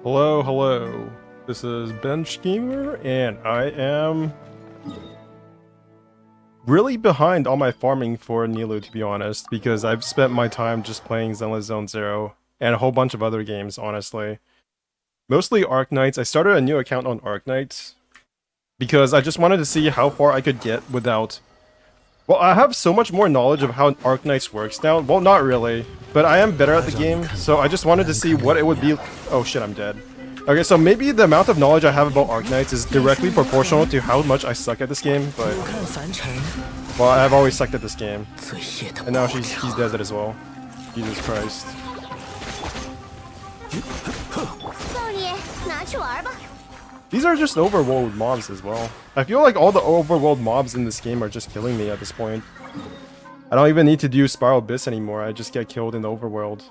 Hello, hello. This is Bench Gamer, and I am really behind on my farming for Nilou, to be honest, because I've spent my time just playing Zenless Zone Zero and a whole bunch of other games, honestly. Mostly Arknights. I started a new account on Arknights because I just wanted to see how far I could get without... Well, I have so much more knowledge of how Arknights works now. Well, not really, but I am better at the game, so I just wanted to see what it would be... Oh shit, I'm dead. Okay, so maybe the amount of knowledge I have about Arknights is directly proportional to how much I suck at this game, but... Well, I've always sucked at this game. And now he's dead as well. Jesus Christ. These are just overworld mobs as well. I feel like all the overworld mobs in this game are just killing me at this point. I don't even need to do Spiral Abyss anymore, I just get killed in the overworld.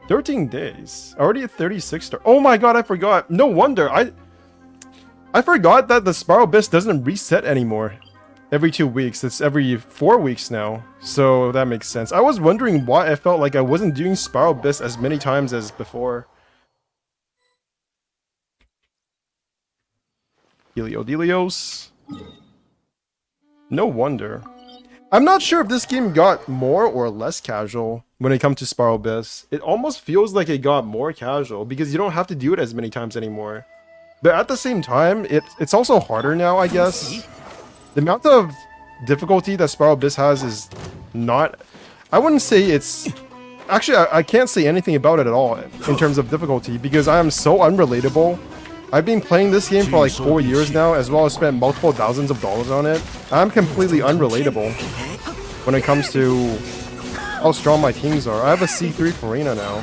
13 days. Already at 36 star. Oh my god, I forgot. No wonder. I forgot that the Spiral Abyss doesn't reset anymore. Every 2 weeks. It's every 4 weeks now. So that makes sense. I was wondering why I felt like I wasn't doing Spiral Abyss as many times as before. Delios. No wonder. I'm not sure if this game got more or less casual when it comes to Spiral Abyss. It almost feels like it got more casual because you don't have to do it as many times anymore. But at the same time, it's also harder now, I guess. The amount of difficulty that Spiral Abyss has is not... I wouldn't say it's... Actually, I can't say anything about it at all in terms of difficulty because I am so unrelatable. I've been playing this game for like 4 years now, as well as spent multiple thousands of dollars on it. I'm completely unrelatable when it comes to how strong my teams are. I have a C3 Farina now.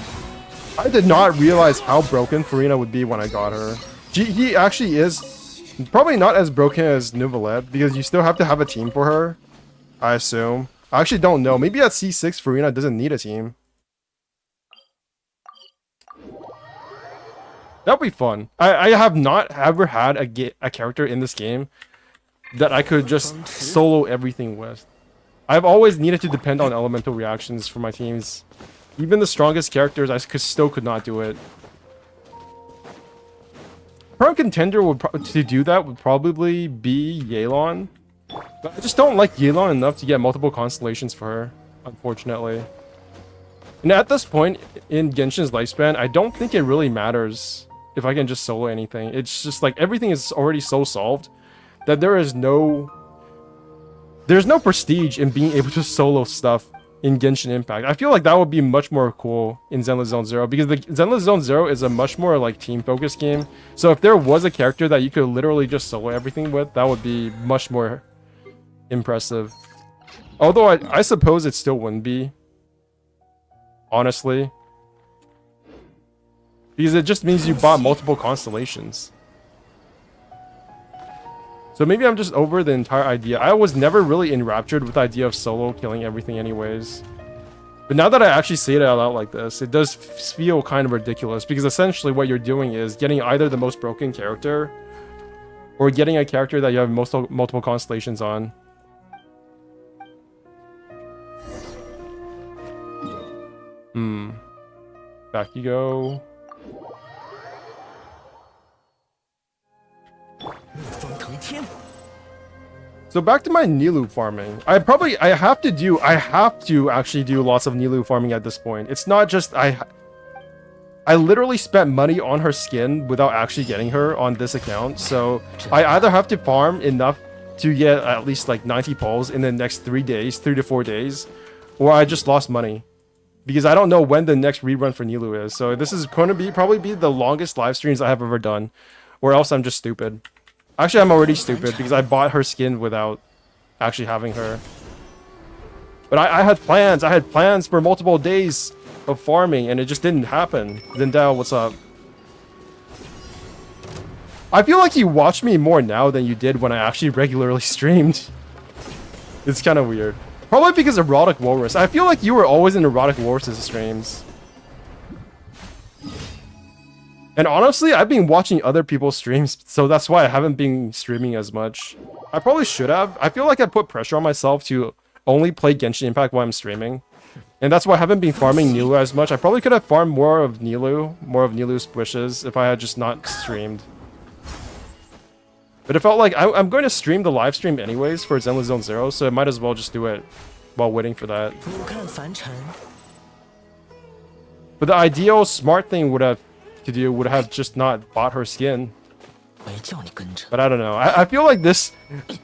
I did not realize how broken Farina would be when I got her. He actually is probably not as broken as Nouvellette, because you still have to have a team for her, I assume. I actually don't know. Maybe at C6 Farina doesn't need a team. That'd be fun. I have not ever had a character in this game that I could just solo everything with. I've always needed to depend on elemental reactions for my teams. Even the strongest characters, I still could not do it. Prime contender to do that would probably be Yelan. But I just don't like Yelan enough to get multiple constellations for her, unfortunately. And at this point in Genshin's lifespan, I don't think it really matters if I can just solo anything. It's just like everything is already so solved that there's no prestige in being able to solo stuff in Genshin Impact. I feel like that would be much more cool in Zenless Zone Zero, because the Zenless Zone Zero is a much more like team-focused game. So if there was a character that you could literally just solo everything with, that would be much more impressive. Although I suppose it still wouldn't be, honestly. Because it just means you bought multiple constellations. So maybe I'm just over the entire idea. I was never really enraptured with the idea of solo killing everything anyways. But now that I actually say it out loud like this, it does feel kind of ridiculous. Because essentially what you're doing is getting either the most broken character, or getting a character that you have multiple constellations on. Back you go. So back to my Nilou farming. I have to actually do lots of Nilou farming at this point. It's not just I literally spent money on her skin without actually getting her on this account. So I either have to farm enough to get at least like 90 pulls in the next 3 to 4 days, or I just lost money. Because I don't know when the next rerun for Nilou is. So this is going to probably be the longest live streams I have ever done. Or else I'm just stupid. Actually, I'm already stupid because I bought her skin without actually having her. But I had plans. I had plans for multiple days of farming, and it just didn't happen. Zendao, what's up? I feel like you watch me more now than you did when I actually regularly streamed. It's kind of weird. Probably because of Erotic Walrus. I feel like you were always in Erotic Walrus' streams. And honestly, I've been watching other people's streams, so that's why I haven't been streaming as much. I probably should have. I feel like I put pressure on myself to only play Genshin Impact while I'm streaming. And that's why I haven't been farming Nilou as much. I probably could have farmed more of Nilou's wishes if I had just not streamed. But it felt like I'm going to stream the live stream anyways for Zenless Zone Zero, so I might as well just do it while waiting for that. But the ideal smart thing would have just not bought her skin. But I don't know. I feel like this.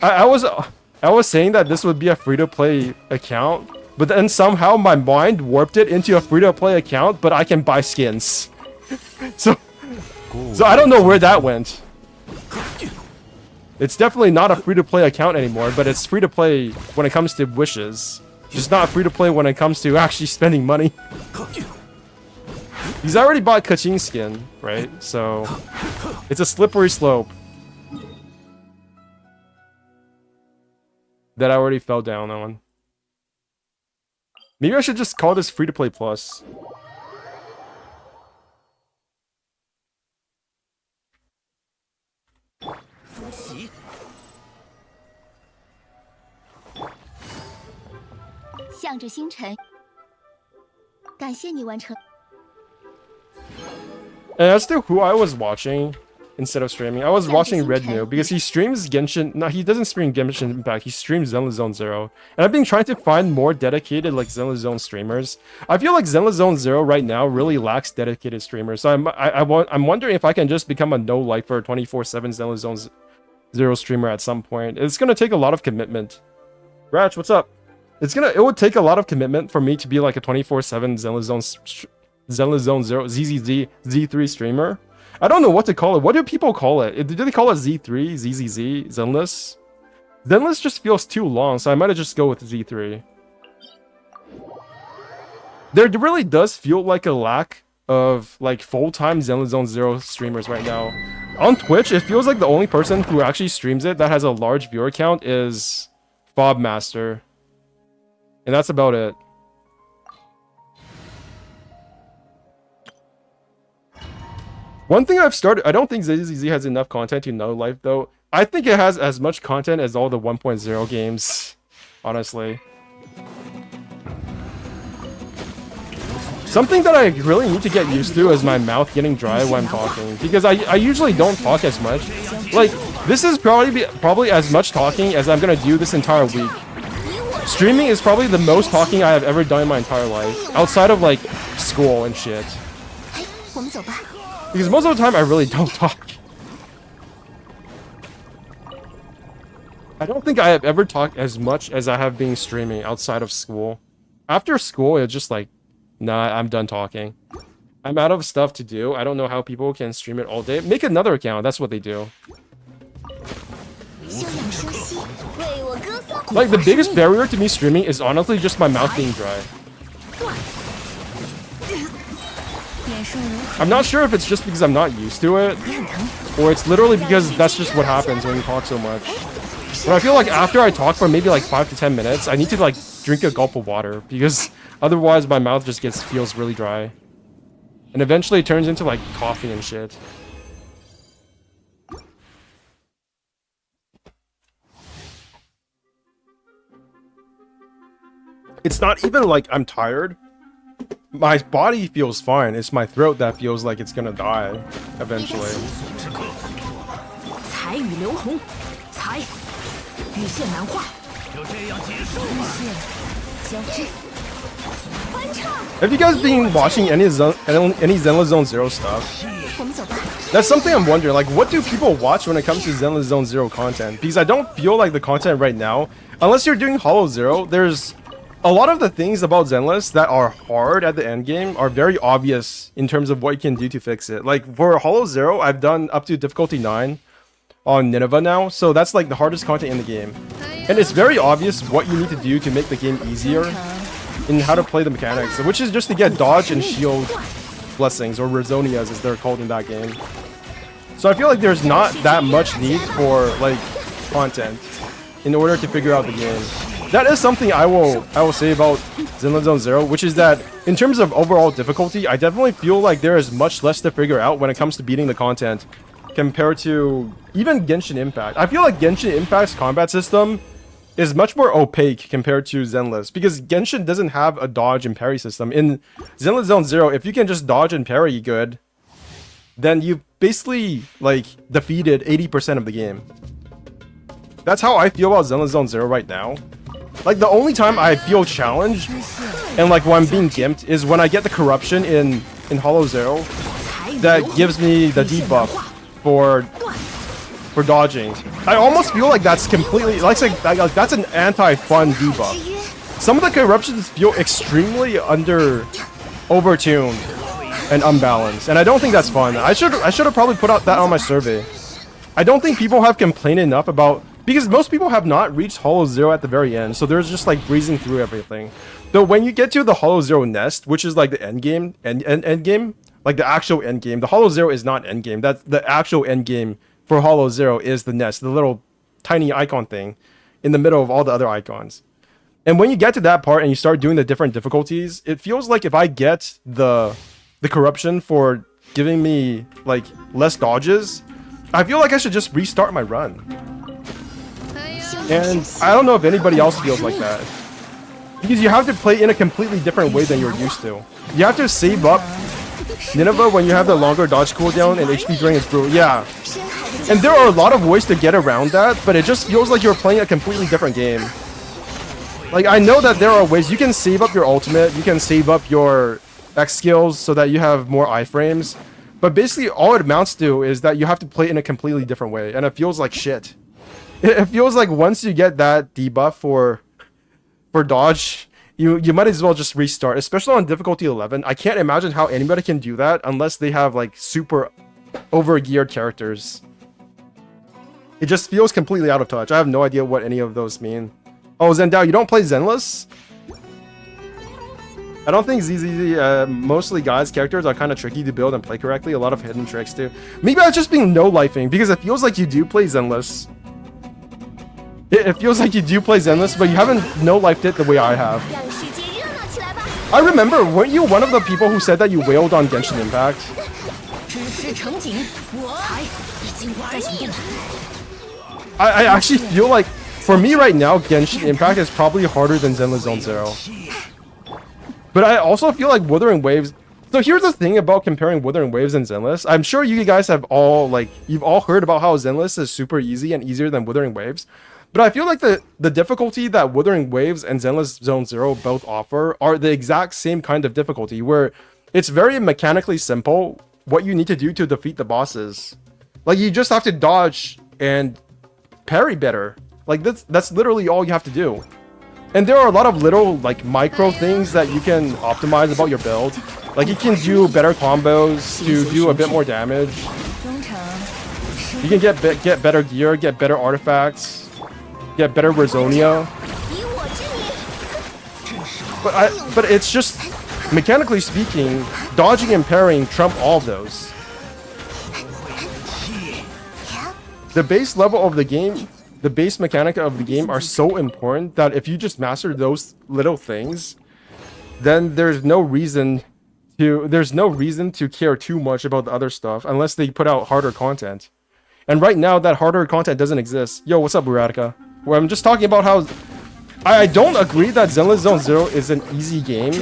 I was saying that this would be a free-to-play account, but then somehow my mind warped it into a free-to-play account, but I can buy skins. so I don't know where that went. It's definitely not a free-to-play account anymore, but it's free-to-play when it comes to wishes. Just not free-to-play when it comes to actually spending money. He's already bought Kaching's skin, right? So it's a slippery slope that I already fell down on. Maybe I should just call this free-to-play plus. And that's still who I was watching instead of streaming. I was watching Nilou because he streams Genshin. No, he doesn't stream Genshin Impact. He streams Zenless Zone Zero. And I've been trying to find more dedicated like Zenless Zone streamers. I feel like Zenless Zone Zero right now really lacks dedicated streamers. So I'm wondering if I can just become a no-lifer 24/7 Zenless Zone Zero streamer at some point. It's gonna take a lot of commitment. Ratch, what's up? It would take a lot of commitment for me to be like a 24/7 Zenless Zone Zero ZZZ Z3 streamer. I don't know what to call it. What do people call it? Do they call it Z3, ZZZ, Zenless? Zenless just feels too long, so I might just go with Z3. There really does feel like a lack of like full-time Zenless Zone Zero streamers right now. On Twitch, it feels like the only person who actually streams it that has a large viewer count is Fobmaster. And that's about it. One thing I've started, I don't think ZZZ has enough content to know life though. I think it has as much content as all the 1.0 games, honestly. Something that I really need to get used to is my mouth getting dry when I'm talking, because I usually don't talk as much. Like, this is probably as much talking as I'm gonna do this entire week. Streaming is probably the most talking I have ever done in my entire life, outside of like school and shit. Because most of the time I really don't talk. I don't think I have ever talked as much as I have been streaming outside of school. After school, it's just like, nah, I'm done talking. I'm out of stuff to do. I don't know how people can stream it all day. Make another account, that's what they do. Like, the biggest barrier to me streaming is honestly just my mouth being dry. I'm not sure if it's just because I'm not used to it, or it's literally because that's just what happens when you talk so much. But I feel like after I talk for maybe like 5 to 10 minutes, I need to like drink a gulp of water, because otherwise my mouth just feels really dry. And eventually it turns into like coffee and shit. It's not even like I'm tired. My body feels fine. It's my throat that feels like it's gonna die eventually. Have you guys been watching any Zenless Zone Zero stuff? That's something I'm wondering. Like, what do people watch when it comes to Zenless Zone Zero content? Because I don't feel like the content right now, unless you're doing Hollow Zero, there's a lot of the things about Zenless that are hard at the end game are very obvious in terms of what you can do to fix it. Like for Hollow Zero, I've done up to difficulty 9 on Nineveh now, so that's like the hardest content in the game. And it's very obvious what you need to do to make the game easier in how to play the mechanics, which is just to get dodge and shield blessings, or Razonias as they're called in that game. So I feel like there's not that much need for like content in order to figure out the game. That is something I will say about Zenless Zone Zero, which is that in terms of overall difficulty, I definitely feel like there is much less to figure out when it comes to beating the content compared to even Genshin Impact. I feel like Genshin Impact's combat system is much more opaque compared to Zenless, because Genshin doesn't have a dodge and parry system. In Zenless Zone Zero, if you can just dodge and parry good, then you've basically like defeated 80% of the game. That's how I feel about Zenless Zone Zero right now. Like, the only time I feel challenged and like when I'm being gimped is when I get the corruption in Hollow Zero that gives me the debuff for dodging. I almost feel like that's completely like that's an anti-fun debuff. Some of the corruptions feel extremely overtuned and unbalanced, and I don't think that's fun. I should have probably put out that on my survey. I don't think people have complained enough about, because most people have not reached Hollow Zero at the very end, so there's just like breezing through everything. Though when you get to the Hollow Zero nest, which is like the end game, like the actual end game, the Hollow Zero is not end game. That's the actual end game for Hollow Zero is the nest, the little tiny icon thing in the middle of all the other icons. And when you get to that part and you start doing the different difficulties, it feels like if I get the corruption for giving me like less dodges, I feel like I should just restart my run. And I don't know if anybody else feels like that, because you have to play in a completely different way than you're used to. You have to save up Nineveh when you have the longer dodge cooldown and HP drain is brutal. Yeah. And there are a lot of ways to get around that, but it just feels like you're playing a completely different game. Like, I know that there are ways you can save up your ultimate, you can save up your X skills so that you have more iframes, but basically all it amounts to is that you have to play in a completely different way, and it feels like shit. It feels like once you get that debuff for dodge, you might as well just restart, especially on difficulty 11. I can't imagine how anybody can do that unless they have like super over-geared characters. It just feels completely out of touch. I have no idea what any of those mean. Oh, Zendao, you don't play Zenless? I don't think ZZZ, mostly guys' characters are kind of tricky to build and play correctly. A lot of hidden tricks too. Maybe I'm just being no-lifing, because it feels like you do play Zenless. It feels like you do play Zenless, but you haven't no-lifed it the way I have. I remember, weren't you one of the people who said that you wailed on Genshin Impact? I actually feel like, for me right now, Genshin Impact is probably harder than Zenless Zone Zero. But I also feel like Wuthering Waves... So here's the thing about comparing Wuthering Waves and Zenless. I'm sure you guys have all, like, you've all heard about how Zenless is super easy and easier than Wuthering Waves. But I feel like the difficulty that Wuthering Waves and Zenless Zone Zero both offer are the exact same kind of difficulty, where it's very mechanically simple what you need to do to defeat the bosses. Like, you just have to dodge and parry better. Like, that's literally all you have to do. And there are a lot of little, like, micro things that you can optimize about your build. Like, you can do better combos to do a bit more damage. You can get better gear, get better artifacts, get better Rezonia. But it's just, mechanically speaking, dodging and parrying trump all of those. The base level of the game, the base mechanic of the game are so important that if you just master those little things, then there's no reason to care too much about the other stuff unless they put out harder content. And right now, that harder content doesn't exist. Yo, what's up, Buratica? Well, I'm just talking about how I don't agree that Zenless Zone Zero is an easy game.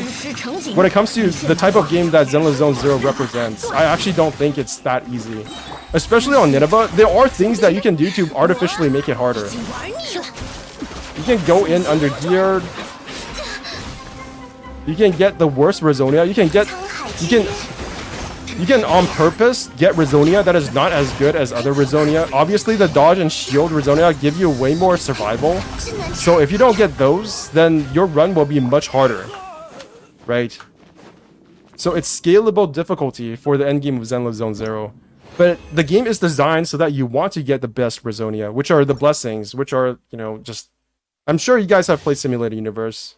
When it comes to the type of game that Zenless Zone Zero represents, I actually don't think it's that easy. Especially on Nineveh, there are things that you can do to artificially make it harder. You can go in under geared. You can get the worst Rezonia. You can on purpose get Rezonia that is not as good as other Rezonia. Obviously, the dodge and shield Rezonia give you way more survival. So if you don't get those, then your run will be much harder. Right? So it's scalable difficulty for the endgame of Zenless Zone Zero. But the game is designed so that you want to get the best Rezonia, which are the blessings, which are, you know, just... I'm sure you guys have played Simulated Universe.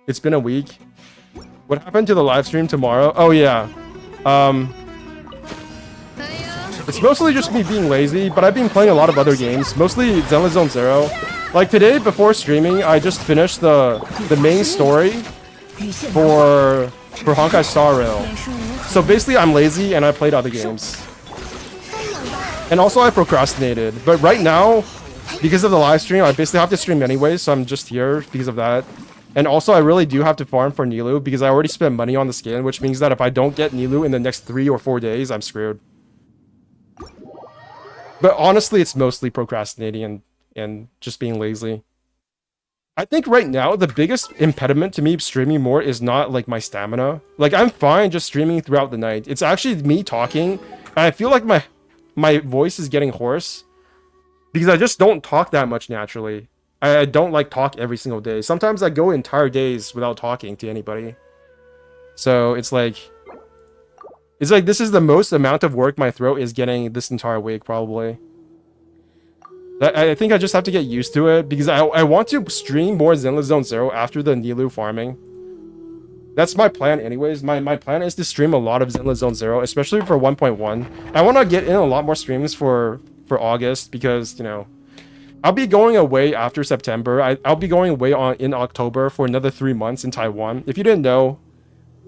It's been a week. What happened to the live stream tomorrow? Oh, yeah. It's mostly just me being lazy, but I've been playing a lot of other games, mostly Zenless Zone Zero. Like today, before streaming, I just finished the main story for Honkai Star Rail. So basically, I'm lazy and I played other games. And also, I procrastinated. But right now, because of the live stream, I basically have to stream anyway, so I'm just here because of that. And also, I really do have to farm for Nilou because I already spent money on the skin, which means that if I don't get Nilou in the next 3 or 4 days, I'm screwed. But honestly, it's mostly procrastinating and just being lazy. I think right now, the biggest impediment to me streaming more is not like my stamina. Like, I'm fine just streaming throughout the night. It's actually me talking, and I feel like my voice is getting hoarse because I just don't talk that much naturally. I don't like talk every single day. Sometimes I go entire days without talking to anybody. So it's like this is the most amount of work my throat is getting this entire week, probably. I think I just have to get used to it because I want to stream more Zenless Zone Zero after the Nilou farming. That's my plan anyways. My plan is to stream a lot of Zenless Zone Zero, especially for 1.1. I want to get in a lot more streams for August because, you know, I'll be going away after September. I'll be going away in October for another 3 months in Taiwan. If you didn't know.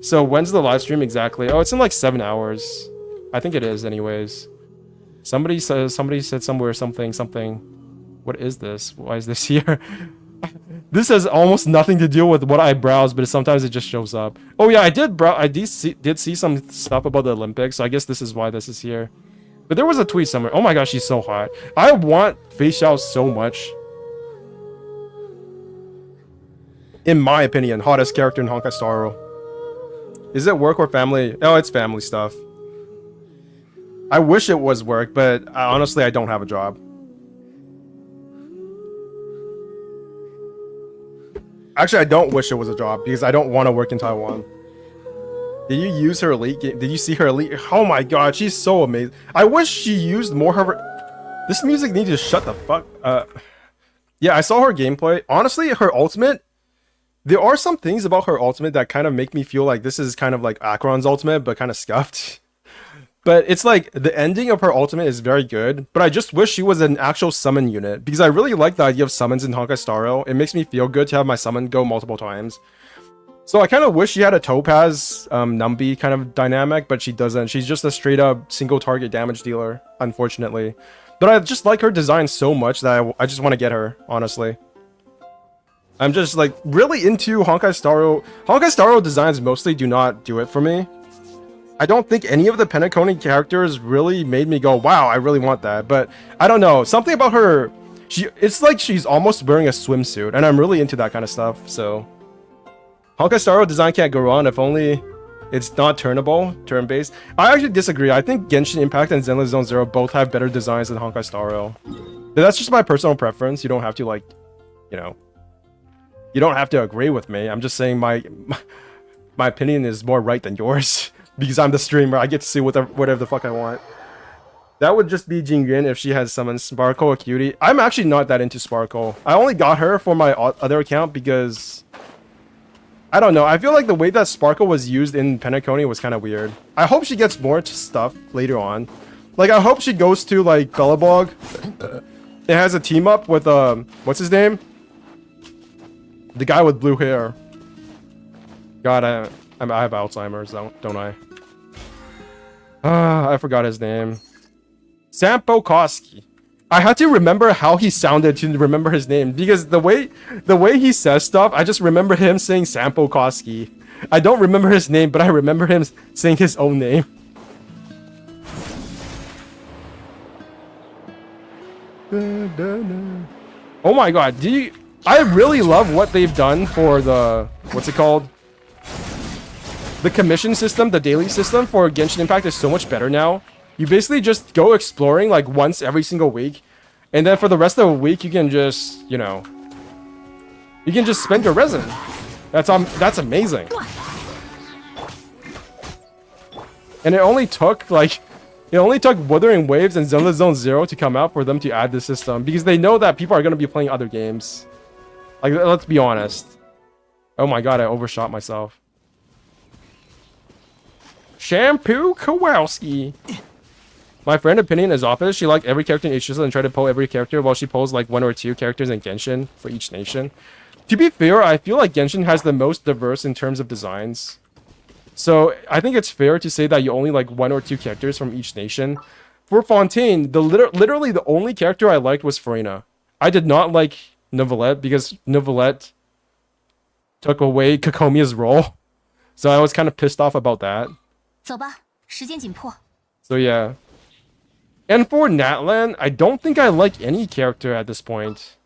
So when's the live stream exactly? Oh, it's in like 7 hours. I think it is anyways. Somebody said somewhere something. What is this? Why is this here? This has almost nothing to do with what I browse, but sometimes it just shows up. Oh yeah, I did see some stuff about the Olympics, so I guess this is why this is here. But there was a tweet somewhere. Oh my gosh, she's so hot. I want Fei Xiao so much. In my opinion, hottest character in Honkai Star Rail. Is it work or family? Oh, it's family stuff. I wish it was work, but honestly, I don't have a job. Actually, I don't wish it was a job because I don't want to work in Taiwan. Did you use her elite game? Did you see her elite? Oh my god, she's so amazing. I wish she used more of her... This music needs to shut the fuck... Yeah, I saw her gameplay. Honestly, her ultimate... There are some things about her ultimate that kind of make me feel like this is kind of like Acheron's ultimate, but kind of scuffed. But it's like, the ending of her ultimate is very good, but I just wish she was an actual summon unit, because I really like the idea of summons in Honkai Star Rail. It makes me feel good to have my summon go multiple times. So I kind of wish she had a Topaz, Numby kind of dynamic, but she doesn't. She's just a straight up single target damage dealer, unfortunately. But I just like her design so much that I just want to get her, honestly. I'm just like really into Honkai Star Rail. Honkai Star Rail designs mostly do not do it for me. I don't think any of the Penacony characters really made me go, wow, I really want that. But I don't know, something about her, it's like she's almost wearing a swimsuit, and I'm really into that kind of stuff. So Honkai Star Rail design can't go wrong if only it's not turnable, turn-based. I actually disagree. I think Genshin Impact and Zenless Zone Zero both have better designs than Honkai Star Rail. But that's just my personal preference. You don't have to, like, you know, you don't have to agree with me. I'm just saying my opinion is more right than yours. Because I'm the streamer, I get to see whatever the fuck I want. That would just be Jingyun if she has summoned Sparkle or Cutie. I'm actually not that into Sparkle. I only got her for my other account because... I don't know, I feel like the way that Sparkle was used in Penacony was kind of weird. I hope she gets more stuff later on. Like, I hope she goes to, like, Felibog. It has a team up with, what's his name? The guy with blue hair. God, I have Alzheimer's, don't I? I forgot his name. Sampo Koski. I had to remember how he sounded to remember his name, because the way he says stuff, I just remember him saying Sampo Koski. I don't remember his name, but I remember him saying his own name. Oh my god, I really love what they've done for the... What's it called? The commission system, the daily system for Genshin Impact is so much better now. You basically just go exploring like once every single week. And then for the rest of the week, you can just, you know... You can just spend your resin. That's amazing. And it only took Wuthering Waves and Zenless Zone Zero to come out for them to add this system. Because they know that people are going to be playing other games. Like, let's be honest. Oh my god, I overshot myself. Shampoo Kowalski. My friend opinion is opposite. She liked every character in each season and tried to pull every character, while she pulls like 1 or 2 characters in Genshin for each nation. To be fair, I feel like Genshin has the most diverse in terms of designs. So I think it's fair to say that you only like 1 or 2 characters from each nation. For Fontaine, literally the only character I liked was Farina. I did not like Novelette because Novelette took away Kokomiya's role. So I was kind of pissed off about that. 走吧，时间紧迫。 So yeah. And for Natlan, I don't think I like any character at this point.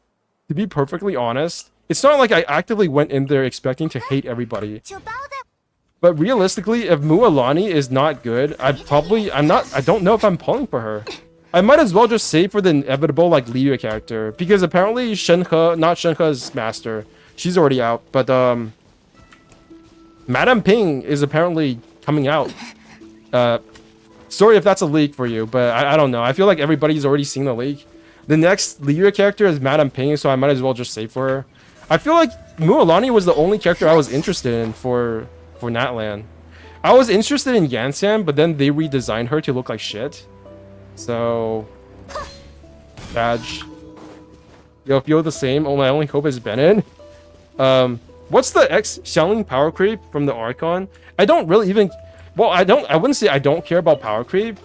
To be perfectly honest, it's not like I actively went in there expecting to hate everybody. 就包的。 But realistically, if Mualani is not good, I don't know if I'm pulling for her. I might as well just save for the inevitable like Liu character because apparently not Shenhe's master, she's already out. But Madame Ping is apparently coming out. Sorry if that's a leak for you, but I don't know. I feel like everybody's already seen the leak. The next Liu character is Madame Ping, so I might as well just save for her. I feel like Mualani was the only character I was interested in for Natlan. I was interested in Yansan, but then they redesigned her to look like shit. So, badge. Yo, feel the same. Oh, my only hope is Bennett. What's the X Xiangling power creep from the Archon? I don't really even. Well, I wouldn't say I don't care about power creep,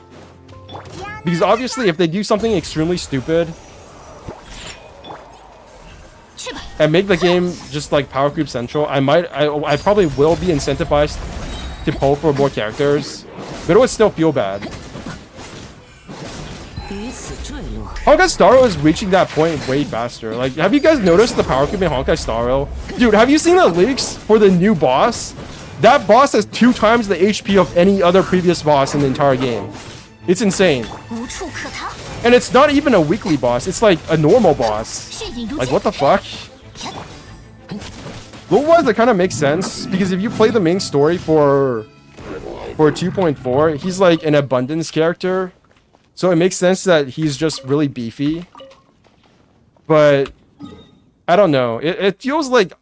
because obviously, if they do something extremely stupid and make the game just like power creep central, I probably will be incentivized to pull for more characters, but it would still feel bad. Honkai Star Rail is reaching that point way faster. Like, have you guys noticed the power creep in Honkai Star Rail? Dude, have you seen the leaks for the new boss? That boss has 2 times the HP of any other previous boss in the entire game. It's insane. And it's not even a weekly boss, it's like a normal boss. Like, what the fuck? Lore-wise, that kind of makes sense, because if you play the main story for 2.4, he's like an abundance character. So it makes sense that he's just really beefy. But I don't know. It feels like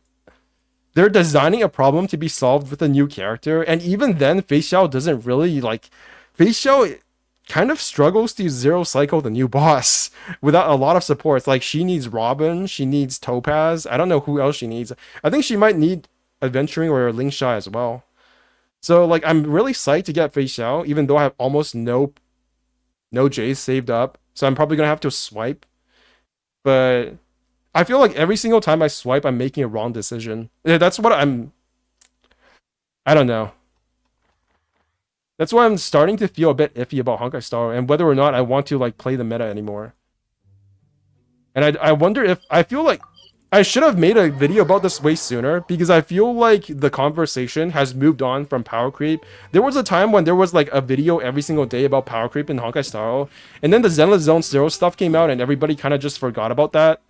they're designing a problem to be solved with a new character. And even then, Fei Xiao doesn't really like... Fei Xiao kind of struggles to zero cycle the new boss without a lot of supports. Like, she needs Robin, she needs Topaz. I don't know who else she needs. I think she might need Adventuring or Ling Sha as well. So, like, I'm really psyched to get Fei Xiao, even though I have almost no J's saved up, so I'm probably gonna have to swipe. But I feel like every single time I swipe, I'm making a wrong decision. That's what I don't know. That's why I'm starting to feel a bit iffy about Honkai Star and whether or not I want to like play the meta anymore. And I wonder if I feel like I should have made a video about this way sooner, because I feel like the conversation has moved on from power creep. There was a time when there was like a video every single day about power creep in Honkai Star Rail, and then the Zenless Zone Zero stuff came out and everybody kind of just forgot about that.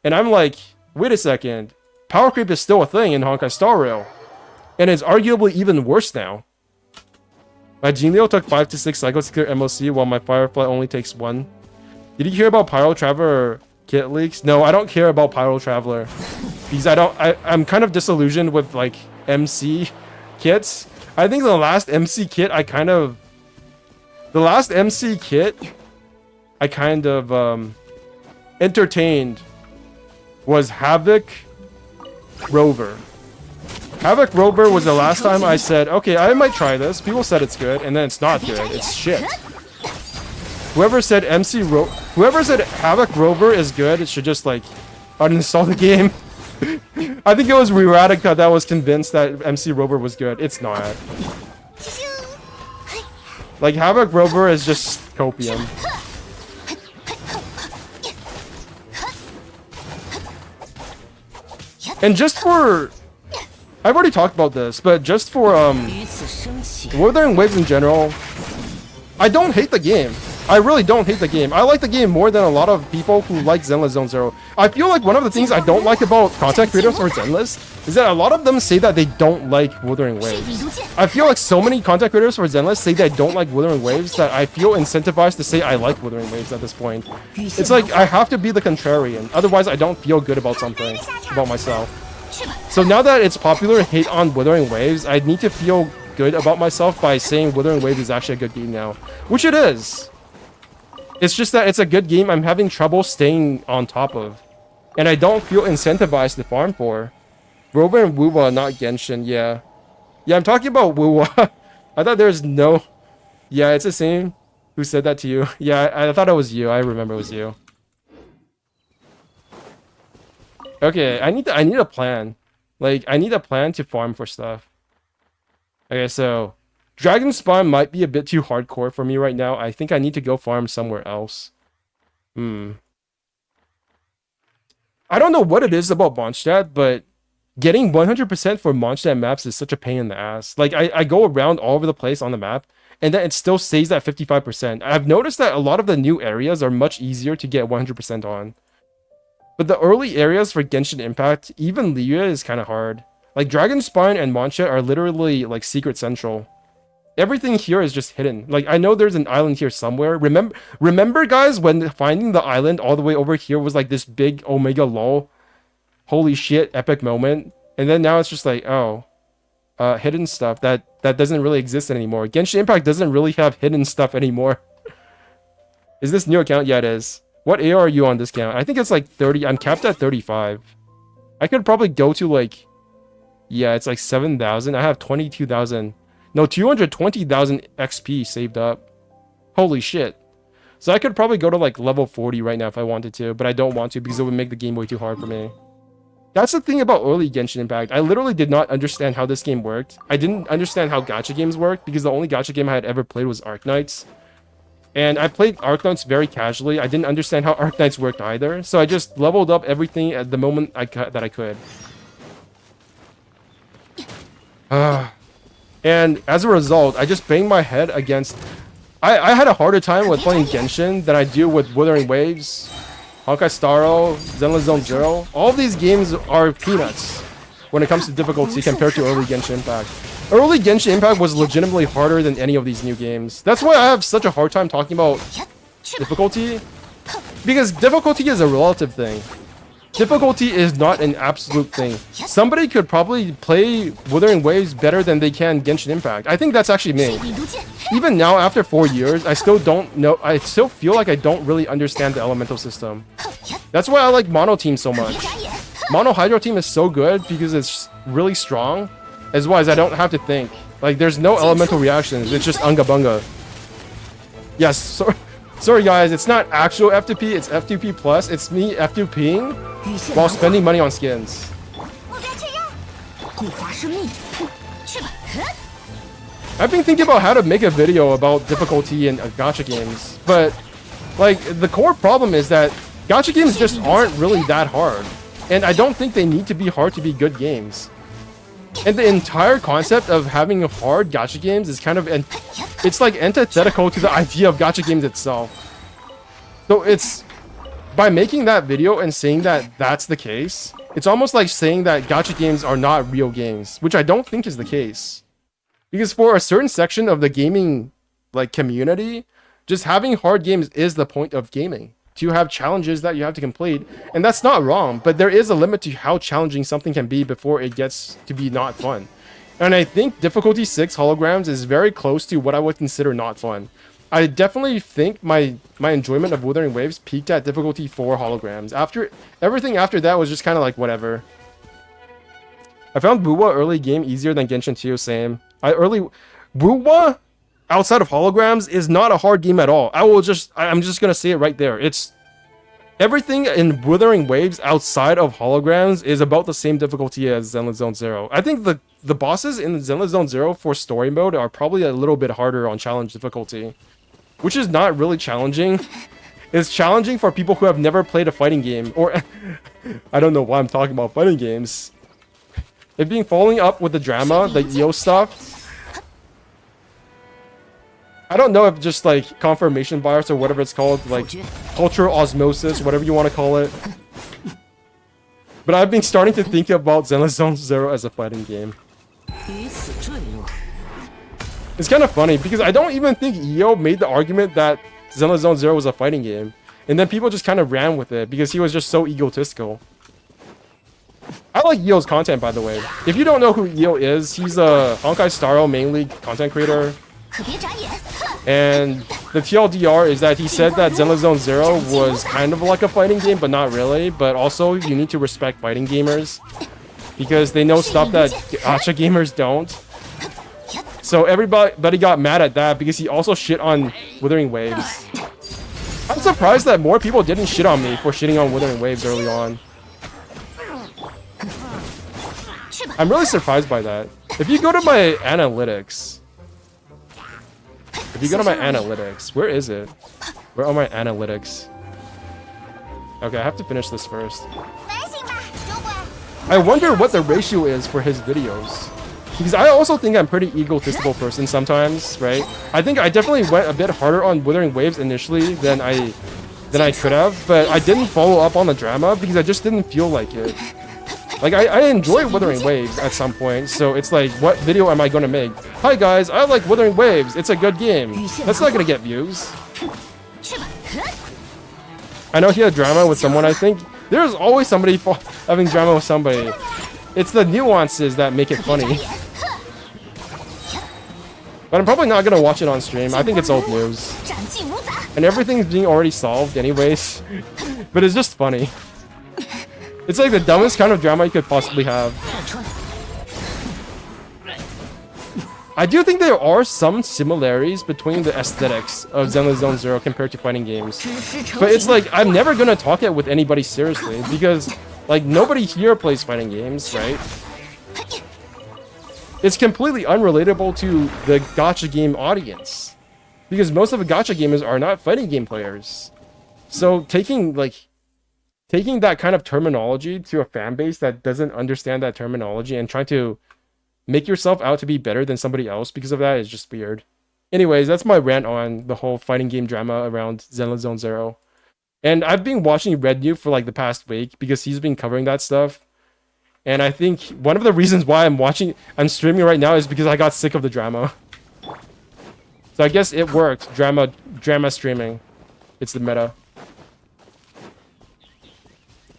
And I'm like, wait a second, power creep is still a thing in Honkai Star Rail, and it's arguably even worse now. My Jinleo took 5 to 6 cycles to clear MOC, while my Firefly only takes 1. Did you hear about Pyro Traveler kit leaks? No, I don't care about Pyro Traveler, because I'm kind of disillusioned with like MC kits. I think the last MC kit I kind of entertained was Havoc Rover. Havoc Rover was the last time I said, okay, I might try this. People said it's good, and then it's not good. It's shit. Whoever said Havoc Rover is good, it should just like uninstall the game. I think it was Reradica that was convinced that MC Rover was good. It's not. Like, Havoc Rover is just copium. And just for... I've already talked about this, but just for Wuthering Waves in general, I don't hate the game. I really don't hate the game. I like the game more than a lot of people who like Zenless Zone Zero. I feel like one of the things I don't like about content creators for Zenless is that a lot of them say that they don't like Wuthering Waves. I feel like so many content creators for Zenless say they don't like Wuthering Waves that I feel incentivized to say I like Wuthering Waves at this point. It's like I have to be the contrarian, otherwise I don't feel good about something, about myself. So now that it's popular to hate on Wuthering Waves, I need to feel good about myself by saying Wuthering Waves is actually a good game now. Which it is. It's just that it's a good game I'm having trouble staying on top of. And I don't feel incentivized to farm for. Rover and Wuwa, not Genshin, yeah. Yeah, I'm talking about Wuwa. I thought there's no... Yeah, it's the same. Who said that to you? Yeah, I thought it was you. I remember it was you. Okay, I need a plan. Like, I need a plan to farm for stuff. Okay, so Dragon Spawn might be a bit too hardcore for me right now. I think I need to go farm somewhere else. I don't know what it is about Mondstadt, but getting 100% for Mondstadt maps is such a pain in the ass. Like, I go around all over the place on the map, and then it still stays at 55%. I've noticed that a lot of the new areas are much easier to get 100% on. But the early areas for Genshin Impact, even Liyue is kind of hard. Like, Dragon Spine and Mondstadt are literally, like, secret central. Everything here is just hidden. Like, I know there's an island here somewhere. Remember, guys, when finding the island all the way over here was, like, this big Omega lol? Holy shit, epic moment. And then now it's just like, oh, hidden stuff that doesn't really exist anymore. Genshin Impact doesn't really have hidden stuff anymore. Is this new account? Yeah, it is. What AR are you on this count? I think it's like 30. I'm capped at 35. I could probably go to like, yeah, it's like 7,000. I have 22,000. No, 220,000 XP saved up. Holy shit. So I could probably go to like level 40 right now if I wanted to, but I don't want to because it would make the game way too hard for me. That's the thing about early Genshin Impact. I literally did not understand how this game worked. I didn't understand how gacha games worked because the only gacha game I had ever played was Arknights. And I played Arknights very casually. I didn't understand how Arknights worked either. So I just leveled up everything at the moment that I could. And as a result, I just banged my head against... I had a harder time with playing Genshin than I do with Wuthering Waves, Honkai Star Rail, Zenless Zone Zero. All of these games are peanuts when it comes to difficulty compared to early Genshin Impact. Early Genshin Impact was legitimately harder than any of these new games. That's why I have such a hard time talking about difficulty. Because difficulty is a relative thing. Difficulty is not an absolute thing. Somebody could probably play Wuthering Waves better than they can Genshin Impact. I think that's actually me. Even now, after 4 years, I still don't know. I still feel like I don't really understand the elemental system. That's why I like Mono Team so much. Mono Hydro Team is so good because it's really strong. As well as I don't have to think. Like, there's no elemental reactions. It's just Unga Bunga. Yes, sorry guys, it's not actual F2P, it's F2P plus. It's me F2Ping while spending money on skins. I've been thinking about how to make a video about difficulty in gacha games, but like the core problem is that gacha games just aren't really that hard, and I don't think they need to be hard to be good games. And the entire concept of having hard gacha games is kind of it's like antithetical to the idea of gacha games itself. So it's by making that video and saying that that's the case, it's almost like saying that gacha games are not real games, which I don't think is the case. Because for a certain section of the gaming like community, just having hard games is the point of gaming. To have challenges that you have to complete, and that's not wrong, but there is a limit to how challenging something can be before it gets to be not fun. And I think difficulty 6 holograms is very close to what I would consider not fun. I definitely think my enjoyment of Wuthering Waves peaked at difficulty 4 holograms. Everything after that was just kind of like whatever. I found Buwa early game easier than Genshin 2, same. Buwa outside of holograms is not a hard game at all. I'm just gonna say it right there. It's everything in Wuthering Waves outside of holograms is about the same difficulty as Zenless Zone Zero. I think the bosses in Zenless Zone Zero for story mode are probably a little bit harder on challenge difficulty, which is not really challenging. It's challenging for people who have never played a fighting game, or I don't know why I'm talking about fighting games. It being following up with the drama, the EO stuff. I don't know if just like confirmation bias or whatever it's called, like cultural osmosis, whatever you want to call it. But I've been starting to think about Zenless Zone Zero as a fighting game. It's kind of funny because I don't even think EO made the argument that Zenless Zone Zero was a fighting game. And then people just kind of ran with it because he was just so egotistical. I like EO's content, by the way. If you don't know who EO is, he's a Honkai Star Rail mainly content creator. And the TLDR is that he said that Zenless Zone Zero was kind of like a fighting game, but not really. But also, you need to respect fighting gamers because they know stuff that gacha gamers don't. So everybody got mad at that because he also shit on Wuthering Waves. I'm surprised that more people didn't shit on me for shitting on Wuthering Waves early on. I'm really surprised by that. If you go to my analytics, where is it? Where are my analytics? Okay, I have to finish this first. I wonder what the ratio is for his videos. Because I also think I'm a pretty egotistical person sometimes, right? I think I definitely went a bit harder on Wuthering Waves initially than I could have, but I didn't follow up on the drama because I just didn't feel like it. Like, I enjoy Wuthering Waves at some point, so it's like, what video am I gonna make? Hi guys, I like Wuthering Waves, it's a good game. That's not gonna get views. I know he had drama with someone, I think. There's always somebody having drama with somebody. It's the nuances that make it funny. But I'm probably not gonna watch it on stream. I think it's old news. And everything's being already solved anyways. But it's just funny. It's like the dumbest kind of drama you could possibly have. I do think there are some similarities between the aesthetics of Zenless Zone Zero compared to fighting games. But it's like, I'm never gonna talk it with anybody seriously because, like, nobody here plays fighting games, right? It's completely unrelatable to the gacha game audience. Because most of the gacha gamers are not fighting game players. So taking that kind of terminology to a fan base that doesn't understand that terminology and trying to make yourself out to be better than somebody else because of that is just weird. Anyways, that's my rant on the whole fighting game drama around Zenless Zone Zero. And I've been watching Red New for like the past week because he's been covering that stuff. And I think one of the reasons why I'm streaming right now is because I got sick of the drama. So I guess it worked. Drama streaming. It's the meta.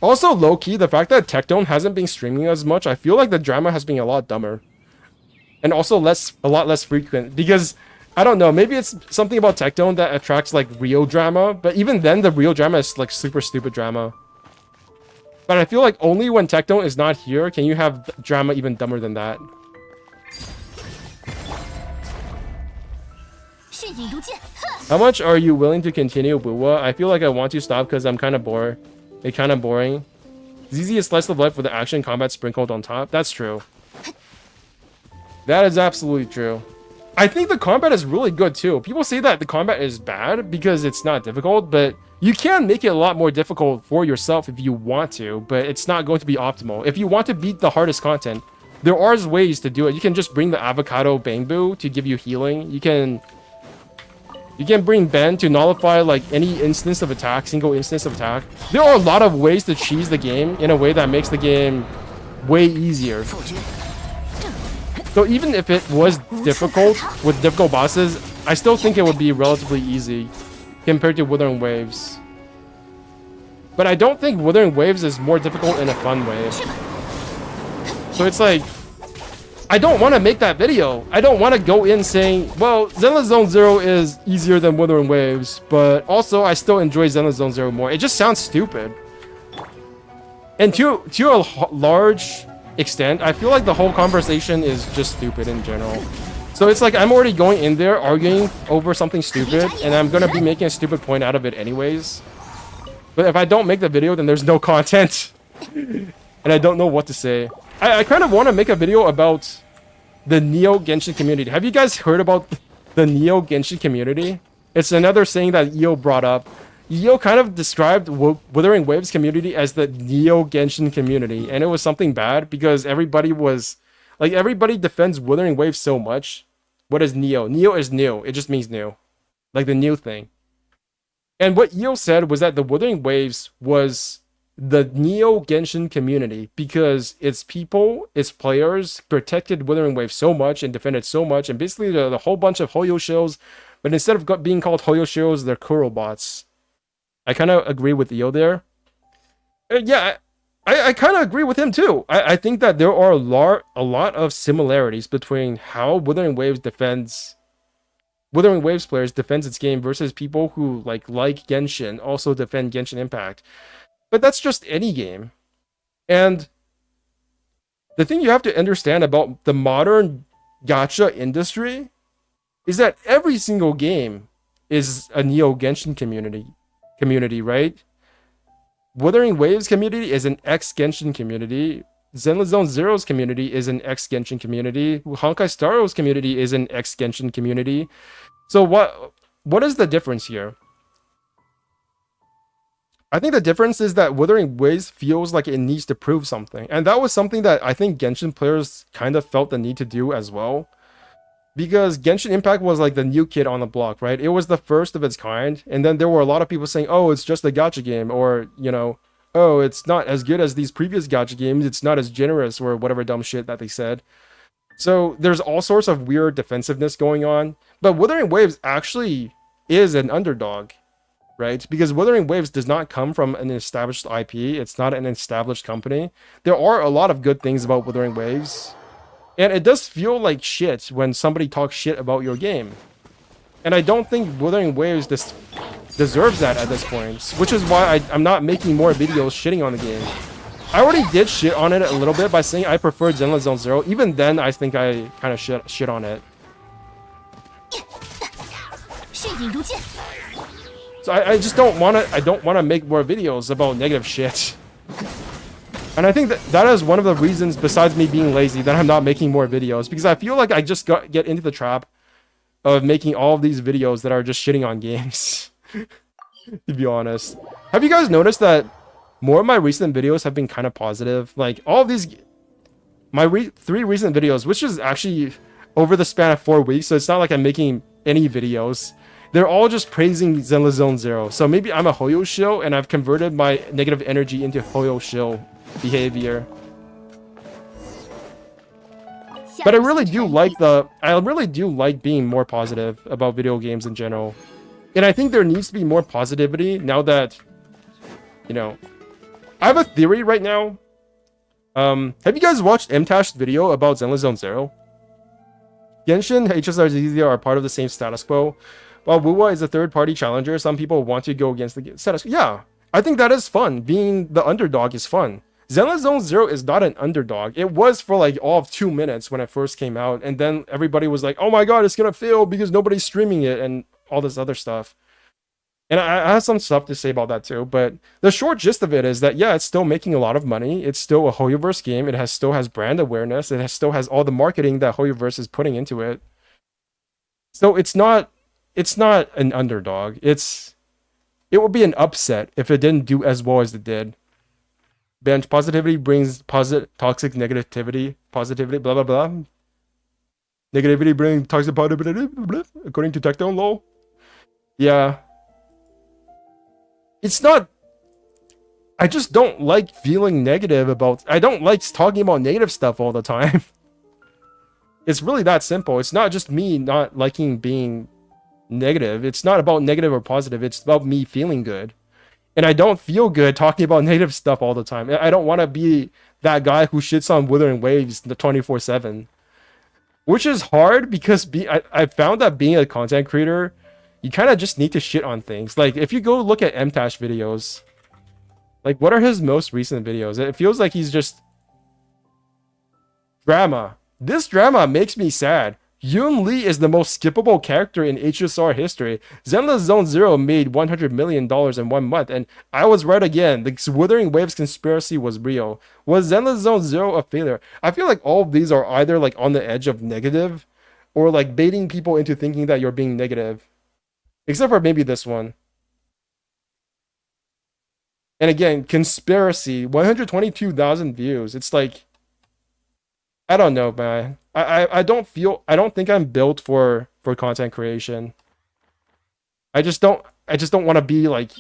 Also, low-key, the fact that Tectone hasn't been streaming as much, I feel like the drama has been a lot dumber. And also a lot less frequent. Because, I don't know, maybe it's something about Tectone that attracts, like, real drama. But even then, the real drama is, like, super stupid drama. But I feel like only when Tectone is not here can you have drama even dumber than that. How much are you willing to continue Buwa? I feel like I want to stop because I'm kind of bored. It's kind of boring. ZZ is slice of life with the action combat sprinkled on top. That's true. That is absolutely true. I think the combat is really good too. People say that the combat is bad because it's not difficult, but you can make it a lot more difficult for yourself if you want to, but it's not going to be optimal. If you want to beat the hardest content, there are ways to do it. You can just bring the avocado bangbu to give you healing. You can bring Ben to nullify like any instance of attack, single instance of attack. There are a lot of ways to cheese the game in a way that makes the game way easier. So even if it was difficult with difficult bosses, I still think it would be relatively easy compared to Wuthering Waves. But I don't think Wuthering Waves is more difficult in a fun way. So it's like, I don't want to make that video. I don't want to go in saying, well, Zenless Zone Zero is easier than Wuthering Waves, but also I still enjoy Zenless Zone Zero more. It just sounds stupid. And to a large extent, I feel like the whole conversation is just stupid in general. So it's like I'm already going in there arguing over something stupid, and I'm going to be making a stupid point out of it anyways. But if I don't make the video, then there's no content. And I don't know what to say. I kind of want to make a video about the Neo Genshin community. Have you guys heard about the Neo Genshin community? It's another saying that Io brought up. Io kind of described Wuthering Waves community as the Neo Genshin community, and it was something bad because everybody defends Wuthering Waves so much. What is Neo? Neo is new. It just means new. Like the new thing. And what Io said was that the Wuthering Waves was the Neo Genshin community because its people, its players protected Wuthering Waves so much and defended so much, and basically the whole bunch of Hoyo Shills, but instead of being called Hoyo Shills, they're Kurobots. I kind of agree with Io there. Yeah, I kind of agree with him too. I think that there are a lot of similarities between how Wuthering Waves players defends its game versus people who like Genshin also defend Genshin Impact. But that's just any game. And the thing you have to understand about the modern gacha industry is that every single game is a Neo Genshin community, right? Wuthering Waves community is an ex-Genshin community. Zenless Zone Zero's community is an ex-Genshin community. Honkai Star's community is an ex-Genshin community. So what is the difference here? I think the difference is that Wuthering Waves feels like it needs to prove something. And that was something that I think Genshin players kind of felt the need to do as well. Because Genshin Impact was like the new kid on the block, right? It was the first of its kind. And then there were a lot of people saying, oh, it's just a gacha game. Or, you know, oh, it's not as good as these previous gacha games. It's not as generous or whatever dumb shit that they said. So there's all sorts of weird defensiveness going on. But Wuthering Waves actually is an underdog, right? Because Wuthering Waves does not come from an established IP. It's not an established company. There are a lot of good things about Wuthering Waves. And it does feel like shit when somebody talks shit about your game. And I don't think Wuthering Waves deserves that at this point. Which is why I'm not making more videos shitting on the game. I already did shit on it a little bit by saying I preferred Zenless Zone Zero. Even then, I think I kind of shit on it. So I just don't want to. I don't want to make more videos about negative shit. And I think that is one of the reasons, besides me being lazy, that I'm not making more videos. Because I feel like I just get into the trap of making all of these videos that are just shitting on games. To be honest. Have you guys noticed that more of my recent videos have been kind of positive? Like, all of these... My 3 recent videos, which is actually over the span of 4 weeks, so it's not like I'm making any videos. They're all just praising Zenless Zone Zero. So maybe I'm a Hoyo shill, and I've converted my negative energy into Hoyo shill behavior. But I really do like being more positive about video games in general. And I think there needs to be more positivity now that, you know, I have a theory right now. Have you guys watched MTash's video about Zenless Zone Zero? Genshin, HSR, ZZZ are part of the same status quo. While Wuwa is a third-party challenger, some people want to go against the status quo. Yeah, I think that is fun. Being the underdog is fun. Zenless Zone Zero is not an underdog. It was for like all of 2 minutes when it first came out, and then everybody was like, oh my god, it's gonna fail because nobody's streaming it, and all this other stuff. And I have some stuff to say about that too, but the short gist of it is that, yeah, it's still making a lot of money. It's still a Hoyoverse game. It still has brand awareness. It still has all the marketing that Hoyoverse is putting into it. So it's not an underdog. It would be an upset if it didn't do as well as it did. Bench positivity brings toxic negativity. Positivity, blah, blah, blah. Negativity brings toxic positivity, blah, blah, according to Tectone LOL. Yeah. It's not... I just don't like feeling negative about... I don't like talking about negative stuff all the time. It's really that simple. It's not just me not liking being negative. It's not about negative or positive. It's about me feeling good. And I don't feel good talking about negative stuff all the time. I don't want to be that guy who shits on Wuthering Waves 24/7. Which is hard because I found that being a content creator, you kind of just need to shit on things. Like, if you go look at MTash videos, like, what are his most recent videos? It feels like he's just... Drama. This drama makes me sad. Yoon Lee is the most skippable character in HSR history. Zenless Zone Zero made $100 million in 1 month, and I was right again. The Wuthering Waves conspiracy was real. Was Zenless Zone Zero a failure? I feel like all of these are either like on the edge of negative, or like baiting people into thinking that you're being negative. Except for maybe this one. And again, conspiracy, 122,000 views. It's like, I don't know, man. I don't think I'm built for content creation. I just don't want to be like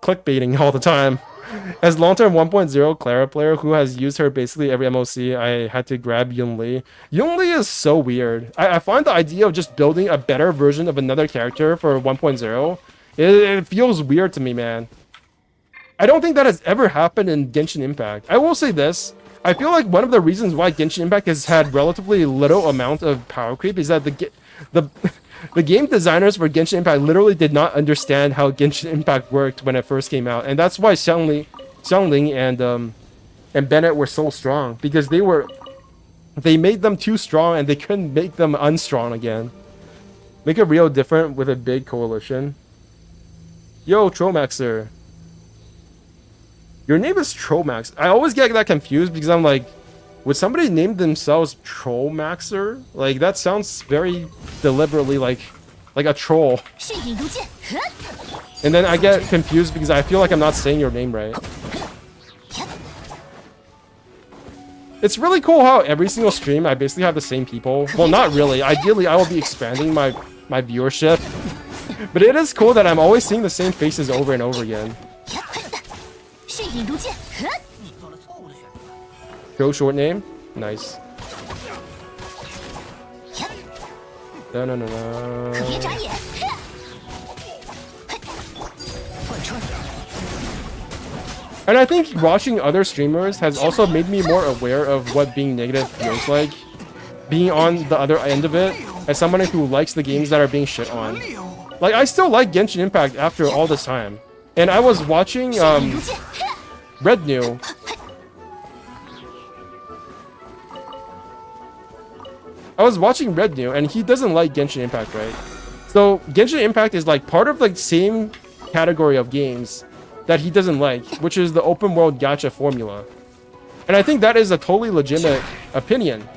clickbaiting all the time. As long-term 1.0 Clara player who has used her basically every MOC, I had to grab Yoon Lee. Yoon Lee is so weird. I find the idea of just building a better version of another character for 1.0, it feels weird to me, man. I don't think that has ever happened in Genshin Impact. I will say this. I feel like one of the reasons why Genshin Impact has had relatively little amount of power creep is that the game designers for Genshin Impact literally did not understand how Genshin Impact worked when it first came out, and that's why Xiangling and Bennett were so strong, because they made them too strong and they couldn't make them unstrong again. Make it real different with a big coalition. Yo, Tromaxer. Your name is Trollmax. I always get that confused because I'm like, would somebody name themselves Trollmaxer? Like, that sounds very deliberately like a troll. 迅影如剑， And then I get confused because I feel like I'm not saying your name right. It's really cool how every single stream I basically have the same people. Well, not really. Ideally, I will be expanding my viewership. But it is cool that I'm always seeing the same faces over and over again. 迅影如剑， Go short name? Nice. No, no, no, 可别 no. 眨眼，贯穿， And I think watching other streamers has also made me more aware of what being negative feels like. Being on the other end of it, as someone who likes the games that are being shit on. Like, I still like Genshin Impact after all this time. And I was watching 迅影如剑， Red New. I was watching Red New, and he doesn't like Genshin Impact, right? So Genshin Impact is like part of like same category of games that he doesn't like, which is the open world gacha formula. And I think that is a totally legitimate opinion.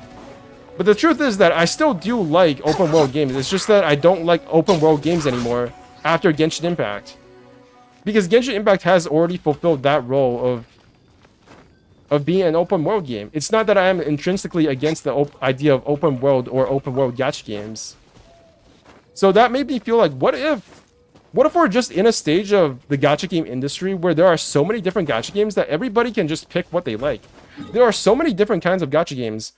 But the truth is that I still do like open world games. It's just that I don't like open world games anymore after Genshin Impact. Because Genshin Impact has already fulfilled that role of being an open world game. It's not that I am intrinsically against the idea of open world or open world gacha games. So that made me feel like, what if we're just in a stage of the gacha game industry where there are so many different gacha games that everybody can just pick what they like? There are so many different kinds of gacha games.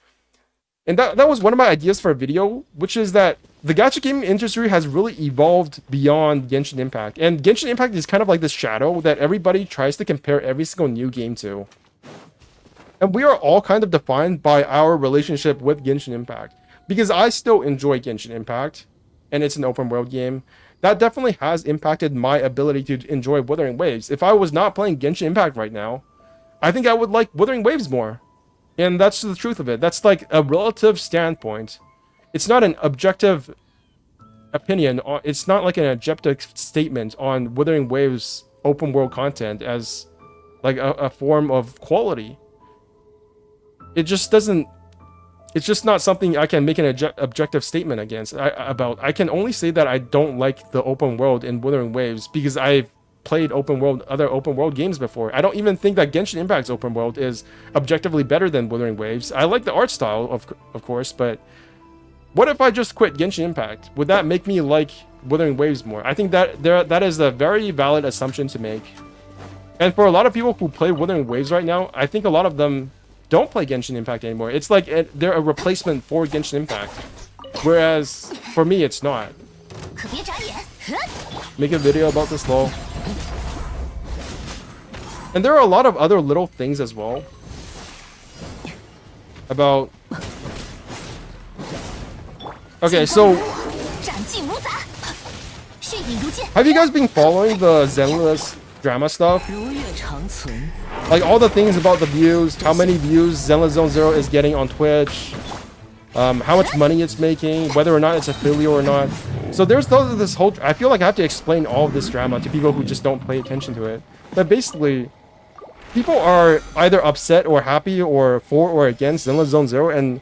And that was one of my ideas for a video, which is that the gacha game industry has really evolved beyond Genshin Impact. And Genshin Impact is kind of like this shadow that everybody tries to compare every single new game to. And we are all kind of defined by our relationship with Genshin Impact. Because I still enjoy Genshin Impact, and it's an open world game. That definitely has impacted my ability to enjoy Wuthering Waves. If I was not playing Genshin Impact right now, I think I would like Wuthering Waves more. And that's the truth of it. That's like a relative standpoint. It's not an objective opinion. It's not like an objective statement on Wuthering Waves open world content as like a form of quality. It just doesn't... It's just not something I can make an objective statement about. I can only say that I don't like the open world in Wuthering Waves because I've played other open world games before. I don't even think that Genshin Impact's open world is objectively better than Wuthering Waves. I like the art style, of course, but what if I just quit Genshin Impact? Would that make me like Wuthering Waves more? I think that is a very valid assumption to make. And for a lot of people who play Wuthering Waves right now, I think a lot of them don't play Genshin Impact anymore. It's like they're a replacement for Genshin Impact. Whereas, for me, it's not. 可别眨眼， Make a video about this, lol. And there are a lot of other little things as well. About... Okay, so... 斩尽无杂，迅影如剑， Have you guys been following the Zenless drama stuff? 如月长存。 Like all the things about the views, how many views Zenless Zone Zero is getting on Twitch, how much money it's making, whether or not it's affiliate or not. So there's this whole... I feel like I have to explain all of this drama to people who just don't pay attention to it. But basically, people are either upset or happy or for or against Zenless Zone Zero, and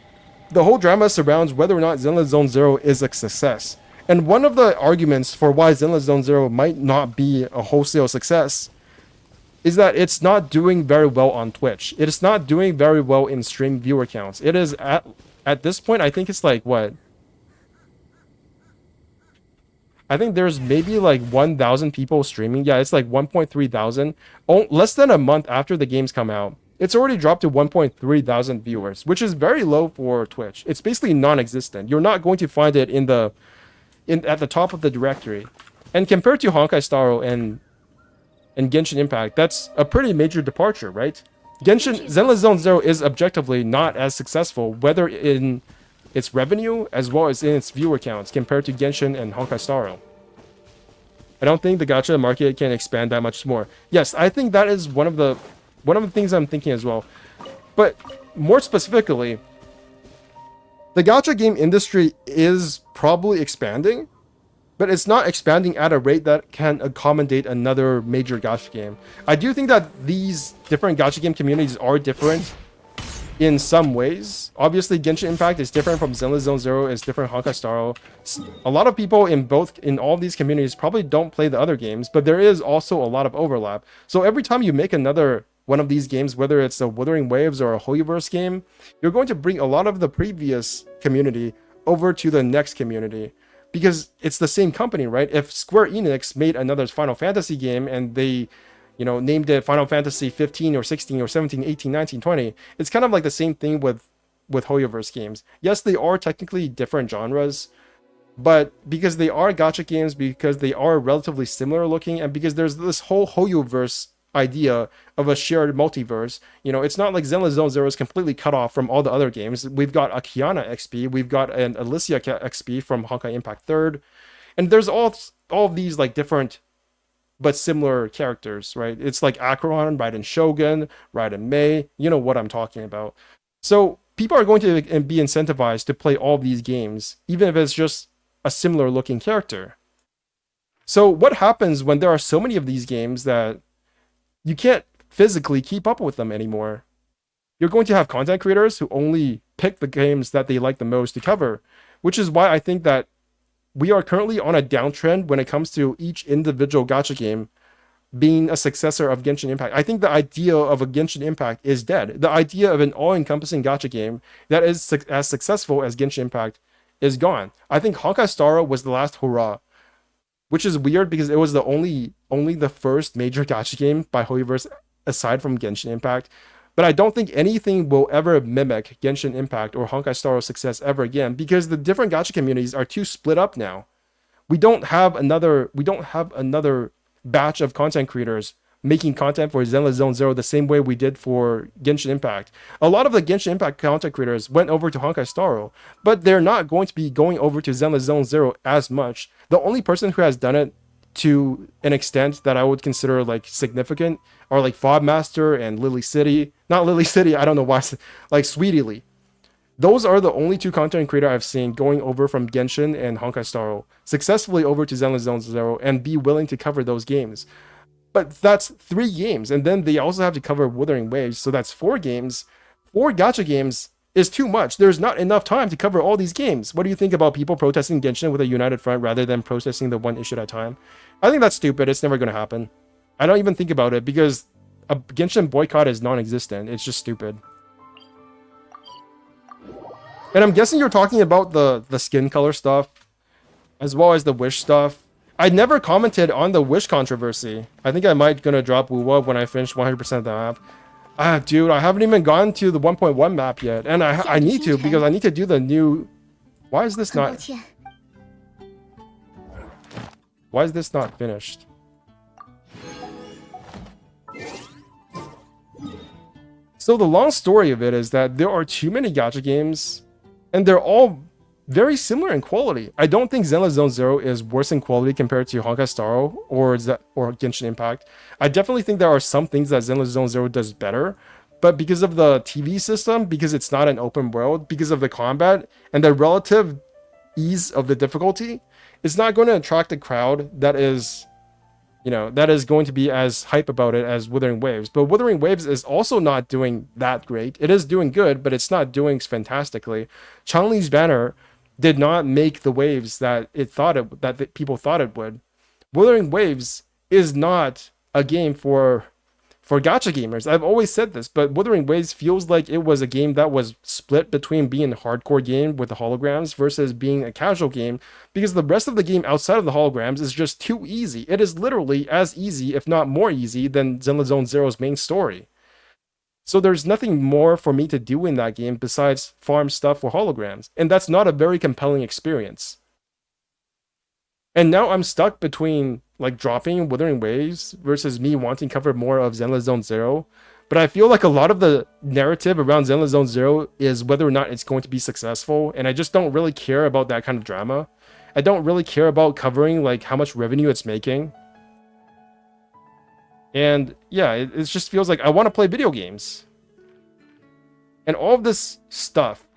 the whole drama surrounds whether or not Zenless Zone Zero is a success. And one of the arguments for why Zenless Zone Zero might not be a wholesale success is that it's not doing very well on Twitch. It is not doing very well in stream viewer counts. It is at this point, I think it's like what? I think there's maybe like 1,000 people streaming. Yeah, it's like 1.3 thousand. Less than a month after the games come out, it's already dropped to 1.3 thousand viewers, which is very low for Twitch. It's basically non-existent. You're not going to find it at the top of the directory. And compared to Honkai Star Rail and Genshin Impact, that's a pretty major departure, right? Zenless Zone Zero is objectively not as successful, whether in its revenue as well as in its viewer counts, compared to Genshin and Honkai Star Rail. I don't think the gacha market can expand that much more. Yes, I think that is one of the things I'm thinking as well. But more specifically, the gacha game industry is probably expanding, but it's not expanding at a rate that can accommodate another major gacha game. I do think that these different gacha game communities are different in some ways. Obviously, Genshin Impact is different from Zenless Zone Zero, is different from Honkai Star Rail. A lot of people in all of these communities probably don't play the other games, but there is also a lot of overlap. So every time you make another one of these games, whether it's a Wuthering Waves or a Hoyoverse game, you're going to bring a lot of the previous community over to the next community. Because it's the same company, right? If Square Enix made another Final Fantasy game and they named it Final Fantasy 15 or 16 or 17, 18, 19, 20. It's kind of like the same thing with Hoyoverse games. Yes, they are technically different genres, but because they are gacha games, because they are relatively similar looking, and because there's this whole Hoyoverse idea of a shared multiverse, it's not like Zenless Zone Zero is completely cut off from all the other games. We've got a Kiana XP, we've got an Alicia XP from Honkai Impact 3rd, and there's all of these like different but similar characters, right? It's like Acheron, Raiden Shogun, Raiden Mei, you know what I'm talking about. So people are going to be incentivized to play all these games, even if it's just a similar looking character. So what happens when there are so many of these games that you can't physically keep up with them anymore? You're going to have content creators who only pick the games that they like the most to cover, which is why I think that we are currently on a downtrend when it comes to each individual gacha game being a successor of Genshin Impact. I think the idea of a Genshin Impact is dead. The idea of an all-encompassing gacha game that is as successful as Genshin Impact is gone. I think Honkai Star Rail was the last hurrah, which is weird because it was the only the first major gacha game by Hoyoverse aside from Genshin Impact. But I don't think anything will ever mimic Genshin Impact or Honkai Star Rail's success ever again, because the different gacha communities are too split up now. We don't have another batch of content creators making content for Zenless Zone Zero the same way we did for Genshin Impact. A lot of the Genshin Impact content creators went over to Honkai Star Rail, but they're not going to be going over to Zenless Zone Zero as much. The only person who has done it to an extent that I would consider like significant are like Fobmaster and Lily City. Not Lily City, I don't know why, like Sweetie Lee. Those are the only two content creators I've seen going over from Genshin and Honkai Star Rail successfully over to Zenless Zone Zero and be willing to cover those games. But that's 3 games, and then they also have to cover Wuthering Waves, so that's 4 games. 4 gacha games is too much. There's not enough time to cover all these games. What do you think about people protesting Genshin with a united front rather than protesting the one issue at a time? I think that's stupid. It's never going to happen. I don't even think about it because a Genshin boycott is non-existent. It's just stupid. And I'm guessing you're talking about the skin color stuff as well as the Wish stuff. I never commented on the Wish controversy. I think I might gonna drop Wuwa when I finish 100% of the map. Dude, I haven't even gone to the 1.1 map yet, and I need to because I need to do the new. Why is this not finished? So the long story of it is that there are too many gacha games, and they're all very similar in quality. I don't think Zenless Zone Zero is worse in quality compared to Honkai Star Rail or Genshin Impact. I definitely think there are some things that Zenless Zone Zero does better, but because of the TV system, because it's not an open world, because of the combat and the relative ease of the difficulty, it's not going to attract a crowd that is going to be as hype about it as Wuthering Waves. But Wuthering Waves is also not doing that great. It is doing good, but it's not doing fantastically. Chun-Li's banner did not make the waves that people thought it would. Wuthering Waves is not a game for gacha gamers. I've always said this, but Wuthering Waves feels like it was a game that was split between being a hardcore game with the holograms versus being a casual game, because the rest of the game outside of the holograms is just too easy. It is literally as easy, if not more easy, than Zenless Zone Zero's main story. So there's nothing more for me to do in that game besides farm stuff for holograms, and that's not a very compelling experience. And now I'm stuck between like dropping Wuthering Waves versus me wanting to cover more of Zenless Zone Zero. But I feel like a lot of the narrative around Zenless Zone Zero is whether or not it's going to be successful, and I just don't really care about that kind of drama. I don't really care about covering like how much revenue it's making. And yeah, it just feels like I want to play video games. And all of this stuff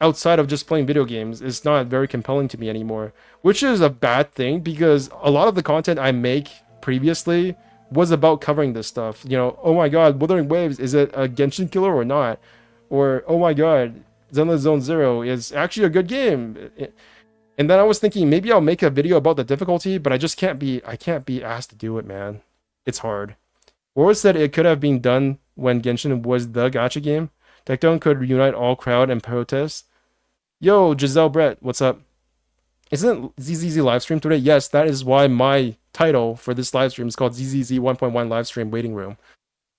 outside of just playing video games is not very compelling to me anymore, which is a bad thing because a lot of the content I make previously was about covering this stuff. You know, oh my god, Wuthering Waves, is it a Genshin killer or not? Or, oh my god, Zenless Zone Zero is actually a good game. And then I was thinking maybe I'll make a video about the difficulty, but I can't be asked to do it, man. It's hard. Wars said it could have been done when Genshin was the gacha game. Tectone could unite all crowd and protest. Yo, Giselle Brett, what's up? Isn't ZZZ livestream today? Yes, that is why my title for this livestream is called ZZZ 1.1 livestream waiting room.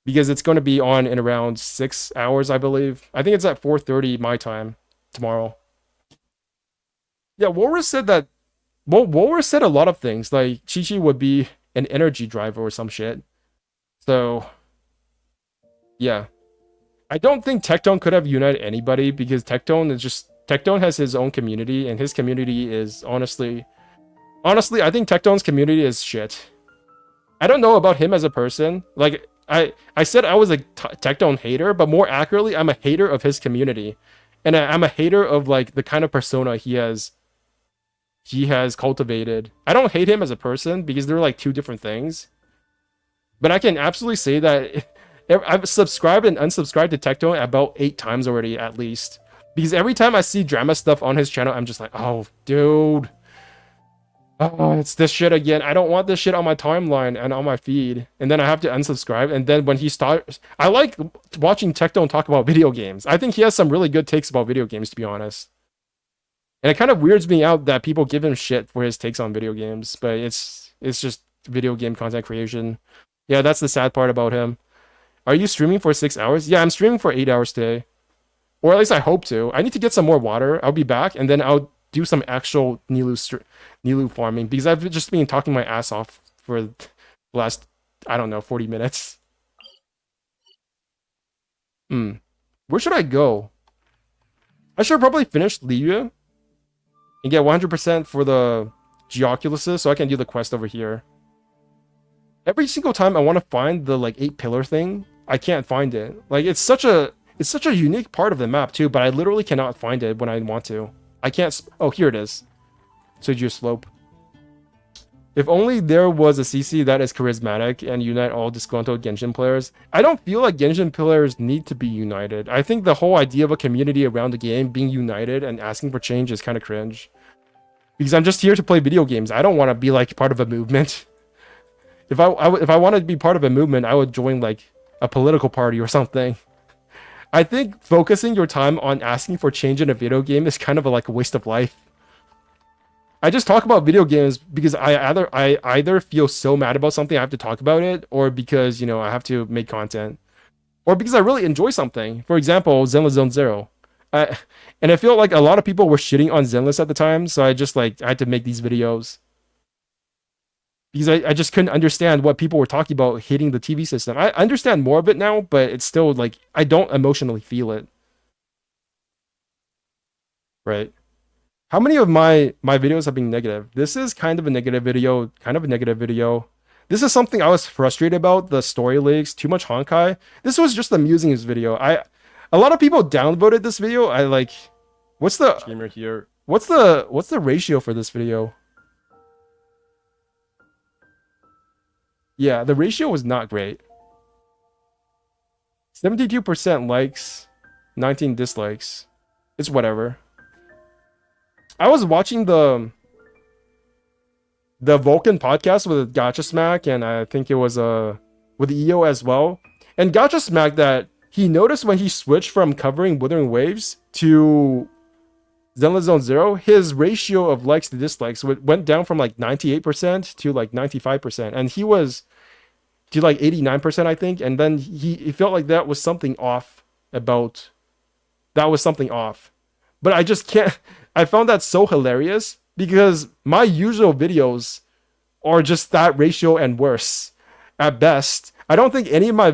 Because it's going to be on in around 6 hours, I believe. I think it's at 4:30 my time tomorrow. Yeah, Walrus said that. Well, Walrus said a lot of things, like Chi-Chi would be an energy driver or some shit. So, yeah. I don't think Tectone could have united anybody because Tectone has his own community, and his community is honestly, I think Tectone's community is shit. I don't know about him as a person. Like, I said I was a Tectone hater, but more accurately, I'm a hater of his community. And I'm a hater of, like, the kind of persona he has cultivated. I don't hate him as a person because they're, like, two different things. But I can absolutely say that I've subscribed and unsubscribed to Tectone about 8 times already, at least. Because every time I see drama stuff on his channel, I'm just like, oh, dude. Oh, it's this shit again. I don't want this shit on my timeline and on my feed. And then I have to unsubscribe. And then when he starts... I like watching Tectone talk about video games. I think he has some really good takes about video games, to be honest. And it kind of weirds me out that people give him shit for his takes on video games. But it's just video game content creation. Yeah, that's the sad part about him. Are you streaming for 6 hours? Yeah, I'm streaming for 8 hours today. Or at least I hope to. I need to get some more water. I'll be back, and then I'll do some actual Nilou farming, because I've just been talking my ass off for the last, I don't know, 40 minutes. Where should I go? I should probably finish Liu and get 100% for the Geoculuses so I can do the quest over here. Every single time I want to find the, like, 8 pillar thing, I can't find it. Like, it's such a unique part of the map too, but I literally cannot find it when I want to. I can't. Oh, here it is. Suju Slope. If only there was a CC that is charismatic and unite all disgruntled Genshin players. I don't feel like Genshin players need to be united. I think the whole idea of a community around the game being united and asking for change is kind of cringe. Because I'm just here to play video games. I don't want to be, like, part of a movement. If I wanted to be part of a movement, I would join, like, a political party or something. I think focusing your time on asking for change in a video game is kind of a waste of life. I just talk about video games because I either feel so mad about something I have to talk about it, or because, you know, I have to make content, or because I really enjoy something. For example, Zenless Zone Zero. And I feel like a lot of people were shitting on Zenless at the time, so I had to make these videos. Because I just couldn't understand what people were talking about hating the TV system. I understand more of it now, but it's still, like, I don't emotionally feel it. Right. How many of my videos have been negative? This is kind of a negative video. This is something I was frustrated about, the story leaks, too much Honkai. This was just a musings video. A lot of people downvoted this video. What's the Streamer here. What's the ratio for this video? Yeah, the ratio was not great. 72% likes, 19 dislikes. It's whatever. I was watching the Vulcan podcast with Gacha Smack, and I think it was with EO as well. And Gacha Smack, that he noticed when he switched from covering Wuthering Waves to Zenless Zone Zero, his ratio of likes to dislikes went down from like 98% to like 95%, and he was to like 89%, I think. And then he felt like that was something off. But I just can't. I found that so hilarious because my usual videos are just that ratio and worse at best. I don't think any of my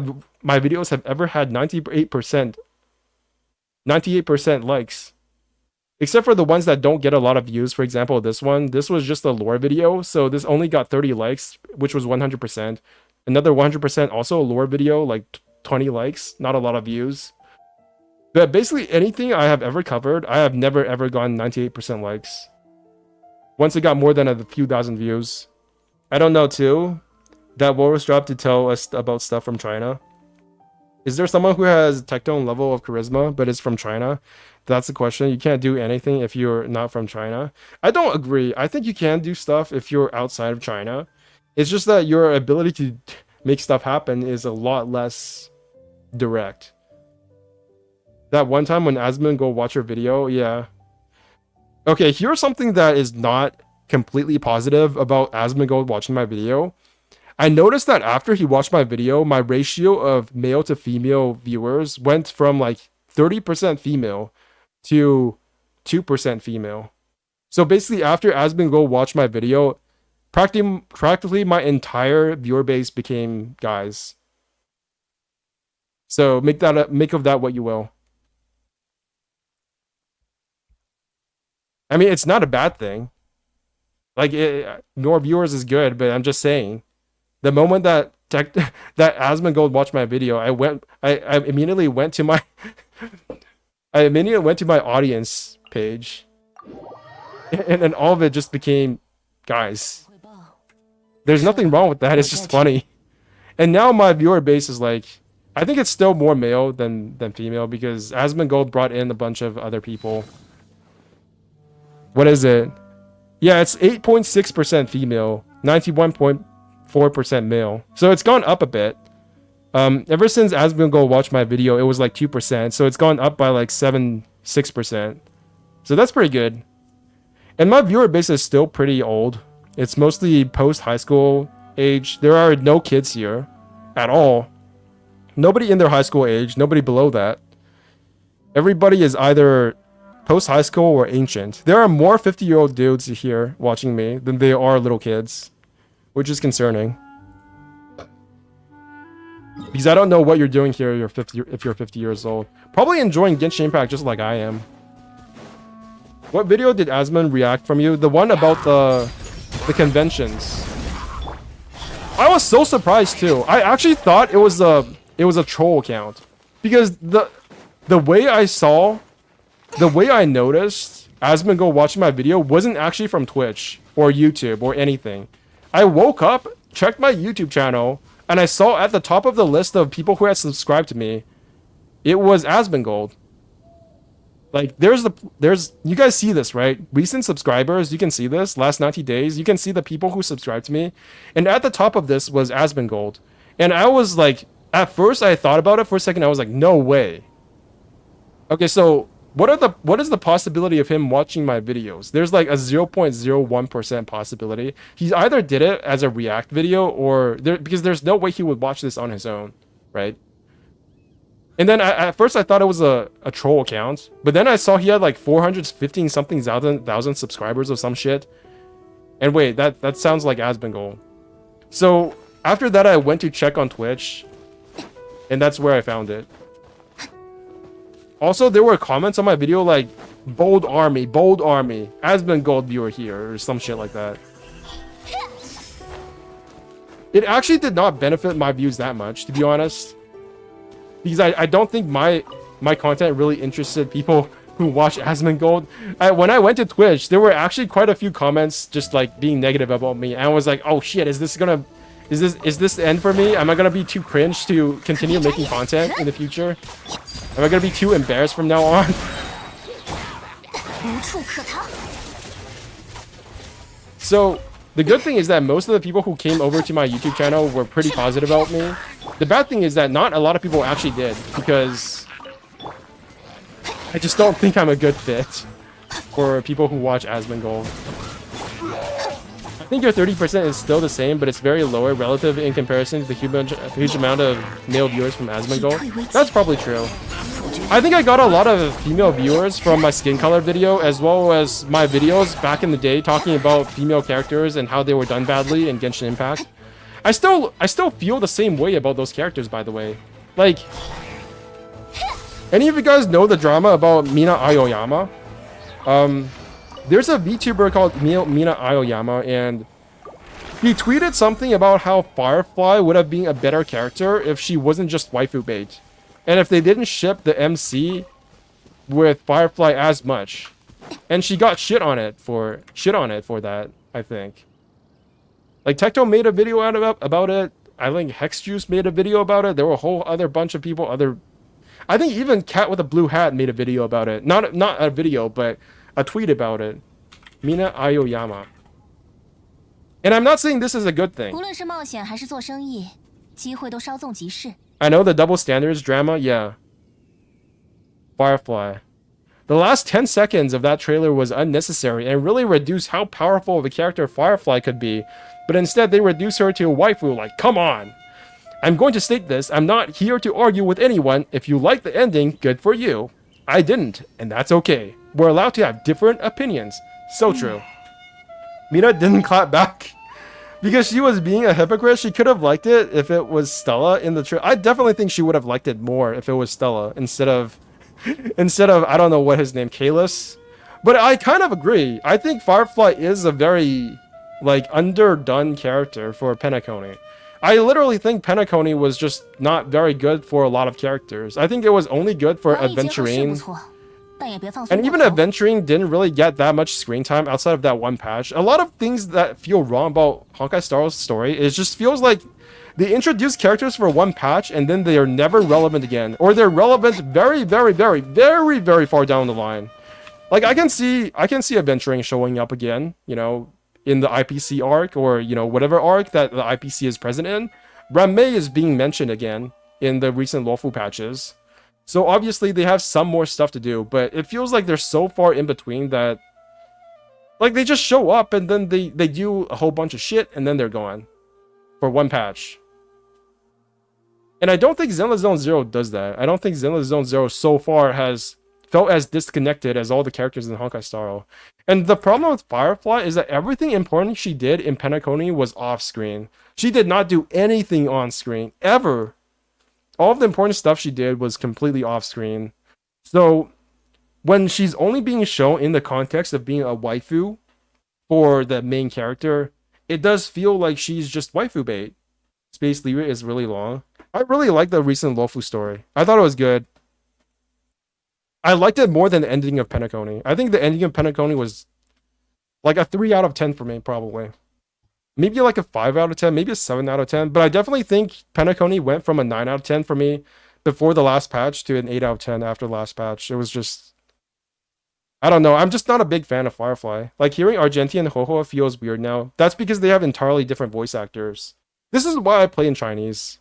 videos have ever had 98% likes. Except for the ones that don't get a lot of views. For example, this was just a lore video, so this only got 30 likes, which was 100%. Another 100% also a lore video, like 20 likes, not a lot of views. But basically anything I have ever covered, I have never ever gotten 98% likes. Once it got more than a few thousand views. I don't know too. That war was dropped to tell us about stuff from China. Is there someone who has Tectone level of charisma but is from China? That's the question. You can't do anything if you're not from China. I don't agree. I think you can do stuff if you're outside of China. It's just that your ability to make stuff happen is a lot less direct. That one time when Asmund go watch your video, yeah. Okay, here's something that is not completely positive about Asmongold watching my video. I noticed that after he watched my video, my ratio of male to female viewers went from like 30% female to 2% female. So basically after Asmongold watched my video, practically my entire viewer base became guys. So make of that what you will. I mean, it's not a bad thing. Like, more viewers is good, but I'm just saying, the moment that that Asmongold watched my video, I immediately went to my I immediately went to my audience page, and then all of it just became guys. There's nothing wrong with that. It's just funny. And now my viewer base is like, I think it's still more male than female because Asmongold brought in a bunch of other people. What is it? Yeah, it's 8.6% female, 91.4% male. So it's gone up a bit. Ever since Asmongold watched my video, it was like 2%. So it's gone up by like 6%. So that's pretty good. And my viewer base is still pretty old. It's mostly post-high school age. There are no kids here at all. Nobody in their high school age, nobody below that. Everybody is either post-high school or ancient. There are more 50-year-old dudes here watching me than there are little kids, which is concerning. Because I don't know what you're doing here if you're 50 years old. Probably enjoying Genshin Impact just like I am. What video did Asmund react from you? The one about the conventions. I was so surprised too. I actually thought it was a troll account. Because the way I noticed Asmongold watching my video wasn't actually from Twitch or YouTube or anything. I woke up, checked my YouTube channel, and I saw at the top of the list of people who had subscribed to me, it was Asmongold. Like, you guys see this, right? Recent subscribers, you can see this. Last 90 days, you can see the people who subscribed to me. And at the top of this was Asmongold. And I was like, at first I thought about it for a second, I was like, no way. Okay, so what is the possibility of him watching my videos? There's like a 0.01% possibility. He either did it as a react video or because there's no way he would watch this on his own, right? And then at first I thought it was a troll account, but then I saw he had like 415 something thousand subscribers or some shit. And wait, that sounds like Asmongold. So after that I went to check on Twitch, and that's where I found it. Also, there were comments on my video like, bold army, Asmongold viewer here, or some shit like that. It actually did not benefit my views that much, to be honest. Because I don't think my content really interested people who watch Asmongold. When I went to Twitch, there were actually quite a few comments just like being negative about me. And I was like, oh shit, is this the end for me? Am I gonna be too cringe to continue making content in the future? Am I gonna be too embarrassed from now on? So, the good thing is that most of the people who came over to my YouTube channel were pretty positive about me. The bad thing is that not a lot of people actually did, because I just don't think I'm a good fit for people who watch Asmongold. I think your 30% is still the same, but it's very lower relative in comparison to the huge amount of male viewers from Asmongold. That's probably true. I think I got a lot of female viewers from my skin color video, as well as my videos back in the day talking about female characters and how they were done badly in Genshin Impact. I still feel the same way about those characters, by the way. Like, any of you guys know the drama about Mina Aoyama? There's a VTuber called Mina Aoyama, and he tweeted something about how Firefly would have been a better character if she wasn't just waifu bait. And if they didn't ship the MC with Firefly as much. And she got shit on it for that, I think. Like Tecto made a video about it. I think Hex Juice made a video about it. There were a whole other bunch of people, I think even Cat with a Blue Hat made a video about it. Not a video, but a tweet about it. Mina Aoyama. And I'm not saying this is a good thing. 无论是冒险还是做生意，机会都稍纵即逝。 I know the double standards drama, yeah. Firefly. The last 10 seconds of that trailer was unnecessary and really reduced how powerful of a character Firefly could be, but instead they reduce her to a waifu, like, come on! I'm going to state this, I'm not here to argue with anyone. If you like the ending, good for you. I didn't, and that's okay. We're allowed to have different opinions. So true. Mina didn't clap back. Because she was being a hypocrite, she could have liked it if it was Stella in the trailer. I definitely think she would have liked it more if it was Stella instead of I don't know what his name, Kalis. But I kind of agree. I think Firefly is a very like underdone character for Penacony. I literally think Penacony was just not very good for a lot of characters. I think it was only good for 王毅结合是不 Adventurine. 错，但也别放松 And 过 even 头。 Adventuring didn't really get that much screen time outside of that one patch. A lot of things that feel wrong about Honkai Star's story, it just feels like they introduce characters for one patch and then they are never relevant again. Or they're relevant very, very, very, very, very far down the line. Like I can see Adventuring showing up again, you know, in the IPC arc or, you know, whatever arc that the IPC is present in. Ranmei is being mentioned again in the recent Lawfu patches. So obviously they have some more stuff to do, but it feels like they're so far in between that like they just show up and then they do a whole bunch of shit and then they're gone for one patch. And I don't think Zenless Zone Zero does that. I don't think Zenless Zone Zero so far has felt as disconnected as all the characters in Honkai Star Rail. And the problem with Firefly is that everything important she did in Penacony was off screen. She did not do anything on screen ever. All of the important stuff she did was completely off screen. So when she's only being shown in the context of being a waifu for the main character, it does feel like she's just waifu bait. Space Lyra is really long. I really like the recent Lawfu story. I thought it was good. I liked it more than the ending of Penacony. I think the ending of Penacony was like a 3 out of 10 for me, probably. Maybe like a 5 out of 10, maybe a 7 out of 10. But I definitely think Penacony went from a 9 out of 10 for me before the last patch to an 8 out of 10 after the last patch. It was just... I don't know. I'm just not a big fan of Firefly. Like, hearing Argenti and Hoho feels weird now. That's because they have entirely different voice actors. This is why I play in Chinese.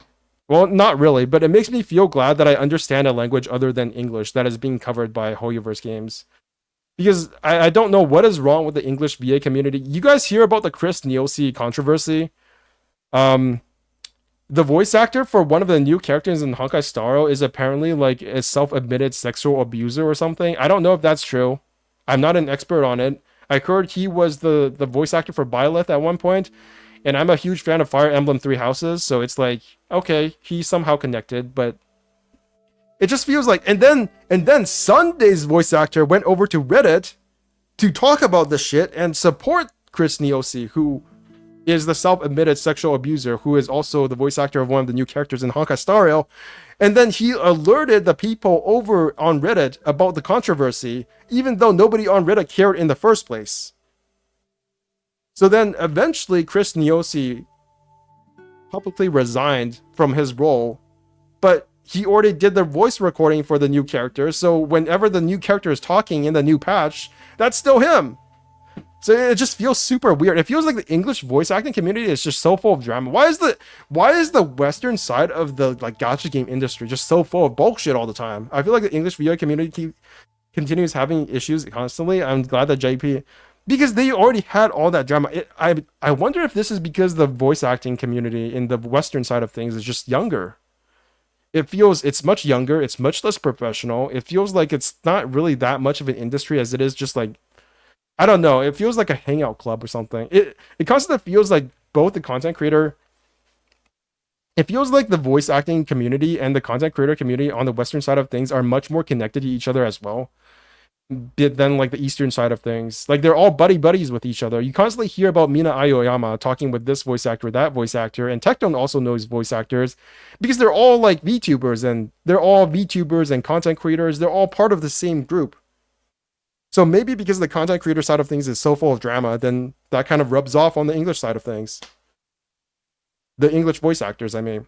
Well, not really, but it makes me feel glad that I understand a language other than English that is being covered by Hoyoverse games. Because I don't know what is wrong with the English VA community. You guys hear about the Chris Nielsen controversy? The voice actor for one of the new characters in Honkai Star Rail is apparently like a self-admitted sexual abuser or something. I don't know if that's true. I'm not an expert on it. I heard he was the voice actor for Byleth at one point. And I'm a huge fan of Fire Emblem Three Houses, so it's like, okay, he's somehow connected, but it just feels like, and then Sunday's voice actor went over to Reddit to talk about this shit and support Chris Nielsen, who is the self-admitted sexual abuser, who is also the voice actor of one of the new characters in Honkai Star Rail. And then he alerted the people over on Reddit about the controversy, even though nobody on Reddit cared in the first place. So then eventually Chris Nielsen publicly resigned from his role, but he already did the voice recording for the new character, so whenever the new character is talking in the new patch, that's still him. So it just feels super weird. It feels like the English voice acting community is just so full of drama. Why is the Western side of the like gacha game industry just so full of bullshit all the time? I feel like the English video community continues having issues constantly. I'm glad that JP, because they already had all that drama. I wonder if this is because the voice acting community in the Western side of things is just younger. It's much younger, it's much less professional. It feels like it's not really that much of an industry as it is just like, I don't know, it feels like a hangout club or something. It constantly feels like both the content creator, it feels like the voice acting community and the content creator community on the Western side of things are much more connected to each other as well. than like the Eastern side of things. Like they're all buddies with each other. You constantly hear about Mina Aoyama talking with this voice actor, that voice actor, and Tecton also knows voice actors because they're all like VTubers and content creators. They're all part of the same group. So maybe because the content creator side of things is so full of drama, then that kind of rubs off on the English side of things. The English voice actors, I mean.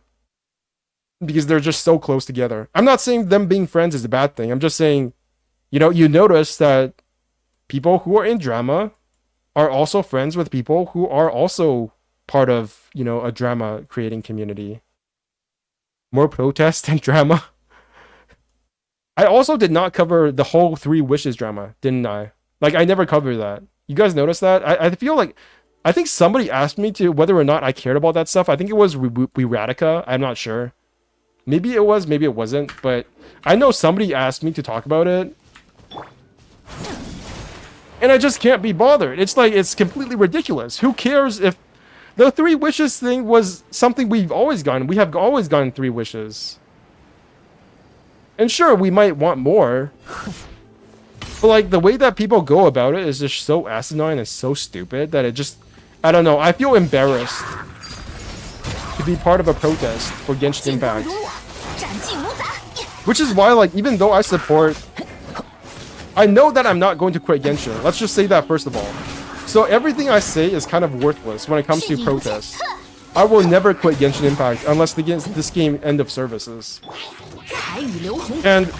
Because they're just so close together. I'm not saying them being friends is a bad thing. I'm just saying, you notice that people who are in drama are also friends with people who are also part of, a drama creating community. More protest and drama. I also did not cover the whole Three Wishes drama, didn't I? Like, I never covered that. You guys notice that? I feel like, I think somebody asked me to whether or not I cared about that stuff. I think it was Radica. I'm not sure. Maybe it was, maybe it wasn't. But I know somebody asked me to talk about it. And I just can't be bothered. It's like, it's completely ridiculous. Who cares if the Three Wishes thing was something we've always gotten. We have always gotten Three Wishes. And sure, we might want more. But like, the way that people go about it is just so asinine and so stupid that it just... I don't know. I feel embarrassed to be part of a protest for Genshin Impact. Which is why, like, even though I support... I know that I'm not going to quit Genshin. Let's just say that first of all. So everything I say is kind of worthless when it comes to protests. I will never quit Genshin Impact unless this game end of services. And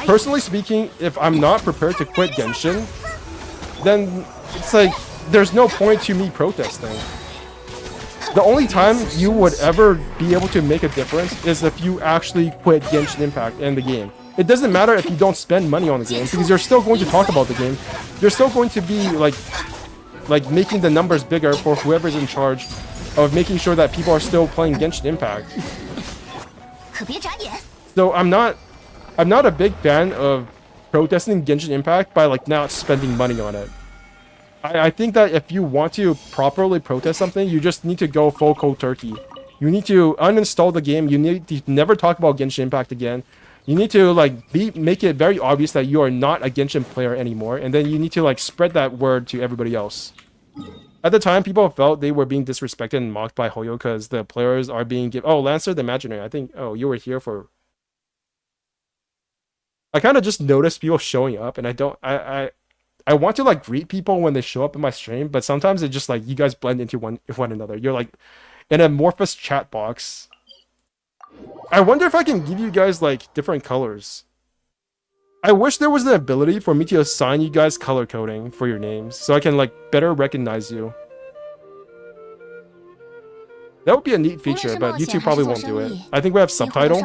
personally speaking, if I'm not prepared to quit Genshin, then it's like there's no point to me protesting. The only time you would ever be able to make a difference is if you actually quit Genshin Impact and the game. It doesn't matter if you don't spend money on the game because you're still going to talk about the game. You're still going to be like making the numbers bigger for whoever's in charge of making sure that people are still playing Genshin Impact. So I'm not a big fan of protesting Genshin Impact by like not spending money on it. I think that if you want to properly protest something, you just need to go full cold turkey. You need to uninstall the game. You need to never talk about Genshin Impact again. You need to like make it very obvious that you are not a Genshin player anymore, and then you need to like spread that word to everybody else. At the time, people felt they were being disrespected and mocked by Hoyo because the players are being given... Oh, Lancer the Imaginary. I think... Oh, you were here for... I kind of just noticed people showing up, and I don't... I want to like greet people when they show up in my stream, but sometimes it's just like you guys blend into one another. You're like an amorphous chat box. I wonder if I can give you guys like different colors. I wish there was an ability for me to assign you guys color coding for your names so I can like better recognize you. That would be a neat feature, but YouTube probably won't do it. I think we have subtitle.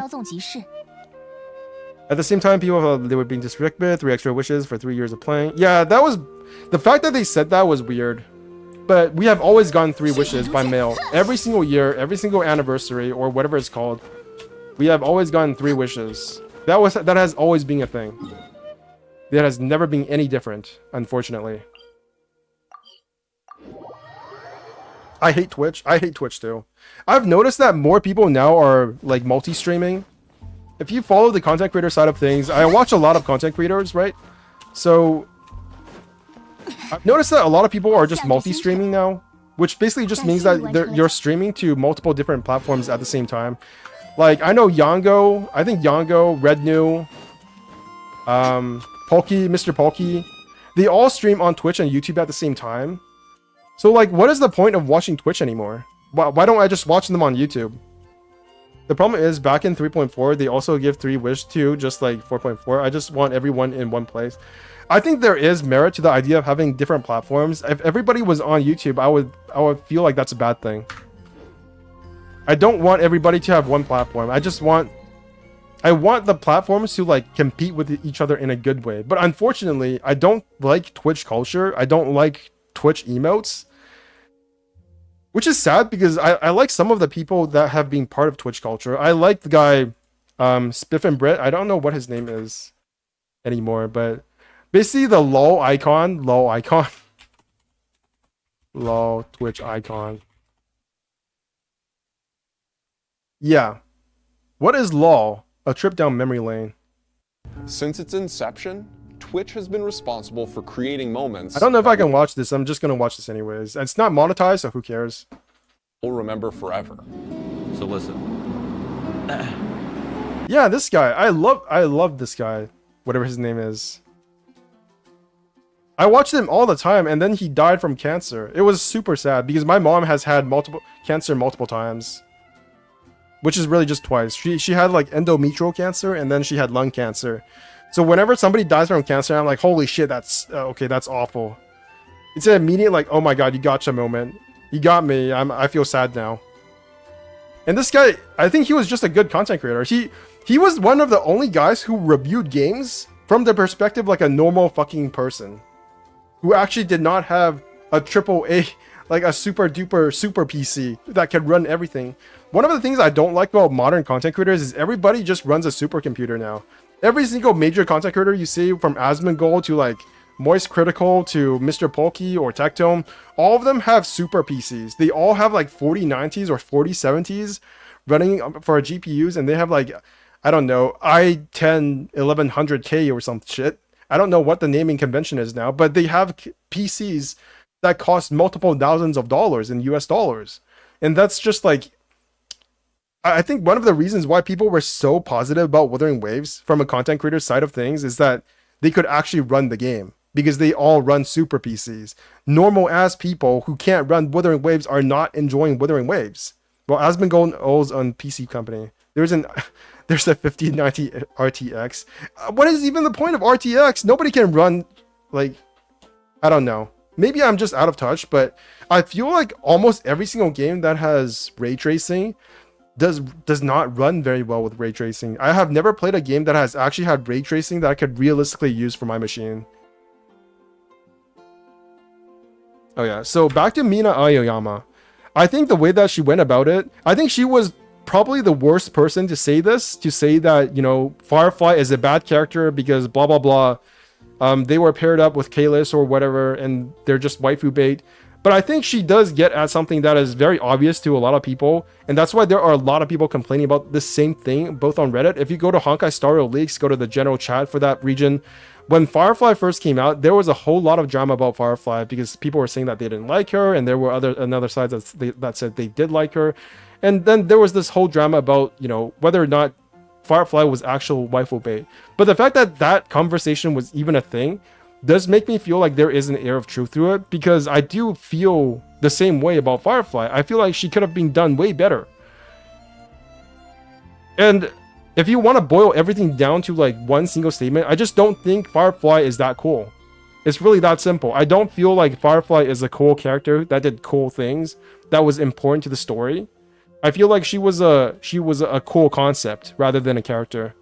At the same time, people thought they were being disrespected. 3 extra wishes for 3 years of playing. Yeah, that was... The fact that they said that was weird. But we have always gotten 3 wishes by mail. Every single year, every single anniversary, or whatever it's called. We have always gotten 3 wishes. That has always been a thing. That has never been any different, unfortunately. I hate Twitch. I hate Twitch too. I've noticed that more people now are like multi-streaming. If you follow the content creator side of things, I watch a lot of content creators, right? So I've noticed that a lot of people are just multi-streaming now, which basically just means that you're streaming to multiple different platforms at the same time. Like, I know Yango, I think Yango, Rednew, Polky, Mr. Polky, they all stream on Twitch and YouTube at the same time. So, like, what is the point of watching Twitch anymore? Why don't I just watch them on YouTube? The problem is, back in 3.4, they also give 3 wish too, just like 4.4. I just want everyone in one place. I think there is merit to the idea of having different platforms. If everybody was on YouTube, I would feel like that's a bad thing. I don't want everybody to have one platform. I want the platforms to like compete with each other in a good way. But unfortunately, I don't like Twitch culture. I don't like Twitch emotes. Which is sad because I like some of the people that have been part of Twitch culture. I like the guy, Spiff and Brit. I don't know what his name is anymore, but basically the LOL icon, LOL Twitch icon. Yeah. What is LOL? A trip down memory lane. Since its inception, Twitch has been responsible for creating moments I don't know if I can watch this. I'm just gonna watch this anyways. It's not monetized, so who cares? we'll remember forever. So listen, Yeah, this guy. I love this guy. Whatever his name is. I watched him all the time, and then he died from cancer. It was super sad because my mom has had cancer multiple times. Which is really just twice. She had like endometrial cancer, and then she had lung cancer. So whenever somebody dies from cancer, I'm like, holy shit, that's okay, that's awful. It's an immediate like, oh my god, you gotcha moment. You got me. I feel sad now. And this guy, I think he was just a good content creator. He was one of the only guys who reviewed games from the perspective like a normal fucking person, who actually did not have a triple A, like a super duper super PC that could run everything. One of the things I don't like about modern content creators is everybody just runs a supercomputer now. Every single major content creator you see, from Asmongold to like Moist Critical to Mr. Polky or Tectome, all of them have super PCs. They all have like 4090s or 4070s running for GPUs, and they have like, I don't know, i10 1100K or some shit. I don't know what the naming convention is now, but they have PCs that cost multiple thousands of dollars in US dollars. And that's just like, I think one of the reasons why people were so positive about Wuthering Waves from a content creator side of things is that they could actually run the game, because they all run super PCs. Normal ass people who can't run Wuthering Waves are not enjoying Wuthering Waves. Well, Asmongold owns a PC company. There's a 5090 RTX. What is even the point of RTX? Nobody can run, like, I don't know. Maybe I'm just out of touch, but I feel like almost every single game that has ray tracing does not run very well with ray tracing. I have never played a game that has actually had ray tracing that I could realistically use for my machine. Oh yeah, so back to Mina Aoyama. I think the way that she went about it, I think she was probably the worst person to say this, to say that, you know, Firefly is a bad character because blah blah blah. They were paired up with Kalis or whatever, and they're just waifu bait. But I think she does get at something that is very obvious to a lot of people, and that's why there are a lot of people complaining about the same thing, both on Reddit. If you go to Honkai Star Rail Leaks, go to the general chat for that region. When Firefly first came out, there was a whole lot of drama about Firefly because people were saying that they didn't like her, and there were another side that said they did like her. And then there was this whole drama about, you know, whether or not Firefly was actual waifu bait. But the fact that that conversation was even a thing does make me feel like there is an air of truth to it, because I do feel the same way about Firefly. I feel like she could have been done way better. And if you want to boil everything down to like one single statement, I just don't think Firefly is that cool. It's really that simple. I don't feel like Firefly is a cool character that did cool things, that was important to the story. I feel like she was a cool concept rather than a character.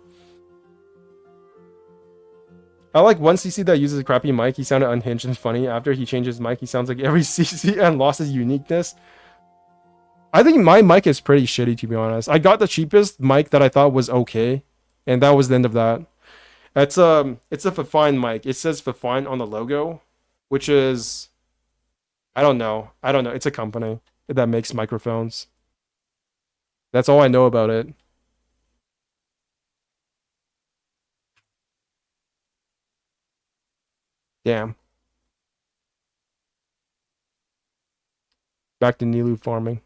I like one CC that uses a crappy mic. He sounded unhinged and funny. After he changed his mic, he sounds like every CC and lost his uniqueness. I think my mic is pretty shitty, to be honest. I got the cheapest mic that I thought was okay, and that was the end of that. It's a Fifine mic. It says Fifine on the logo, which is, I don't know. It's a company that makes microphones. That's all I know about it. Damn. Back to Nilou farming.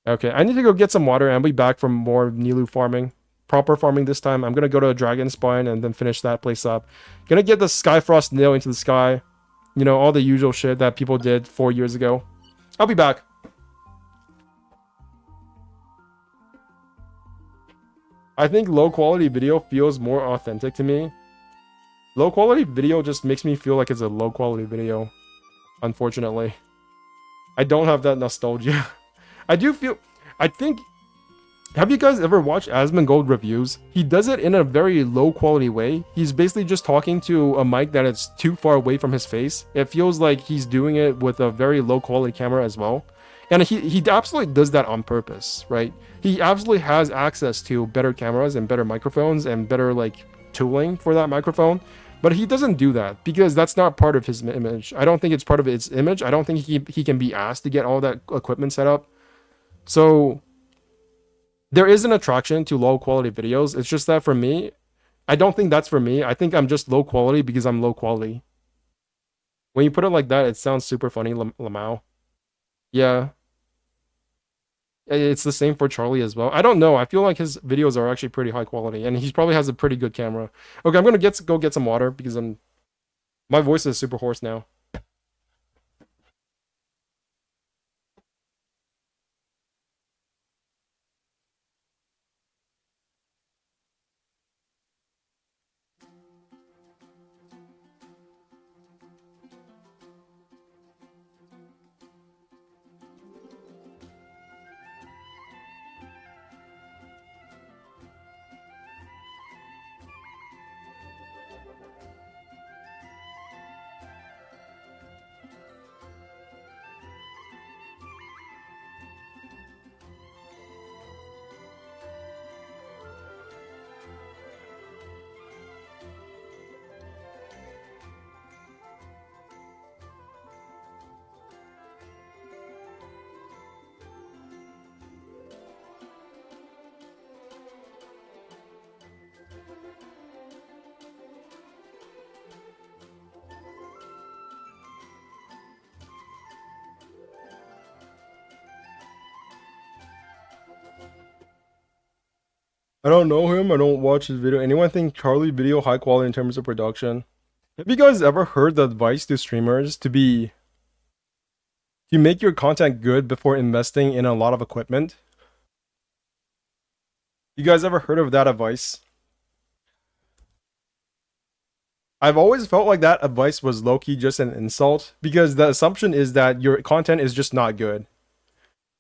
Okay, I need to go get some water and be back from more Nilou farming. Proper farming this time. I'm gonna go to a dragon spine and then finish that place up. Gonna get the Skyfrost nail into the sky. You know, all the usual shit that people did 4 years ago. I'll be back. I think low quality video feels more authentic to me. Low quality video just makes me feel like it's a low quality video. Unfortunately. I don't have that nostalgia. I think, have you guys ever watched Asmongold reviews? He does it in a very low quality way. He's basically just talking to a mic that is too far away from his face. It feels like he's doing it with a very low quality camera as well. And he absolutely does that on purpose, right? He absolutely has access to better cameras and better microphones and better like tooling for that microphone. But he doesn't do that because that's not part of his image. I don't think it's part of its image. I don't think he can be asked to get all that equipment set up. So there is an attraction to low quality videos. It's just that for me, I don't think that's for me. I think I'm just low quality because I'm low quality. When you put it like that, it sounds super funny, Lamau. Yeah. It's the same for Charlie as well. I don't know. I feel like his videos are actually pretty high quality, and he probably has a pretty good camera. Okay, I'm gonna go get some water because my voice is super hoarse now. I don't know him. I don't watch his video. Anyone think Charlie video high quality in terms of production? Have you guys ever heard the advice to streamers to make your content good before investing in a lot of equipment? You guys ever heard of that advice? I've always felt like that advice was low-key just an insult because the assumption is that your content is just not good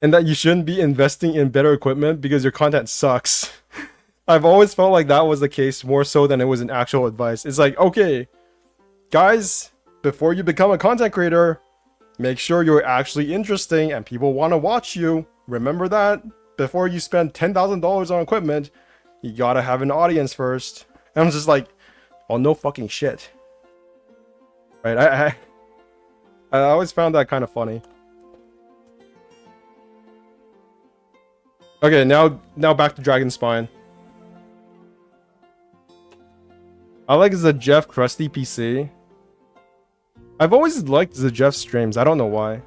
and that you shouldn't be investing in better equipment because your content sucks. I've always felt like that was the case more so than it was an actual advice. It's like, okay, guys, before you become a content creator, make sure you're actually interesting and people want to watch you. Remember that. Before you spend $10,000 on equipment, you gotta have an audience first. And I'm just like, oh, no fucking shit. Right? I always found that kind of funny. Okay, now back to Dragon Spine. I like the Jeff Krusty PC. I've always liked the Jeff streams. I don't know why.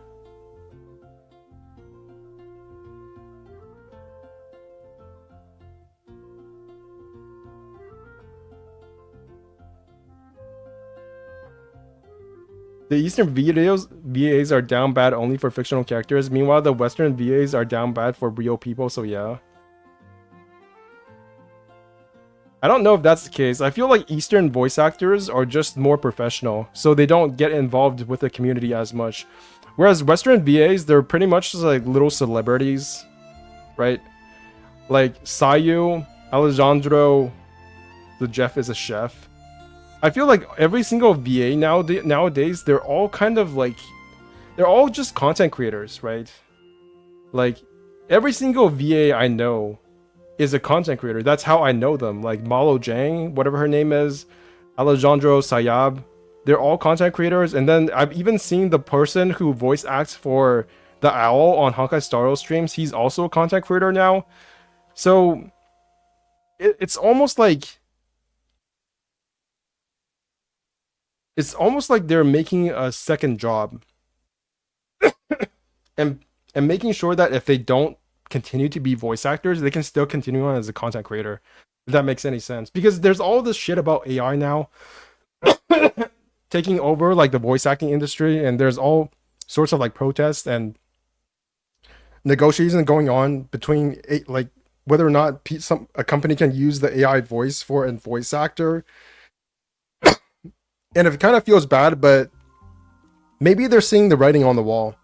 The Eastern VAs are down bad only for fictional characters. Meanwhile, the Western VAs are down bad for real people, so yeah. I don't know if that's the case. I feel like Eastern voice actors are just more professional, so they don't get involved with the community as much. Whereas Western VAs, they're pretty much just like little celebrities, right? Like Sayu, Alejandro, the Jeff is a chef. I feel like every single VA nowadays, they're all kind of like, they're all just content creators, right? Like, every single VA I know is a content creator. That's how I know them. Like Malo Jang, whatever her name is, Alejandro Sayab, they're all content creators. And then I've even seen the person who voice acts for the Owl on Honkai Star Rail streams. He's also a content creator now. So it's almost like they're making a second job and making sure that if they don't continue to be voice actors, they can still continue on as a content creator, if that makes any sense. Because there's all this shit about AI now taking over like the voice acting industry, and there's all sorts of like protests and negotiations going on between like whether or not a company can use the AI voice for a voice actor. And it kind of feels bad, but maybe they're seeing the writing on the wall.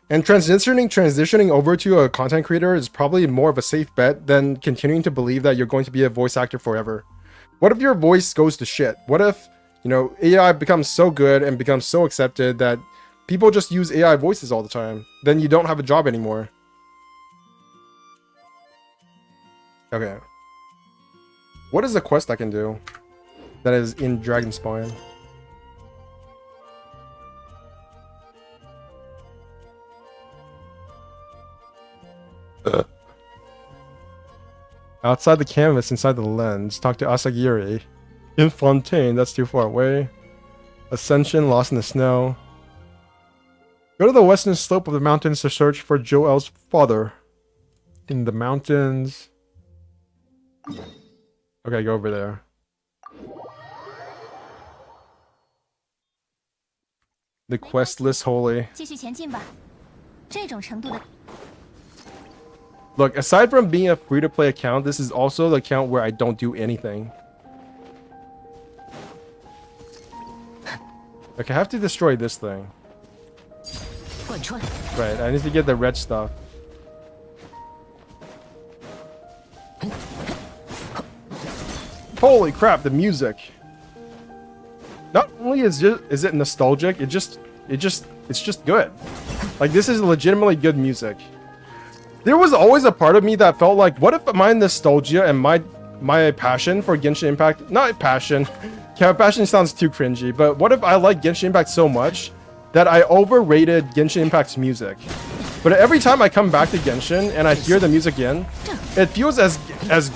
And transitioning over to a content creator is probably more of a safe bet than continuing to believe that you're going to be a voice actor forever. What if your voice goes to shit? What if, you know, AI becomes so good and becomes so accepted that people just use AI voices all the time? Then you don't have a job anymore. Okay. What is the quest I can do that is in Dragon Spine? Outside the canvas, inside the lens. Talk to Asagiri. In Fontaine, that's too far away. Ascension, lost in the snow. Go to the western slope of the mountains to search for Joel's father. In the mountains. Okay, go over there. The quest list holy. 继续前进吧。这种程度的 Look, aside from being a free-to-play account, this is also the account where I don't do anything. Okay, I have to destroy this thing. 滚出来！ Right, I need to get the red stuff. Holy crap, the music. Not only is it nostalgic, it's just good. Like, this is legitimately good music. There was always a part of me that felt like, what if my nostalgia and my passion for Genshin Impact, not passion, passion sounds too cringy, but what if I like Genshin Impact so much that I overrated Genshin Impact's music? But every time I come back to Genshin and I hear the music again, it feels as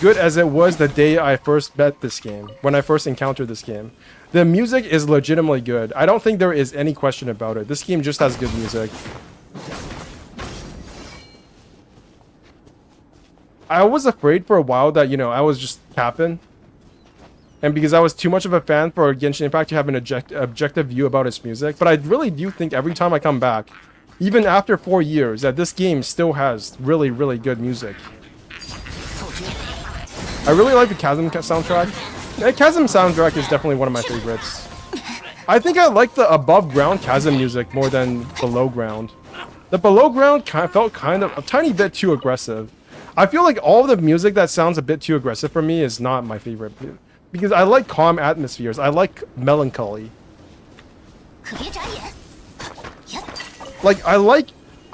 good as it was the day I first met this game, when I first encountered this game. The music is legitimately good. I don't think there is any question about it. This game just has good music. I was afraid for a while that, you know, I was just capping. And because I was too much of a fan for Genshin Impact to have an objective view about its music. But I really do think every time I come back, even after 4 years, that this game still has really, really good music. I really like the Chasm soundtrack. The Chasm soundtrack is definitely one of my favorites. I think I like the above ground Chasm music more than below ground. The below ground felt kind of a tiny bit too aggressive. I feel like all the music that sounds a bit too aggressive for me is not my favorite. Because I like calm atmospheres. I like melancholy. 可别眨眼。 Like, I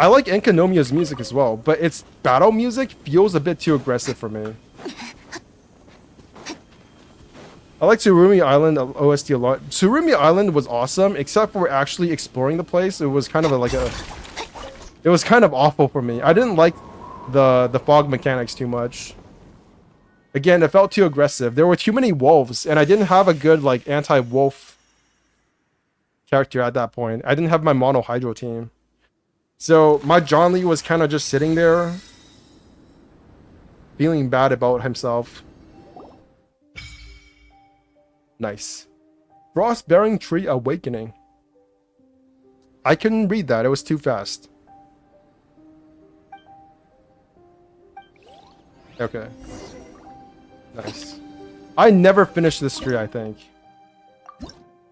like Enkanomiya's music as well, but its battle music feels a bit too aggressive for me. I like Tsurumi Island OST a lot. Tsurumi Island was awesome, except for actually exploring the place. It was kind of it was kind of awful for me. I didn't like the fog mechanics too much. Again, it felt too aggressive. There were too many wolves, and I didn't have a good like anti-wolf character at that point. I didn't have my mono hydro team. So my John Lee was kind of just sitting there feeling bad about himself. Nice. Frost-bearing tree awakening. I couldn't read that. It was too fast. Okay. Nice. I never finished this tree, I think.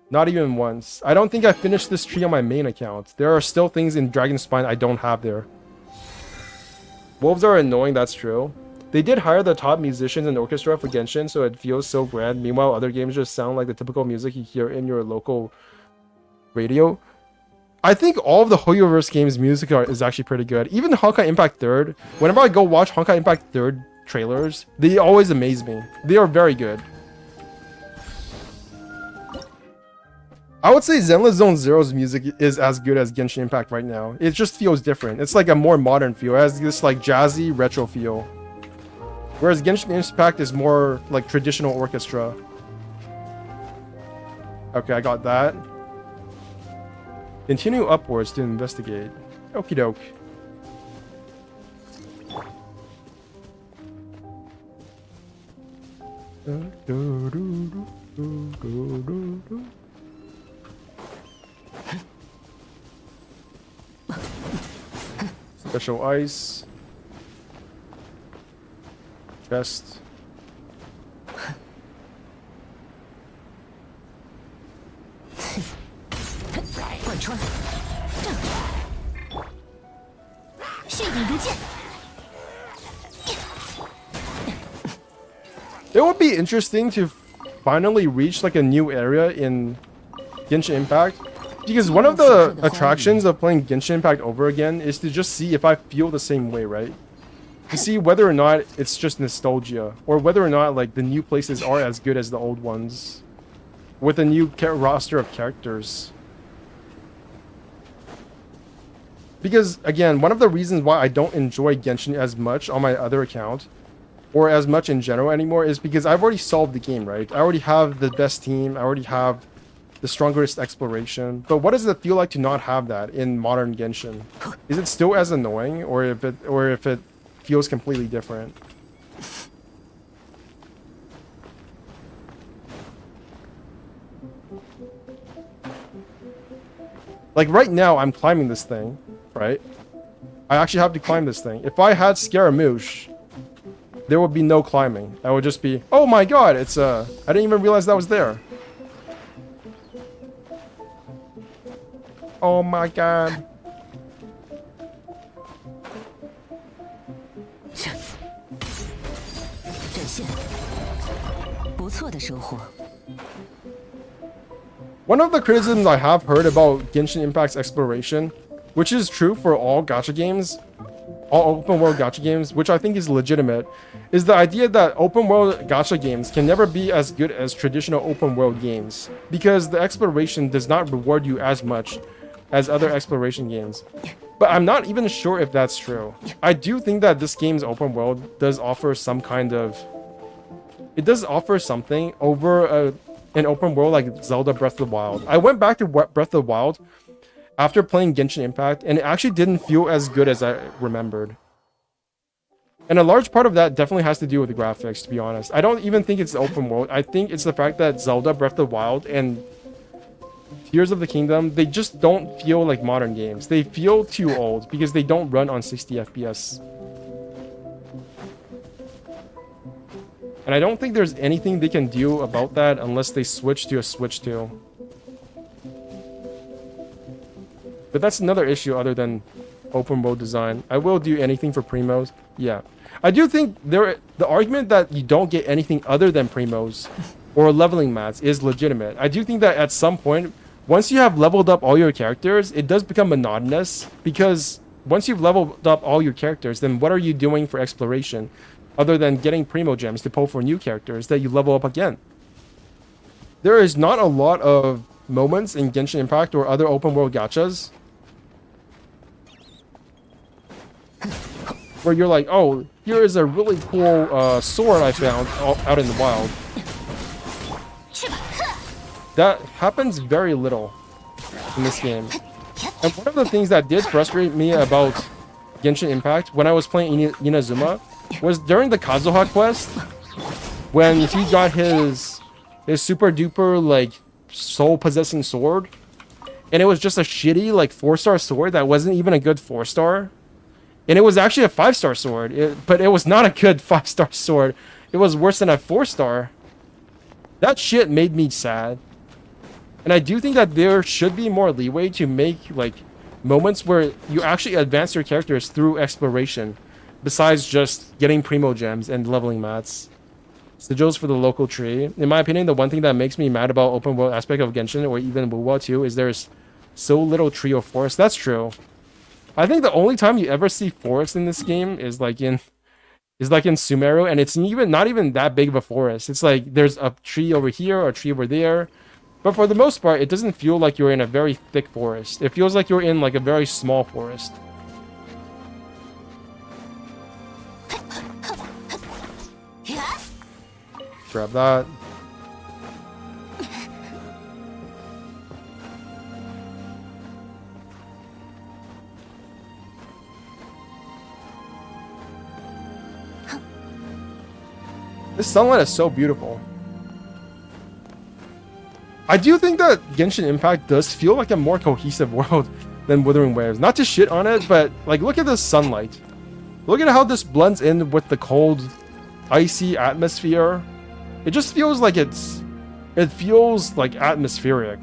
Not even once. I don't think I finished this tree on my main account. There are still things in Dragon Spine I don't have there. Wolves are annoying, that's true. They did hire the top musicians and orchestra for Genshin, so it feels so grand. Meanwhile, other games just sound like the typical music you hear in your local radio. I think all of the Hoyoverse games' music is actually pretty good. Even Honkai Impact 3rd, whenever I go watch Honkai Impact 3rd trailers, they always amaze me. They are very good. I would say Zenless Zone Zero's music is as good as Genshin Impact right now. It just feels different. It's like a more modern feel. It has this like jazzy retro feel. Whereas Genshin Impact is more like traditional orchestra. Okay, I got that. Continue upwards to investigate. Okie doke. Special ice. Chest. It would be interesting to finally reach like a new area in Genshin Impact, because one of the attractions of playing Genshin Impact over again is to just see if I feel the same way, right? To see whether or not it's just nostalgia, or whether or not like the new places are as good as the old ones with a new roster of characters. Because again, one of the reasons why I don't enjoy Genshin as much on my other account or as much in general anymore is because I've already solved the game, right? I already have the best team. I already have the strongest exploration. But what does it feel like to not have that in modern Genshin? Is it still as annoying, or if it feels completely different? Like right now, I'm climbing this thing, right? I actually have to climb this thing. If I had Scaramouche, there would be no climbing. I would just be, oh my god, it's I didn't even realize that was there. Oh my god. One of the criticisms I have heard about Genshin Impact's exploration, which is true for all gacha games, all open world gacha games, which I think is legitimate, is the idea that open world gacha games can never be as good as traditional open world games because the exploration does not reward you as much as other exploration games. But I'm not even sure if that's true. I do think that this game's open world does offer some kind of... It does offer something over an open world like Zelda Breath of the Wild. I went back to Breath of the Wild after playing Genshin Impact, and it actually didn't feel as good as I remembered. And a large part of that definitely has to do with the graphics, to be honest. I don't even think it's the open world. I think it's the fact that Zelda Breath of the Wild and Tears of the Kingdom, they just don't feel like modern games. They feel too old because they don't run on 60 FPS. And I don't think there's anything they can do about that unless they switch to a Switch 2. But that's another issue other than open world design. I will do anything for primos. Yeah. I do think the argument that you don't get anything other than primos or leveling mats is legitimate. I do think that at some point, once you have leveled up all your characters, it does become monotonous because once you've leveled up all your characters, then what are you doing for exploration other than getting primo gems to pull for new characters that you level up again? There is not a lot of moments in Genshin Impact or other open world gachas where you're like, oh, here is a really cool sword I found out in the wild. That happens very little in this game. And one of the things that did frustrate me about Genshin Impact when I was playing Inazuma was during the Kazuha quest, when he got his super duper like soul possessing sword, and it was just a shitty like 4-star sword that wasn't even a good 4-star. And it was actually a 5-star sword, but it was not a good 5-star sword. It was worse than a 4-star. That shit made me sad. And I do think that there should be more leeway to make like moments where you actually advance your characters through exploration, besides just getting primo gems and leveling mats. Sigils for the local tree. In my opinion, the one thing that makes me mad about open world aspect of Genshin or even WoW too is there's so little tree or forest. That's true. I think the only time you ever see forest in this game is like in Sumeru, and it's not even that big of a forest. It's like there's a tree over here or a tree over there. But for the most part, it doesn't feel like you're in a very thick forest. It feels like you're in like a very small forest. Grab that. This sunlight is so beautiful. I do think that Genshin Impact does feel like a more cohesive world than Wuthering Waves. Not to shit on it, but like look at this sunlight. Look at how this blends in with the cold, icy atmosphere. It just feels like it feels like atmospheric.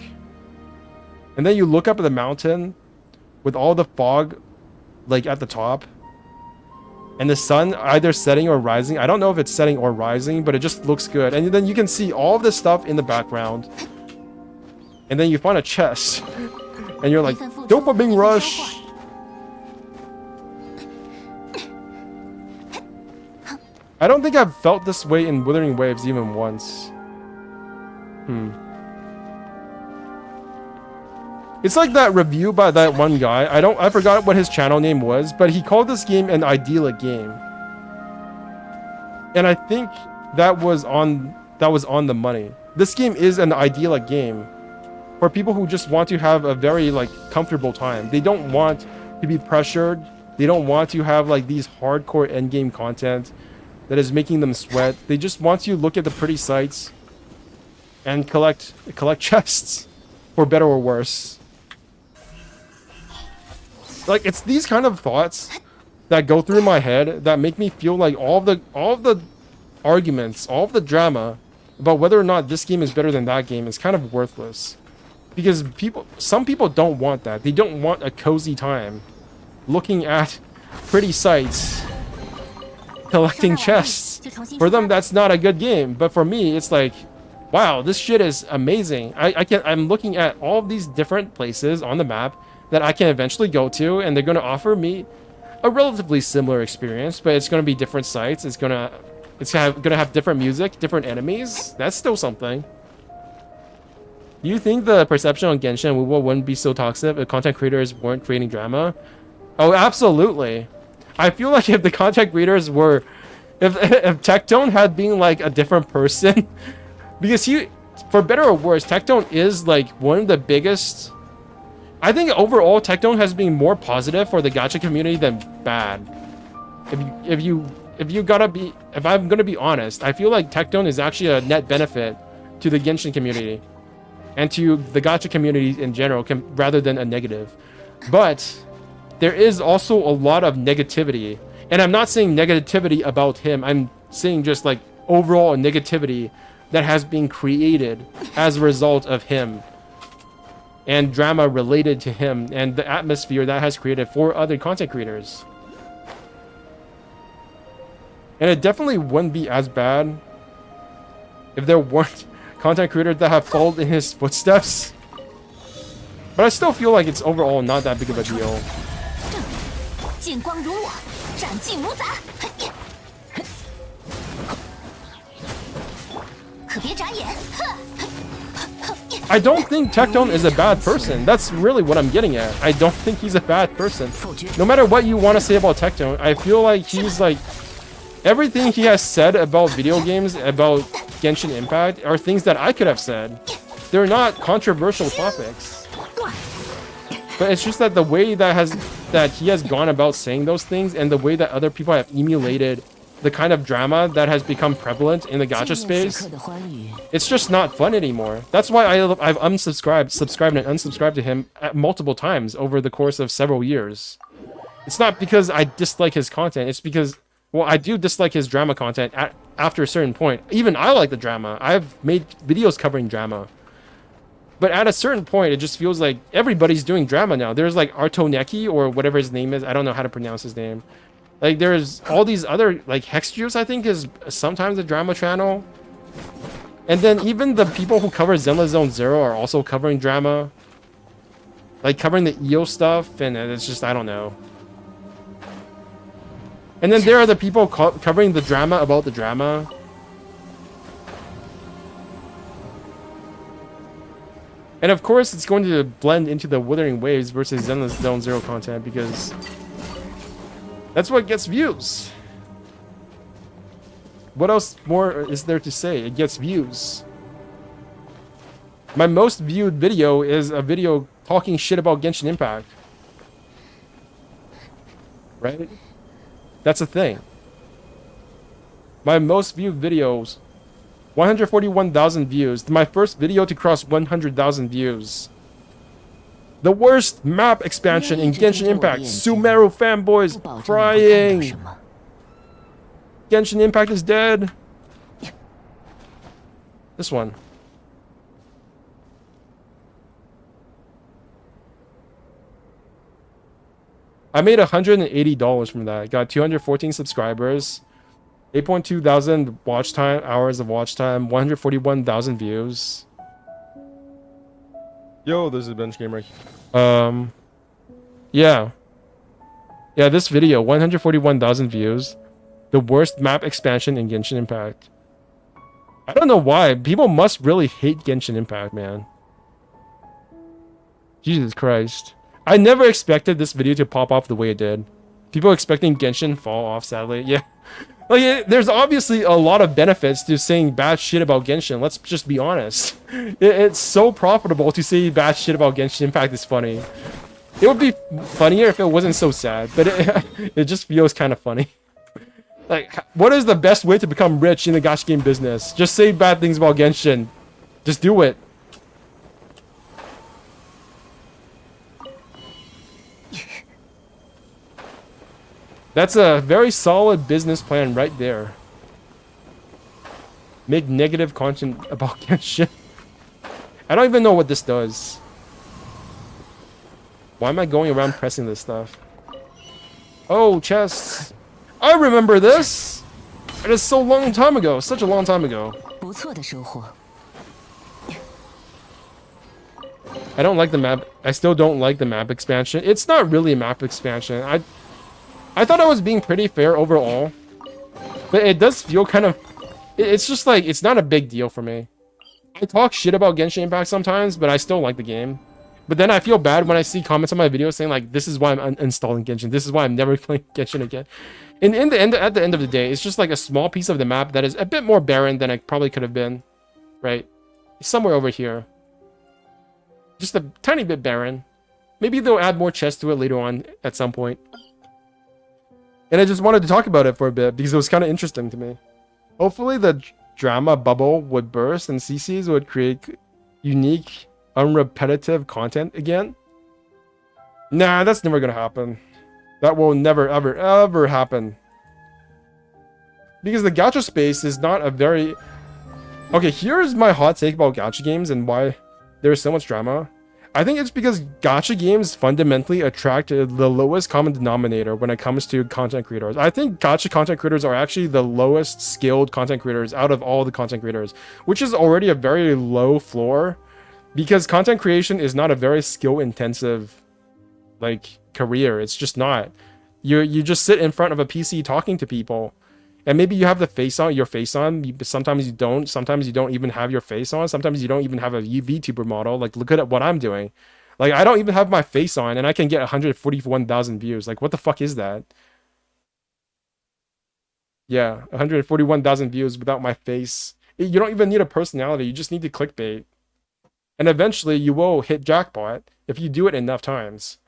And then you look up at the mountain with all the fog like at the top. And the sun either setting or rising. I don't know if it's setting or rising, but it just looks good. And then you can see all of this stuff in the background. And then you find a chest. And you're like, dopamine rush. I don't think I've felt this way in Wuthering Waves even once. It's like that review by that one guy. I forgot what his channel name was, but he called this game an idyllic game. And I think that was on the money. This game is an idyllic game for people who just want to have a very like comfortable time. They don't want to be pressured. They don't want to have like these hardcore endgame content that is making them sweat. They just want to look at the pretty sights and collect chests, for better or worse. Like, it's these kind of thoughts that go through my head that make me feel like all of the arguments, all of the drama about whether or not this game is better than that game is kind of worthless. Because some people don't want that. They don't want a cozy time looking at pretty sights, collecting chests. For them, that's not a good game. But for me, it's like, wow, this shit is amazing. I'm looking at all of these different places on the map that I can eventually go to, and they're going to offer me a relatively similar experience, but it's going to be different sites. It's gonna have different music, different enemies. That's still something. Do you think the perception on Genshin and Weibo wouldn't be so toxic if content creators weren't creating drama? Oh, absolutely. I feel like if the content creators were, if Tectone had been like a different person, because for better or worse, Tectone is like one of the biggest. I think overall Tectone has been more positive for the gacha community than bad. If I'm gonna be honest, I feel like Tectone is actually a net benefit to the Genshin community and to the gacha community in general, rather than a negative. But there is also a lot of negativity, and I'm not saying negativity about him. I'm saying just like overall negativity that has been created as a result of him, and drama related to him, and the atmosphere that has created for other content creators. And it definitely wouldn't be as bad if there weren't content creators that have followed in his footsteps. But I still feel like it's overall not that big of a deal. I don't think Tectone is a bad person. That's really what I'm getting at. I don't think he's a bad person. No matter what you want to say about Tectone, I feel like he's like... Everything he has said about video games, about Genshin Impact, are things that I could have said. They're not controversial topics. But it's just that the way that he has gone about saying those things, and the way that other people have emulated the kind of drama that has become prevalent in the gacha space, it's just not fun anymore. That's why I've subscribed and unsubscribed to him multiple times over the course of several years. It's not because I dislike his content, it's because, well, I do dislike his drama content after a certain point. Even I like the drama. I've made videos covering drama. But at a certain point, it just feels like everybody's doing drama now. There's like Artoneki, or whatever his name is. I don't know how to pronounce his name. Like, there's all these other, like, Hex Juice, I think, is sometimes a drama channel. And then even the people who cover Zenless Zone Zero are also covering drama. Like, covering the EO stuff, and it's just, I don't know. And then there are the people covering the drama about the drama. And of course, it's going to blend into the Wuthering Waves versus Zenless Zone Zero content, because that's what gets views. What else more is there to say? It gets views. My most viewed video is a video talking shit about Genshin Impact. Right? That's a thing. My most viewed videos, 141,000 views. My first video to cross 100,000 views. The worst map expansion in Genshin Impact. Sumeru fanboys crying. Genshin Impact is dead. This one. I made $180 from that. Got 214 subscribers, 8.2 thousand watch time, hours of watch time, 141,000 views. Yo, there's a bench gamer. Yeah, this video, 141,000 views. The worst map expansion in Genshin Impact. I don't know why. People must really hate Genshin Impact, man. Jesus Christ. I never expected this video to pop off the way it did. People expecting Genshin fall off, sadly. Yeah. Like, there's obviously a lot of benefits to saying bad shit about Genshin. Let's just be honest. It's so profitable to say bad shit about Genshin. In fact, it's funny. It would be funnier if it wasn't so sad, but it just feels kind of funny. Like, what is the best way to become rich in the gacha game business? Just say bad things about Genshin. Just do it. That's a very solid business plan right there. Make negative content about Genshin. I don't even know what this does. Why am I going around pressing this stuff? Oh, chests. I remember this! It is so long time ago. Such a long time ago. 不错的收获。 I don't like the map. I still don't like the map expansion. It's not really a map expansion. I thought I was being pretty fair overall. But it does feel kind of... It's just like, it's not a big deal for me. I talk shit about Genshin Impact sometimes, but I still like the game. But then I feel bad when I see comments on my videos saying like, this is why I'm uninstalling Genshin. This is why I'm never playing Genshin again. And at the end of the day, it's just like a small piece of the map that is a bit more barren than it probably could have been. Right? Somewhere over here. Just a tiny bit barren. Maybe they'll add more chests to it later on at some point. And I just wanted to talk about it for a bit because it was kind of interesting to me. Hopefully the drama bubble would burst and CCs would create unique, unrepetitive content again. Nah, that's never gonna happen. That will never, ever, ever happen. Because the gacha space is not a very... Okay, here's my hot take about gacha games and why there's so much drama. I think it's because gacha games fundamentally attract the lowest common denominator when it comes to content creators. I think gacha content creators are actually the lowest skilled content creators out of all the content creators, which is already a very low floor because content creation is not a very skill intensive like career. It's just not. You just sit in front of a PC talking to people. And maybe you have the face on, your face on. Sometimes you don't. Sometimes you don't even have your face on. Sometimes you don't even have a VTuber model. Like, look at what I'm doing. Like, I don't even have my face on, and I can get 141,000 views. Like, what the fuck is that? Yeah, 141,000 views without my face. You don't even need a personality. You just need to clickbait. And eventually, you will hit jackpot if you do it enough times.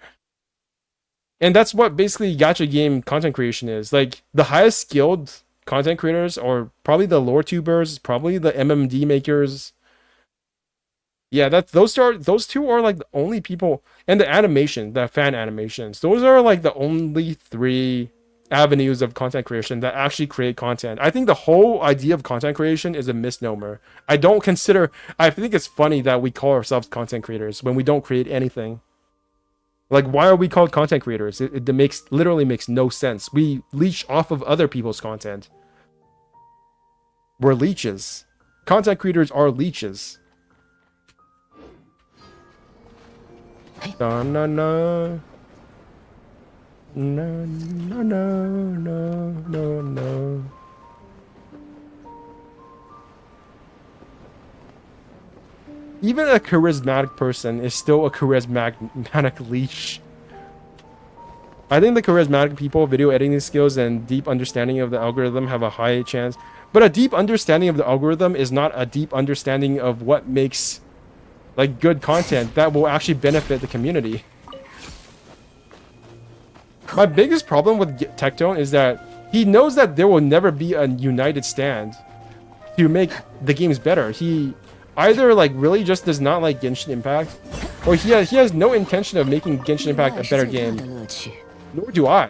And that's what basically gacha game content creation is. Like, the highest skilled content creators are probably the lore tubers, probably the MMD makers. Yeah, those two are like the only people, and the animation, the fan animations. Those are like the only 3 avenues of content creation that actually create content. I think the whole idea of content creation is a misnomer. I think it's funny that we call ourselves content creators when we don't create anything. Like, why are we called content creators? It literally makes no sense. We leech off of other people's content. We're leeches. Content creators are leeches. Na na na. Na na na na na na. Even a charismatic person is still a charismatic leash. I think the charismatic people, video editing skills, and deep understanding of the algorithm have a high chance. But a deep understanding of the algorithm is not a deep understanding of what makes like good content that will actually benefit the community. My biggest problem with Tectone is that he knows that there will never be a united stand to make the games better. He either like really just does not like Genshin Impact, or he has no intention of making Genshin Impact a better game. Nor do I.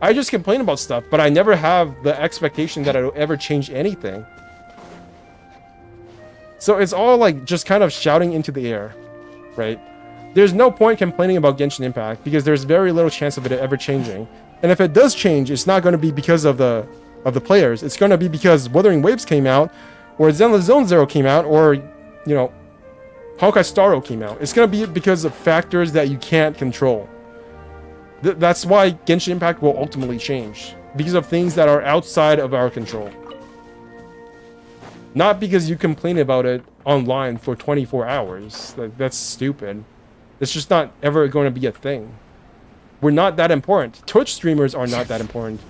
I just complain about stuff, but I never have the expectation that it'll ever change anything. So it's all like just kind of shouting into the air, right? There's no point complaining about Genshin Impact because there's very little chance of it ever changing. And if it does change, it's not going to be because of the players. It's going to be because Wuthering Waves came out, or Zenless Zone Zero came out, or you know, Honkai Star Rail came out. It's going to be because of factors that you can't control. That's why Genshin Impact will ultimately change. Because of things that are outside of our control. Not because you complain about it online for 24 hours. Like, that's stupid. It's just not ever going to be a thing. We're not that important. Twitch streamers are not that important.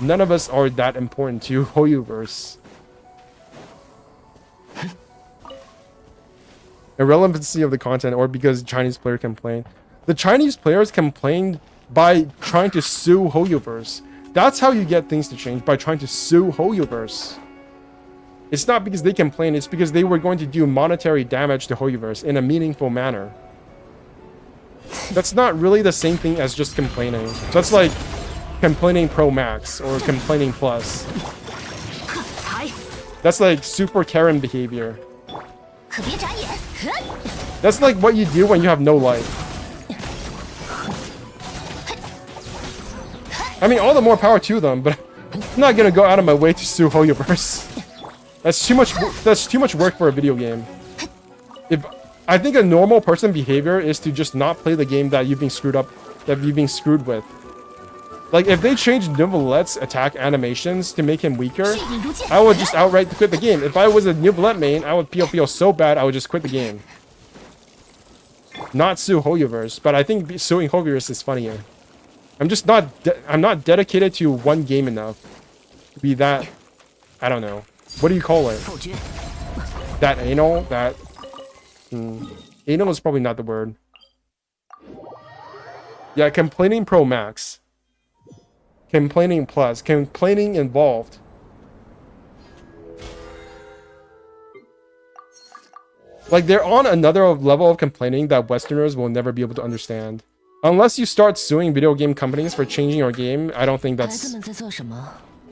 none of us are that important to Hoyoverse. Irrelevancy of the content, or because Chinese player complain. The Chinese players complained by trying to sue Hoyoverse. That's how you get things to change, by trying to sue Hoyoverse. It's not because they complained, it's because they were going to do monetary damage to Hoyoverse in a meaningful manner. That's not really the same thing as just complaining. That's like complaining Pro Max or complaining Plus. That's like super Karen behavior. That's like what you do when you have no life. I mean, all the more power to them, but I'm not gonna go out of my way to sue Hoyoverse. That's too much. That's too much work for a video game. If I think a normal person behavior is to just not play the game that you've been screwed up, that you've been screwed with. Like if they change Nivelette's attack animations to make him weaker, I would just outright quit the game. If I was a Nivelette main, I would feel so bad I would just quit the game. Not sue Hoyoverse, but I think suing Hoyoverse is funnier. I'm just not. I'm not dedicated to one game enough to be that. I don't know. What do you call it? That anal? That... Anal is probably not the word. Yeah, complaining Pro Max. Complaining Plus. Complaining involved. Like, they're on another level of complaining that Westerners will never be able to understand. Unless you start suing video game companies for changing your game, I don't think that's...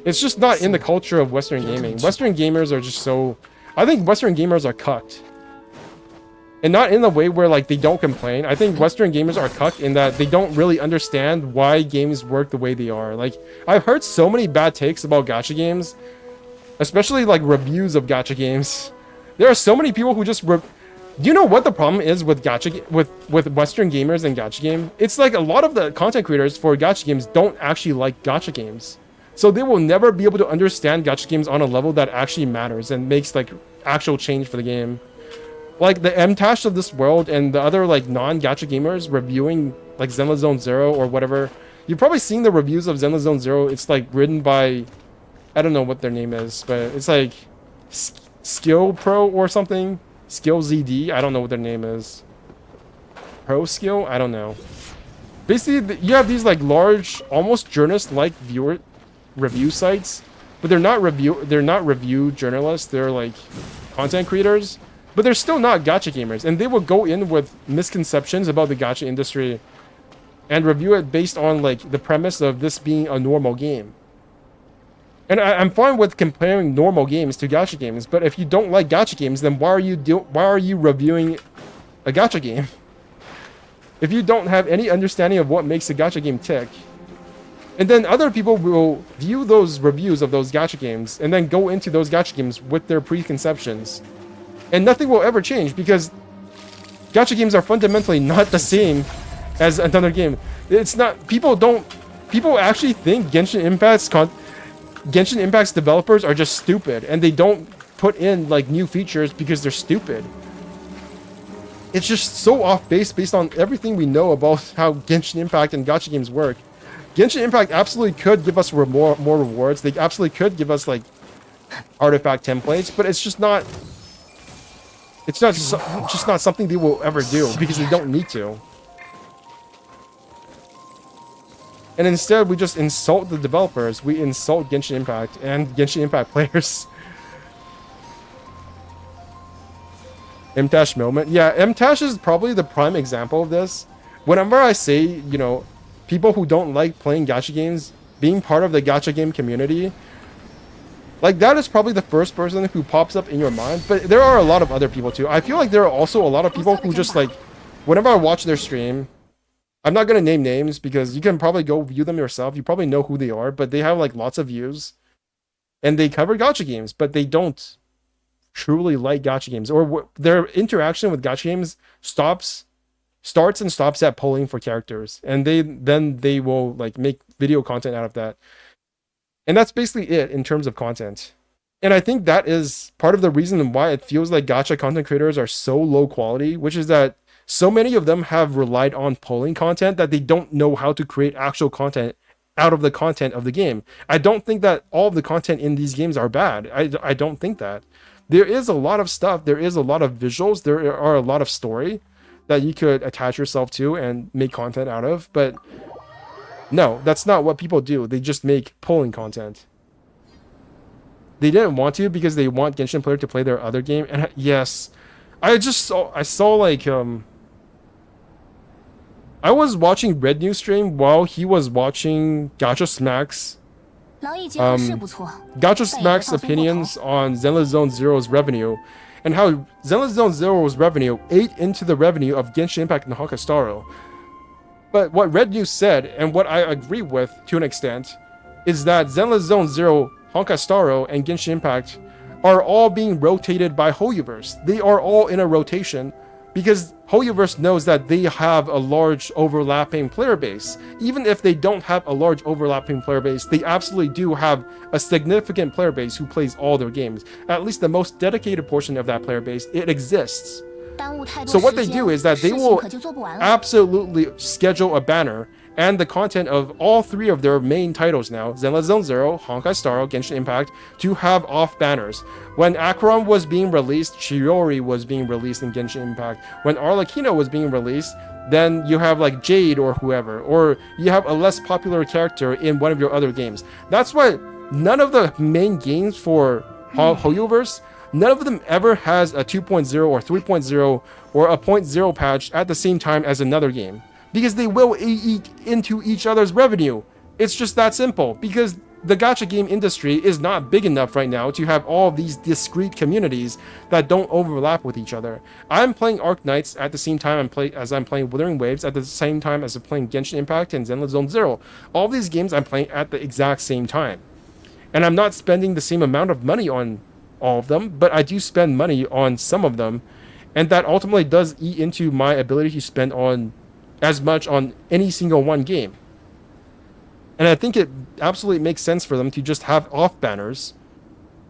It's just not in the culture of Western gaming. Western gamers are just so... I think Western gamers are cucked. And not in the way where, like, they don't complain. I think Western gamers are cucked in that they don't really understand why games work the way they are. Like, I've heard so many bad takes about gacha games. Especially, like, reviews of gacha games. There are so many people who just... Do you know what the problem is with gacha with Western gamers and gacha game? It's like a lot of the content creators for gacha games don't actually like gacha games. So they will never be able to understand gacha games on a level that actually matters and makes like actual change for the game. Like the MTash of this world and the other like non-gacha gamers reviewing like Zenless Zone Zero or whatever. You've probably seen the reviews of Zenless Zone Zero. It's like written by, I don't know what their name is, but it's like Skill Pro or something. Skill ZD. I don't know what their name is. Pro Skill? I don't know. Basically, you have these like large, almost journalist-like review sites, but they're not review journalists. They're like content creators, but they're still not gacha gamers, and they will go in with misconceptions about the gacha industry and review it based on like the premise of this being a normal game. And I'm fine with comparing normal games to gacha games, but if you don't like gacha games, then why are you reviewing a gacha game? If you don't have any understanding of what makes a gacha game tick. And then other people will view those reviews of those gacha games and then go into those gacha games with their preconceptions. And nothing will ever change because gacha games are fundamentally not the same as another game. It's not, people actually think Genshin Impact's developers are just stupid and they don't put in like new features because they're stupid. It's just so off base based on everything we know about how Genshin Impact and gacha games work. Genshin Impact absolutely could give us more rewards. They absolutely could give us like artifact templates, but it's just not. It's just not something they will ever do because they don't need to. And instead, we just insult the developers. We insult Genshin Impact and Genshin Impact players. MTash moment. Yeah, MTash is probably the prime example of this. Whenever I say, you know, people who don't like playing gacha games, being part of the gacha game community, like that is probably the first person who pops up in your mind. But there are a lot of other people too. I feel like there are also a lot of people who just like, whenever I watch their stream, I'm not going to name names because you can probably go view them yourself. You probably know who they are, but they have like lots of views and they cover gacha games, but they don't truly like gacha games, or their interaction with gacha games starts and stops at polling for characters, and then they will like make video content out of that. And that's basically it in terms of content. And I think that is part of the reason why it feels like gacha content creators are so low quality, which is that so many of them have relied on polling content that they don't know how to create actual content out of the content of the game. I don't think that all of the content in these games are bad. I don't think that. There is a lot of stuff. There is a lot of visuals. There are a lot of story that you could attach yourself to and make content out of. But no, that's not what people do. They just make polling content. They didn't want to because they want Genshin player to play their other game. And yes, I saw like I was watching Red News stream while he was watching Gacha Smack's 劳逸结合是不错， Gacha Smack's opinions on Zenless Zone Zero's revenue and how Zenless Zone Zero's revenue ate into the revenue of Genshin Impact and Honkai Star Rail. But what Red News said, and what I agree with to an extent, is that Zenless Zone Zero, Honkai Star Rail, and Genshin Impact are all being rotated by Hoyoverse. They are all in a rotation because Hoyoverse knows that they have a large overlapping player base. Even if they don't have a large overlapping player base, they absolutely do have a significant player base who plays all their games. At least the most dedicated portion of that player base, it exists. 耽误太多 So what 时 they 间 do is that they 事情 will 可就做不完了。 absolutely schedule a banner and the content of all three of their main titles now, Zenless Zone Zero, Honkai Star Rail, Genshin Impact, to have off banners. When Acheron was being released, Chiori was being released in Genshin Impact. When Arlecchino was being released, then you have like Jade or whoever, or you have a less popular character in one of your other games. That's why none of the main games for Hoyoverse, none of them ever has a 2.0 or 3.0 or a 0.0 patch at the same time as another game. Because they will eat into each other's revenue. It's just that simple. Because the gacha game industry is not big enough right now to have all of these discrete communities that don't overlap with each other. I'm playing Arc Knights at the same time as I'm playing Wuthering Waves, at the same time as I'm playing Genshin Impact and Zenless Zone Zero. All these games I'm playing at the exact same time. And I'm not spending the same amount of money on all of them, but I do spend money on some of them. And that ultimately does eat into my ability to spend on as much on any single one game. And I think it absolutely makes sense for them to just have off banners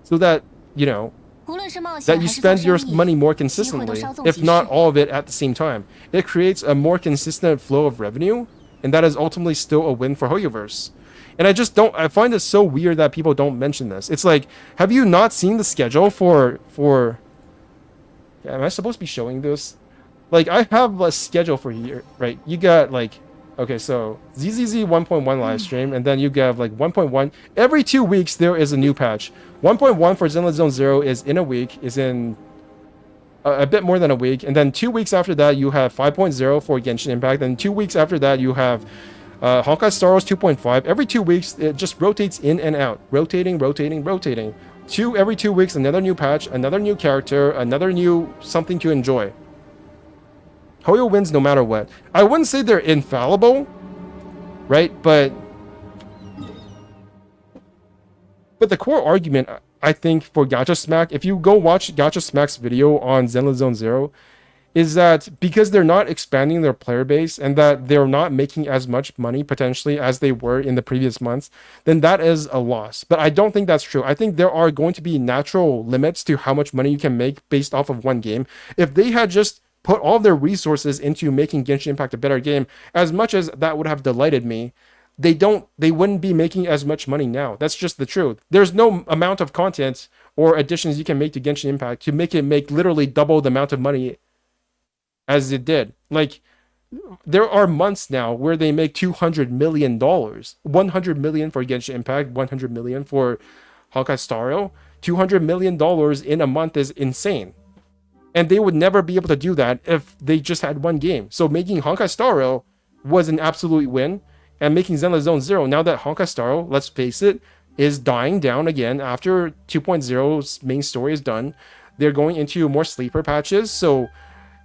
so that, you know, 无论是冒险 that 还 you 是做 spend your 生意 money more 机会都 consistently, 稍纵 if 即 not 逝。 all of it at the same time. It creates a more consistent flow of revenue, and that is ultimately still a win for Hoyoverse. And I find it so weird that people don't mention this. It's like, have you not seen the schedule for yeah, am I supposed to be showing this? Like, I have a schedule for here, right? You got like, okay, so ZZZ 1.1 live stream, and then you have like 1.1. Every 2 weeks, there is a new patch. 1.1 for Zenless Zone Zero is in a week, is in a bit more than a week. And then 2 weeks after that, you have 5.0 for Genshin Impact. And 2 weeks after that, you have Honkai Star Rail 2.5. Every 2 weeks, it just rotates in and out. Rotating. Every 2 weeks, another new patch, another new character, another new something to enjoy. Hoyo wins no matter what. I wouldn't say they're infallible, right? But the core argument, I think, for Gacha Smack, if you go watch Gacha Smack's video on Zenless Zone Zero, is that because they're not expanding their player base and that they're not making as much money potentially as they were in the previous months, then that is a loss. But I don't think that's true. I think there are going to be natural limits to how much money you can make based off of one game. If they had just put all their resources into making Genshin Impact a better game, as much as that would have delighted me, they wouldn't be making as much money now. That's just the truth. There's no amount of content or additions you can make to Genshin Impact to make it make literally double the amount of money as it did. Like, there are months now where they make $200 million. 100 million for Genshin Impact, 100 million for Honkai Star Rail. $200 million in a month is insane. And they would never be able to do that if they just had one game. So making Honkai Star Rail was an absolute win. And making Zenless Zone Zero, now that Honkai Star Rail, let's face it, is dying down again after 2.0's main story is done. They're going into more sleeper patches. So,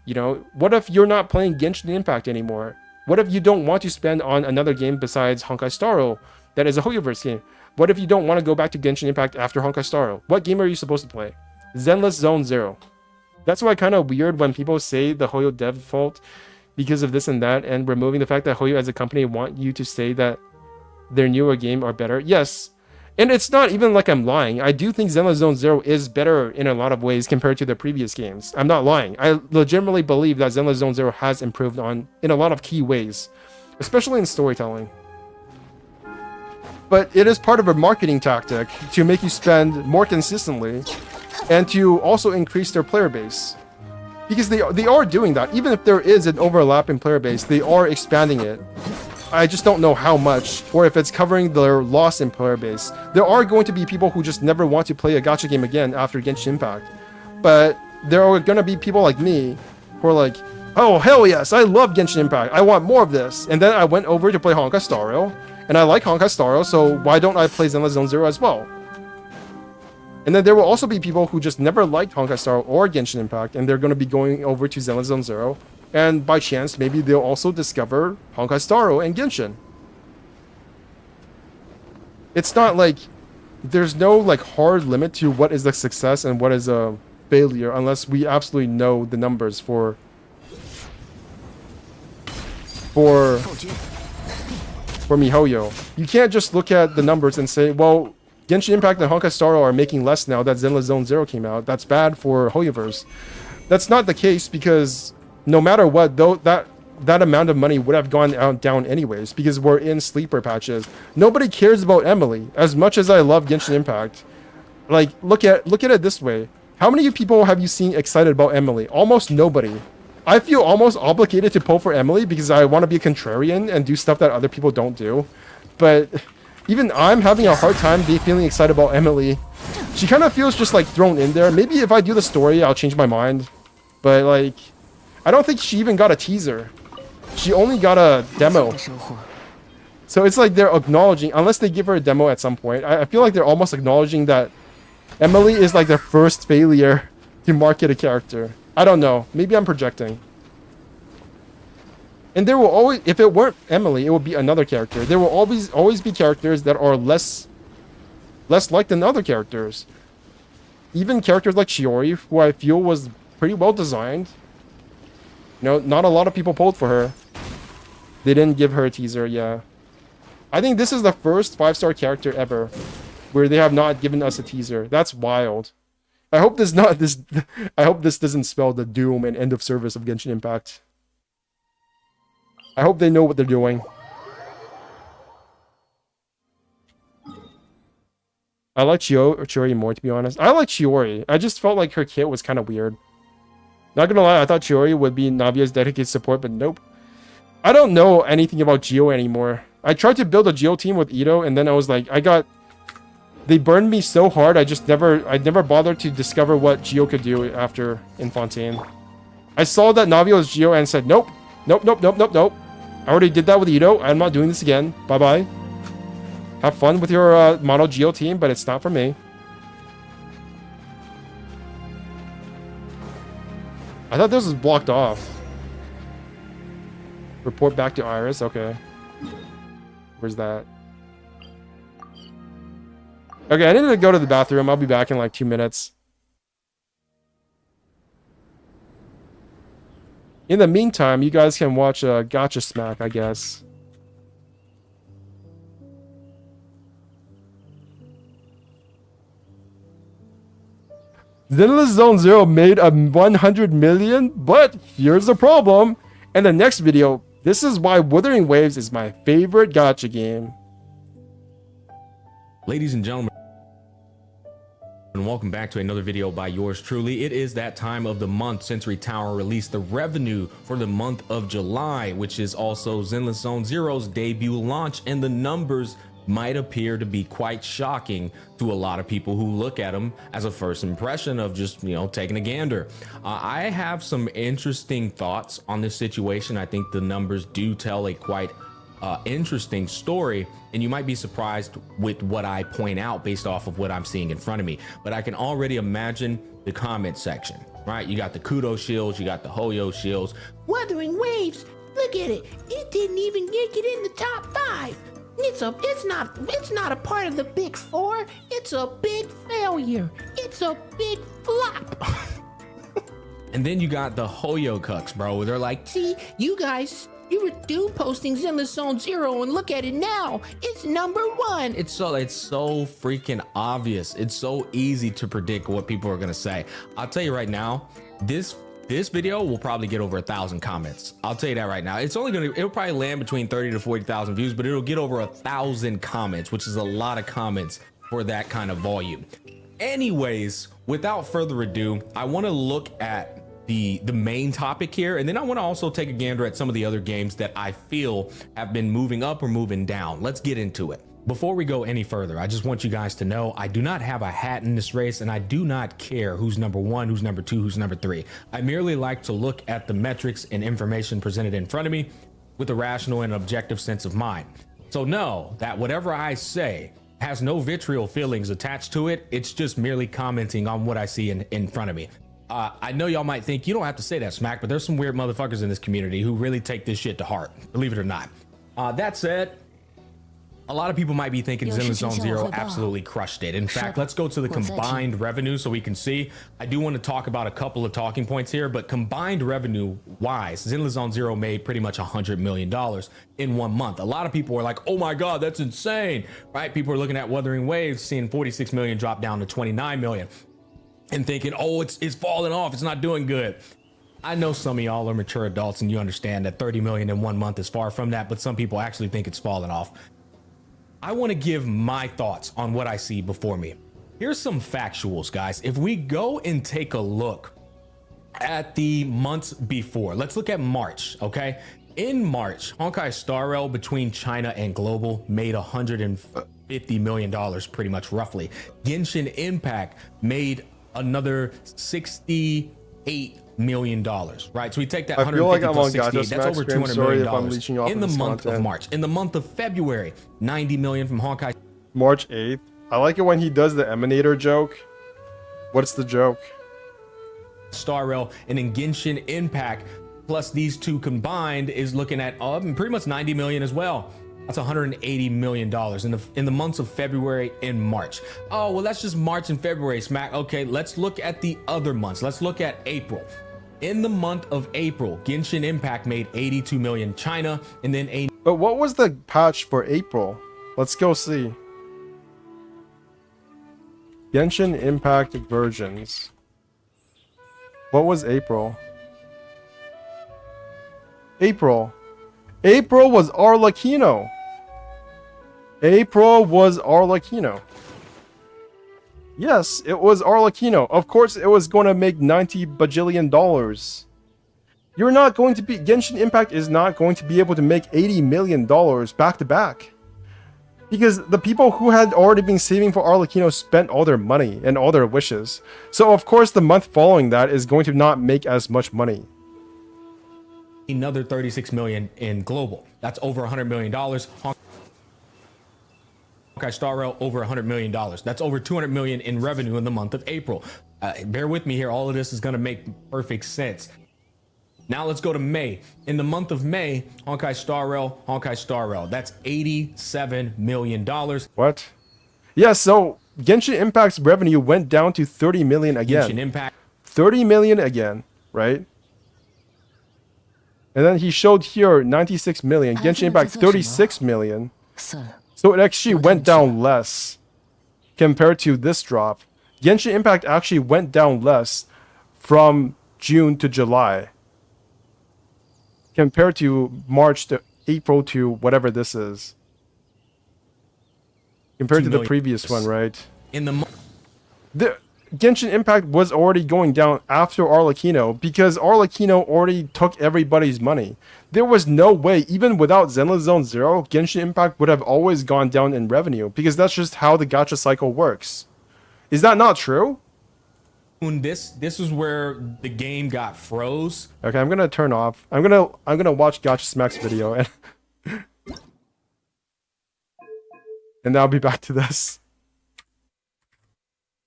you know, what if you're not playing Genshin Impact anymore? What if you don't want to spend on another game besides Honkai Star Rail that is a Hoyoverse game? What if you don't want to go back to Genshin Impact after Honkai Star Rail? What game are you supposed to play? Zenless Zone Zero. That's why kind of weird when people say the Hoyo dev fault because of this and that, and removing the fact that Hoyo as a company want you to say that their newer game are better. Yes, and it's not even like I'm lying. I do think Zenless Zone Zero is better in a lot of ways compared to the previous games. I'm not lying. I legitimately believe that Zenless Zone Zero has improved in a lot of key ways, especially in storytelling. but it is part of a marketing tactic to make you spend more consistently and to also increase their player base. Because they are doing that. Even if there is an overlap in player base, they are expanding it. I just don't know how much, or if it's covering their loss in player base. There are going to be people who just never want to play a gacha game again after Genshin Impact. But there are going to be people like me who are like, oh, hell yes, I love Genshin Impact. I want more of this. And then I went over to play Honkai Star Rail, and I like Honkai Star Rail, so why don't I play Zenless Zone Zero as well? And then there will also be people who just never liked Honkai Star Rail or Genshin Impact, and they're going to be going over to Zenless Zone Zero. And by chance, maybe they'll also discover Honkai Star Rail and Genshin. It's not like there's no like hard limit to what is a success and what is a failure, unless we absolutely know the numbers for MiHoYo. You can't just look at the numbers and say, well, Genshin Impact and Honkai Star Rail are making less now that Zenless Zone Zero came out. That's bad for Hoyoverse. That's not the case, because no matter what, though, that amount of money would have gone down anyways, because we're in sleeper patches. Nobody cares about Emily as much as I love Genshin Impact. Like, look at it this way. How many people have you seen excited about Emily? Almost nobody. I feel almost obligated to pull for Emily because I want to be a contrarian and do stuff that other people don't do. But even I'm having a hard time feeling excited about Emily. She kind of feels just like thrown in there. Maybe if I do the story, I'll change my mind. But like, I don't think she even got a teaser. She only got a demo. So it's like they're acknowledging, unless they give her a demo at some point, I feel like they're almost acknowledging that Emily is like their first failure to market a character. I don't know. Maybe I'm projecting. And there will always, if it weren't Emily, it would be another character. There will always be characters that are less liked than other characters. Even characters like Shiori, who I feel was pretty well designed. You know, not a lot of people pulled for her. They didn't give her a teaser, yeah. I think this is the first 5-star character ever where they have not given us a teaser. That's wild. I hope this doesn't spell the doom and end of service of Genshin Impact. I hope they know what they're doing. I like Chiori more, to be honest. I like Chiori. I just felt like her kit was kind of weird. Not gonna lie, I thought Chiori would be Navia's dedicated support, but nope. I don't know anything about Geo anymore. I tried to build a Geo team with Ito, and then I was like, they burned me so hard, I never bothered to discover what Geo could do after Infantine. I saw that Navia was Geo and said, nope. Nope, nope, nope, nope, nope. I already did that with Ito. I'm not doing this again. Bye-bye. Have fun with your mono Geo team, but it's not for me. I thought this was blocked off. Report back to Iris. Okay. Where's that? Okay, I need to go to the bathroom. I'll be back in like 2 minutes. In the meantime, you guys can watch Gacha Smack, I guess. Zenless Zone Zero made a 100 million, but here's the problem. In the next video, this is why Wuthering Waves is my favorite gacha game. Ladies and gentlemen, and welcome back to another video by yours truly. It is that time of the month. Sensory Tower released the revenue for the month of July, which is also Zenless Zone Zero's debut launch, and the numbers might appear to be quite shocking to a lot of people who look at them as a first impression of just, you know, taking a gander. I have some interesting thoughts on this situation. I think the numbers do tell a quite interesting story, and you might be surprised with what I point out based off of what I'm seeing in front of me. But I can already imagine the comment section, right? You got the Kudo shields, you got the Hoyo shields. Wuthering Waves, look at it. It didn't even get in the top 5. It's not a part of the big 4. It's a big failure. It's a big flop. And then you got the Hoyo cucks, bro. They're like, See, you guys, you were doom posting Zenless Zone Zero, and look at it now. It's number 1. it's so freaking obvious. It's so easy to predict what people are gonna say. I'll tell you right now, this This video will probably get over 1,000 comments. I'll tell you that right now. It'll probably land between 30 to 40,000 views, but it'll get over 1,000 comments, which is a lot of comments for that kind of volume. Anyways, without further ado, I want to look at the main topic here, and then I want to also take a gander at some of the other games that I feel have been moving up or moving down. Let's get into it. Before we go any further, I just want you guys to know I do not have a hat in this race, and I do not care who's number 1, who's number 2, who's number 3. I merely like to look at the metrics and information presented in front of me with a rational and objective sense of mind. So know that whatever I say has no vitriol feelings attached to it. It's just merely commenting on what I see in front of me. I know y'all might think you don't have to say that, Smack, but there's some weird motherfuckers in this community who really take this shit to heart, believe it or not. That said, a lot of people might be thinking Zenless Zone Zero absolutely crushed it. In fact, let's go to the combined revenue so we can see. I do want to talk about a couple of talking points here, but combined revenue wise, Zenless Zone Zero made pretty much $100 million in 1 month. A lot of people were like, oh my God, that's insane, right? People are looking at Wuthering Waves, seeing 46 million drop down to 29 million and thinking, oh, it's falling off. It's not doing good. I know some of y'all are mature adults and you understand that 30 million in 1 month is far from that, but some people actually think it's falling off. I want to give my thoughts on what I see before me. Here's some factuals, guys. If we go and take a look at the months before, let's look at March, okay? In March, Honkai Star Rail between China and global made $150 million, pretty much roughly. Genshin Impact made another $68 million, right? So we take that 150 plus 68, that's over $200 million in the month of March. In the month of February, 90 million from Honkai March 8th. I like it when he does the Emanator joke. What's the joke? Star Rail, and then Genshin Impact plus these two combined is looking at pretty much 90 million as well. That's $180 million in the months of February and March. Oh, well, that's just March and February, Smack. Okay, let's look at the other months. Let's look at April. In the month of April, Genshin Impact made 82 million China, and then But what was the patch for April? Let's go see. Genshin Impact versions. What was April? April was Arlecchino. April was Arlecchino. Yes, it was Arlecchino. Of course, it was going to make $90 bajillion. You're not going to be... Genshin Impact is not going to be able to make $80 million back to back. Because the people who had already been saving for Arlecchino spent all their money and all their wishes. So, of course, the month following that is going to not make as much money. Another 36 million in global. That's over $100 million. Honkai Star Rail over $100 million. That's over 200 million in revenue in the month of April. Bear with me here. All of this is going to make perfect sense. Now let's go to May. In the month of May, Honkai Star Rail. That's $87 million. What? Yeah, so Genshin Impact's revenue went down to 30 million again. Genshin Impact. 30 million again, right? And then he showed here 96 million. Genshin Impact 36 million. So it actually went down less compared to this drop. Genshin Impact actually went down less from June to July compared to March to April to whatever this is. Compared to the previous one, right? In the Genshin Impact was already going down after Arlecchino because Arlecchino already took everybody's money. There was no way, even without Zenless Zone Zero, Genshin Impact would have always gone down in revenue because that's just how the gacha cycle works. Is that not true? This is where the game got froze. Okay, I'm gonna turn off. I'm gonna watch Gacha Smack's video and and I'll be back to this.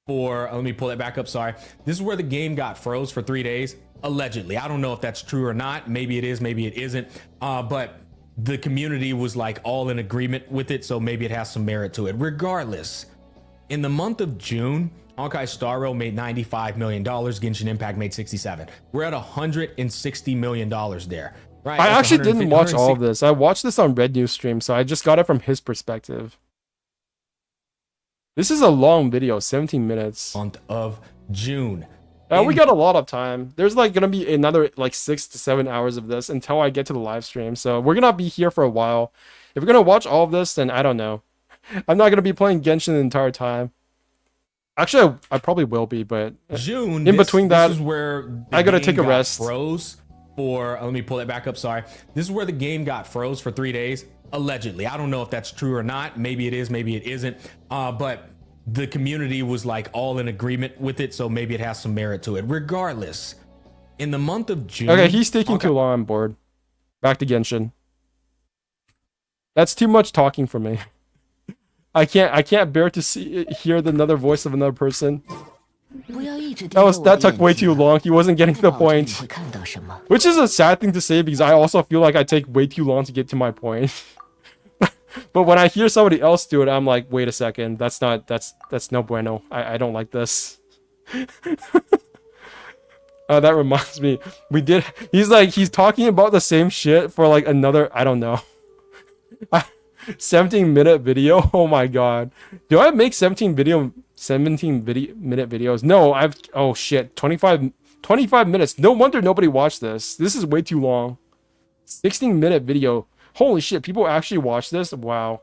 Let me pull it back up. Sorry. This is where the game got froze for 3 days. Allegedly. I don't know if that's true or not. Maybe it is, maybe it isn't. But the community was like all in agreement with it. So maybe it has some merit to it. Regardless, in the month of June, Honkai Star Rail made $95 million. Genshin Impact made 67. We're at $160 million there. Right? I actually didn't watch all of this. I watched this on Red News stream, so I just got it from his perspective. This is a long video, 17 minutes. Month of June. We got a lot of time. There's like gonna be another like 6 to 7 hours of this until I get to the live stream. So we're gonna be here for a while. If we're gonna watch all of this, then I don't know. I'm not gonna be playing Genshin the entire time. Actually, I probably will be, but June. in between that, this is where I gotta take a rest. Froze for. Let me pull it back up. Sorry. This is where the game got froze for 3 days. Allegedly, I don't know if that's true or not. Maybe it is. Maybe it isn't. But the community was like all in agreement with it, so maybe it has some merit to it. Regardless, in the month of June. Okay, he's taking too long on board. Back to Genshin. That's too much talking for me. I can't bear to hear another voice of another person. That took way too long. He wasn't getting to the point. Which is a sad thing to say because I also feel like I take way too long to get to my point. But when I hear somebody else do it, I'm like, wait a second, that's no bueno. I don't like this. That reminds me, he's talking about the same shit for like another, I don't know. 17-minute video. Oh my god. Do I make 17-minute videos? No, oh shit, 25 minutes. No wonder nobody watched this. This is way too long. 16-minute video. Holy shit, people actually watch this? Wow.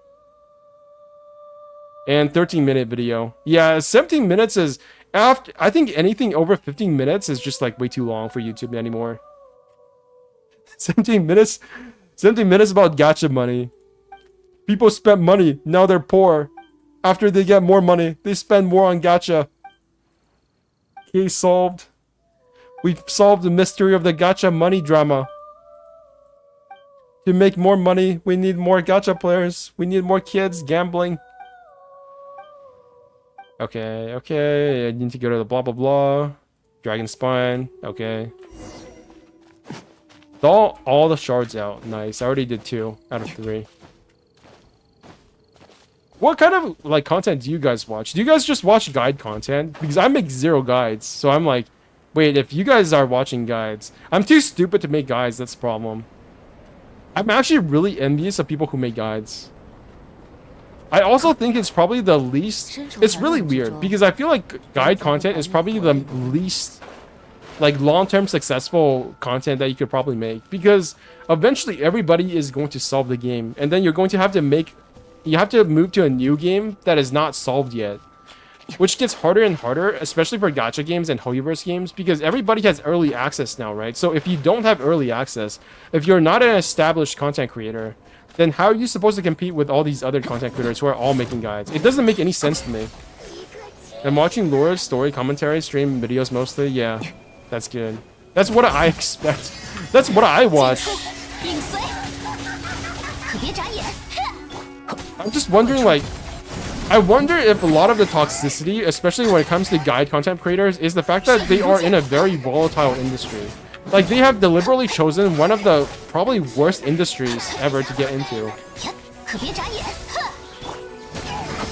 And 13-minute video. Yeah, 17 minutes is after. I think anything over 15 minutes is just like way too long for YouTube anymore. 17 minutes about gacha money. People spent money, now they're poor. After they get more money, they spend more on gacha. Case solved. We've solved the mystery of the gacha money drama. To make more money, we need more gacha players. We need more kids gambling. Okay. I need to go to the blah blah blah. Dragon Spine. Okay. All the shards out. Nice. I already did 2 out of 3. What kind of like content do you guys watch? Do you guys just watch guide content? Because I make 0 guides. So I'm like, wait, if you guys are watching guides, I'm too stupid to make guides. That's the problem. I'm actually really envious of people who make guides. I also think it's probably the least... It's really weird, because I feel like guide content is probably the least, like, long-term successful content that you could probably make. Because eventually everybody is going to solve the game, and then you're going to have to make... You have to move to a new game that is not solved yet. Which gets harder and harder, especially for gacha games and Hoyoverse games, because everybody has early access now, right? So if you don't have early access, if you're not an established content creator, then how are you supposed to compete with all these other content creators who are all making guides? It doesn't make any sense to me. I'm watching Laura's story commentary stream videos mostly. Yeah, that's good. That's what I expect. That's what I watch. I'm just wondering, like, I wonder if a lot of the toxicity, especially when it comes to guide content creators, is the fact that they are in a very volatile industry. Like, they have deliberately chosen one of the probably worst industries ever to get into.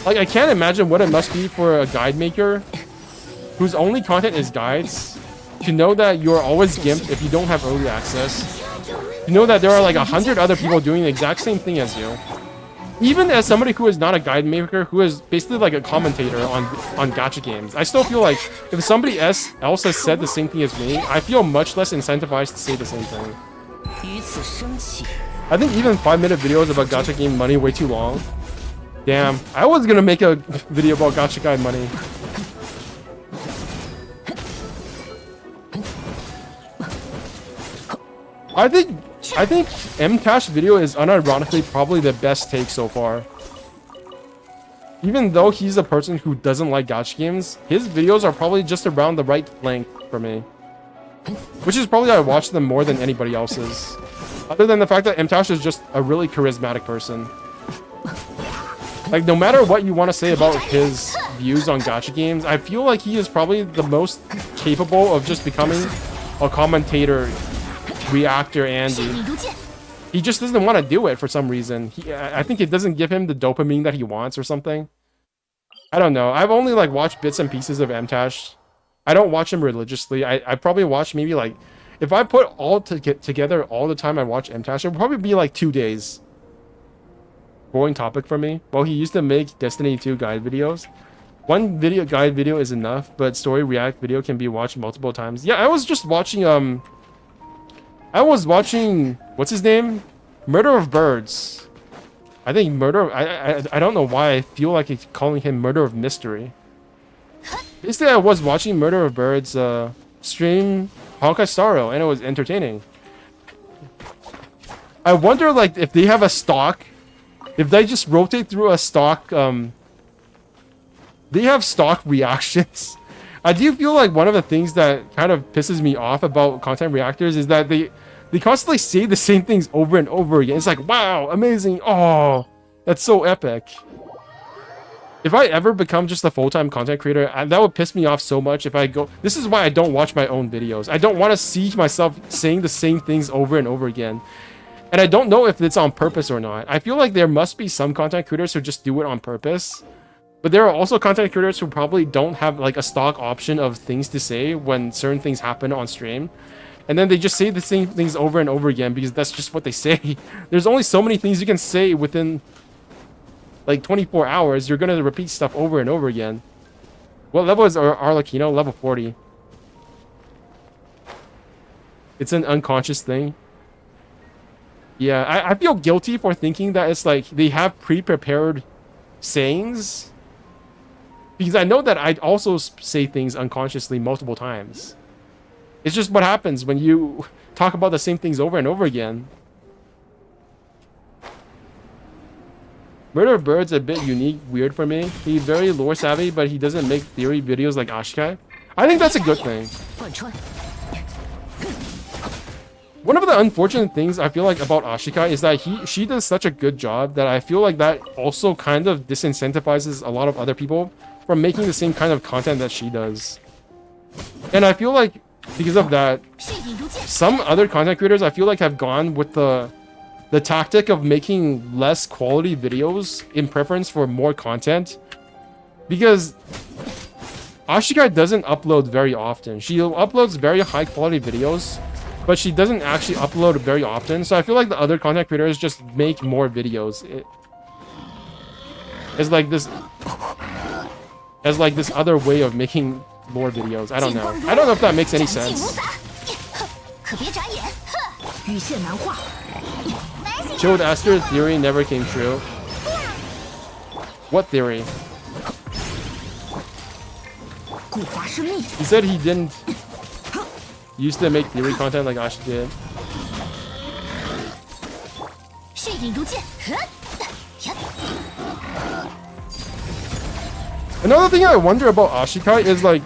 Like, I can't imagine what it must be for a guide maker whose only content is guides to know that you're always gimped if you don't have early access. You know that there are like 100 other people doing the exact same thing as you. Even as somebody who is not a guide maker, who is basically like a commentator on gacha games, I still feel like if somebody else has said the same thing as me, I feel much less incentivized to say the same thing. I think even 5-minute videos about gacha game money way too long. Damn, I was gonna make a video about gacha guide money. I think MTash video is unironically probably the best take so far. Even though he's a person who doesn't like gacha games, his videos are probably just around the right length for me. Which is probably why I watch them more than anybody else's. Other than the fact that MTash is just a really charismatic person. Like, no matter what you want to say about his views on gacha games, I feel like he is probably the most capable of just becoming a commentator, reactor Andy. He just doesn't want to do it for some reason. I think it doesn't give him the dopamine that he wants or something. I don't know. I've only like watched bits and pieces of MTash. I don't watch him religiously. I probably watch maybe like, if I put all together all the time I watch MTash, it would probably be like 2 days. Boring topic for me. Well, he used to make Destiny 2 guide videos. One video guide video is enough, but story react video can be watched multiple times. Yeah, I was just watching what's his name? Murder of Birds. I think I don't know why I feel like it's calling him Murder of Mystery. Basically, I was watching Murder of Birds stream Honkai Star Rail, and it was entertaining. I wonder, like, if they have a stock, if they just rotate through a stock, they have stock reactions. I do feel like one of the things that kind of pisses me off about content reactors is that they constantly say the same things over and over again. It's like, wow, amazing. Oh, that's so epic. If I ever become just a full-time content creator, that would piss me off so much if I go... This is why I don't watch my own videos. I don't want to see myself saying the same things over and over again. And I don't know if it's on purpose or not. I feel like there must be some content creators who just do it on purpose. But there are also content creators who probably don't have like a stock option of things to say when certain things happen on stream. And then they just say the same things over and over again because that's just what they say. There's only so many things you can say within like 24 hours. You're going to repeat stuff over and over again. What level is Arlecchino? Level 40. It's an unconscious thing. Yeah, I feel guilty for thinking that it's like they have pre-prepared sayings. Because I know that I also say things unconsciously multiple times. It's just what happens when you talk about the same things over and over again. Murder of Birds a bit unique, weird for me. He's very lore savvy, but he doesn't make theory videos like Ashikai. I think that's a good thing. One of the unfortunate things I feel like about Ashikai is that she does such a good job that I feel like that also kind of disincentivizes a lot of other people from making the same kind of content that she does. And I feel like because of that, some other content creators I feel like have gone with the tactic of making less quality videos in preference for more content. Because Ashikai doesn't upload very often. She uploads very high quality videos, but she doesn't actually upload very often. So I feel like the other content creators just make more videos. It's like this as like this other way of making more videos. I don't know. I don't know if that makes any sense. Chilled Aster theory never came true. What theory? He said he didn't used to make theory content like Ash did. Another thing I wonder about Ashikai is like,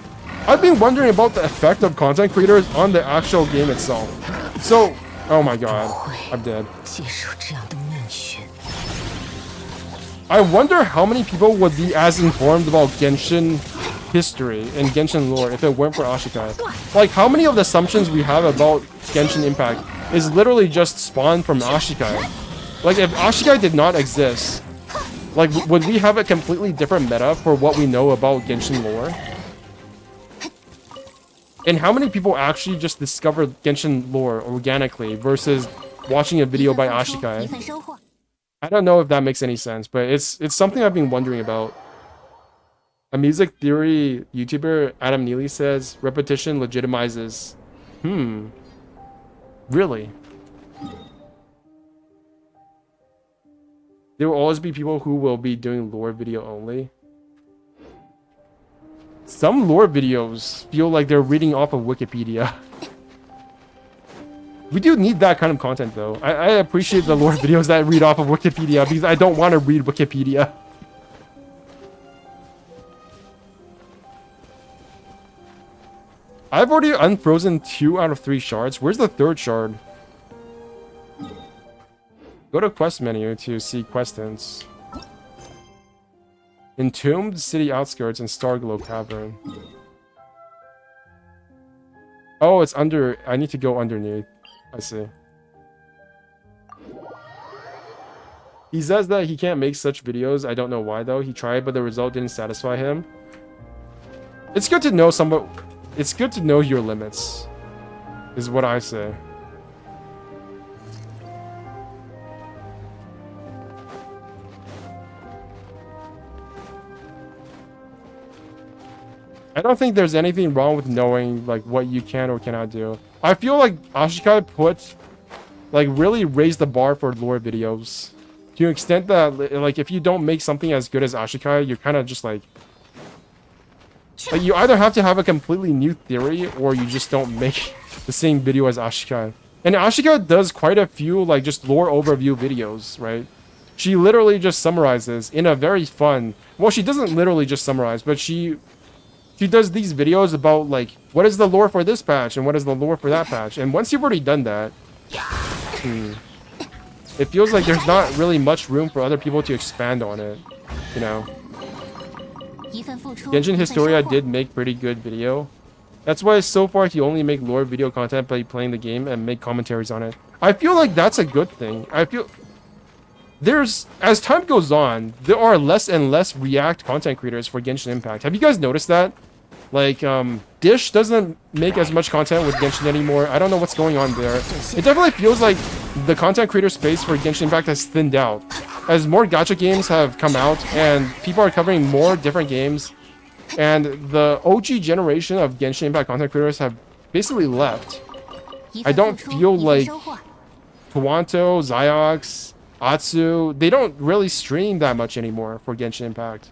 I've been wondering about the effect of content creators on the actual game itself. So, oh my god, I'm dead. I wonder how many people would be as informed about Genshin history and Genshin lore if it weren't for Ashikai. Like, how many of the assumptions we have about Genshin Impact is literally just spawned from Ashikai? Like, if Ashikai did not exist, like, would we have a completely different meta for what we know about Genshin lore? And how many people actually just discovered Genshin lore organically versus watching a video by Ashikai? I don't know if that makes any sense, but it's something I've been wondering about. A music theory YouTuber, Adam Neely, says repetition legitimizes. Really? There will always be people who will be doing lore video only. Some lore videos feel like they're reading off of Wikipedia. We do need that kind of content though. I appreciate the lore videos that read off of Wikipedia because I don't want to read Wikipedia. I've already unfrozen 2 out of 3 shards. Where's the 3rd shard? Go to quest menu to see quest hints. Entombed City Outskirts and Starglow Cavern. Oh, it's under... I need to go underneath. I see. He says that he can't make such videos. I don't know why though. He tried, but the result didn't satisfy him. It's good to know somewhat... It's good to know your limits, is what I say. I don't think there's anything wrong with knowing like what you can or cannot do. I feel like Ashikai really raised the bar for lore videos to an extent that like if you don't make something as good as Ashikai, you're kind of just like you either have to have a completely new theory or you just don't make the same video as Ashikai. And Ashikai does quite a few like just lore overview videos, right? She literally just summarizes in a very fun. Well, she doesn't literally just summarize, but she does these videos about like what is the lore for this patch and what is the lore for that patch. And once you've already done that, it feels like there's not really much room for other people to expand on it, you know. Genshin Historia did make pretty good video. That's why so far he only make lore video content by playing the game and make commentaries on it. I feel like that's a good thing. I feel as time goes on, there are less and less React content creators for Genshin Impact. Have you guys noticed that? Like, Dish doesn't make as much content with Genshin anymore. I don't know what's going on there. It definitely feels like the content creator space for Genshin Impact has thinned out. As more gacha games have come out and people are covering more different games, and the OG generation of Genshin Impact content creators have basically left. I don't feel like Tuanto, Ziox, Atsu, they don't really stream that much anymore for Genshin Impact.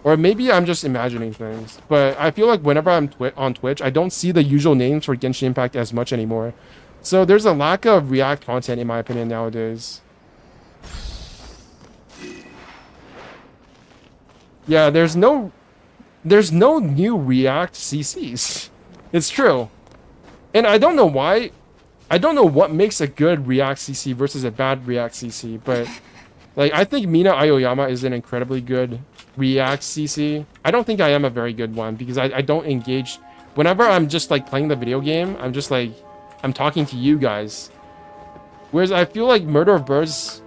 Or maybe I'm just imagining things, but I feel like whenever I'm on Twitch, I don't see the usual names for Genshin Impact as much anymore. So there's a lack of React content in my opinion nowadays. Yeah, there's no new React CCs. It's true. And I don't know why. I don't know what makes a good React CC versus a bad React CC, but like I think Mina Aoyama is an incredibly good React CC. I don't think I am a very good one because I don't engage. Whenever I'm just like playing the video game, I'm just like, I'm talking to you guys. Whereas I feel like Murder of Birds,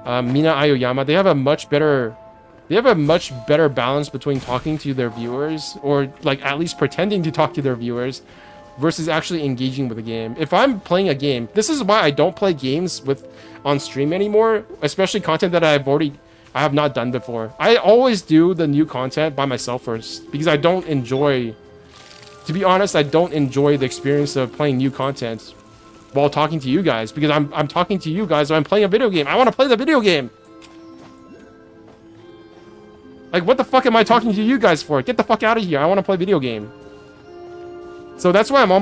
Mina Aoyama, they have a much better balance between talking to their viewers, or like at least pretending to talk to their viewers, versus actually engaging with the game. If I'm playing a game, this is why I don't play games on stream anymore, especially content that I have not done before. I always do the new content by myself first because I don't enjoy, to be honest, I don't enjoy the experience of playing new content while talking to you guys, because I'm talking to you guys when I'm playing a video game. I want to play the video game. Like, what the fuck am I talking to you guys for? Get the fuck out of here. I want to play video game. So that's why I'm on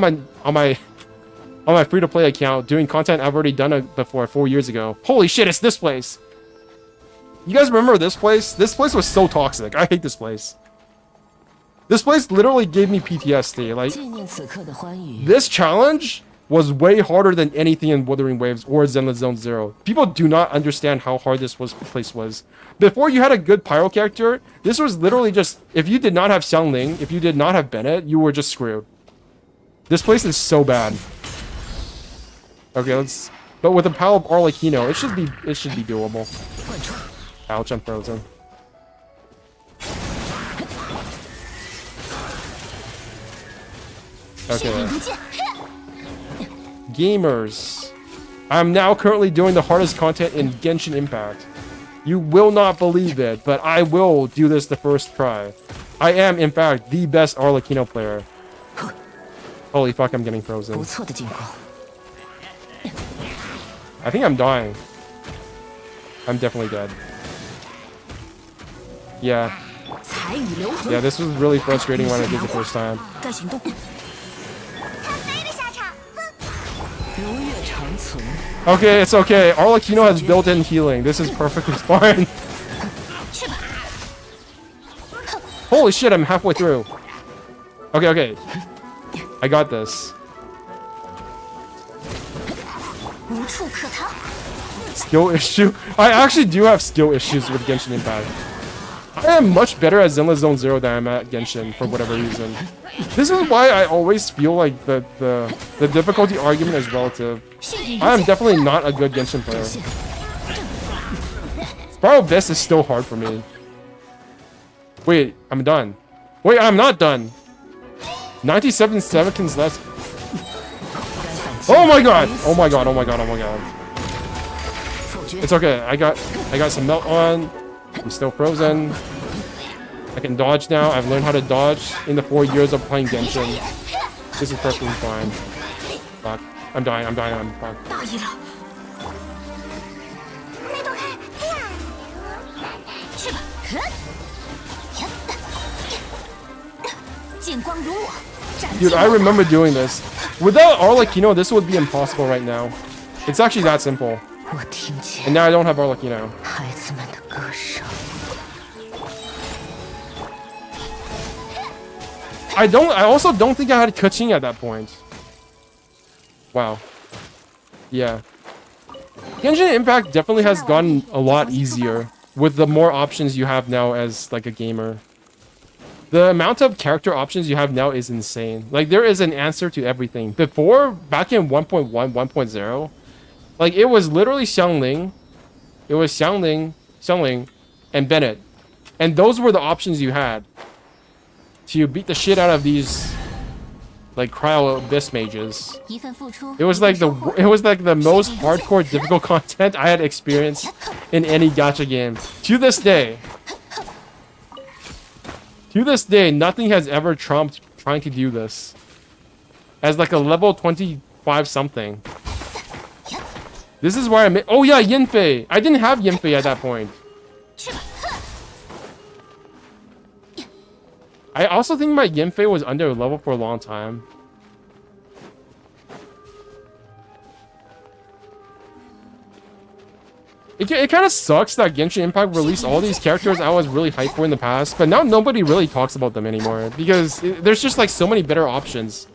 my free-to-play account doing content I've already done before 4 years ago. Holy shit, it's this place. You guys remember this place? This place was so toxic. I hate this place. This place literally gave me PTSD. Like, this challenge was way harder than anything in Wuthering Waves or Zenless Zone Zero. People do not understand how hard this place was. Before you had a good pyro character, this was literally just, if you did not have Xiangling, if you did not have Bennett, you were just screwed. This place is so bad. Okay, but with the power of Arlecchino, it should be doable. Ouch, I'm frozen. Okay. Gamers. I'm now currently doing the hardest content in Genshin Impact. You will not believe it, but I will do this the first try. I am, in fact, the best Arlecchino player. Holy fuck, I'm getting frozen. I think I'm dying. I'm definitely dead. Yeah. Yeah, this was really frustrating when I did the first time. Okay, it's okay. Arlecchino has built-in healing. This is perfectly fine. Holy shit, I'm halfway through. Okay. I got this. Skill issue? I actually do have skill issues with Genshin Impact. I am much better at Zenless Zone Zero than I'm at Genshin for whatever reason. This is why I always feel like the difficulty argument is relative. I am definitely not a good Genshin player. Spiral Abyss is still hard for me. Wait, I'm done. Wait, I'm not done. 97 seconds left. Oh my god! Oh my god, oh my god, oh my god. It's okay. I got some melt on. I'm still frozen. I can dodge now. I've learned how to dodge in the 4 years of playing Genshin. This is perfectly fine. Fuck. I'm dying. I'm fucked. 大意了。没躲开，去吧，呀哒，剑光如我，斩 Dude, I remember doing this. Without Arlecchino, this would be impossible right now. It's actually that simple. 我听见 And now I don't have Arlecchino. 孩子们的歌声。 I also don't think I had Kaching at that point. Wow. Yeah. Genshin Impact definitely has gotten a lot easier with the more options you have now as like a gamer. The amount of character options you have now is insane. Like there is an answer to everything. Before, back in 1.1, 1.0, like it was literally Xiangling. It was Xiangling, and Bennett. And those were the options you had to beat the shit out of these like cryo abyss mages. 一份付出， It was like the most hardcore difficult content I had experienced in any gacha game. To this day, nothing has ever trumped trying to do this. As like a level 25 something. This is where I made. Oh yeah, Yinfei. I didn't have Yinfei at that point. 去吧， I also think my Yinfei was under level for a long time. It kind of sucks that Genshin Impact released all these characters I was really hyped for in the past, but now nobody really talks about them anymore because there's just like so many better options.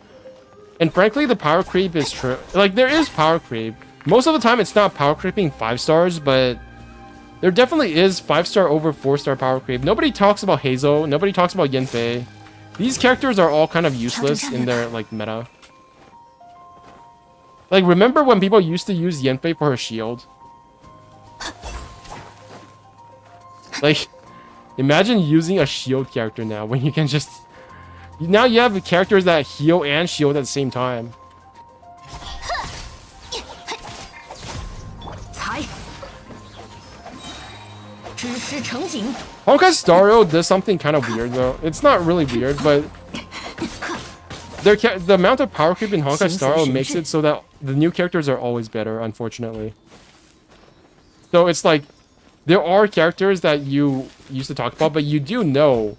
And frankly, the power creep is true. Like there is power creep. Most of the time, it's not power creeping 5 stars, but there definitely is 5-star over 4-star power creep. Nobody talks about Hazel. Nobody talks about Yanfei. These characters are all kind of useless in their like meta. Like remember when people used to use Yanfei for her shield? Like imagine using a shield character now when you can just now you have characters that heal and shield at the same time. 才，知识成景， Honkai Starro does something kind of weird though. It's not really weird, but the amount of power creep in Honkai Starro makes it so that the new characters are always better, unfortunately. So it's like there are characters that you used to talk about, but you do know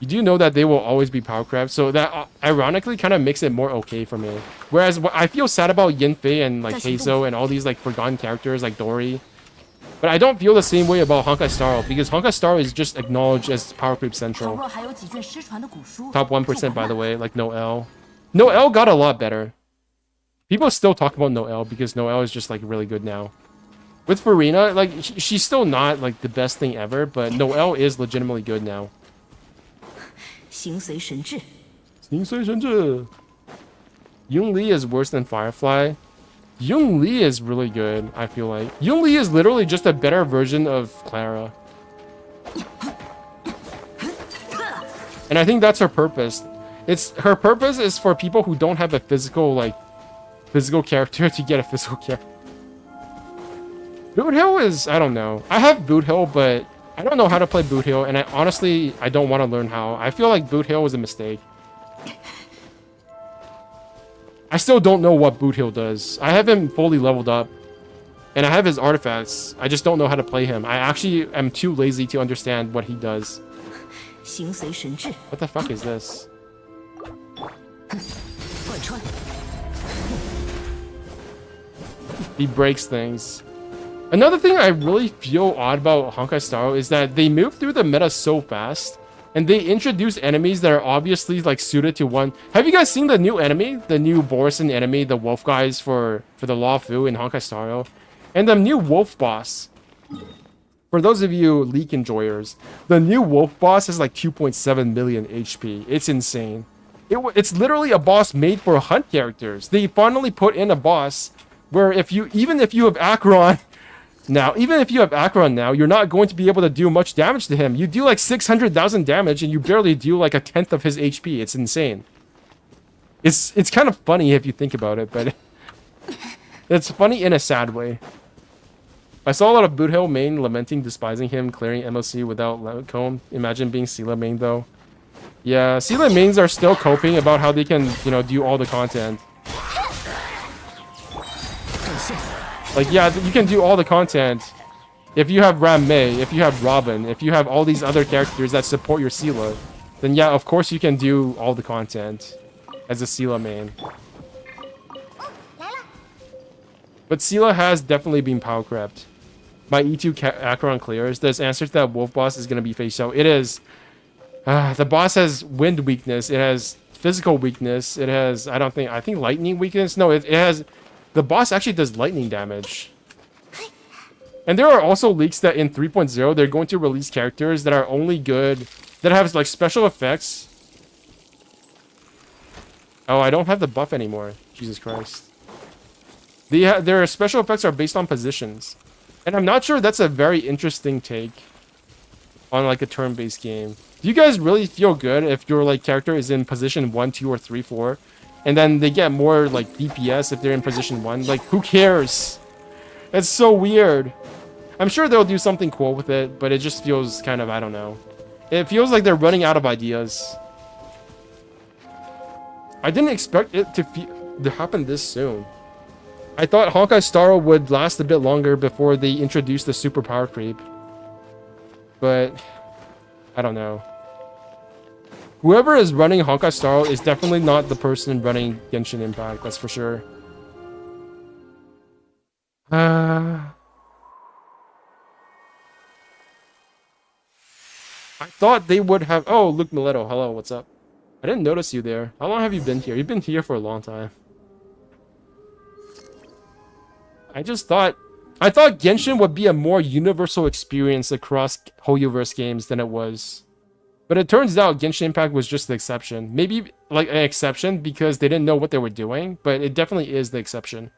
that they will always be power crept. So that ironically kind of makes it more okay for me. Whereas what I feel sad about Yanfei and like Heizo and all these like forgotten characters like Dori. But I don't feel the same way about Honkai Starro because Honkai Starro is just acknowledged as power creep 倘 central. 若还有几卷失传的古书， Top 1% by the way, like Noelle. Noelle got a lot better. People still talk about Noelle because Noelle is just like really good now. With Farina, like she's still not like the best thing ever, but Noelle is legitimately good now. 形随神智。 Yung Li is worse than Firefly. Yung Li is really good, I feel like. Yung Li is literally just a better version of Clara. And I think that's her purpose. Her purpose is for people who don't have a physical character to get a physical character. Boot Hill is, I don't know. I have Boot Hill, but I don't know how to play Boot Hill, and I don't want to learn how. I feel like Boot Hill was a mistake. I still don't know what Boot Hill does. I have him fully leveled up, and I have his artifacts. I just don't know how to play him. I actually am too lazy to understand what he does. 形随神智， What the fuck is this? 贯穿。 He breaks things. Another thing I really feel odd about Honkai Starro is that they move through the meta so fast, and they introduce enemies that are obviously like suited to one. Have you guys seen the new enemy, the new Borison enemy, the wolf guys for the Law Fu in Honkai Starro, and the new wolf boss? For those of you Leak enjoyers, the new wolf boss is like 2.7 million HP. It's insane. It's literally a boss made for hunt characters. They finally put in a boss where even if you have Acheron now, you're not going to be able to do much damage to him. You do like 600,000 damage and you barely do like a tenth of his HP. It's insane. It's kind of funny if you think about it, but it's funny in a sad way. I saw a lot of Boot Hill main lamenting, despising him, clearing MLC without comb. Imagine being Sela main though. Yeah, Sela mains are still coping about how they can, you know, do all the content. Like, yeah, you can do all the content if you have Ram Mei, if you have Robin, if you have all these other characters that support your Sela, then yeah, of course you can do all the content as a Sela main. But Sela has definitely been power crept. My E2 Acheron clears. There's answers that Wolf Boss is going to be faced out. It is. The boss has wind weakness. It has physical weakness. It has, I think lightning weakness. No, it has, the boss actually does lightning damage. And there are also leaks that in 3.0, they're going to release characters that are only good, that have like special effects. Oh, I don't have the buff anymore. Jesus Christ. Their special effects are based on positions. And I'm not sure that's a very interesting take on like a turn-based game. Do you guys really feel good if your like character is in position 1, 2, or 3, 4? And then they get more like DPS if they're in position 1? Like, who cares? It's so weird. I'm sure they'll do something cool with it, but it just feels kind of, I don't know. It feels like they're running out of ideas. I didn't expect it to happen this soon. I thought Honkai Star Rail would last a bit longer before they introduced the super power creep. But I don't know. Whoever is running Honkai Star Rail is definitely not the person running Genshin Impact, that's for sure. I thought they would have... Oh, Luke Mileto, hello, what's up? I didn't notice you there. How long have you been here? You've been here for a long time. I thought Genshin would be a more universal experience across Hoyoverse games than it was. But it turns out Genshin Impact was just the exception. Maybe like an exception because they didn't know what they were doing, but it definitely is the exception.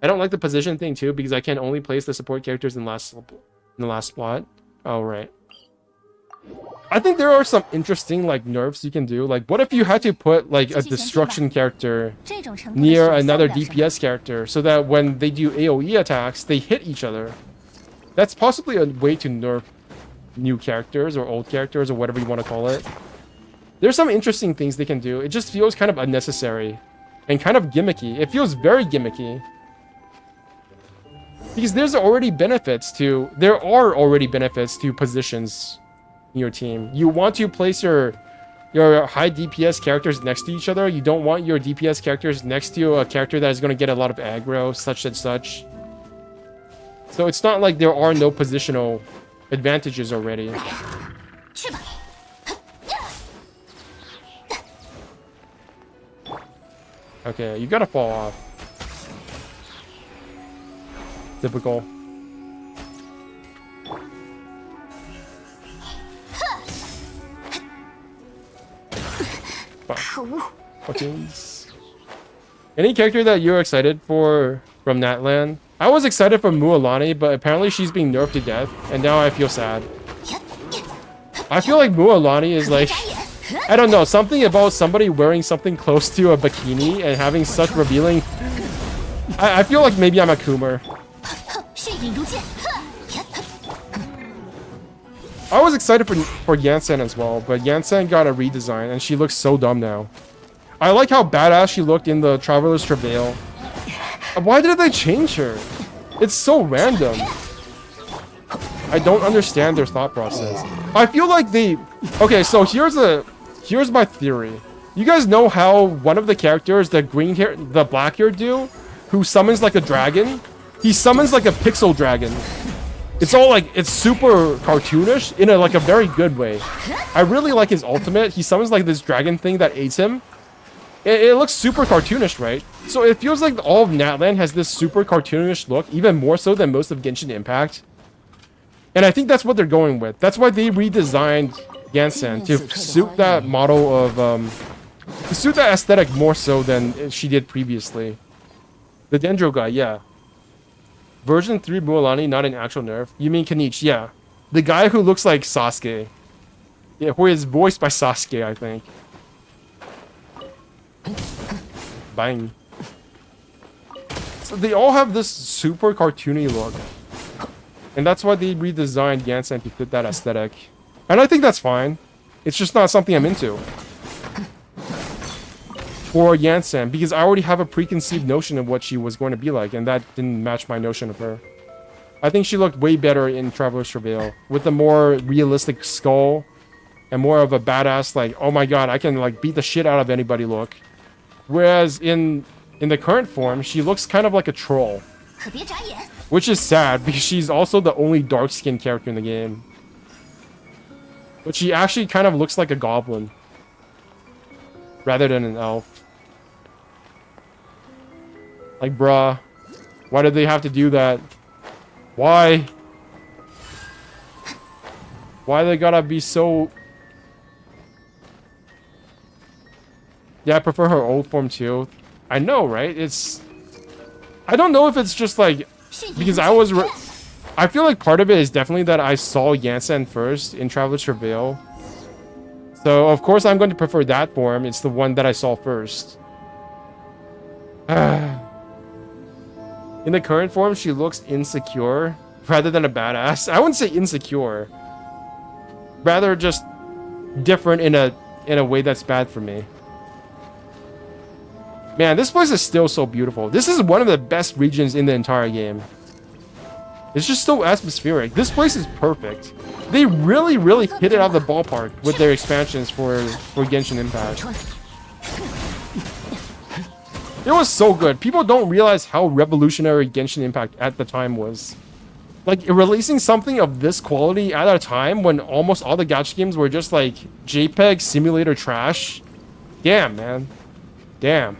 I don't like the position thing too because I can only place the support characters in the last spot. Oh, right. I think there are some interesting like nerfs you can do. Like, what if you had to put like a destruction character near another DPS character so that when they do AoE attacks, they hit each other? That's possibly a way to nerf new characters or old characters or whatever you want to call it. There's some interesting things they can do. It just feels kind of unnecessary and kind of gimmicky. It feels very gimmicky. Because there are already benefits to positions in your team. You want to place your high DPS characters next to each other. You don't want your DPS characters next to a character that is going to get a lot of aggro, such and such. So it's not like there are no positional advantages already. Okay, you gotta fall off. Typical. Fuckings. Any character that you're excited for from Natlan? I was excited for Mualani, but apparently she's being nerfed to death, and now I feel sad. I feel like Mualani is like, I don't know, something about somebody wearing something close to a bikini and having such revealing. I feel like maybe I'm a Coomer. I was excited for Yansan as well, but Yansan got a redesign and she looks so dumb now. I like how badass she looked in the Traveler's Travail. Why did they change her? It's so random. I don't understand their thought process. I feel like they... Okay, so here's my theory. You guys know how one of the characters, the black hair dude, who summons like a dragon? He summons like a pixel dragon. It's all like, it's super cartoonish in a very good way. I really like his ultimate. He summons like this dragon thing that aids him. It looks super cartoonish, right? So it feels like all of Natlan has this super cartoonish look, even more so than most of Genshin Impact. And I think that's what they're going with. That's why they redesigned Yansan to suit that model of, to suit that aesthetic more so than she did previously. The Dendro guy, yeah. Version 3 Mualani, not an actual nerf. You mean Kanich, yeah. The guy who looks like Sasuke. Yeah, who is voiced by Sasuke, I think. Bang. So they all have this super cartoony look. And that's why they redesigned Yansen to fit that aesthetic. And I think that's fine. It's just not something I'm into. For Yansen, because I already have a preconceived notion of what she was going to be like, and that didn't match my notion of her. I think she looked way better in Traveler's Travail, with a more realistic skull, and more of a badass, like, oh my god, I can like beat the shit out of anybody look. Whereas in the current form, she looks kind of like a troll. 可别眨眼。 Which is sad, because she's also the only dark-skinned character in the game. But she actually kind of looks like a goblin. Rather than an elf. Like, bruh. Why did they have to do that? Why? Why they gotta be so... Yeah, I prefer her old form too. I know, right? It's... I don't know if it's just like... Because I feel like part of it is definitely that I saw Yansen first in Traveler's Travail. So, of course, I'm going to prefer that form. It's the one that I saw first. In the current form, she looks insecure rather than a badass. I wouldn't say insecure. Rather just different in a way that's bad for me. Man, this place is still so beautiful. This is one of the best regions in the entire game. It's just so atmospheric. This place is perfect. They really, really hit it out of the ballpark with their expansions for Genshin Impact. It was so good. People don't realize how revolutionary Genshin Impact at the time was. Like, releasing something of this quality at a time when almost all the gacha games were just like JPEG simulator trash. Damn, man. Damn.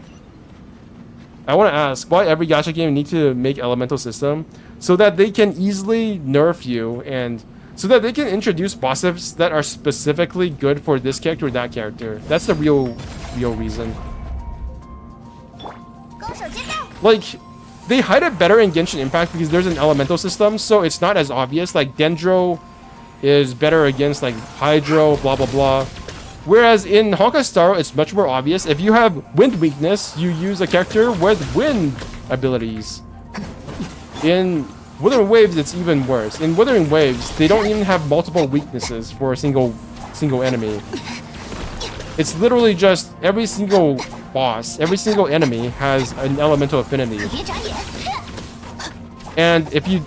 I want to ask, why every gacha game need to make elemental system so that they can easily nerf you and so that they can introduce bosses that are specifically good for this character or that character. That's the real reason. 攻守兼备。 Like, they hide it better in Genshin Impact because there's an elemental system, so it's not as obvious. Like, Dendro is better against like Hydro, blah blah blah. Whereas in Honkai Star, it's much more obvious. If you have wind weakness, you use a character with wind abilities. In Wuthering Waves, it's even worse. In Wuthering Waves, they don't even have multiple weaknesses for a single enemy. It's literally just every single boss, every single enemy has an elemental affinity. 可别眨眼。 And if you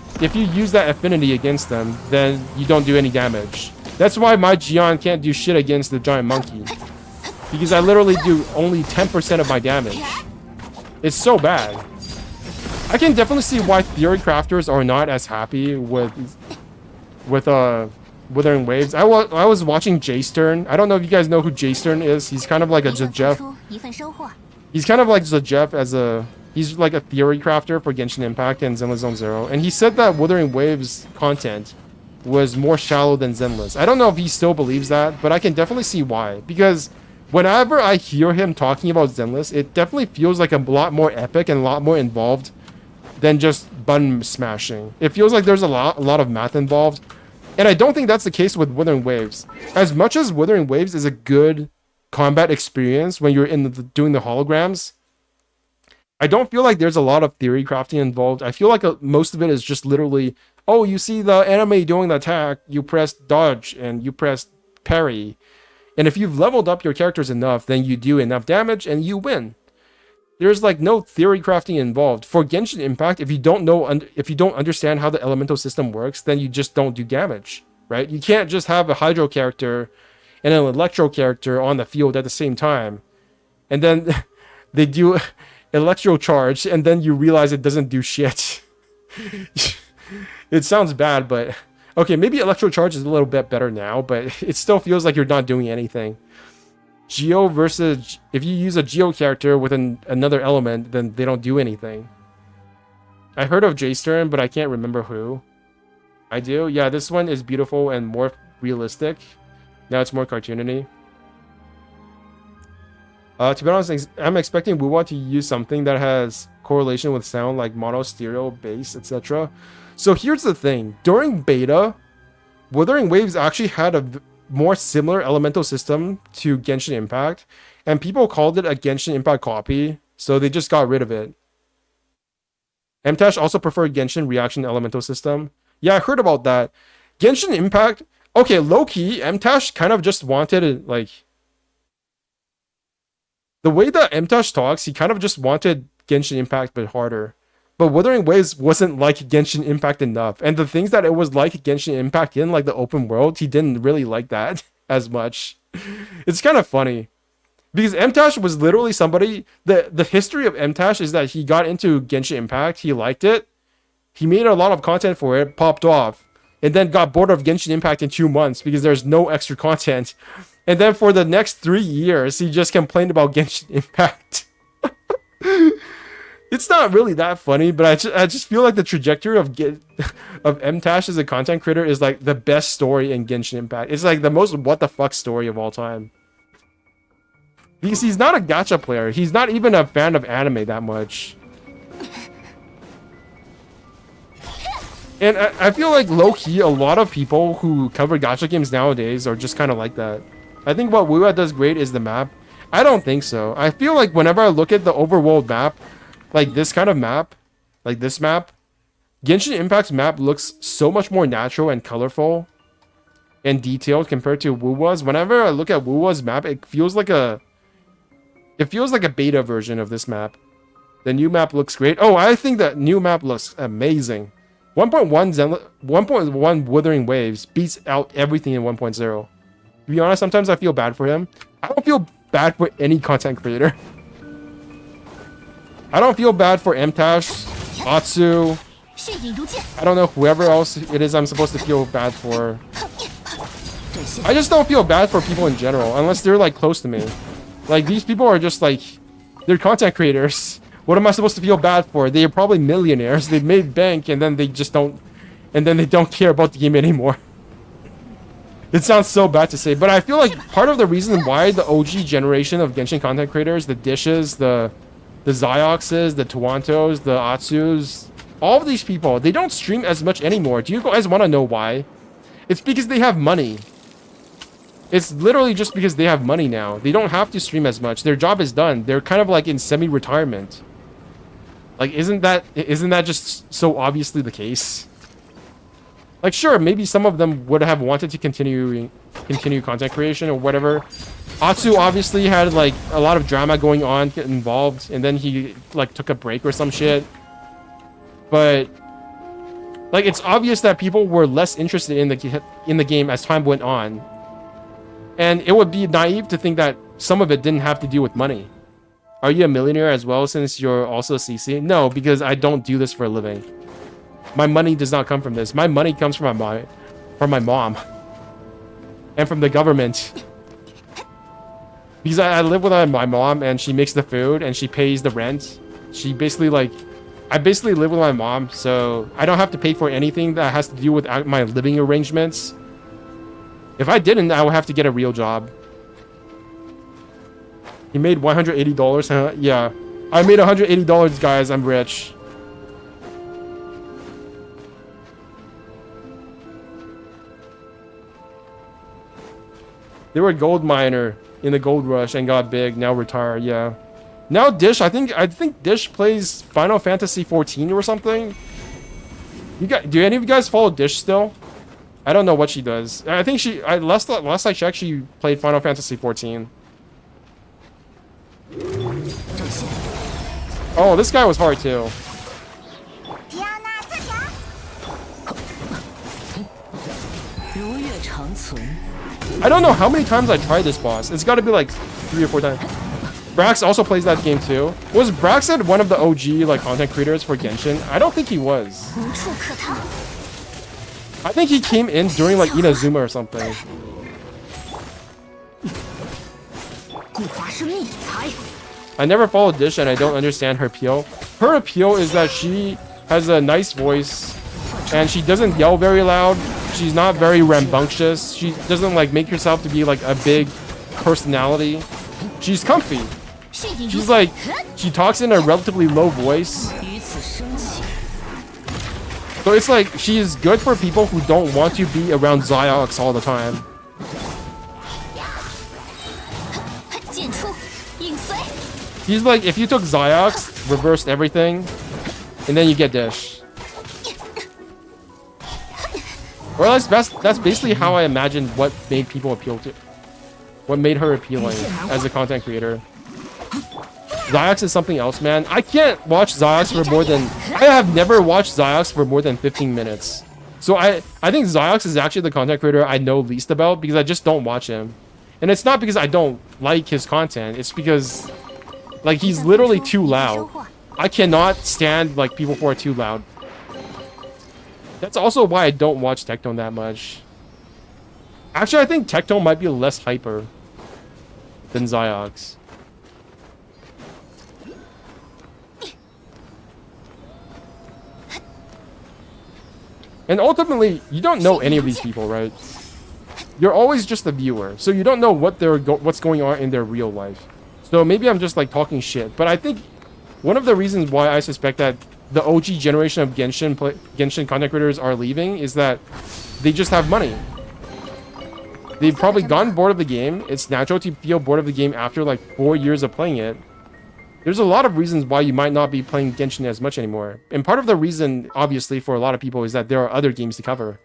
use that affinity against them, then you don't do any damage. That's why my Gion can't do shit against the giant monkey. Because I literally do only 10% of my damage. It's so bad. I can definitely see why theory crafters are not as happy with Wuthering Waves. I was watching J Stern. I don't know if you guys know who J Stern is. He's kind of like a 一份付 Jeff. 出，一份收获。 He's kind of like Jeff as a... He's like a theory crafter for Genshin Impact and Zenless Zone Zero. And he said that Wuthering Waves content was more shallow than Zenless. I don't know if he still believes that, but I can definitely see why. Because whenever I hear him talking about Zenless, it definitely feels like a lot more epic and a lot more involved than just button smashing. It feels like there's a lot of math involved. And I don't think that's the case with Wuthering Waves. As much as Wuthering Waves is a good combat experience when you're doing the holograms, I don't feel like there's a lot of theory crafting involved. I feel like most of it is just literally, oh, you see the enemy doing the attack, you press dodge and you press parry. And if you've leveled up your characters enough, then you do enough damage and you win. There's like no theory crafting involved. For Genshin Impact, if you don't understand how the elemental system works, then you just don't do damage, right? You can't just have a Hydro character and an Electro character on the field at the same time. And then they do Electro charge and then you realize it doesn't do shit. It sounds bad, but okay, maybe Electro charge is a little bit better now, but it still feels like you're not doing anything. Geo versus... If you use a Geo character with another element, then they don't do anything. I heard of J Stern, but I can't remember who. I do? Yeah, this one is beautiful and more realistic. Now it's more cartoony. To be honest, I'm expecting Wuwa to use something that has correlation with sound, like mono, stereo, bass, etc. So here's the thing. During beta, Wuthering Waves actually had a more similar elemental system to Genshin Impact, and people called it a Genshin Impact copy, so they just got rid of it. MTash also preferred Genshin reaction elemental system. Yeah, I heard about that. Genshin Impact. Okay, low-key, MTash kind of just wanted it, like... The way that MTash talks, he kind of just wanted Genshin Impact, but harder. But Wuthering Waves wasn't like Genshin Impact enough. And the things that it was like Genshin Impact in, like the open world, he didn't really like that as much. It's kind of funny. Because MTash was literally somebody... The history of MTash is that he got into Genshin Impact, he liked it, he made a lot of content for it, popped off, and then got bored of Genshin Impact in 2 months because there's no extra content. And then for the next 3 years, he just complained about Genshin Impact. It's not really that funny, but I just feel like the trajectory of MTash as a content creator is like the best story in Genshin Impact. It's like the most what the fuck story of all time. Because he's not a gacha player. He's not even a fan of anime that much. And I feel like low-key, a lot of people who cover gacha games nowadays are just kind of like that. I think what Wuwa does great is the map. I don't think so. I feel like whenever I look at the overworld map, like this kind of map, like this map, Genshin Impact's map looks so much more natural and colorful and detailed compared to Wuwa's. Whenever I look at Wuwa's map, it feels like a beta version of this map. The new map looks great. Oh, I think the new map looks amazing. 1.1 Wuthering Waves beats out everything in 1.0. To be honest, sometimes I feel bad for him. I don't feel bad for any content creator. I don't feel bad for MTash, Atsu. I don't know whoever else it is I'm supposed to feel bad for. I just don't feel bad for people in general, unless they're like close to me. Like these people are just like, they're content creators. What am I supposed to feel bad for? They are probably millionaires. They've made bank and then they just don't, and then they don't care about the game anymore. It sounds so bad to say, but I feel like part of the reason why the OG generation of Genshin content creators, the Dishes, the Zioxes, the Tuantos, the Atsus, all of these people, they don't stream as much anymore. Do you guys want to know why? It's because they have money. It's literally just because they have money now. They don't have to stream as much. Their job is done. They're kind of like in semi-retirement. Like, isn't that just so obviously the case? Like, sure, maybe some of them would have wanted to continue content creation or whatever. Atsu obviously had like a lot of drama going on involved, and then he like took a break or some shit. But like, it's obvious that people were less interested in the game as time went on. And it would be naive to think that some of it didn't have to do with money. Are you a millionaire as well since you're also a CC? No, because I don't do this for a living. My money does not come from this. My money comes from my mom. And from the government. Because I live with my mom and she makes the food and she pays the rent. She basically like... I basically live with my mom, so I don't have to pay for anything that has to do with my living arrangements. If I didn't, I would have to get a real job. He made $180, huh? Yeah. I made $180, guys. I'm rich. They were a gold miner in the gold rush and got big, now retired, yeah. Now Dish, I think Dish plays Final Fantasy 14 or something. Do any of you guys follow Dish still? I don't know what she does. I think last I checked, she played Final Fantasy 14. Oh, this guy was hard too. I don't know how many times I tried this boss. It's got to be like 3 or 4 times. Brax also plays that game too. Was Brax one of the OG like content creators for Genshin? I don't think he was. I think he came in during like Inazuma or something. I never followed Dish and I don't understand her appeal. Her appeal is that she has a nice voice and she doesn't yell very loud. She's not very rambunctious. She doesn't like make herself to be like a big personality. She's comfy. She's like, she talks in a relatively low voice. So it's like, she is good for people who don't want to be around Ziox all the time. He's like, if you took Ziox, reversed everything, and then you get Dish. Or that's basically how I imagined what made people appeal to, what made her appealing as a content creator. Ziox is something else, man. I can't watch Ziox for more than... I have never watched Ziox for more than 15 minutes. So I think Ziox is actually the content creator I know least about because I just don't watch him. And it's not because I don't like his content. It's because, like, he's literally too loud. I cannot stand, like, people who are too loud. That's also why I don't watch Tectone that much. Actually, I think Tectone might be less hyper than Ziox. And ultimately, you don't know any of these people, right? You're always just a viewer, so you don't know what what's going on in their real life. So maybe I'm just like talking shit, but I think one of the reasons why I suspect that the OG generation of Genshin content creators are leaving is that they just have money. They've probably gotten bored of the game. It's natural to feel bored of the game after like 4 years of playing it. There's a lot of reasons why you might not be playing Genshin as much anymore. And part of the reason, obviously, for a lot of people is that there are other games to cover.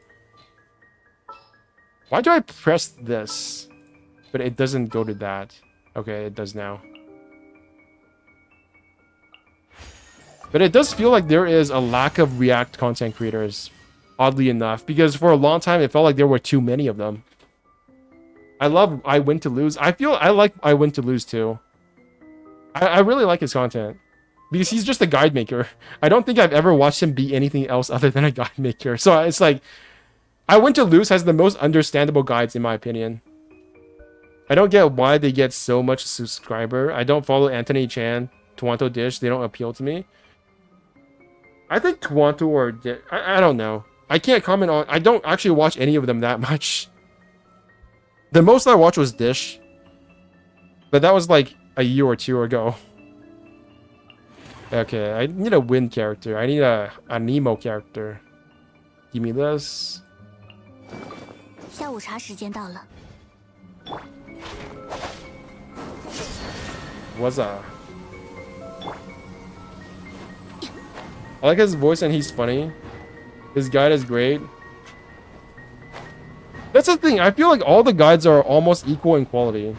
Why do I press this? But it doesn't go to that. Okay, it does now. But it does feel like there is a lack of React content creators, oddly enough, because for a long time it felt like there were too many of them. I love I Win to Lose. I like I Win to Lose too. I really like his content because he's just a guide maker. I don't think I've ever watched him be anything else other than a guide maker. So it's like I Win to Lose has the most understandable guides in my opinion. I don't get why they get so much subscriber. I don't follow Anthony Chan, Tuanto Dish. They don't appeal to me. I think Tuanto or Dish, I don't know. I can't comment on... I don't actually watch any of them that much. The most I watched was Dish. But that was like a year or two ago. Okay, I need a Win character. I need a Nemo character. Give me this. 下午茶时间到了。 What's up? I like his voice and he's funny. His guide is great. That's the thing. I feel like all the guides are almost equal in quality.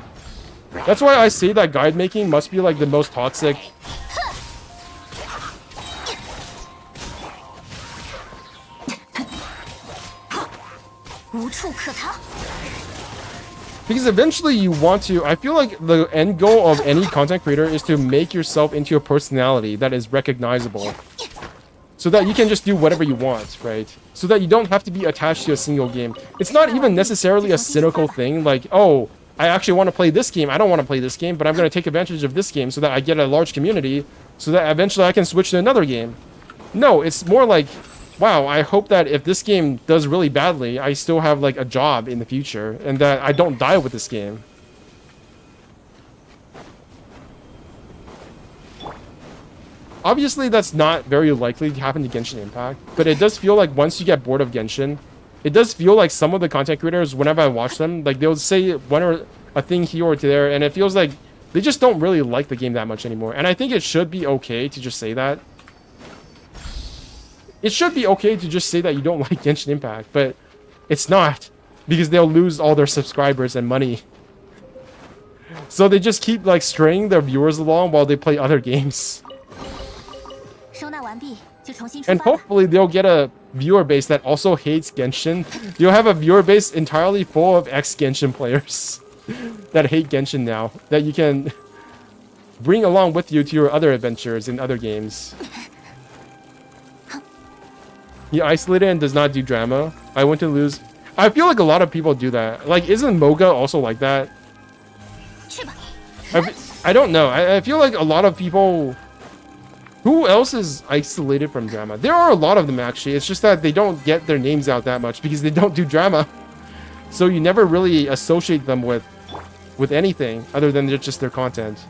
That's why I say that guide making must be like the most toxic. Because eventually you want to... I feel like the end goal of any content creator is to make yourself into a personality that is recognizable. So that you can just do whatever you want, right? So that you don't have to be attached to a single game. It's not even necessarily a cynical thing like, oh, I actually want to play this game. I don't want to play this game, but I'm going to take advantage of this game so that I get a large community so that eventually I can switch to another game. No, it's more like, wow, I hope that if this game does really badly, I still have like a job in the future and that I don't die with this game. Obviously, that's not very likely to happen to Genshin Impact, but it does feel like once you get bored of Genshin, it does feel like some of the content creators, whenever I watch them, like they'll say one or a thing here or there, and it feels like they just don't really like the game that much anymore. And I think it should be okay to just say that. It should be okay to just say that you don't like Genshin Impact, but it's not, because they'll lose all their subscribers and money. So they just keep like stringing their viewers along while they play other games. And hopefully they'll get a viewer base that also hates Genshin. You'll have a viewer base entirely full of ex-Genshin players that hate Genshin now, that you can bring along with you to your other adventures in other games. He isolated and does not do drama. I want to lose. I feel like a lot of people do that. Like, isn't Moga also like that? I don't know. I feel like a lot of people... Who else is isolated from drama? There are a lot of them, actually. It's just that they don't get their names out that much because they don't do drama. So you never really associate them with anything other than just their content.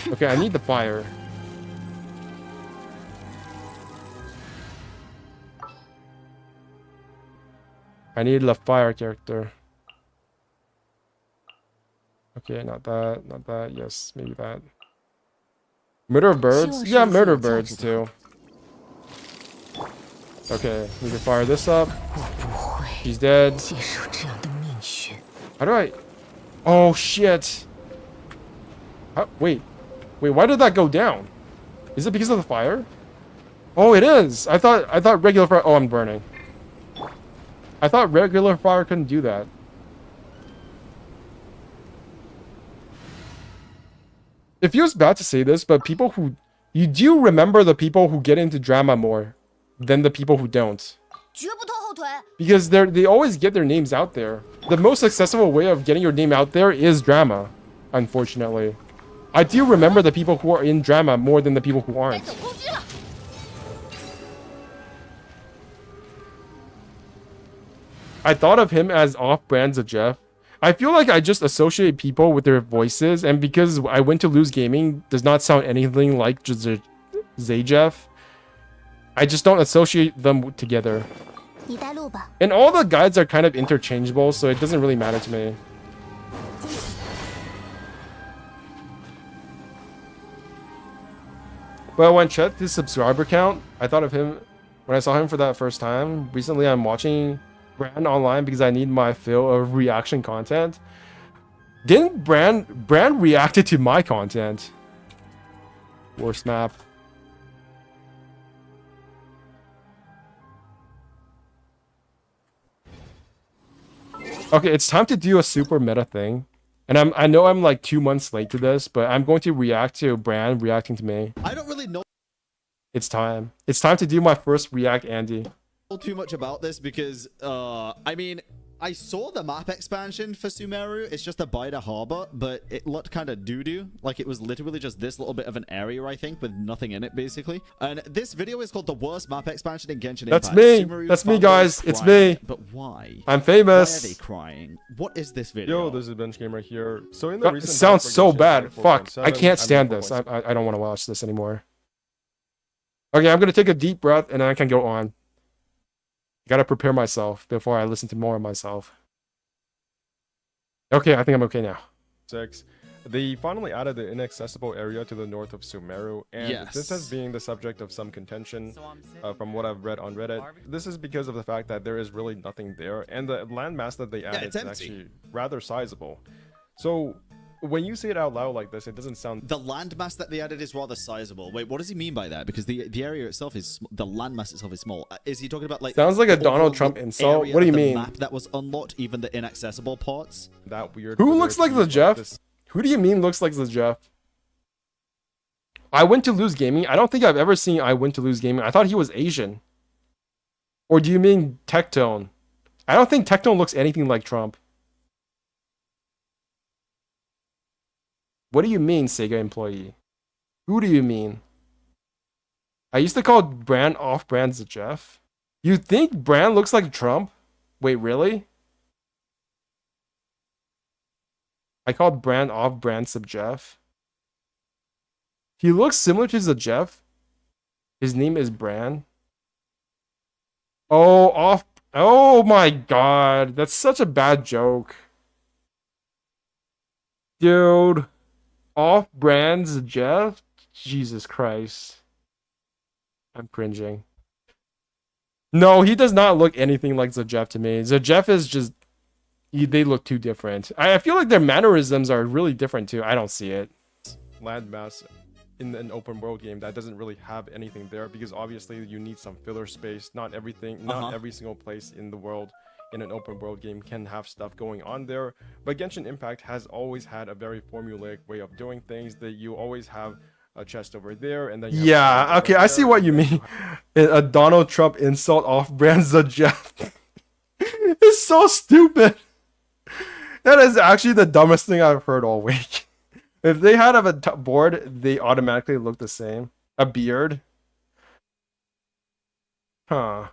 Okay, I need the fire. I need the fire character. Okay, not that, not that. Yes, maybe that. Murder of Birds? Yeah, Murder of Birds too. Okay, we can fire this up. He's dead. 接受这样的命运。 How do I? Oh shit! Wait, why did that go down? Is it because of the fire? Oh, it is. I thought regular fire. Oh, I'm burning. I thought regular fire couldn't do that. It feels bad to say this, but people who you do remember the people who get into drama more than the people who don't. 绝不拖后腿。 Because they always get their names out there. The most accessible way of getting your name out there is drama, unfortunately. I do remember the people who are in drama more than the people who 该 aren't. 走攻击了。 I thought of him as off-brand Jeff. I feel like I just associate people with their voices, and because I went to Lose Gaming does not sound anything like ZZZ, I just don't associate them together. 你带路吧。 And all the guides are kind of interchangeable, so it doesn't really matter to me. But when I checked his subscriber count, I thought of him when I saw him for that first time. Recently, I'm watching Brand online because I need my fill of reaction content. Didn't Brand reacted to my content? Worst map. Okay, it's time to do a super meta thing. And I know I'm like 2 months late to this, but I'm going to react to Brand reacting to me. I don't really know It's time. It's time to do my first react, Andy. too much about this because, I mean, I saw the map expansion for Sumeru. It's just a Bida Harbor, but it looked kind of doo-doo. Like, it was literally just this little bit of an area, I think, with nothing in it, basically. And this video is called the worst map expansion in Genshin That's Impact. me. Sumeru's That's me, fanboys guys. It's crying. me. But why? I'm Why are famous. they crying? What is this video? Yo, This is Bench Gamer here. So in the It recent sounds patch for so Genshin bad. Fuck. 4.7, I can't and stand this. 4.6, I don't want to watch this anymore. Okay, I'm going to take a deep breath and then I can go on. Gotta prepare myself before I listen to more of myself. Okay, I think I'm okay now. they finally added the inaccessible area to the north of Sumeru, and this has Yes. been the subject of some contention from what I've read on Reddit. This is because of the fact that there is really nothing there, and the landmass that they added it's is empty. actually rather sizable. So when you say it out loud like this, it doesn't sound The landmass that they added is rather sizable. Wait, what does he mean by that? Because the area itself is the landmass itself is small. Is he talking about like Sounds like a overall Donald Trump insult. area What do you of the mean? Map that was unlocked, even the inaccessible parts. that weird. Who for looks there like to the be Jeff? this- Who do you mean looks like the Jeff? I went to Lose Gaming. I don't think I've ever seen I went to Lose Gaming. I thought he was Asian. Or do you mean Tectone? I don't think Tectone looks anything like Trump. What do you mean, Sega employee? Who do you mean? I used to call Brand off-brands the Jeff. You think Brand looks like Trump? Wait, really? I called Brand off-brand sub Jeff. He looks similar to the Jeff. His name is Brand. Oh, off. Oh my god. That's such a bad joke. Dude. Off-brand's Jeff? Jesus Christ. I'm cringing. No, he does not look anything like Jeff to me. Jeff is just... They look too different. I feel like their mannerisms are really different too. I don't see it. landmass in an open world game that doesn't really have anything there, because obviously you need some filler space. Not everything, not every single place in the world in an open world game can have stuff going on there. But Genshin Impact has always had a very formulaic way of doing things, that you always have a chest over there, and then you have a chest Yeah, over okay, I see there. what you mean. A Donald Trump insult off-brand Jeff. It's so stupid. That is actually the dumbest thing I've heard all week. If they had a board, they automatically look the same. A beard. Huh.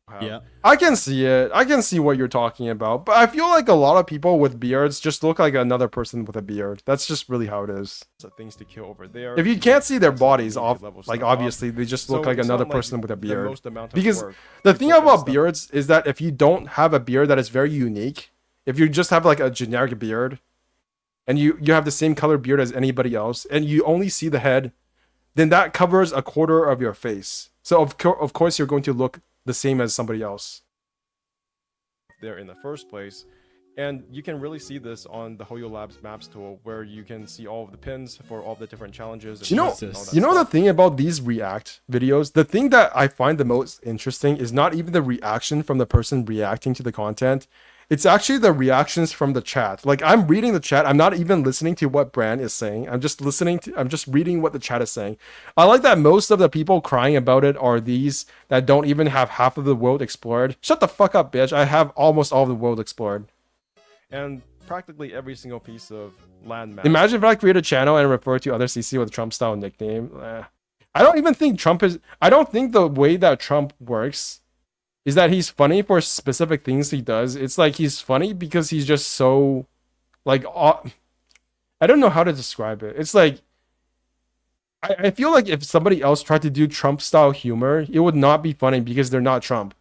Wow. Yeah. I can see it. I can see what you're talking about. But I feel like a lot of people with beards just look like another person with a beard. That's just really how it is. So things to kill over there. If you can't see their bodies off, level like stuff up. obviously they just look So like it's another not person with a the beard. most amount of Because work the to thing put that about stuff- beards is that if you don't have a beard that is very unique, if you just have like a generic beard, and you have the same color beard as anybody else, and you only see the head, then that covers a quarter of your face. So of course you're going to look the same as somebody else. There in the first place. And you can really see this on the Hoyo Labs maps tool, where you can see all of the pins for all the different challenges. And You know, all that the stuff. thing about these React videos, the thing that I find the most interesting is not even the reaction from the person reacting to the content. It's actually the reactions from the chat. Like, I'm reading the chat. I'm not even listening to what Brand is saying. I'm just reading what the chat is saying. I like that most of the people crying about it are these that don't even have half of the world explored. Shut the fuck up, bitch. I have almost all of the world explored. And practically every single piece of land map. Imagine if I create a channel and refer to other CC with a Trump style nickname. I don't even think I don't think the way that Trump works is that he's funny for specific things he does. It's like he's funny because he's just so, like, I don't know how to describe it. It's like, I feel like if somebody else tried to do Trump style humor, it would not be funny because they're not Trump.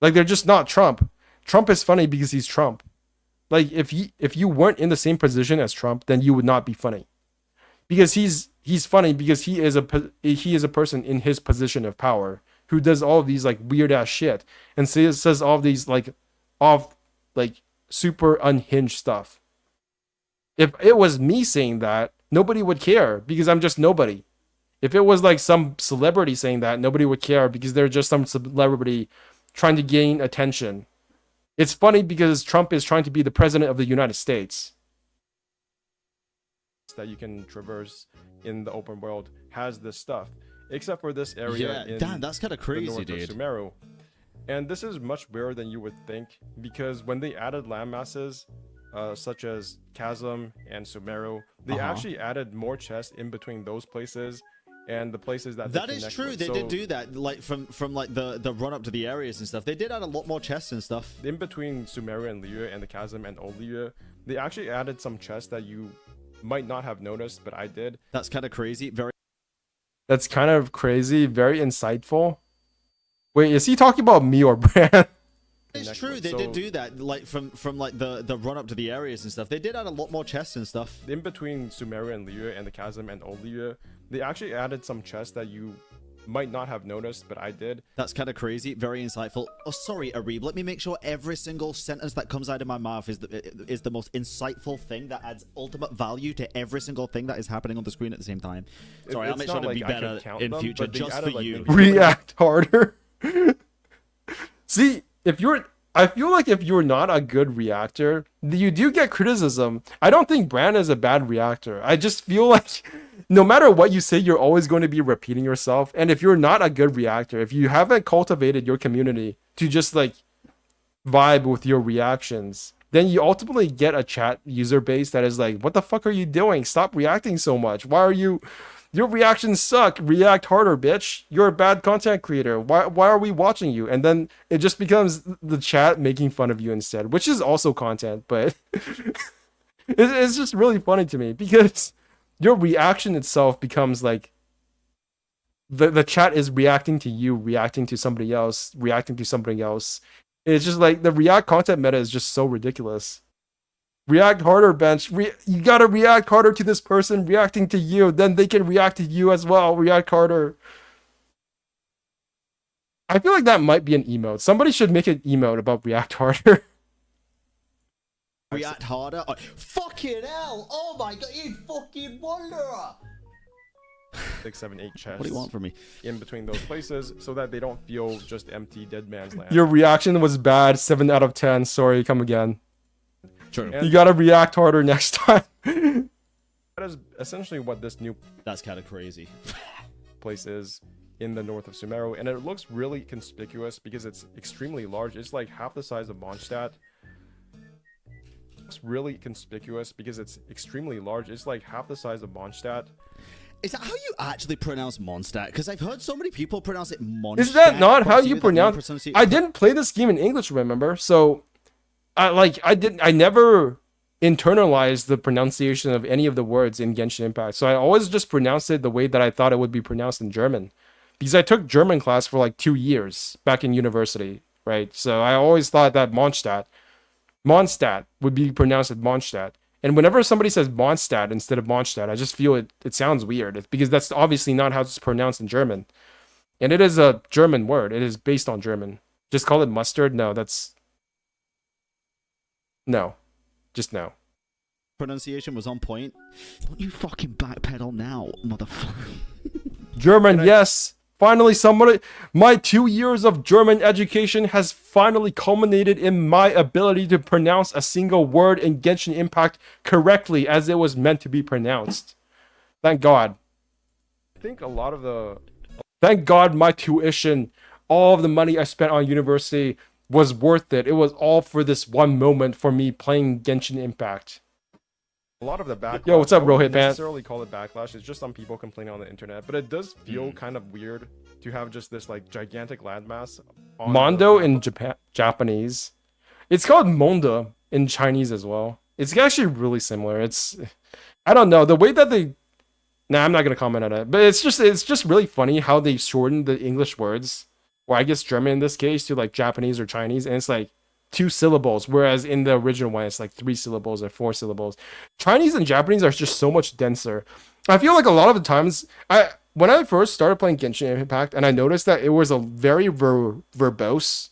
Like, they're just not Trump. Trump is funny because he's Trump. Like, if you weren't in the same position as Trump, then you would not be funny. Because he's funny because he is a person in his position of power who does all of these like weird ass shit and says all of these like super unhinged stuff. If it was me saying that, nobody would care because I'm just nobody. If it was like some celebrity saying that, nobody would care because they're just some celebrity trying to gain attention. It's funny because Trump is trying to be the president of the United States. That you can traverse in the open world has this stuff, except for this area. Yeah, damn, that's kind of crazy, the north dude. of Sumeru. And this is much rarer than you would think, because when they added land masses, such as Chasm and Sumeru, they actually added more chests in between those places and the places that That is true. They did do that, like from like the run up to the areas and stuff. They did add a lot more chests and stuff. In between Sumeru and Liu and the Chasm and Old Liu, they actually added some chests that you might not have noticed, but I did. That's kind of crazy. That's kind of crazy. Very insightful. Wait, is he talking about me or Brand? It's true. They did do that, like from like the run up to the areas and stuff. They did add a lot more chests and stuff. In between Sumeru and Liu and the Chasm and Old Liu, they actually added some chests that you might not have noticed, but I did. That's kind of crazy. Very insightful. Oh, sorry, Arib. Let me make sure every single sentence that comes out of my mouth is the most insightful thing that adds ultimate value to every single thing that is happening on the screen at the same time. Sorry, I'll make sure to be better in future, just for you. React harder. See, I feel like if you're not a good reactor, you do get criticism. I don't think Brand is a bad reactor. I just feel like no matter what you say, you're always going to be repeating yourself. And if you're not a good reactor, if you haven't cultivated your community to just like vibe with your reactions, then you ultimately get a chat user base that is like, what the fuck are you doing? Stop reacting so much. Why are you... Your reactions suck. React harder, bitch. You're a bad content creator. Why are we watching you? And then it just becomes the chat making fun of you instead, which is also content, but it's just really funny to me because your reaction itself becomes like the chat is reacting to you, reacting to somebody else, reacting to something else. It's just like the React content meta is just so ridiculous. React harder, bench. You gotta react harder to this person reacting to you. Then they can react to you as well. React harder. I feel like that might be an emote. Somebody should make an emote about react harder. React harder? Oh, fucking hell! Oh my god, you fucking wanderer! 6, 7, 8 chests. What do you want from me? In between those places, so that they don't feel just empty dead man's land. Your reaction was bad. 7 out of 10. Sorry, come again. True. You gotta react harder next time. That is essentially what this new That's kind of crazy. place is in the north of Sumeru, and it looks really conspicuous because it's extremely large. It's like half the size of Mondstadt. It's really conspicuous because it's extremely large. It's like half the size of Mondstadt. Is that how you actually pronounce Mondstadt? Because I've heard so many people pronounce it Mondstadt. Is that not how you pronounce? I didn't play this game in English, remember? So I never internalized the pronunciation of any of the words in Genshin Impact. So I always just pronounced it the way that I thought it would be pronounced in German. Because I took German class for like 2 years back in university, right? So I always thought that Mondstadt would be pronounced as Mondstadt. And whenever somebody says Mondstadt instead of Mondstadt, I just feel it sounds weird. Because that's obviously not how it's pronounced in German. And it is a German word. It is based on German. Just call it mustard? No, that's... No. Just no. Pronunciation was on point. Don't you fucking backpedal now, motherfucker. German, yes. Finally, somebody... My 2 years of German education has finally culminated in my ability to pronounce a single word in Genshin Impact correctly as it was meant to be pronounced. Thank God. I think a lot of the Thank God my tuition, all of the money I spent on university was worth it. It was all for this one moment for me playing Genshin Impact. backlash. Yo, what's up, I wouldn't Rohit Band? necessarily call it backlash. It's just some people complaining on the internet, but it does feel kind of weird to have just this like gigantic landmass. On Mondo the... in Japanese. It's called Mondo in Chinese as well. It's actually really similar. I don't know, the way that they... Nah, I'm not gonna comment on it. But it's just really funny how they shortened the English words, or I guess German in this case, to like Japanese or Chinese, and it's like 2 syllables, whereas in the original one it's like 3 syllables or 4 syllables. Chinese and Japanese are just so much denser. I feel like a lot of the times, when I first started playing Genshin Impact, and I noticed that it was a very verbose,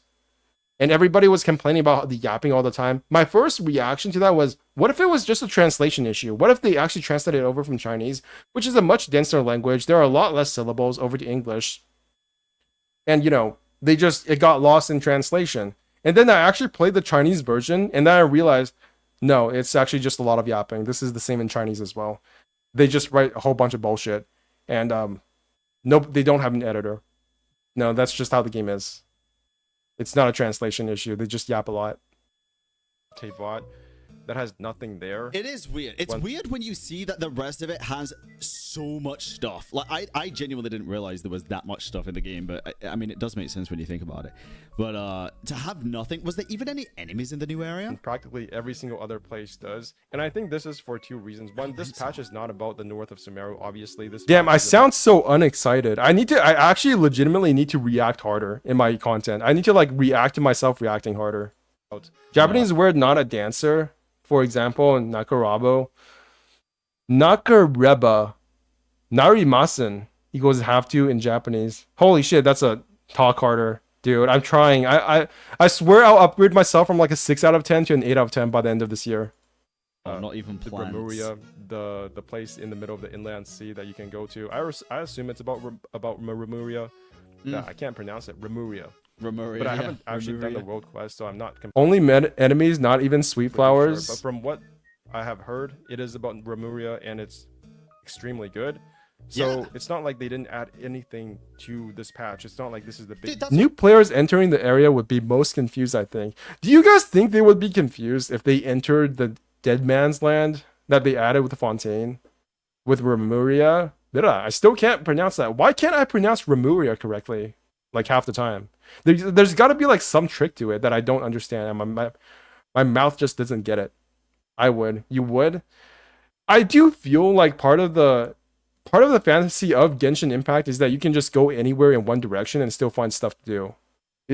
and everybody was complaining about the yapping all the time. My first reaction to that was, what if it was just a translation issue? What if they actually translated it over from Chinese, which is a much denser language? There are a lot less syllables over to English. And, you know, it got lost in translation. And then I actually played the Chinese version, and then I realized, no, it's actually just a lot of yapping. This is the same in Chinese as well. They just write a whole bunch of bullshit. And, nope, they don't have an editor. No, that's just how the game is. It's not a translation issue. They just yap a lot. bot that has nothing there. It is weird. It's weird when you see that the rest of it has so much stuff. Like, I genuinely didn't realize there was that much stuff in the game, but I mean, it does make sense when you think about it. But to have nothing, was there even any enemies in the new area? And practically every single other place does. And I think this is for 2 reasons. One, this patch is not about the north of Sumeru, obviously. Damn, I sound so unexcited. I actually legitimately need to react harder in my content. I need to like react to myself reacting harder. Japanese word, not a dancer. For example, Nakarabo. Nakareba. Narimasen equals have to in Japanese. Holy shit, that's a talk harder. Dude, I'm trying. I swear I'll upgrade myself from like a 6 out of 10 to an 8 out of 10 by the end of this year. Not even plants. Remuria, the place in the middle of the inland sea that you can go to. I assume it's about Remuria. I can't pronounce it. Remuria. Remuria, but I haven't actually done the world quest, so I'm not only enemies, not even sweet flowers. Sure. But from what I have heard, it is about Remuria, and it's extremely good. So it's not like they didn't add anything to this patch. It's not like this is the big... New players entering the area would be most confused, I think. Do you guys think they would be confused if they entered the Dead Man's Land that they added with the Fontaine? With Remuria? I still can't pronounce that. Why can't I pronounce Remuria correctly? Like half the time. There's got to be like some trick to it that I don't understand, and my mouth just doesn't get it. You would? I do feel like part of the fantasy of Genshin Impact is that you can just go anywhere in one direction and still find stuff to do.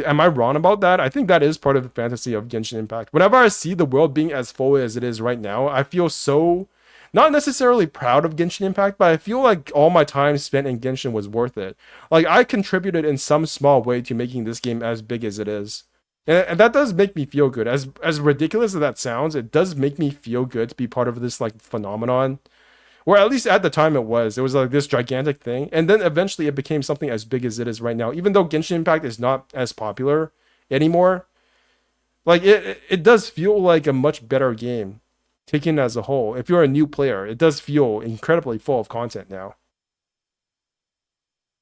Am I wrong about that? I think that is part of the fantasy of Genshin Impact. Whenever I see the world being as full as it is right now, I feel so not necessarily proud of Genshin Impact, but I feel like all my time spent in Genshin was worth it. Like, I contributed in some small way to making this game as big as it is. And that does make me feel good. As ridiculous as that sounds, it does make me feel good to be part of this, like, phenomenon. Or at least at the time it was. It was like this gigantic thing. And then eventually it became something as big as it is right now. Even though Genshin Impact is not as popular anymore, like, it does feel like a much better game. Taken as a whole, if you're a new player, it does feel incredibly full of content now.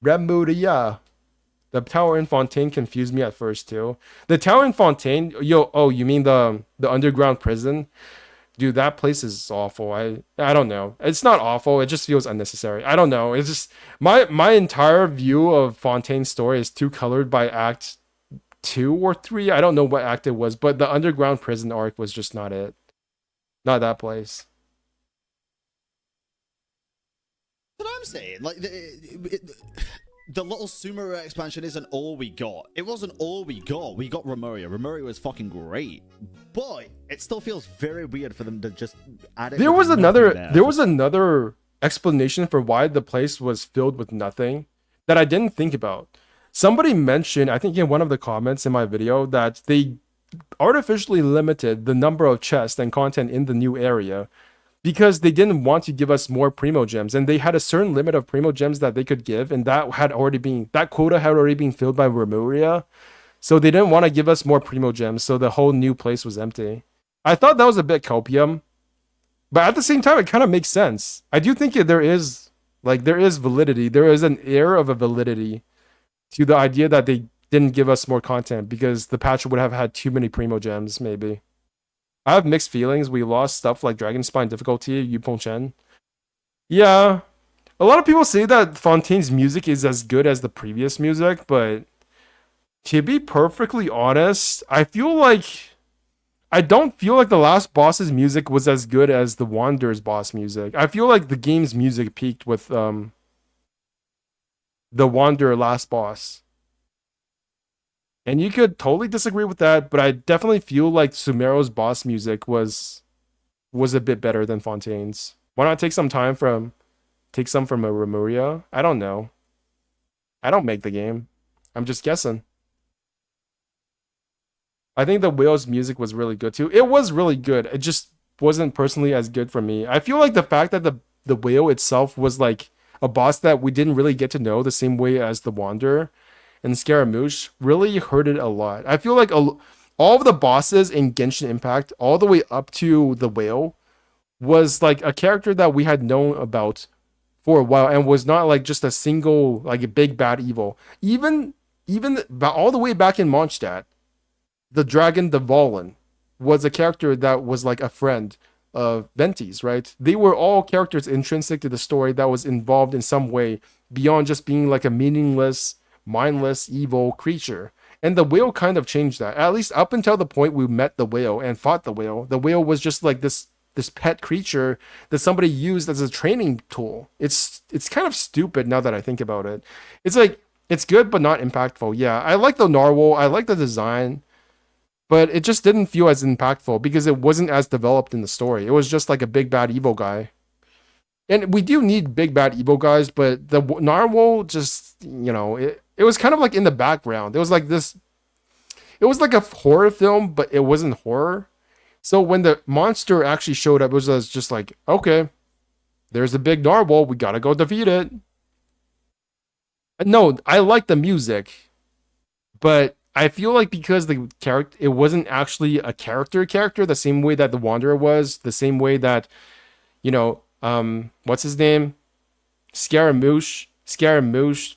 Remuria. The tower in Fontaine confused me at first too. The tower in Fontaine, you mean the underground prison? Dude, that place is awful. I don't know. It's not awful. It just feels unnecessary. I don't know. It's just my entire view of Fontaine's story is too colored by Act 2 or 3. I don't know what act it was, but the underground prison arc was just not it. Not that place. That's what I'm saying. Like, the little Sumeru expansion isn't all we got. It wasn't all we got. We got Remuria. Remuria was fucking great. But it still feels very weird for them to just add it. There was another explanation for why the place was filled with nothing that I didn't think about. Somebody mentioned, I think in one of the comments in my video, that they artificially limited the number of chests and content in the new area because they didn't want to give us more primo gems, and they had a certain limit of primo gems that they could give, and that quota had already been filled by Remuria. So they didn't want to give us more primo gems, so the whole new place was empty. I thought that was a bit copium, but at the same time, it kind of makes sense. I do think there is validity. There is an air of a validity to the idea that they didn't give us more content because the patch would have had too many primo gems, maybe. I have mixed feelings. We lost stuff like Dragon Spine difficulty, Yupon Chen. Yeah. A lot of people say that Fontaine's music is as good as the previous music, but to be perfectly honest, I don't feel like the last boss's music was as good as the Wanderer's boss music. I feel like the game's music peaked with the Wanderer last boss. And you could totally disagree with that, but I definitely feel like Sumero's boss music was a bit better than Fontaine's. Why not take some from a Remuria? I don't know. I don't make the game. I'm just guessing. I think the whale's music was really good too. It was really good. It just wasn't personally as good for me. I feel like the fact that the whale itself was like a boss that we didn't really get to know the same way as the Wanderer and Scaramouche really hurt it a lot. I feel like all of the bosses in Genshin Impact, all the way up to the whale, was like a character that we had known about for a while and was not like just a single like a big bad evil. Even all the way back in Mondstadt, the dragon, the Valen, was a character that was like a friend of Venti's, right? They were all characters intrinsic to the story that was involved in some way beyond just being like a meaningless, mindless, evil creature. And the whale kind of changed that. At least up until the point we met the whale and fought the whale. The whale was just like this pet creature that somebody used as a training tool. It's kind of stupid now that I think about it. It's like, it's good but not impactful. Yeah, I like the narwhal. I like the design. But it just didn't feel as impactful because it wasn't as developed in the story. It was just like a big bad evil guy. And we do need big bad evil guys, but the narwhal just, it was kind of like in the background. It was like a horror film, but it wasn't horror. So when the monster actually showed up, it was just like, okay, there's a big narwhal. We gotta go defeat it. No, I like the music, but I feel like because it wasn't actually a character the same way that the Wanderer was, the same way that, what's his name? Scaramouche,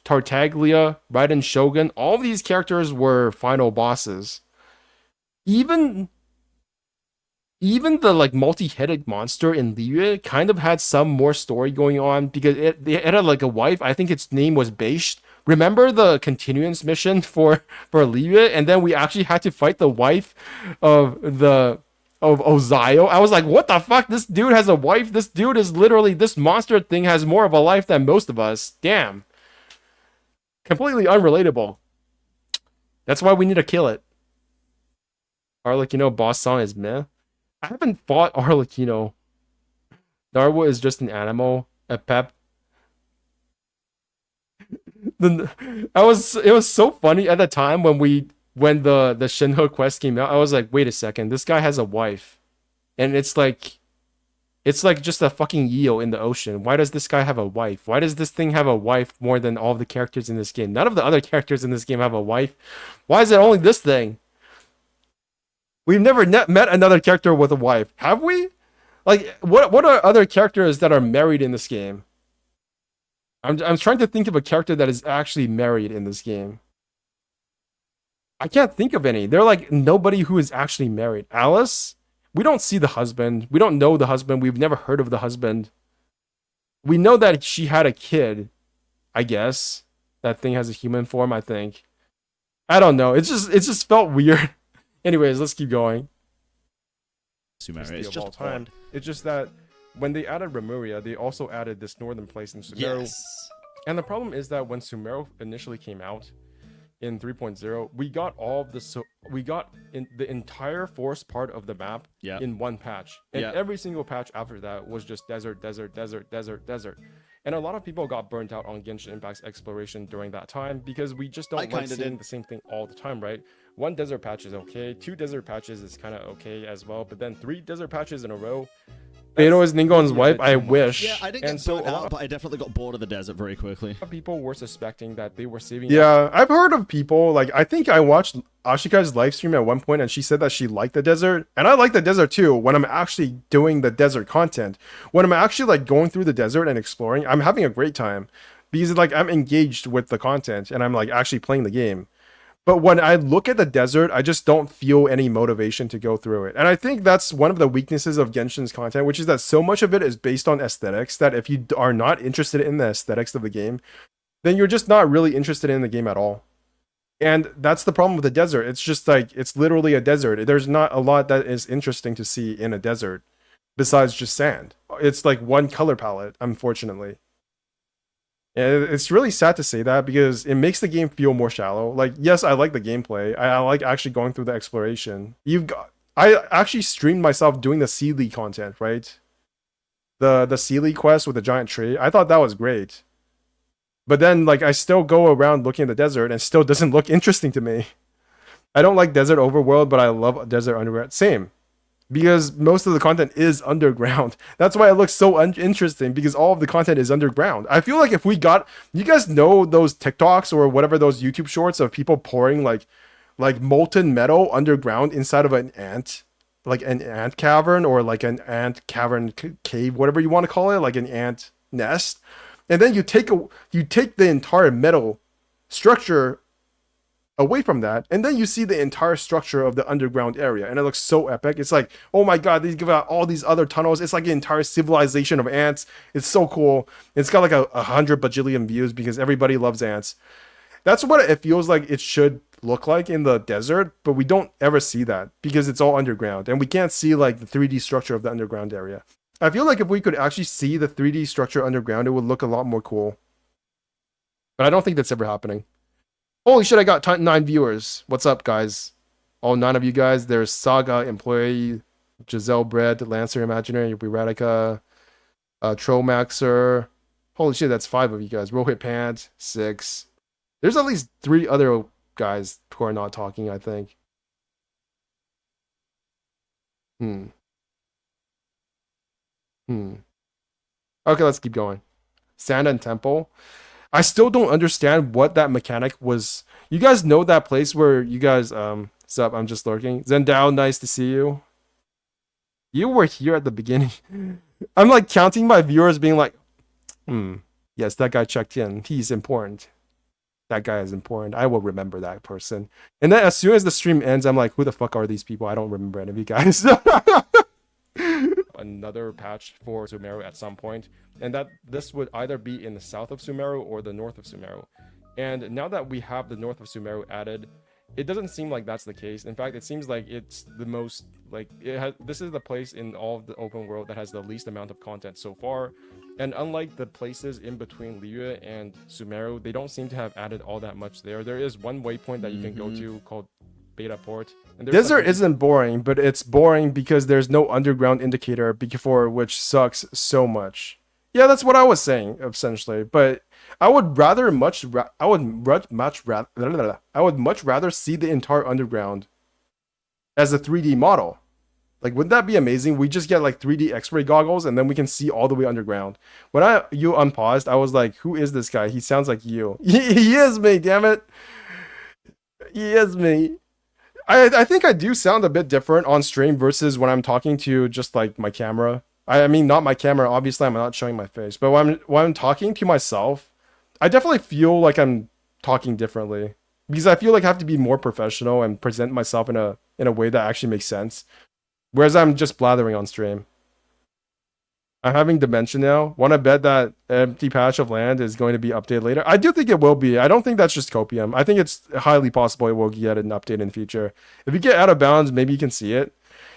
Tartaglia, Raiden Shogun, all these characters were final bosses. Even the like multi-headed monster in Liyue kind of had some more story going on because it had like a wife. I think its name was Beisht. Remember the continuance mission for Liyue, and then we actually had to fight the wife of Ozayo. I was like, what the fuck? This dude has a wife. This dude is literally, this monster thing has more of a life than most of us. Damn. Completely unrelatable. That's why we need to kill it. Arlecchino boss song is meh. I haven't fought Arlecchino. Narwhal is just an animal. A pep. It was so funny at the time when the Shinho quest came out. I was like, wait a second, this guy has a wife, and it's like just a fucking eel in the ocean. Why does this guy have a wife? Why does this thing have a wife more than all the characters in this game? None of the other characters in this game have a wife. Why is it only this thing? We've never met another character with a wife, have we? Like, what are other characters that are married in this game? I'm trying to think of a character that is actually married in this game. I can't think of any. They're like nobody who is actually married. Alice? We don't see the husband. We don't know the husband. We've never heard of the husband. We know that she had a kid, I guess. That thing has a human form, I think. I don't know. It just felt weird. Anyways, let's keep going. Sumeru, of all time. It's just that when they added Remuria, they also added this northern place in Sumeru. Yes. And the problem is that when Sumeru initially came out in 3.0, we got in the entire forest part of the map in one patch. And every single patch after that was just desert, desert, desert, desert, desert. And a lot of people got burnt out on Genshin Impact's exploration during that time because we just don't like kinda seeing did. the same thing all the time, right? One desert patch is okay, 2 desert patches is kind of okay as well, but then 3 desert patches in a row. Beto is Ningon's maybe a wife. bit I too much. wish. Yeah, I didn't And get so burnt a lot out, but I definitely got bored of the desert very quickly. of people were suspecting that they were saving. Yeah, I've heard of people, like, I think I watched Ashika's live stream at one point and she said that she liked the desert. And I like the desert too when I'm actually doing the desert content. When I'm actually like going through the desert and exploring, I'm having a great time because like I'm engaged with the content and I'm like actually playing the game. But when I look at the desert, I just don't feel any motivation to go through it. And I think that's one of the weaknesses of Genshin's content, which is that so much of it is based on aesthetics that if you are not interested in the aesthetics of the game, then you're just not really interested in the game at all. And that's the problem with the desert. It's just like, it's literally a desert. There's not a lot that is interesting to see in a desert besides just sand. It's like one color palette, unfortunately. And it's really sad to say that because it makes the game feel more shallow. Like, yes, I like the gameplay. I like actually going through the exploration. I actually streamed myself doing the Sealy content, right? The Sealy quest with the giant tree. I thought that was great. But then, like, I still go around looking at the desert and it still doesn't look interesting to me. I don't like desert overworld, but I love desert underground. Same. Because most of the content is underground. That's why it looks so interesting, because all of the content is underground. I feel like if we got, you guys know those TikToks or whatever, those YouTube shorts of people pouring like molten metal underground inside of an ant, like an ant cavern or like an ant cavern cave, whatever you want to call it, like an ant nest. And then you take the entire metal structure away from that, and then you see the entire structure of the underground area, and it looks so epic. It's like, oh my god, they give out all these other tunnels. It's like an entire civilization of ants. It's so cool. It's got like 100 bajillion views because everybody loves ants. That's what it feels like it should look like in the desert, but we don't ever see that because it's all underground, and we can't see like the 3D structure of the underground area. I feel like if we could actually see the 3D structure underground, it would look a lot more cool. But I don't think that's ever happening. Holy shit, I got 9 viewers. What's up, guys? All 9 of you guys. There's Saga, Employee, Giselle Bread, Lancer Imaginary, Radica, Trollmaxer. Holy shit, that's 5 of you guys. Rohit Pant, 6. There's at least 3 other guys who are not talking, I think. Okay, let's keep going. Sand and Temple. I still don't understand what that mechanic was. You guys know that place where you guys, sup, I'm just lurking. Zendao, nice to see you. You were here at the beginning. I'm like counting my viewers being like, yes, that guy checked in. He's important. That guy is important. I will remember that person. And then as soon as the stream ends, I'm like, who the fuck are these people? I don't remember any of you guys. Another patch for Sumeru at some point, and that this would either be in the south of Sumeru or the north of Sumeru. And now that we have the north of Sumeru added, it doesn't seem like that's the case. In fact, it seems like it's the most, like, this is the place in all of the open world that has the least amount of content so far. And unlike the places in between Liyue and Sumeru, they don't seem to have added all that much there. There is one waypoint that you can go to called Beta Port. And Desert isn't boring, but it's boring because there's no underground indicator before, which sucks so much. Yeah, that's what I was saying essentially. But I would much rather see the entire underground as a 3D model. Like, wouldn't that be amazing? We just get like 3D X-ray goggles and then we can see all the way underground. When you unpaused, I was like, who is this guy? He sounds like you. He is me, damn it. He is me. I think I do sound a bit different on stream versus when I'm talking to just like my camera. I mean, not my camera. Obviously, I'm not showing my face. But when I'm talking to myself, I definitely feel like I'm talking differently because I feel like I have to be more professional and present myself in a way that actually makes sense. Whereas I'm just blathering on stream. I'm having dementia now. Want to bet that empty patch of land is going to be updated later? I do think it will be. I don't think that's just copium. I think it's highly possible it will get an update in the future. If you get out of bounds, maybe you can see it.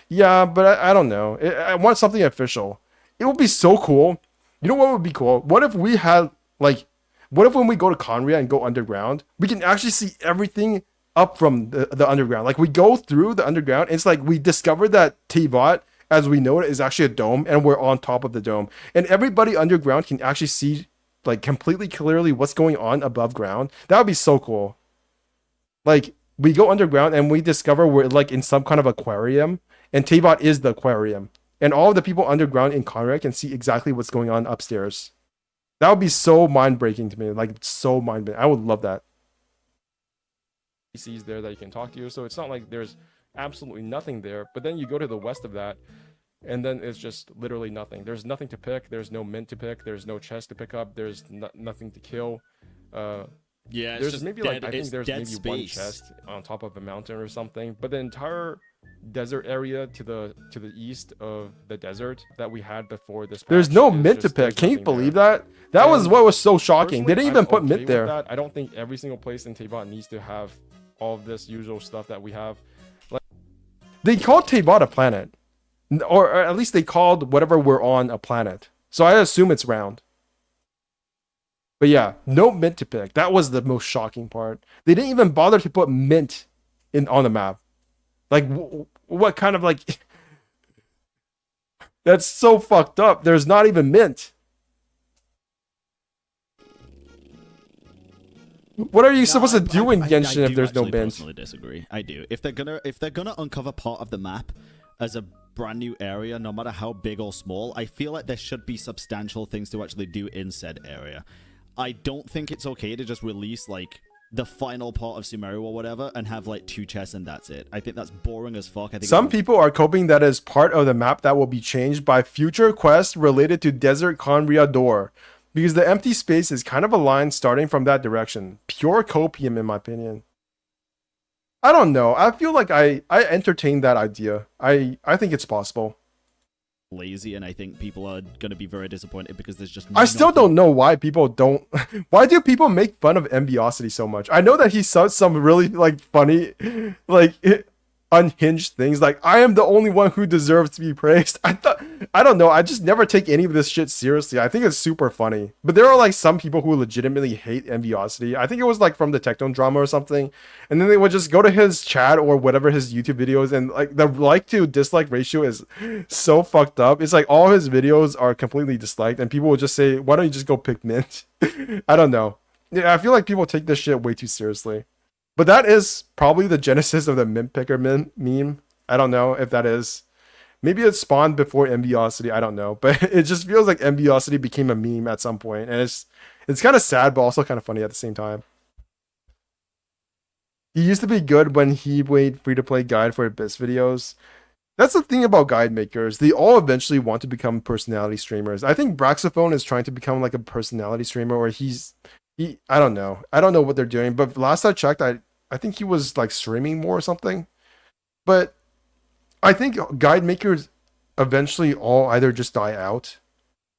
Yeah, but I don't know. I want something official. It would be so cool. You know what would be cool? What if we had, like, what if when we go to Conria and go underground, we can actually see everything up from the underground? Like, we go through the underground. It's like we discovered that Teyvat, as we know it, is actually a dome, and we're on top of the dome. And everybody underground can actually see like completely clearly what's going on above ground, that would be so cool. Like we go underground and we discover we're like in some kind of aquarium, and Tabot is the aquarium, and all of the people underground in Conrad can see exactly what's going on upstairs. That would be so mind breaking to me, like so mind breaking. I would love that. PCs there that you can talk to, so it's not like there's absolutely nothing there. But then you go to the west of that, and then it's just literally nothing. There's nothing to pick. There's no mint to pick. There's no chest to pick up. There's nothing to kill. Yeah, it's there's just maybe dead, like I think there's maybe space. one chest on top of a mountain or something. But the entire desert area to the east of the desert that we had before this. There's patch no is mint to just- pick. there's Can you nothing believe there. that? That was And what was so shocking. They Personally, didn't even I'm put okay mint with there. that. I don't think every single place in Tabot needs to have all of this usual stuff that we have. They called Tabot a planet, or at least they called whatever we're on a planet. So I assume it's round. But yeah, no mint to pick. That was the most shocking part. They didn't even bother to put mint on the map. Like, what kind of like? That's so fucked up. There's not even mint. What are you supposed to do in Genshin if there's no I mint? personally disagree. I do. If they're gonna uncover part of the map as a brand new area, no matter how big or small, I feel like there should be substantial things to actually do in said area. I don't think it's okay to just release like the final part of Sumeru or whatever and have like 2 chests and that's it. I think that's boring as fuck. I think Some people are coping that as part of the map that will be changed by future quests related to Desert Conria Door, because the empty space is kind of a line starting from that direction. Pure copium, in my opinion. I don't know. I feel like I entertain that idea. I think it's possible. lazy, and I think people are going to be very disappointed because there's just I still don't know why people don't. Why do people make fun of Enviosity so much? I know that he says some really like funny, like unhinged things. Like, I am the only one who deserves to be praised. I don't know. I just never take any of this shit seriously. I think it's super funny. But there are like some people who legitimately hate Enviosity. I think it was like from the Techno drama or something. And then they would just go to his chat or whatever his YouTube videos, and like the like to dislike ratio is so fucked up. It's like all his videos are completely disliked, and people will just say, why don't you just go pick mint? I don't know. Yeah, I feel like people take this shit way too seriously. But that is probably the genesis of the mint picker meme. I don't know if that is. Maybe it spawned before Enviosity. I don't know. But it just feels like Enviosity became a meme at some point. And it's kind of sad, but also kind of funny at the same time. He used to be good when he made free-to-play guide for Abyss videos. That's the thing about guide makers. They all eventually want to become personality streamers. I think Braxophone is trying to become like a personality streamer, or I don't know. I don't know what they're doing. But last I checked, I think he was like streaming more or something. But I think guide makers eventually all either just die out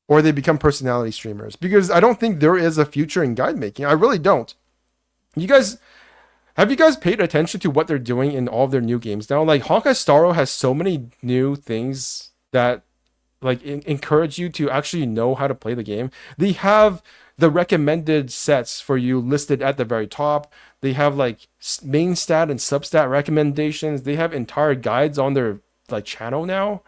or they become personality streamers, because I don't think there is a future in guide making. I really don't. Have you guys paid attention to what they're doing in all of their new games now? Like, Honkai Star Rail has so many new things that like encourage you to actually know how to play the game. They have the recommended sets for you listed at the very top. They have like main stat and substat recommendations. They have entire guides on their like channel now.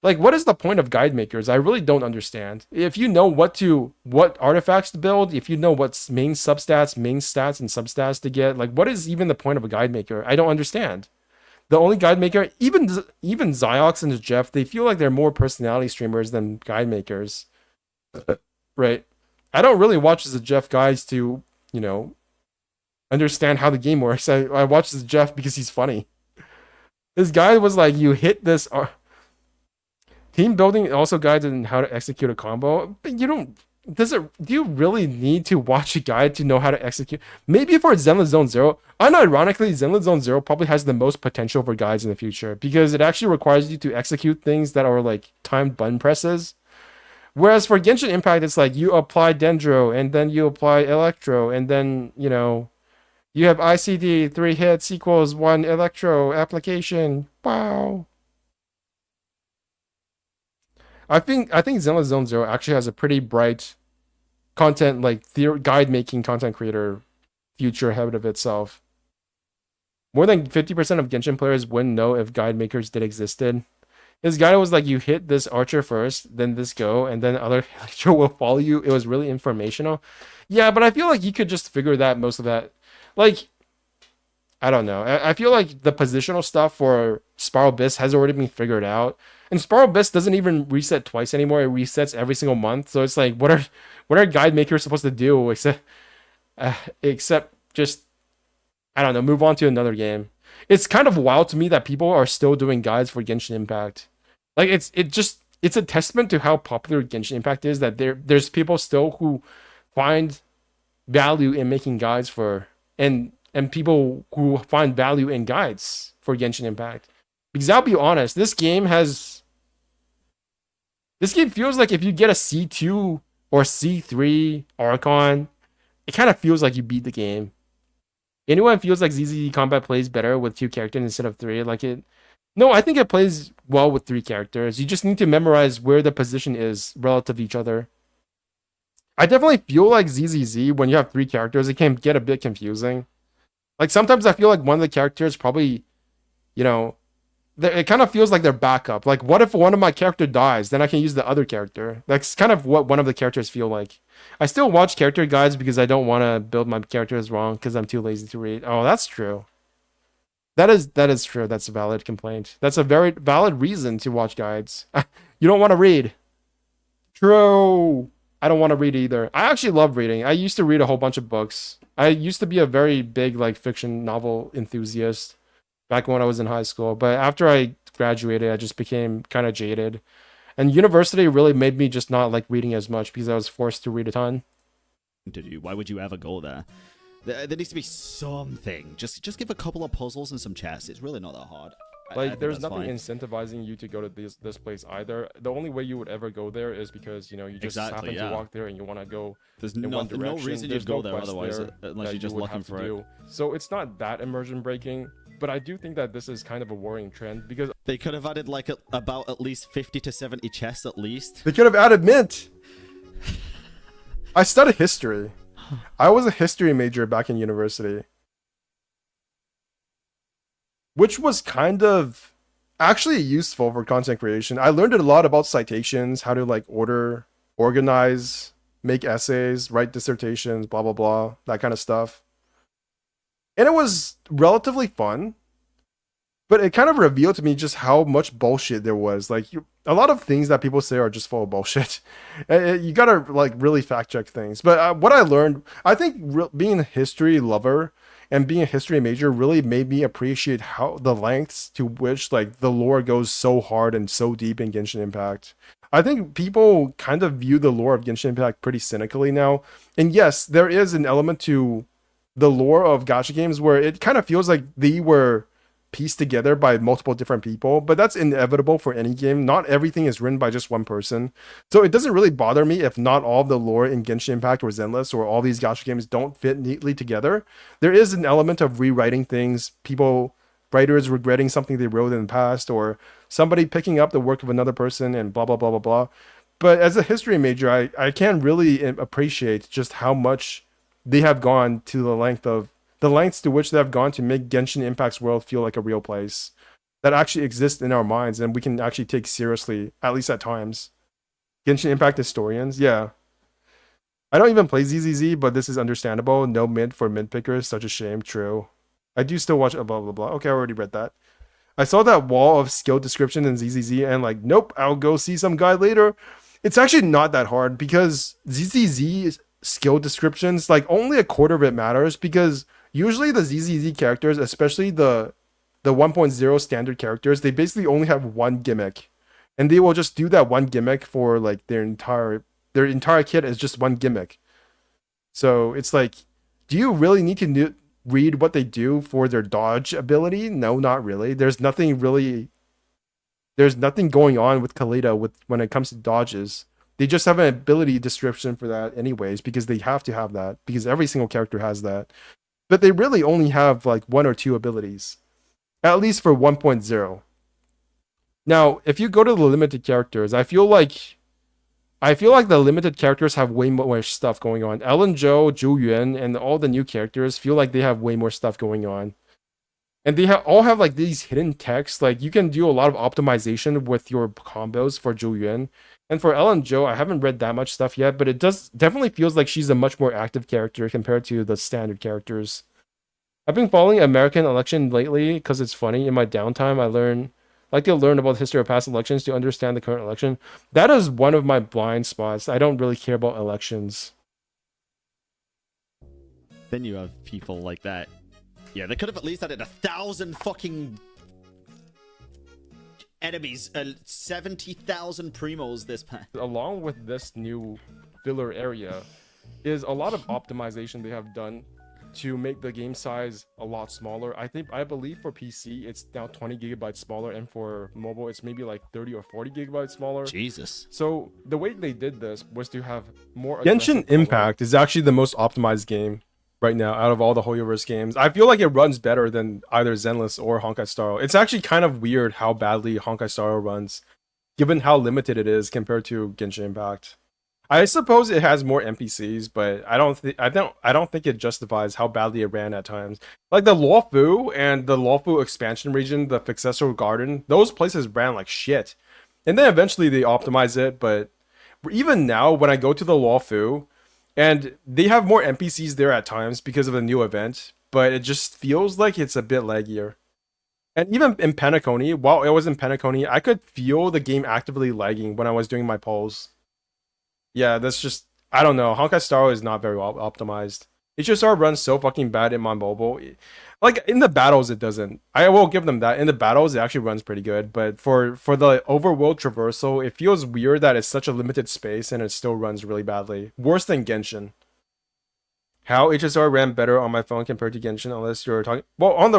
Like, what is the point of guide makers? I really don't understand. If you know what artifacts to build, if you know what's main substats, main stats, and substats to get, like, what is even the point of a guide maker? I don't understand. The only guide maker, even Ziox and Jeff, they feel like they're more personality streamers than guide makers. Right? I don't really watch the Jeff guys to, understand how the game works. I watch the Jeff because he's funny. This guy was like, you hit this... Team building also guides on how to execute a combo, but do you really need to watch a guide to know how to execute? Maybe for Zenless Zone Zero, unironically, Zenless Zone Zero probably has the most potential for guides in the future, because it actually requires you to execute things that are like timed button presses. Whereas for Genshin Impact, it's like you apply Dendro, and then you apply Electro, and then, you have ICD, 3 hits equals 1 Electro application. Wow. I think Zenless Zone Zero actually has a pretty bright content, like guide making content creator future ahead of itself. More than 50% of Genshin players wouldn't know if guide makers did existed. His guide was like, you hit this archer first, then this go, and then other archer will follow you. It was really informational. Yeah, but I feel like you could just figure that most of that. Like, I don't know. I feel like the positional stuff for Spiral Abyss has already been figured out. And Spiral Abyss doesn't even reset twice anymore. It resets every single month. So it's like, what are guide makers supposed to do except just, I don't know, move on to another game. It's kind of wild to me that people are still doing guides for Genshin Impact. Like it's a testament to how popular Genshin Impact is that there's people still who find value in making guides for and people who find value in guides for Genshin Impact. Because I'll be honest, this game feels like if you get a C2 or C3 Archon, it kind of feels like you beat the game. Anyone feels like ZZZ combat plays better with 2 characters instead of 3? No, I think it plays well with 3 characters. You just need to memorize where the position is relative to each other. I definitely feel like ZZZ, when you have 3 characters, it can get a bit confusing. Like, sometimes I feel like one of the characters probably, it kind of feels like their backup. Like, what if one of my character dies? Then I can use the other character. That's kind of what one of the characters feel like. I still watch character guides because I don't want to build my characters wrong because I'm too lazy to read. Oh, that's true. That is true. That's a valid complaint. That's a very valid reason to watch guides. You don't want to read. True. I don't want to read either. I actually love reading. I used to read a whole bunch of books. I used to be a very big fiction novel enthusiast back when I was in high school. But after I graduated, I just became kind of jaded. And university really made me just not like reading as much because I was forced to read a ton. Why would you ever go there? There needs to be something. Just give a couple of puzzles and some chests. It's really not that hard. There's nothing incentivizing you to go to this place either. The only way you would ever go there is because you just happen to walk there and you want to go. There's in one no reason you'd go there otherwise, unless you're just looking for it. So it's not that immersion breaking, but I do think that this is kind of a worrying trend because they could have added about at least 50 to 70 chests at least. They could have added mint. I studied history. I was a history major back in university, which was kind of actually useful for content creation. I learned a lot about citations, how to organize, make essays, write dissertations, blah, blah, blah, that kind of stuff. And it was relatively fun, but it kind of revealed to me just how much bullshit there was. A lot of things that people say are just full of bullshit. You gotta really fact check things. But what I learned, I think being a history lover and being a history major really made me appreciate how the lengths to which the lore goes so hard and so deep in Genshin Impact. I think people kind of view the lore of Genshin Impact pretty cynically now. And yes, there is an element to the lore of gacha games where it kind of feels like they were pieced together by multiple different people, but that's inevitable for any game. Not everything is written by just one person. So it doesn't really bother me if not all of the lore in Genshin Impact or Zenless or all these gacha games don't fit neatly together. There is an element of rewriting things, writers regretting something they wrote in the past, or somebody picking up the work of another person and blah, blah, blah, blah, blah. But as a history major, I can really appreciate just how much they have gone to the lengths to which they have gone to make Genshin Impact's world feel like a real place that actually exists in our minds and we can actually take seriously, at least at times. Genshin Impact historians, yeah. I don't even play ZZZ, but this is understandable. No mint for mint pickers, such a shame, true. I do still watch blah, blah, blah. Okay, I already read that. I saw that wall of skill description in ZZZ and nope, I'll go see some guy later. It's actually not that hard because ZZZ skill descriptions, only a quarter of it matters because usually the ZZZ characters, especially the 1.0 standard characters, they basically only have one gimmick. And they will just do that one gimmick for their entire kit is just one gimmick. So it's do you really need to read what they do for their dodge ability? No, not really. There's nothing going on with Kalita when it comes to dodges. They just have an ability description for that anyways because they have to have that because every single character has that. But they really only have 1 or 2 abilities, at least for 1.0. Now, if you go to the limited characters, I feel like the limited characters have way more stuff going on. Ellen Zhou, Zhu Yuan, and all the new characters feel like they have way more stuff going on. And they all have like these hidden texts. Like you can do a lot of optimization with your combos for Julian. And for Ellen Jo, I haven't read that much stuff yet, but it does definitely feels like she's a much more active character compared to the standard characters. I've been following American election lately because it's funny. In my downtime, like to learn about the history of past elections to understand the current election. That is one of my blind spots. I don't really care about elections. Then you have people like that. Yeah, they could have at least added 1,000 fucking enemies, 70,000 primos this pack. Along with this new filler area is a lot of optimization they have done to make the game size a lot smaller. I believe for PC it's now 20 gigabytes smaller, and for mobile it's maybe like 30 or 40 gigabytes smaller. Jesus. So the way they did this was to have more Genshin Impact is actually the most optimized game right now out of all the Hoyoverse games. I feel like it runs better than either Zenless or Honkai Star Rail. It's actually kind of weird how badly Honkai Star Rail runs, given how limited it is compared to Genshin Impact. I suppose it has more NPCs, but I don't think it justifies how badly it ran at times. Like the Luofu and the Luofu expansion region, the Successor Garden, those places ran like shit. And then eventually they optimized it, but even now when I go to the Luofu, and they have more NPCs there at times because of the new event, but it just feels like it's a bit laggier. And even in Penacony, while I was in Penacony, I could feel the game actively lagging when I was doing my polls. Yeah, that's just, I don't know. Honkai Star Rail is not very well optimized. HSR runs so fucking bad in my mobile. Like in the battles, it doesn't. I will give them that. In the battles, it actually runs pretty good. But for the overworld traversal, it feels weird that it's such a limited space and it still runs really badly. Worse than Genshin. How HSR ran better on my phone compared to Genshin, unless you're talking. Well, on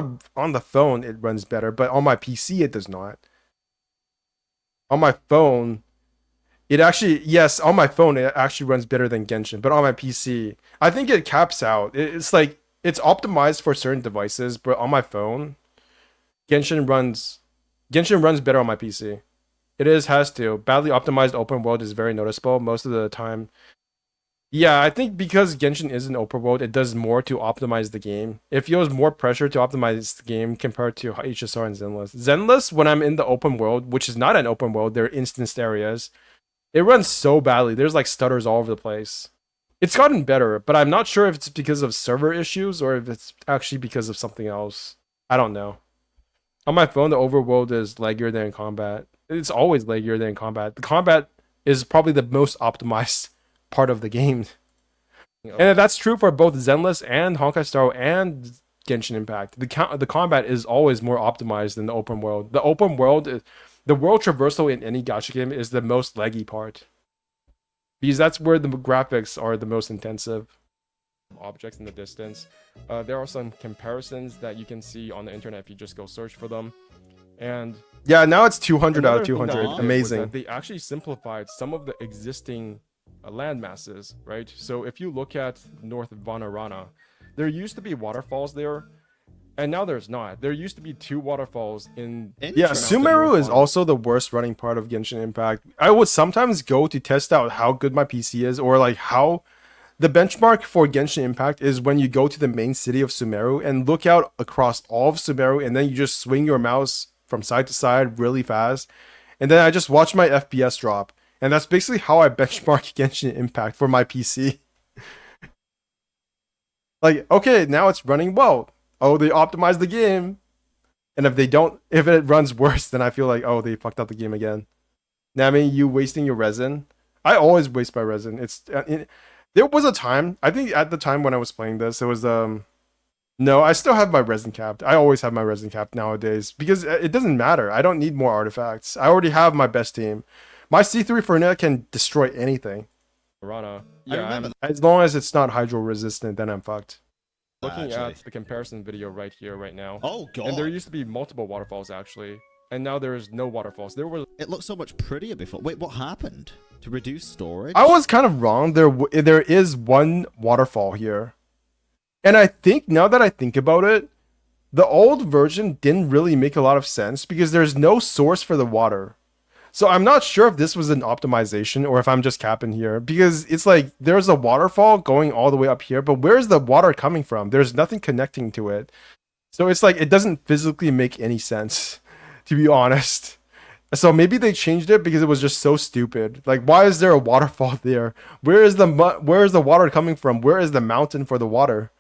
the phone it runs better, but on my PC it does not. On my phone, on my phone it actually runs better than Genshin, but on my PC, I think it caps out. It's like it's optimized for certain devices, but on my phone, Genshin runs better on my PC. Has to. Badly optimized open world is very noticeable most of the time. Yeah, I think because Genshin is an open world, it does more to optimize the game. It feels more pressure to optimize the game compared to HSR and Zenless. Zenless, when I'm in the open world, which is not an open world, they're instanced areas, it runs so badly. There's like stutters all over the place. It's gotten better, but I'm not sure if it's because of server issues or if it's actually because of something else. I don't know. On my phone, the overworld is laggier than in combat. It's always laggier than in combat. The combat is probably the most optimized part of the game. And that's true for both Zenless and Honkai Star Rail and Genshin Impact. The combat is always more optimized than the open world. The open world, the world traversal in any gacha game is the most laggy part. Because that's where the graphics are the most intensive. Objects in the distance. There are some comparisons that you can see on the internet if you just go search for them. And yeah, now it's 200 out of another thing 200. they did was Amazing. that they actually simplified some of the existing land masses, right? So if you look at North Vanarana, there used to be waterfalls there, and now there's not. There used to be 2 waterfalls in... Yeah, Sumeru is also the worst running part of Genshin Impact. I would sometimes go to test out how good my PC is, or like how... The benchmark for Genshin Impact is when you go to the main city of Sumeru and look out across all of Sumeru, and then you just swing your mouse from side to side really fast. And then I just watch my FPS drop. And that's basically how I benchmark Genshin Impact for my PC. Like, okay, now it's running well. Oh, they optimized the game. And if it runs worse, then I feel like, oh, they fucked up the game again. Now, I mean, you wasting your resin. I always waste my resin. There was a time, I think at the time when I was playing this, it was, no, I still have my resin capped. I always have my resin capped nowadays because it doesn't matter. I don't need more artifacts. I already have my best team. My C3 Fernet can destroy anything. Rana. I remember As long as it's not hydro resistant, then I'm fucked. Looking at the comparison video right here, right now. Oh, God. And there used to be multiple waterfalls, actually. And now there is no waterfalls. There was... It looked so much prettier before. Wait, what happened? To reduce storage? I was kind of wrong. There is one waterfall here. And I think, now that I think about it, the old version didn't really make a lot of sense because there's no source for the water. So I'm not sure if this was an optimization or if I'm just capping here, because it's like there's a waterfall going all the way up here, but where's the water coming from? There's nothing connecting to it. So it's like it doesn't physically make any sense, to be honest. So maybe they changed it because it was just so stupid. Like, why is there a waterfall there? Where is the water coming from? Where is the mountain for the water?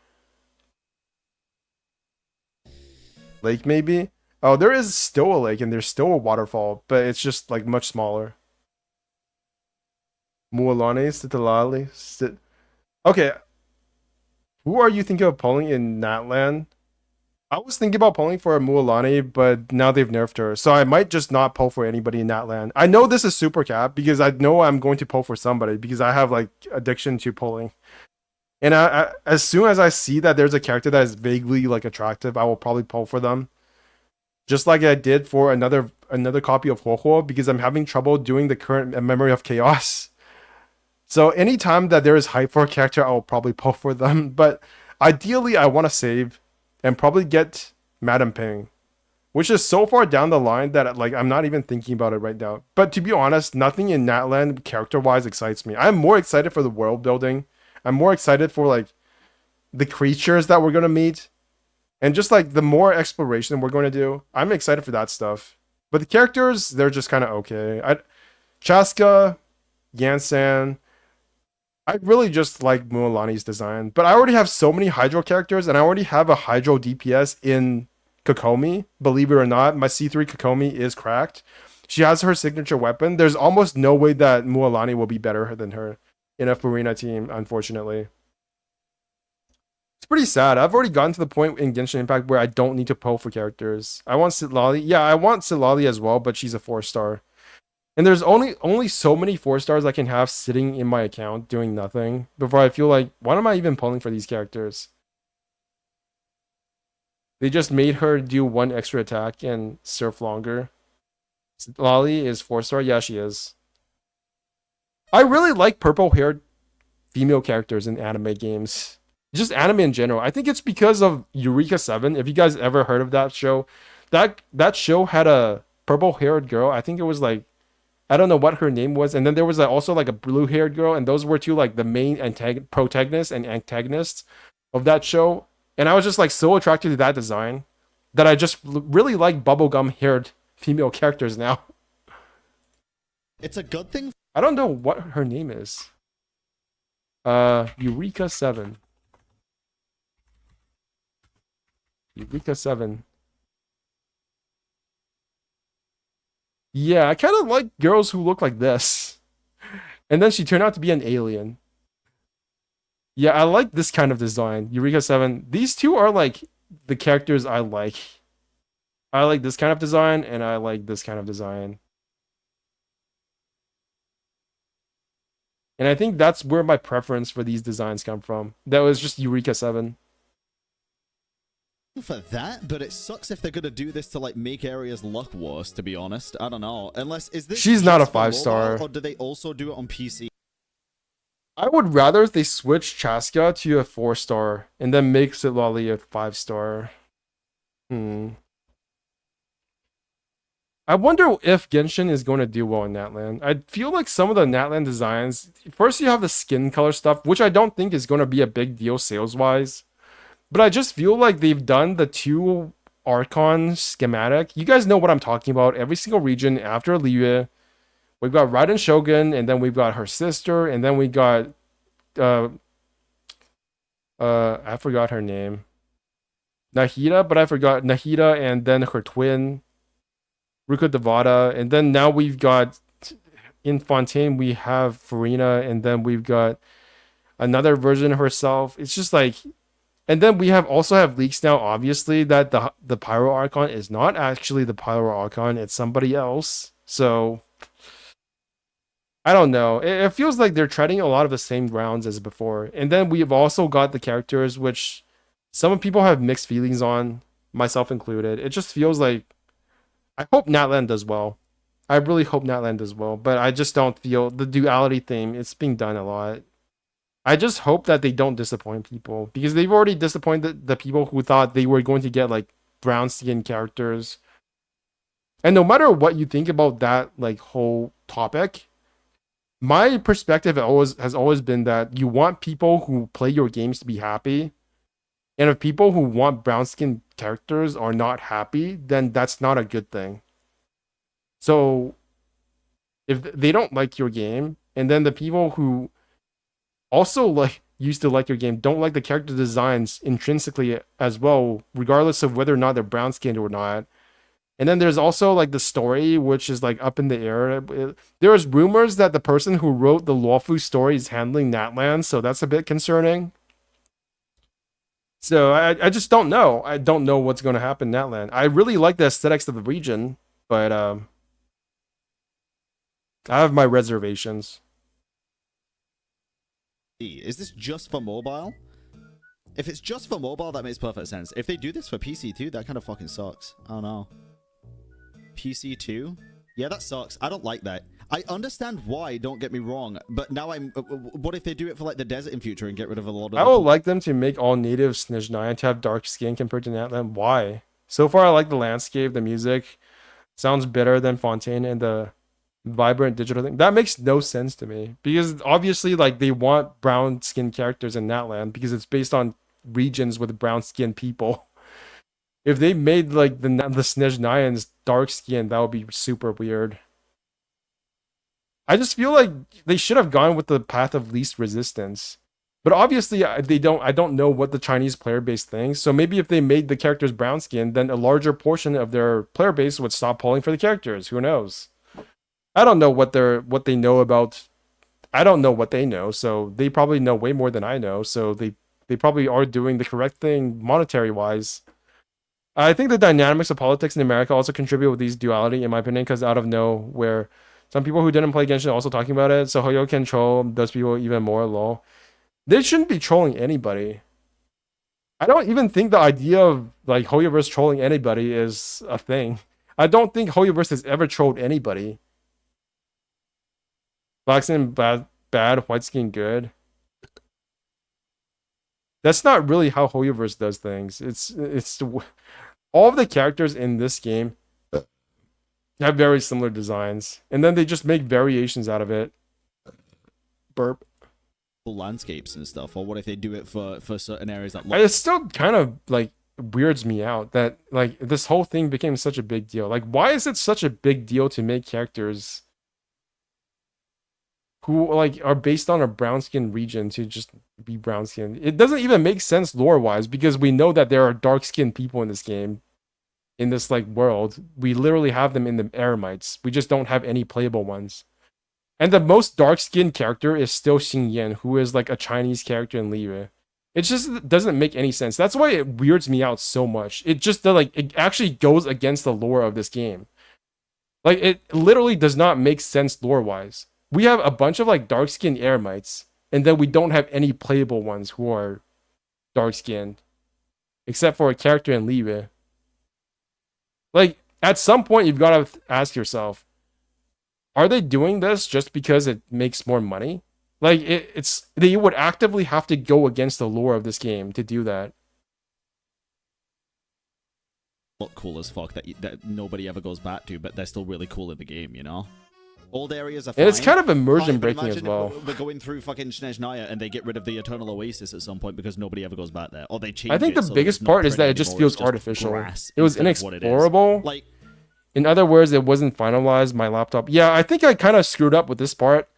Lake maybe? Oh, there is still a lake and there's still a waterfall, but it's just like much smaller. Mualani, Sitalali, Okay. Who are you thinking of pulling in Natlan? I was thinking about pulling for a Mualani, but now they've nerfed her. So I might just not pull for anybody in Natlan. I know this is super cap because I know I'm going to pull for somebody because I have like addiction to pulling. And as soon as I see that there's a character that is vaguely like attractive, I will probably pull for them. Just like I did for another copy of Hoho because I'm having trouble doing the current Memory of Chaos. So anytime that there is hype for a character, I will probably pull for them. But ideally, I want to save and probably get Madam Ping, which is so far down the line that like I'm not even thinking about it right now. But to be honest, nothing in Natlan character-wise excites me. I'm more excited for the world building. I'm more excited for like the creatures that we're gonna meet, and just like the more exploration we're going to do. I'm excited for that stuff. But the characters, they're just kind of okay. Chaska, Yansan. I really just like Mualani's design, but I already have so many Hydro characters, and I already have a Hydro DPS in Kokomi. Believe it or not, my C3 Kokomi is cracked. She has her signature weapon. There's almost no way that Mualani will be better than her in a Farina team, unfortunately. It's pretty sad. I've already gotten to the point in Genshin Impact where I don't need to pull for characters. I want Sitlali. Yeah, I want Sitlali as well, but she's a 4-star. And there's only so many 4-stars I can have sitting in my account doing nothing before I feel like, why am I even pulling for these characters? They just made her do 1 extra attack and surf longer. Lali is 4-star? Yeah, she is. I really like purple-haired female characters in anime games. Just anime in general. I think it's because of Eureka 7. If you guys ever heard of that show, that show had a purple-haired girl. I think it was like, I don't know what her name was. And then there was also like a blue-haired girl. And those were two like the main protagonists and antagonists of that show. And I was just like so attracted to that design that I just really like bubblegum-haired female characters now. It's a good thing. I don't know what her name is. Eureka 7. Eureka 7. Yeah, I kind of like girls who look like this. And then she turned out to be an alien. Yeah, I like this kind of design. Eureka 7. These two are like the characters I like. I like this kind of design, and I like this kind of design. And I think that's where my preference for these designs come from. That was just Eureka 7. For that, but it sucks if they're gonna do this to like make areas look worse, to be honest. I don't know. Unless is this She's not a just for 5-star. mobile, or do they also do it on PC? I would rather they switch Chaska to a 4-star and then make Sitlali a 5-star. I wonder if Genshin is going to do well in Natlan. I feel like some of the Natlan designs, first you have the skin color stuff, which I don't think is going to be a big deal sales-wise. But I just feel like they've done the 2 Archon schematic. You guys know what I'm talking about. Every single region after Liyue, we've got Raiden Shogun, and then we've got her sister, and then we got I forgot her name. Nahida, but I forgot Nahida, and then her twin, Ruka Devada, and then now we've got in Fontaine, we have Farina, and then we've got another version of herself. It's just like, and then we also have leaks now, obviously, that the Pyro Archon is not actually the Pyro Archon, it's somebody else. So I don't know. It feels like they're treading a lot of the same grounds as before. And then we've also got the characters which some people have mixed feelings on, myself included. It just feels like, I hope Natlan does well. I really hope Natlan does well, but I just don't feel the duality thing, it's being done a lot. I just hope that they don't disappoint people, because they've already disappointed the people who thought they were going to get like brown skin characters. And no matter what you think about that like whole topic, my perspective has always been that you want people who play your games to be happy. And if people who want brown skin characters are not happy, then that's not a good thing. So if they don't like your game, and then the people who also like used to like your game don't like the character designs intrinsically as well, regardless of whether or not they're brown skinned or not. And then there's also like the story, which is like up in the air. There's rumors that the person who wrote the Lawfu story is handling Natland, so that's a bit concerning. So I just don't know. I don't know what's going to happen in Natland. I really like the aesthetics of the region, but I have my reservations. Is this just for mobile? If it's just for mobile, that makes perfect sense. If they do this for PC too, that kind of fucking sucks. I don't know. PC too? Yeah, that sucks. I don't like that. I understand why, don't get me wrong, but now what if they do it for like the desert in future and get rid of a lot of... I would like them to make all native Snezhnaya to have dark skin compared to Natland. Why? So far, I like the landscape, the music. Sounds better than Fontaine and the vibrant digital thing. That makes no sense to me. Because obviously, like, they want brown skin characters in Natland because it's based on regions with brown skin people. If they made, like, the Snezhnayans dark skin, that would be super weird. I just feel like they should have gone with the path of least resistance. But obviously, they don't. I don't know what the Chinese player base thinks. So maybe if they made the characters brown skin, then a larger portion of their player base would stop polling for the characters. Who knows? I don't know what they know about. I don't know what they know. So they probably know way more than I know. So they probably are doing the correct thing monetary wise. I think the dynamics of politics in America also contribute with these duality, in my opinion, because out of nowhere, some people who didn't play Genshin are also talking about it. So Hoyo can troll those people even more. Lol. They shouldn't be trolling anybody. I don't even think the idea of like Hoyoverse trolling anybody is a thing. I don't think Hoyoverse has ever trolled anybody. Black skin bad, white skin good. That's not really how Hoyoverse does things. It's all of the characters in this game have very similar designs, and then they just make variations out of it. Burp. Landscapes and stuff, or what if they do it for certain areas that It still kind of like weirds me out that like this whole thing became such a big deal. Like, why is it such a big deal to make characters who like are based on a brown skin region to just be brown skin? It doesn't even make sense lore wise, because we know that there are dark skinned people in this game, in this like world. We literally have them in the Eremites. We just don't have any playable ones. And the most dark-skinned character is still Xing Yan, who is like a Chinese character in Livestream. It just doesn't make any sense. That's why it weirds me out so much. It just like it actually goes against the lore of this game. Like, it literally does not make sense lore-wise. We have a bunch of like dark-skinned Eremites, and then we don't have any playable ones who are dark-skinned, except for a character in Livestream. Like, at some point, you've got to ask yourself, are they doing this just because it makes more money? Like, it's they would actively have to go against the lore of this game to do that. look cool as fuck that nobody ever goes back to, but they're still really cool in the game, you know? Old areas are fine. And it's kind of immersion breaking as well. We're going through fucking Snezhnaya and they get rid of the Eternal Oasis at some point because nobody ever goes back there. Or they change I think it the so biggest it's not part is that it pretty just anymore, feels it's just artificial. grass It was instead of what it is. inexplorable. Like, in other words, it wasn't finalized. My laptop. Yeah, I think I kind of screwed up with this part.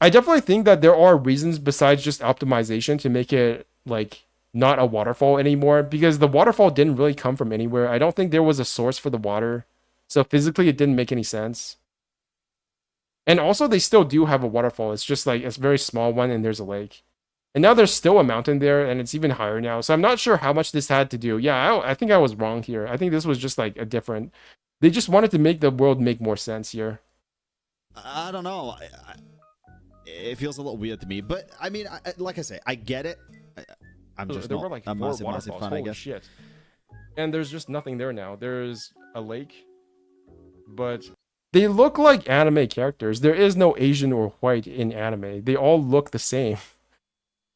I definitely think that there are reasons besides just optimization to make it like not a waterfall anymore, because the waterfall didn't really come from anywhere. I don't think there was a source for the water. So physically it didn't make any sense. And also they still do have a waterfall. It's just like it's a very small one and there's a lake. And now there's still a mountain there and it's even higher now. So I'm not sure how much this had to do. Yeah, I think I was wrong here. I think this was just like a different... They just wanted to make the world make more sense here. I don't know. It feels a little weird to me, but I mean, like I say, I get it. I'm just there not were like a four massive waterfalls. fan, I Holy guess. shit. And there's just nothing there now. There's a lake, but they look like anime characters. There is no Asian or white in anime. They all look the same.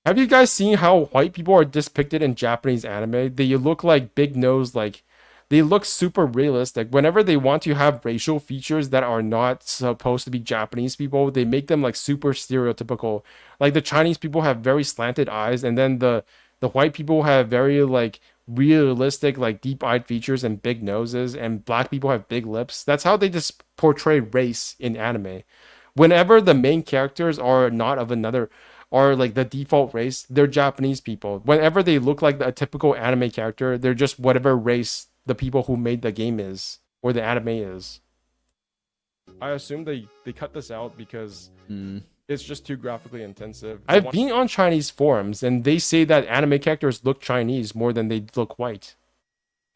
Have you guys seen how white people are depicted in Japanese anime? They look like big nose, like they look super realistic. Whenever they want to have racial features that are not supposed to be Japanese people, they make them like super stereotypical. Like the Chinese people have very slanted eyes, and then the The white people have very like realistic, like deep-eyed features and big noses, and black people have big lips. That's how they just portray race in anime. Whenever the main characters are not of another, are like the default race, they're Japanese people. Whenever they look like a typical anime character, they're just whatever race the people who made the game is or the anime is. I assume they cut this out because it's just too graphically intensive. I've been on Chinese forums and they say that anime characters look Chinese more than they look white.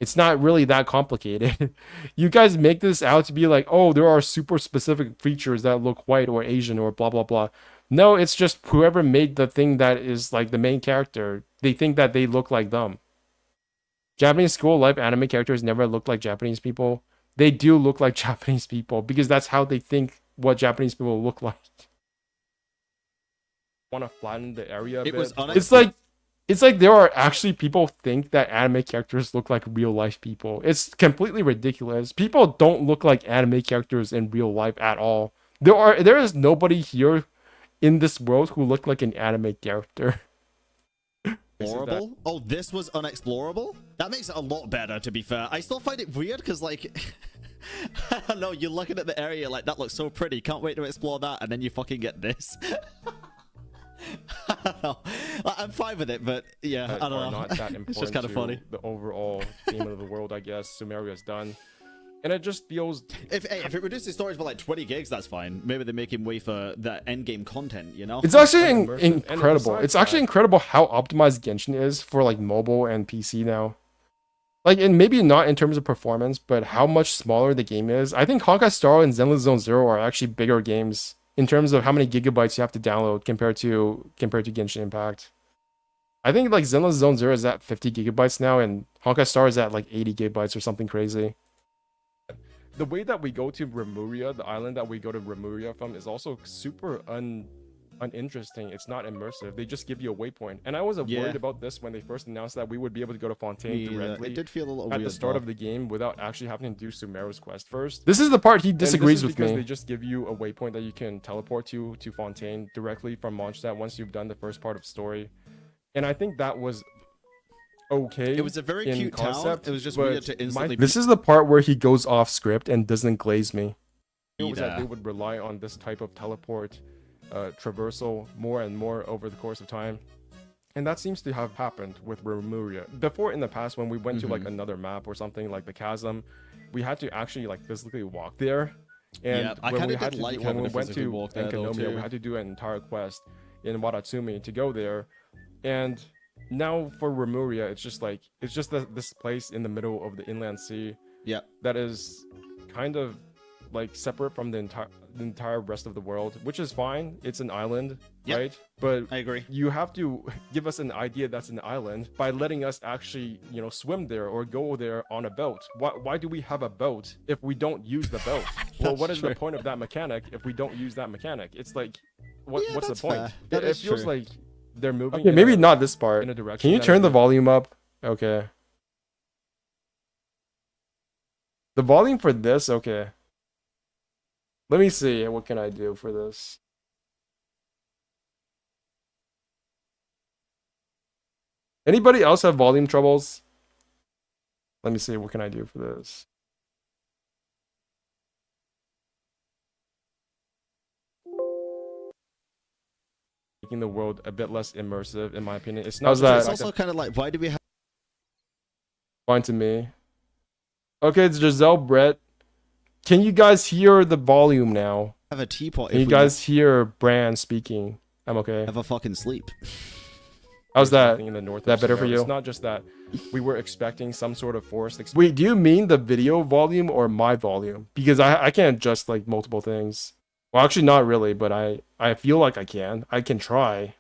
It's not really that complicated. You guys make this out to be like, oh, there are super specific features that look white or Asian or blah, blah, blah. No, it's just whoever made the thing that is like the main character, they think that they look like them. Japanese school life anime characters never look like Japanese people. They do look like Japanese people because that's how they think what Japanese people look like. Want to flatten the area a bit. It's like there are actually people think that anime characters look like real life people. It's completely ridiculous. People don't look like anime characters in real life at all. There is nobody here in this world who look like an anime character. Explorable? Oh, this was unexplorable? That makes it a lot better, to be fair. I still find it weird because, like, I don't know, you're looking at the area like, that looks so pretty, can't wait to explore that, and then you fucking get this. I don't know. I'm fine with it, but yeah, I don't know. Not that important It's just kind of funny. The overall theme of the world, I guess. Sumeria's done. And it just feels... If it reduces storage by like 20 gigs, that's fine. Maybe they're making way for that endgame content, you know? It's actually immersive. incredible. It's actually incredible how optimized Genshin is for like mobile and PC now. Like, and maybe not in terms of performance, but how much smaller the game is. I think Honkai Star and Zenless Zone Zero are actually bigger games in terms of how many gigabytes you have to download compared to Genshin Impact. I think like Zenless Zone Zero is at 50 gigabytes now, and Honkai Star is at like 80 gigabytes or something crazy. The way that we go to Remuria, the island that we go to Remuria from, is also super uninteresting. It's not immersive. They just give you a waypoint. And I was worried about this when they first announced that we would be able to go to Fontaine directly it did feel a little at weird the start of the game without actually having to do Sumeru's quest first. This is the part he disagrees with because me. They just give you a waypoint that you can teleport to Fontaine directly from Mondstadt once you've done the first part of story. And I think that was okay. It was a very cute concept. Town. It was just weird to instantly... This is the part where he goes off script and doesn't glaze me. It was that they would rely on this type of teleport traversal more and more over the course of time. And that seems to have happened with Remuria. Before, in the past, when we went to like another map or something like the chasm, we had to actually like physically walk there. And I when we kind of had to, when we went to Enkanomiya, we had to do an entire quest in Wadatsumi to go there. And now for Remuria, it's just this place in the middle of the inland sea. Yeah. That is kind of like separate from the entire rest of the world, which is fine. It's an island, right? But I agree. You have to give us an idea that's an island by letting us actually, swim there or go there on a boat. Why do we have a boat if we don't use the boat? Well, what is the point of that mechanic if we don't use that mechanic? It's like, what's the point? It feels like they're moving. Okay, maybe not this part. In a direction. Can you turn the volume up? Okay. The volume for this, okay. Let me see. What can I do for this? Anybody else have volume troubles? Let me see. What can I do for this? Making the world a bit less immersive, in my opinion. It's not. How's that? It's also kind of like, why do we have... Fine to me. Okay, it's Giselle Brett. Can you guys hear the volume now? Have a teapot. Can you guys hear Bran speaking? I'm okay. Have a fucking sleep. How's that? In the north that better for you? It's not just that we were expecting some sort of forest experience. Wait, do you mean the video volume or my volume? Because I can adjust like multiple things. Well, actually not really, but I feel like I can. I can try.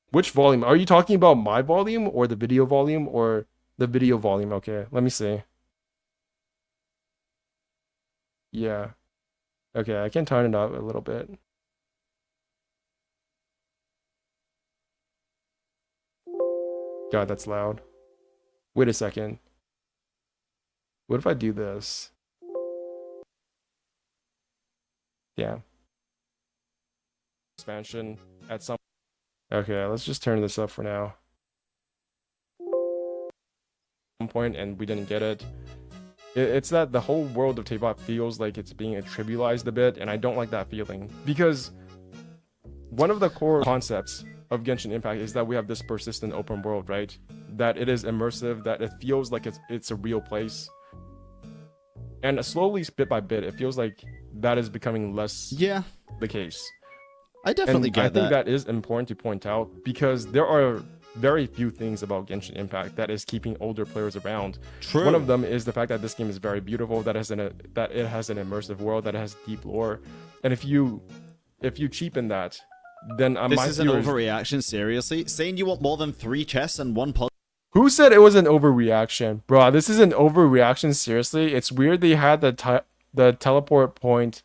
Which volume? Are you talking about my volume or the video volume or the video volume? Okay, let me see. Yeah. Okay, I can turn it up a little bit. God, that's loud. Wait a second. What if I do this? Yeah. Expansion at some. Okay, let's just turn this up for now. one point and we didn't get it. It's that the whole world of Tabletop feels like it's being trivialized a bit, and I don't like that feeling, because one of the core concepts of Genshin Impact is that we have this persistent open world, right? That it is immersive, that it feels like it's a real place. And slowly, bit by bit, it feels like that is becoming less the case. I definitely and get I think that. that is important to point out, because there are very few things about Genshin Impact that is keeping older players around. True. One of them is the fact that this game is very beautiful, that it has an immersive world, that it has deep lore. And if you cheapen that, then This is an overreaction, seriously? Saying you want more than 3 chests and 1 puzzle. Who said it was an overreaction? Bro, this is an overreaction, seriously. It's weird they had the teleport point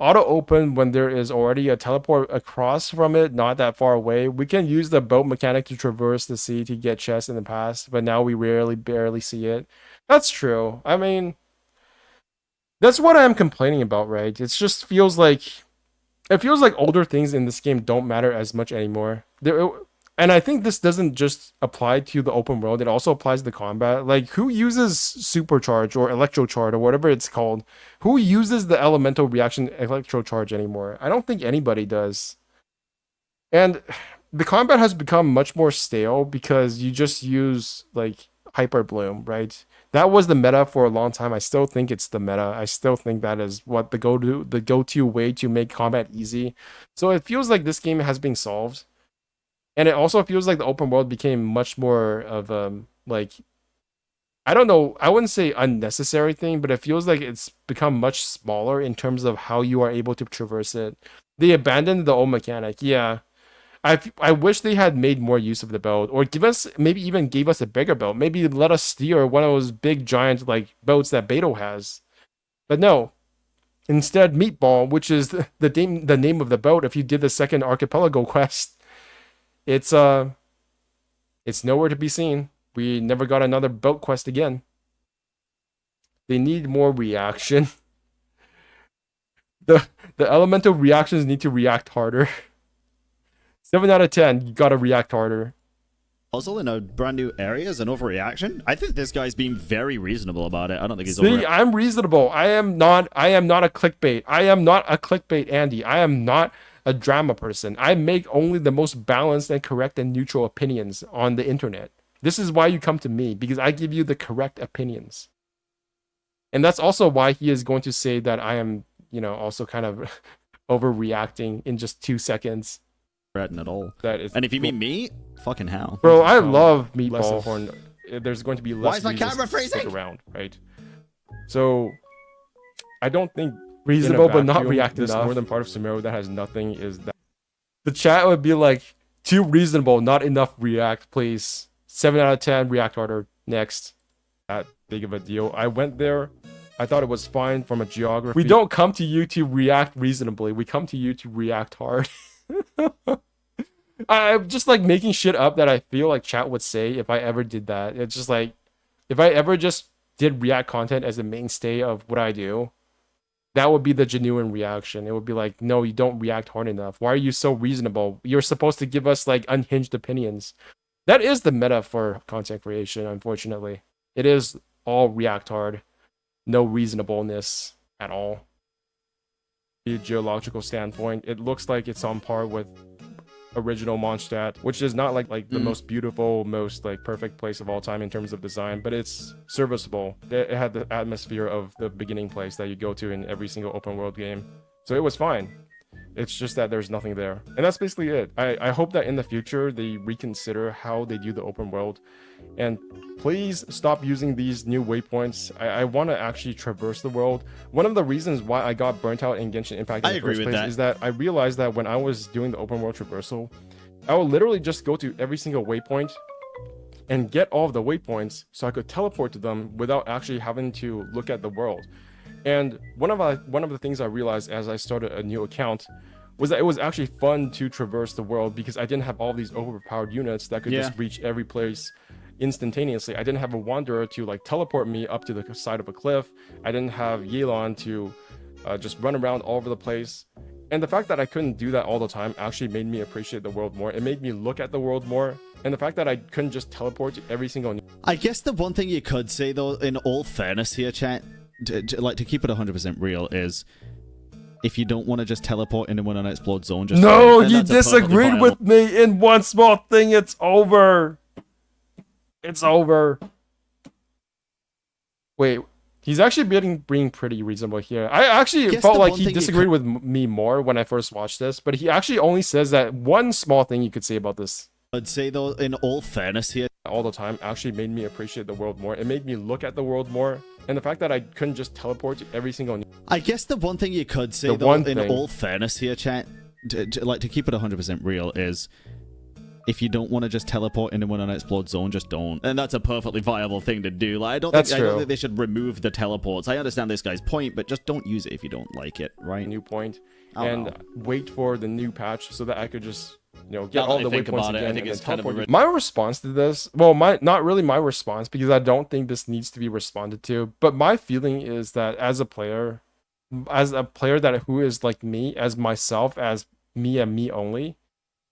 auto open when there is already a teleport across from it, not that far away. We can use the boat mechanic to traverse the sea to get chests in the past, but now we barely see it. That's true. I mean, that's what I'm complaining about, right? It just feels like older things in this game don't matter as much anymore. And I think this doesn't just apply to the open world, it also applies to combat. Like, who uses supercharge or electrocharge or whatever it's called? Who uses the elemental reaction electrocharge anymore? I don't think anybody does. And the combat has become much more stale because you just use, like, Hyper Bloom, right? That was the meta for a long time. I still think it's the meta. I still think that is what the go-to way to make combat easy. So it feels like this game has been solved. And it also feels like the open world became much more of like, I don't know, I wouldn't say unnecessary thing, but it feels like it's become much smaller in terms of how you are able to traverse it. They abandoned the old mechanic. Yeah. I wish they had made more use of the boat, or maybe even gave us a bigger boat. Maybe let us steer one of those big giant like boats that Beto has. But no. Instead, Meatball, which is the name of the boat if you did the second archipelago quest. It's nowhere to be seen. We never got another boat quest again. They need more reaction. The elemental reactions need to react harder. 7 out of 10, you gotta react harder. Puzzle in a brand new area is an overreaction? I think this guy's being very reasonable about it. I don't think he's See, I'm reasonable. I am not a clickbait. I am not a clickbait Andy. I am not a drama person. I make only the most balanced and correct and neutral opinions on the internet. This is why you come to me, because I give you the correct opinions. And that's also why he is going to say that I am, also kind of overreacting in just 2 seconds. At all. That is, and if you mean me, fucking hell. Bro, I love Meatball. There's going to be less Why is my camera freezing? stick around, right? So, I don't think Reasonable but not reactive this enough. northern part of Sumeru that has nothing is that. The chat would be like, too reasonable, not enough react, please. 7 out of 10, react harder. Next. That big of a deal. I went there. I thought it was fine from a geography. We don't come to you to react reasonably. We come to you to react hard. I'm just like making shit up that I feel like chat would say if I ever did that. It's just like, if I ever just did react content as a mainstay of what I do, that would be the genuine reaction. It would be like, no, you don't react hard enough. Why are you so reasonable? You're supposed to give us like unhinged opinions. That is the meta for content creation, unfortunately. It is all react hard. No reasonableness at all. The geological standpoint, it looks like it's on par with original Mondstadt, which is not like the most beautiful, most like perfect place of all time in terms of design, but it's serviceable. It had the atmosphere of the beginning place that you go to in every single open world game, so it was fine. It's just that there's nothing there, and that's basically it. I hope that in the future they reconsider how they do the open world, and please stop using these new waypoints. I want to actually traverse the world. One of the reasons why I got burnt out in Genshin Impact in the first place is that I realized that when I was doing the open world traversal, I would literally just go to every single waypoint and get all of the waypoints so I could teleport to them without actually having to look at the world. And one of the things I realized as I started a new account was that it was actually fun to traverse the world because I didn't have all these overpowered units that could just reach every place instantaneously. I didn't have a wanderer to like teleport me up to the side of a cliff. I didn't have Yelan to just run around all over the place. And the fact that I couldn't do that all the time actually made me appreciate the world more. It made me look at the world more. And the fact that I couldn't just teleport to every single I guess the one thing you could say, though, in all fairness here, chat, to keep it 100% real, is if you don't want to just teleport into an unexplored zone, just No, and you that's a perfectly disagreed viable- with me in one small thing. It's over. It's over. Wait, he's actually being pretty reasonable here. I actually Guess felt the like one he thing you disagreed could- with me more when I first watched this, but he actually only says that one small thing you could say about this I'd say, though, in all fairness here, all the time actually made me appreciate the world more. It made me look at the world more, and the fact that I couldn't just teleport to every single. I guess the one thing you could say, The though, one in thing- all fairness here, chat, to keep it 100% real, is if you don't want to just teleport into an unexplored zone, just don't. And that's a perfectly viable thing to do. Like, I don't That's think true. they should remove the teleports. I understand this guy's point, but just don't use it if you don't like it, right? New point, I don't and know. wait for the new patch so that I could just get Now that all I the think waypoints about it, I again. think and it's then kind of a teleport. My response to this, well, not really my response, because I don't think this needs to be responded to. But my feeling is that as a player that who is like me, as myself, as me and me only,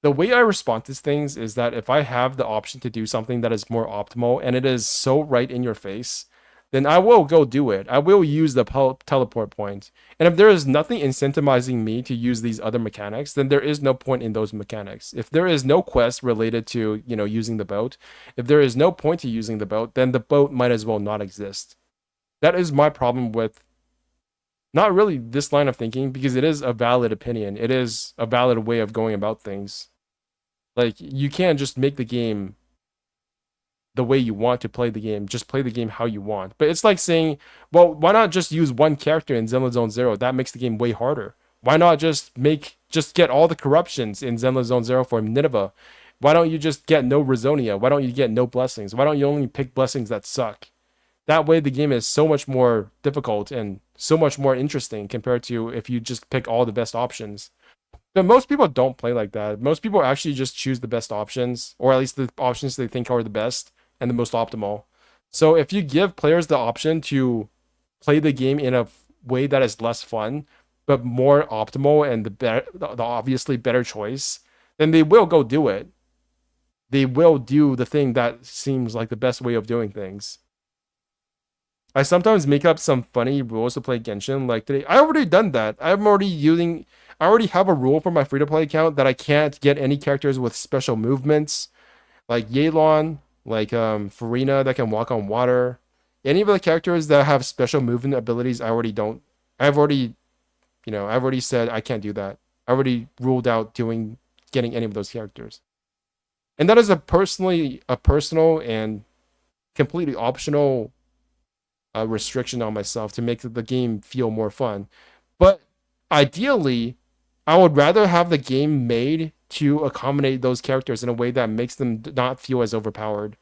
the way I respond to things is that if I have the option to do something that is more optimal and it is so right in your face, then I will go do it. I will use the teleport point. And if there is nothing incentivizing me to use these other mechanics, then there is no point in those mechanics. If there is no quest related to, using the boat, if there is no point to using the boat, then the boat might as well not exist. That is my problem with not really this line of thinking, because it is a valid opinion. It is a valid way of going about things. Like, you can't just make the game the way you want to play the game. Just play the game how you want. But it's like saying, well, why not just use one character in Zenless Zone Zero? That makes the game way harder. Why not just get all the corruptions in Zenless Zone Zero for Nineveh? Why don't you just get no Rizonia? Why don't you get no blessings? Why don't you only pick blessings that suck? That way the game is so much more difficult and so much more interesting compared to if you just pick all the best options. But most people don't play like that. Most people actually just choose the best options, or at least the options they think are the best and the most optimal. So if you give players the option to play the game in a way that is less fun, but more optimal and the obviously better choice, then they will go do it. They will do the thing that seems like the best way of doing things. I sometimes make up some funny rules to play Genshin. Like today, I already done that. I already have a rule for my free-to-play account that I can't get any characters with special movements, like Yelan, like Farina that can walk on water. Any of the characters that have special movement abilities, I already don't. I've already said I can't do that. I already ruled out getting any of those characters. And that is a personal and completely optional restriction on myself to make the game feel more fun. But ideally, I would rather have the game made to accommodate those characters in a way that makes them not feel as overpowered.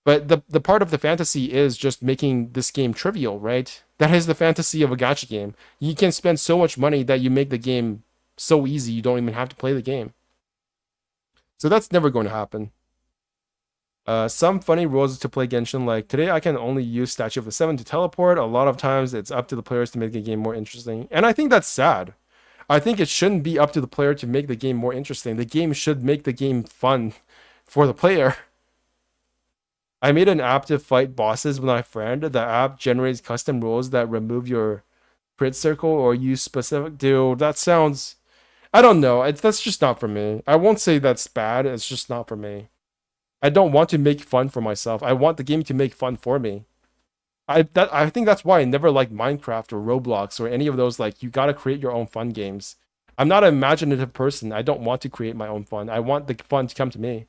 But the part of the fantasy is just making this game trivial, right? That is the fantasy of a gacha game. You can spend so much money that you make the game so easy you don't even have to play the game. So that's never going to happen. Some funny rules to play Genshin, like today I can only use Statue of the Seven to teleport. A lot of times it's up to the players to make the game more interesting. And I think that's sad. I think it shouldn't be up to the player to make the game more interesting. The game should make the game fun for the player. I made an app to fight bosses with my friend. The app generates custom rules that remove your crit circle or use specific... Dude, that sounds... I don't know. That's just not for me. I won't say that's bad. It's just not for me. I don't want to make fun for myself. I want the game to make fun for me. I think that's why I never liked Minecraft or Roblox or any of those, like, you gotta create your own fun games. I'm not an imaginative person. I don't want to create my own fun. I want the fun to come to me.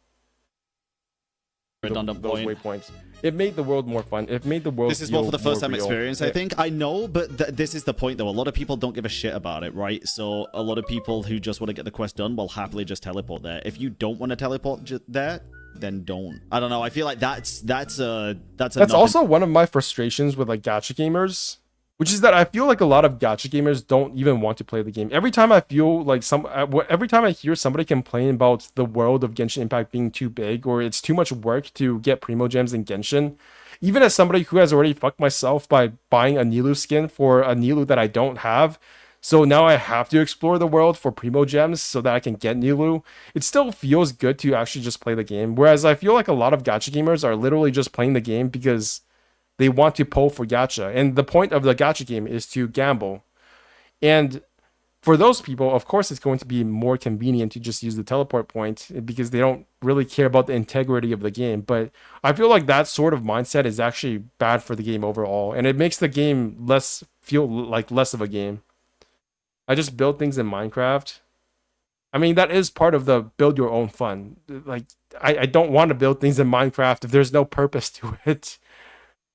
Redundant Those point. waypoints. It made the world more fun. It made the world This is more for the first time real. experience, I think. I know, but this is the point, though. A lot of people don't give a shit about it, right? So a lot of people who just want to get the quest done will happily just teleport there. If you don't want to teleport there, then don't. I don't know. I feel like that's also one of my frustrations with like gacha gamers, which is that I feel like a lot of gacha gamers don't even want to play the game. Every time I feel like every time I hear somebody complain about the world of Genshin Impact being too big or it's too much work to get Primo Gems in Genshin, even as somebody who has already fucked myself by buying a Nilou skin for a Nilou that I don't have, So now I have to explore the world for primo gems so that I can get Nilou. It still feels good to actually just play the game. Whereas I feel like a lot of gacha gamers are literally just playing the game because they want to pull for gacha. And the point of the gacha game is to gamble. And for those people, of course, it's going to be more convenient to just use the teleport point because they don't really care about the integrity of the game. But I feel like that sort of mindset is actually bad for the game overall. And it makes the game feel like less of a game. I just build things in Minecraft. I mean, that is part of the build your own fun. Like, I don't want to build things in Minecraft if there's no purpose to it.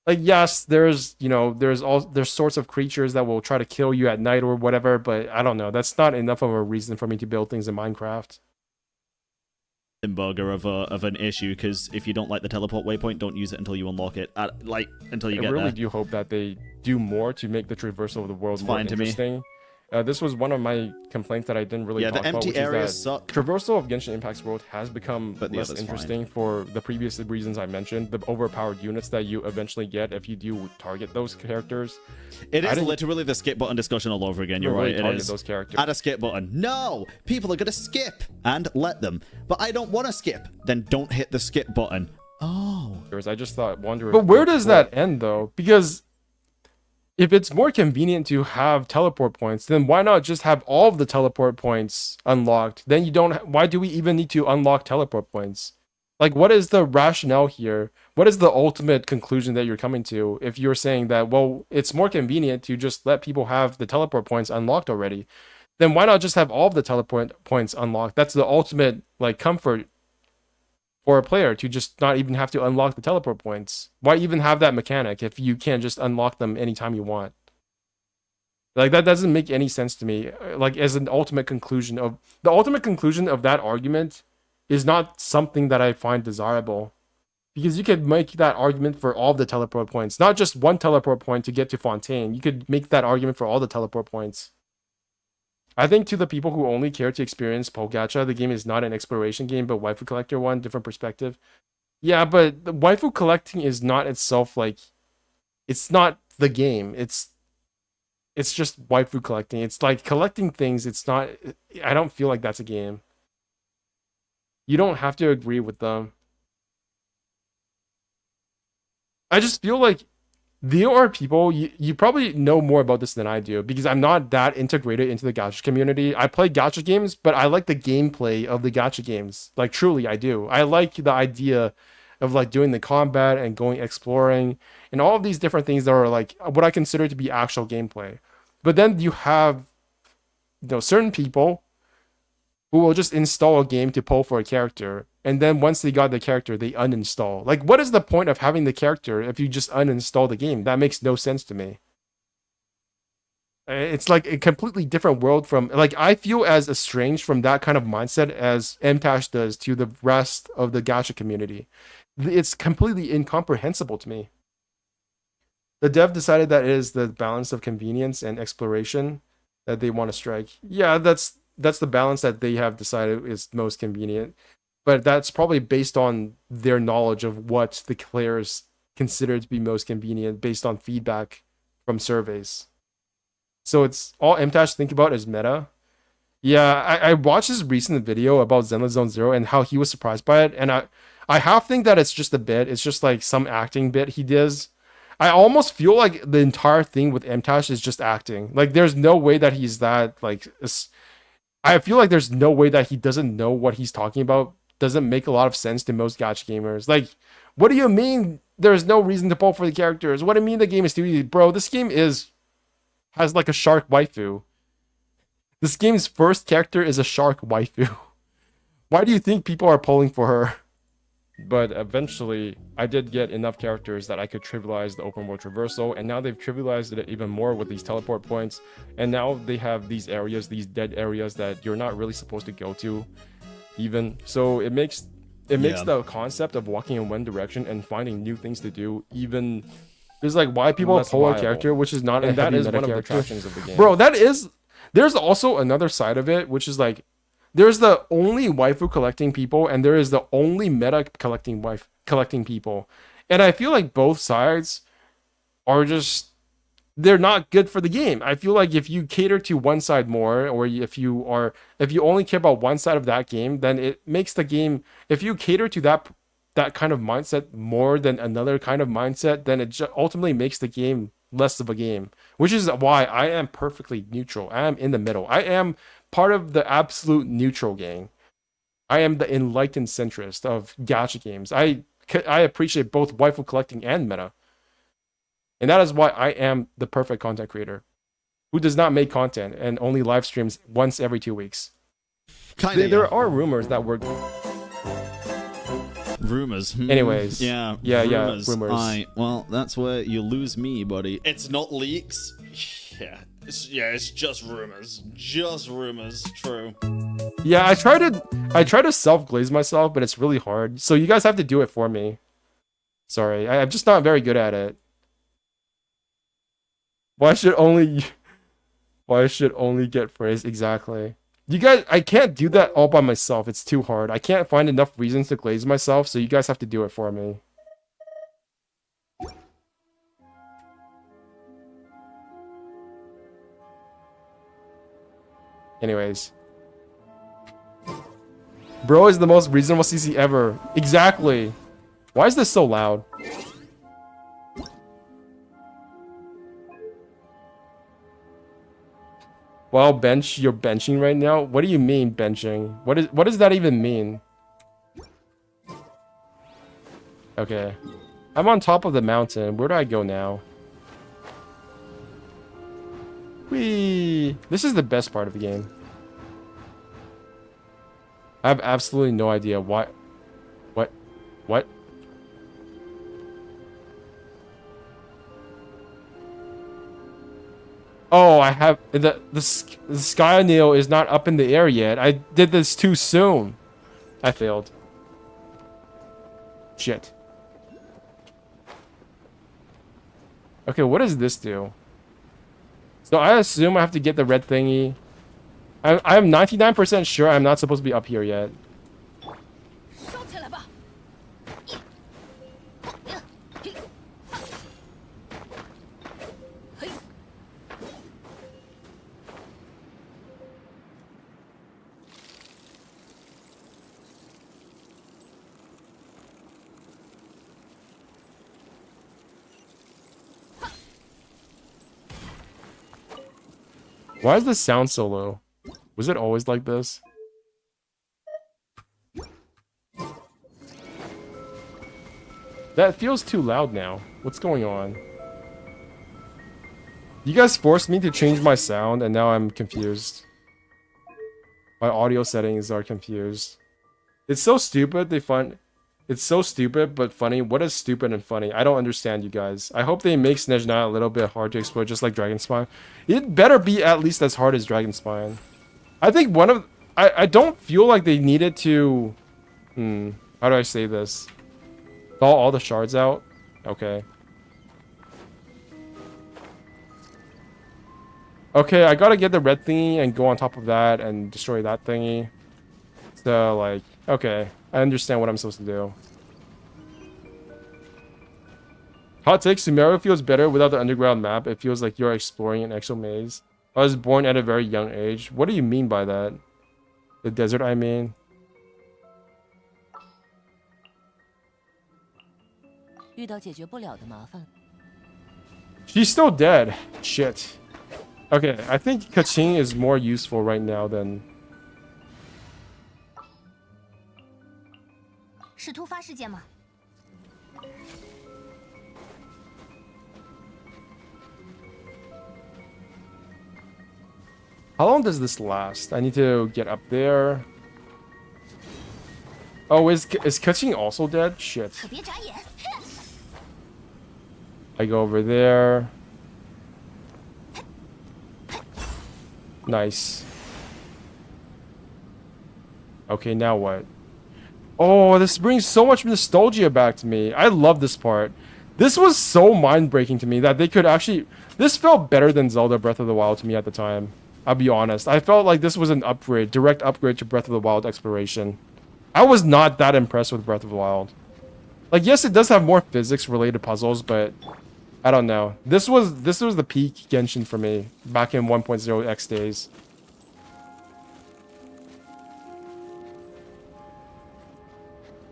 Like, yes, there's sorts of creatures that will try to kill you at night or whatever, but I don't know. That's not enough of a reason for me to build things in Minecraft. Burger of an issue, because if you don't like the teleport waypoint, don't use it until you unlock it. Until you get there. I really do hope that they do more to make the traversal of the world more interesting. This was one of my complaints that I didn't really talk about, which is that traversal of Genshin Impact's world has become less interesting for the previous reasons I mentioned. The overpowered units that you eventually get if you do target those characters. It is literally the skip button discussion all over again. You're right. It is. Those characters. Add a skip button. No! People are going to skip, and let them. But I don't want to skip. Then don't hit the skip button. Oh. I just thought, But where does that end, though? Because if it's more convenient to have teleport points, then why not just have all of the teleport points unlocked? Then you don't. Why do we even need to unlock teleport points? Like, what is the rationale here? What is the ultimate conclusion that you're coming to if you're saying that, well, it's more convenient to just let people have the teleport points unlocked already? Then why not just have all of the teleport points unlocked? That's the ultimate, like, comfort for a player to just not even have to unlock the teleport points. Why even have that mechanic if you can't just unlock them anytime you want? Like, that doesn't make any sense to me. Like, as an ultimate conclusion of that argument is not something that I find desirable. Because you could make that argument for all the teleport points, not just one teleport point to get to Fontaine. You could make that argument for all the teleport points. I think to the people who only care to experience Pogacha, the game is not an exploration game, but waifu collector one, different perspective. Yeah, but the waifu collecting is not itself, like, it's not the game. It's just waifu collecting. It's like collecting things. It's not, I don't feel like that's a game. You don't have to agree with them. I just feel like there are people, you probably know more about this than I do, because I'm not that integrated into the gacha community. I play gacha games, but I like the gameplay of the gacha games. Like, truly, I do. I like the idea of, like, doing the combat and going exploring and all of these different things that are, like, what I consider to be actual gameplay. But then you have, certain people who will just install a game to pull for a character, and then once they got the character, they uninstall. Like, what is the point of having the character if you just uninstall the game? That makes no sense to me. It's like a completely different world from, like, I feel as estranged from that kind of mindset as MTash does to the rest of the gacha community. It's completely incomprehensible to me. The dev decided that it is the balance of convenience and exploration that they want to strike. Yeah, that's the balance that they have decided is most convenient. But that's probably based on their knowledge of what the players consider to be most convenient based on feedback from surveys. So it's all MTash think about is meta. Yeah, I watched his recent video about Zenless Zone Zero and how he was surprised by it. And I half think that it's just a bit. It's just like some acting bit he does. I almost feel like the entire thing with MTash is just acting. Like, there's no way that he's that, like, I feel like there's no way that he doesn't know what he's talking about. Doesn't make a lot of sense to most gacha gamers. Like, what do you mean there's no reason to pull for the characters? What do you mean the game is too easy? Bro, this game has like a shark waifu. This game's first character is a shark waifu. Why do you think people are pulling for her? But eventually, I did get enough characters that I could trivialize the open world traversal, and now they've trivialized it even more with these teleport points, and now they have these areas, these dead areas that you're not really supposed to go to, even. So it makes the concept of walking in one direction and finding new things to do even. There's like why people pull a character, which is not, and that is one of the attractions of the game. Bro, there's also another side of it, which is like, there's the only waifu collecting people, and there is the only meta collecting people. And I feel like both sides are just they're not good for the game. I feel like if you cater to one side more, or if you only care about one side of that game, then it makes the game. If you cater to that kind of mindset more than another kind of mindset, then it ultimately makes the game less of a game. Which is why I am perfectly neutral. I am in the middle. I am part of the absolute neutral gang. I am the enlightened centrist of gacha games. I appreciate both waifu collecting and meta. And that is why I am the perfect content creator who does not make content and only live streams once every 2 weeks. There are rumors that we're... Rumors. Anyways. Yeah. Rumors. Well, that's where you lose me, buddy. It's not leaks. Yeah. It's just rumors. Just rumors. True. Yeah, I try to self-glaze myself, but it's really hard. So you guys have to do it for me. Sorry, I'm just not very good at it. Why should only get praise? Exactly. You guys, I can't do that all by myself. It's too hard. I can't find enough reasons to glaze myself, so you guys have to do it for me. Anyways. Bro is the most reasonable CC ever. Exactly. Why is this so loud? Well, bench, you're benching right now? What do you mean benching? What does that even mean? Okay. I'm on top of the mountain. Where do I go now? Whee! This is the best part of the game. I have absolutely no idea why. What? Oh, I have the sky Neo is not up in the air yet. I did this too soon. I failed. Shit. Okay, what does this do? So I assume I have to get the red thingy. I'm 99% sure I'm not supposed to be up here yet. Why is the sound so low? Was it always like this? That feels too loud now. What's going on? You guys forced me to change my sound and now I'm confused. My audio settings are confused. It's so stupid, it's so stupid but funny. What is stupid and funny? I don't understand, you guys. I hope they make Snezhna a little bit hard to explore, just like Dragon Spine. It better be at least as hard as Dragon Spine. I think I don't feel like they needed to... How do I say this? Thaw all the shards out? Okay. Okay, I gotta get the red thingy and go on top of that and destroy that thingy. So, like, okay. I understand what I'm supposed to do. Hot take, Sumeru feels better without the underground map. It feels like you're exploring an actual maze. I was born at a very young age. What do you mean by that? The desert, I mean? She's still dead. Shit. Okay, I think Kaching is more useful right now than... How long does this last? I need to get up there. Oh, is Kaching also dead? Shit. I go over there. Nice. Okay, now what? Oh, this brings so much nostalgia back to me. I love this part. This was so mind-breaking to me that they could actually... This felt better than Zelda Breath of the Wild to me at the time. I'll be honest. I felt like this was an upgrade, direct upgrade to Breath of the Wild exploration. I was not that impressed with Breath of the Wild. Like, yes, it does have more physics-related puzzles, but I don't know. This was the peak Genshin for me back in 1.0 X days.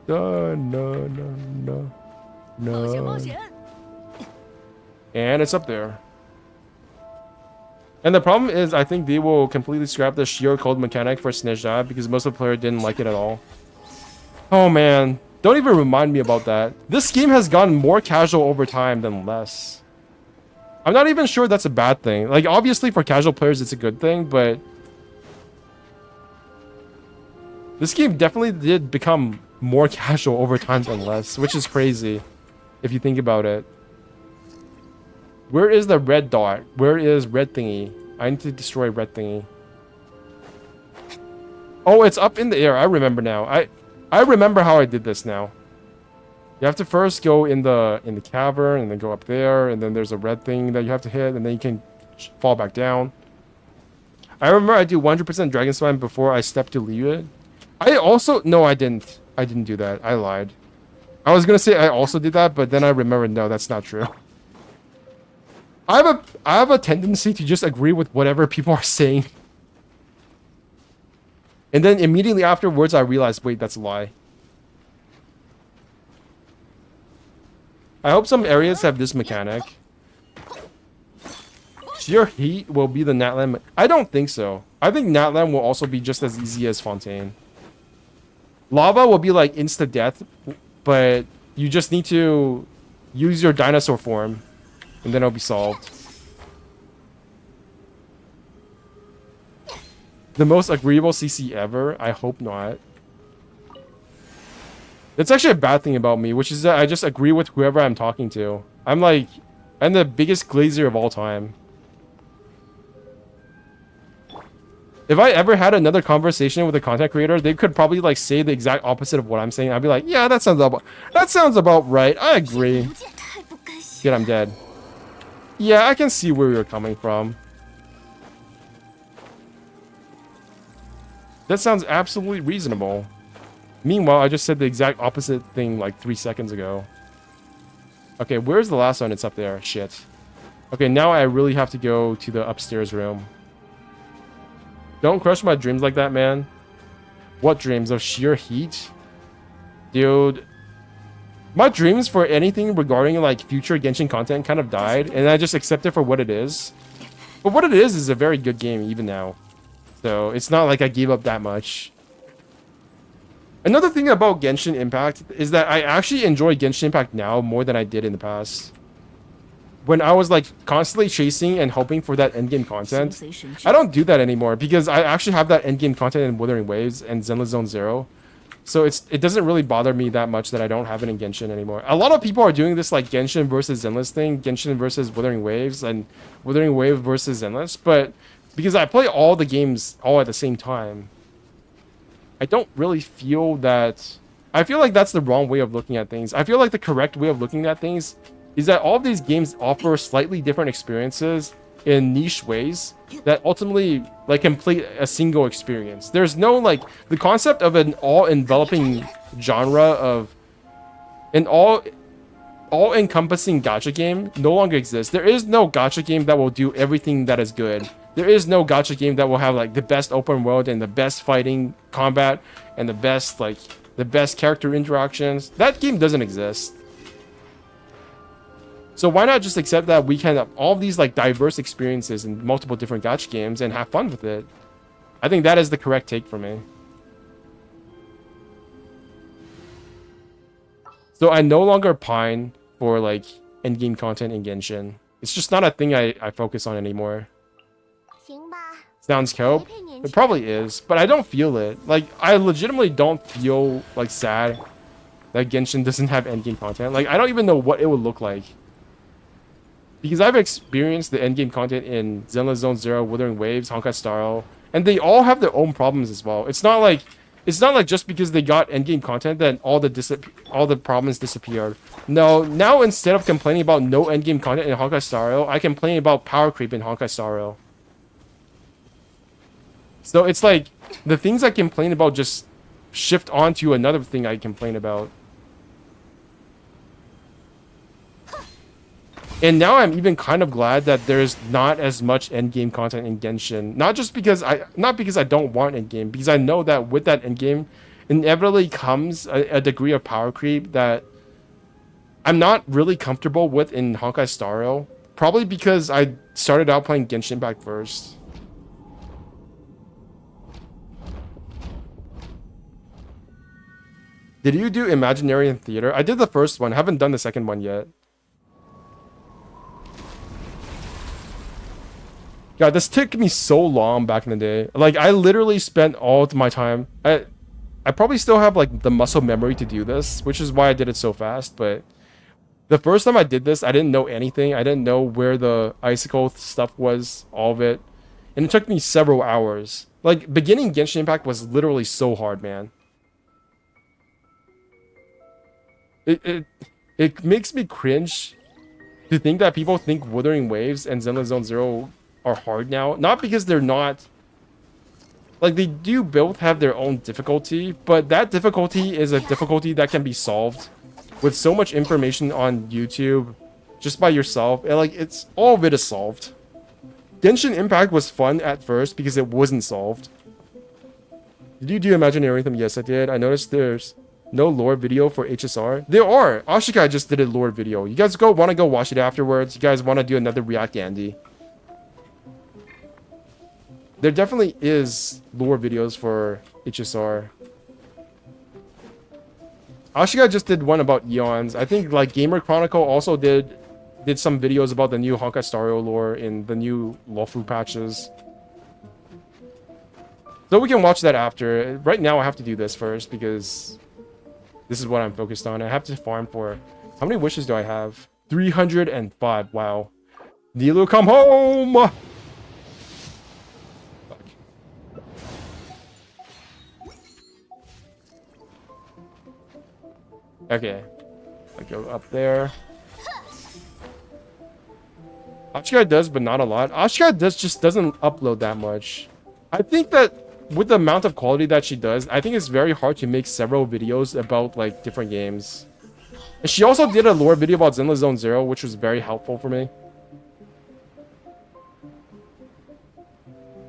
No, no, no, no, 冒险冒 no. 险！ And it's up there. And the problem is, I think they will completely scrap the sheer cold mechanic for Snezha because most of the player didn't like it at all. Oh man, don't even remind me about that. This game has gotten more casual over time than less. I'm not even sure that's a bad thing. Like, obviously for casual players it's a good thing, but this game definitely did become more casual over time than less, which is crazy if you think about it. Where is the red dot? Where is red thingy? I need to destroy red thingy. Oh, it's up in the air. I remember now. I remember how I did this now. You have to first go in the cavern and then go up there, and then there's a red thing that you have to hit, and then you can fall back down. I remember I do 100% Dragon Slam before I step to leave it. I also no, I didn't. I didn't do that. I lied. I was gonna say I also did that, but then I remembered no, that's not true. I have a tendency to just agree with whatever people are saying. And then immediately afterwards I realized, wait, that's a lie. I hope some areas have this mechanic. Sheer heat will be the Natlan. I don't think so. I think Natlan will also be just as easy as Fontaine. Lava will be like insta death, but you just need to use your dinosaur form. And then it'll be solved. The most agreeable CC ever? I hope not. That's actually a bad thing about me, which is that I just agree with whoever I'm talking to. I'm the biggest glazier of all time. If I ever had another conversation with a content creator, they could probably like say the exact opposite of what I'm saying. I'd be like, yeah, that sounds about right. I agree. 不见太不甘心。 Shit, I'm dead. Yeah, I can see where you're coming from. That sounds absolutely reasonable. Meanwhile, I just said the exact opposite thing like 3 seconds ago. Okay, where's the last one? It's up there. Shit. Okay, now I really have to go to the upstairs room. Don't crush my dreams like that, man. What dreams? Of sheer heat? Dude. My dreams for anything regarding like future Genshin content kind of died, and I just accept it for what it is. But what it is a very good game even now. So it's not like I gave up that much. Another thing about Genshin Impact is that I actually enjoy Genshin Impact now more than I did in the past. When I was like constantly chasing and hoping for that endgame content, I don't do that anymore because I actually have that endgame content in Wuthering Waves and Zenless Zone Zero. So it doesn't really bother me that much that I don't have it in Genshin anymore. A lot of people are doing this like Genshin versus Zenless thing, Genshin versus Wuthering Waves, and Wuthering Wave versus Zenless. But because I play all the games all at the same time, I don't really feel that... I feel like that's the wrong way of looking at things. I feel like the correct way of looking at things is that all of these games offer slightly different experiences in niche ways that ultimately like complete a single experience. There's no like the concept of an all-enveloping genre of an all-encompassing gacha game no longer exists. There is no gacha game that will do everything that is good. There is no gacha game that will have like the best open world and the best fighting combat and the best character interactions. That game doesn't exist. So why not just accept that we can have all these like diverse experiences in multiple different gacha games and have fun with it? I think that is the correct take for me. So I no longer pine for like endgame content in Genshin. It's just not a thing I focus on anymore. 行吧， Sounds cope? It probably is, but I don't feel it. Like, I legitimately don't feel like sad that Genshin doesn't have endgame content. Like, I don't even know what it would look like. Because I've experienced the endgame content in Zenless Zone Zero, Wuthering Waves, Honkai Star Rail, and they all have their own problems as well. It's not like just because they got endgame content that all the problems disappeared. No, now instead of complaining about no endgame content in Honkai Star Rail, I complain about power creep in Honkai Star Rail. So it's like the things I complain about just shift onto another thing I complain about. And now I'm even kind of glad that there's not as much endgame content in Genshin. Not because I don't want endgame, because I know that with that endgame, inevitably comes a degree of power creep that I'm not really comfortable with in Honkai Star Rail. Probably because I started out playing Genshin Impact first. Did you do Imaginarium Theater? I did the first one. I haven't done the second one yet. God, this took me so long back in the day. Like, I literally spent all of my time. I probably still have, like, the muscle memory to do this, which is why I did it so fast. But the first time I did this, I didn't know anything. I didn't know where the icicle stuff was, all of it. And it took me several hours. Like, beginning Genshin Impact was literally so hard, man. It makes me cringe to think that people think Wuthering Waves and Zenless Zone Zero are hard now. Not because they're not. Like, they do both have their own difficulty, but that difficulty is a difficulty that can be solved with so much information on YouTube just by yourself. And, like, it's all of it is solved. Genshin Impact was fun at first because it wasn't solved. Did you do Imaginary Rhythm? Yes, I did. I noticed there's no lore video for HSR. There are. Ashikai just did a lore video. You guys want to go watch it afterwards? You guys want to do another React Andy? There definitely is lore videos for HSR. Ashikai just did one about Eons. I think like Gamer Chronicle also did some videos about the new Honkai Star Rail lore in the new Lofu patches. So we can watch that after. Right now I have to do this first because this is what I'm focused on. I have to farm for... How many wishes do I have? 305. Wow. Nilou, come home! Okay. I go up there. Ashikai does, but not a lot. Ashikai just doesn't upload that much. I think that with the amount of quality that she does, I think it's very hard to make several videos about like different games. And she also did a lore video about Zenless Zone Zero, which was very helpful for me.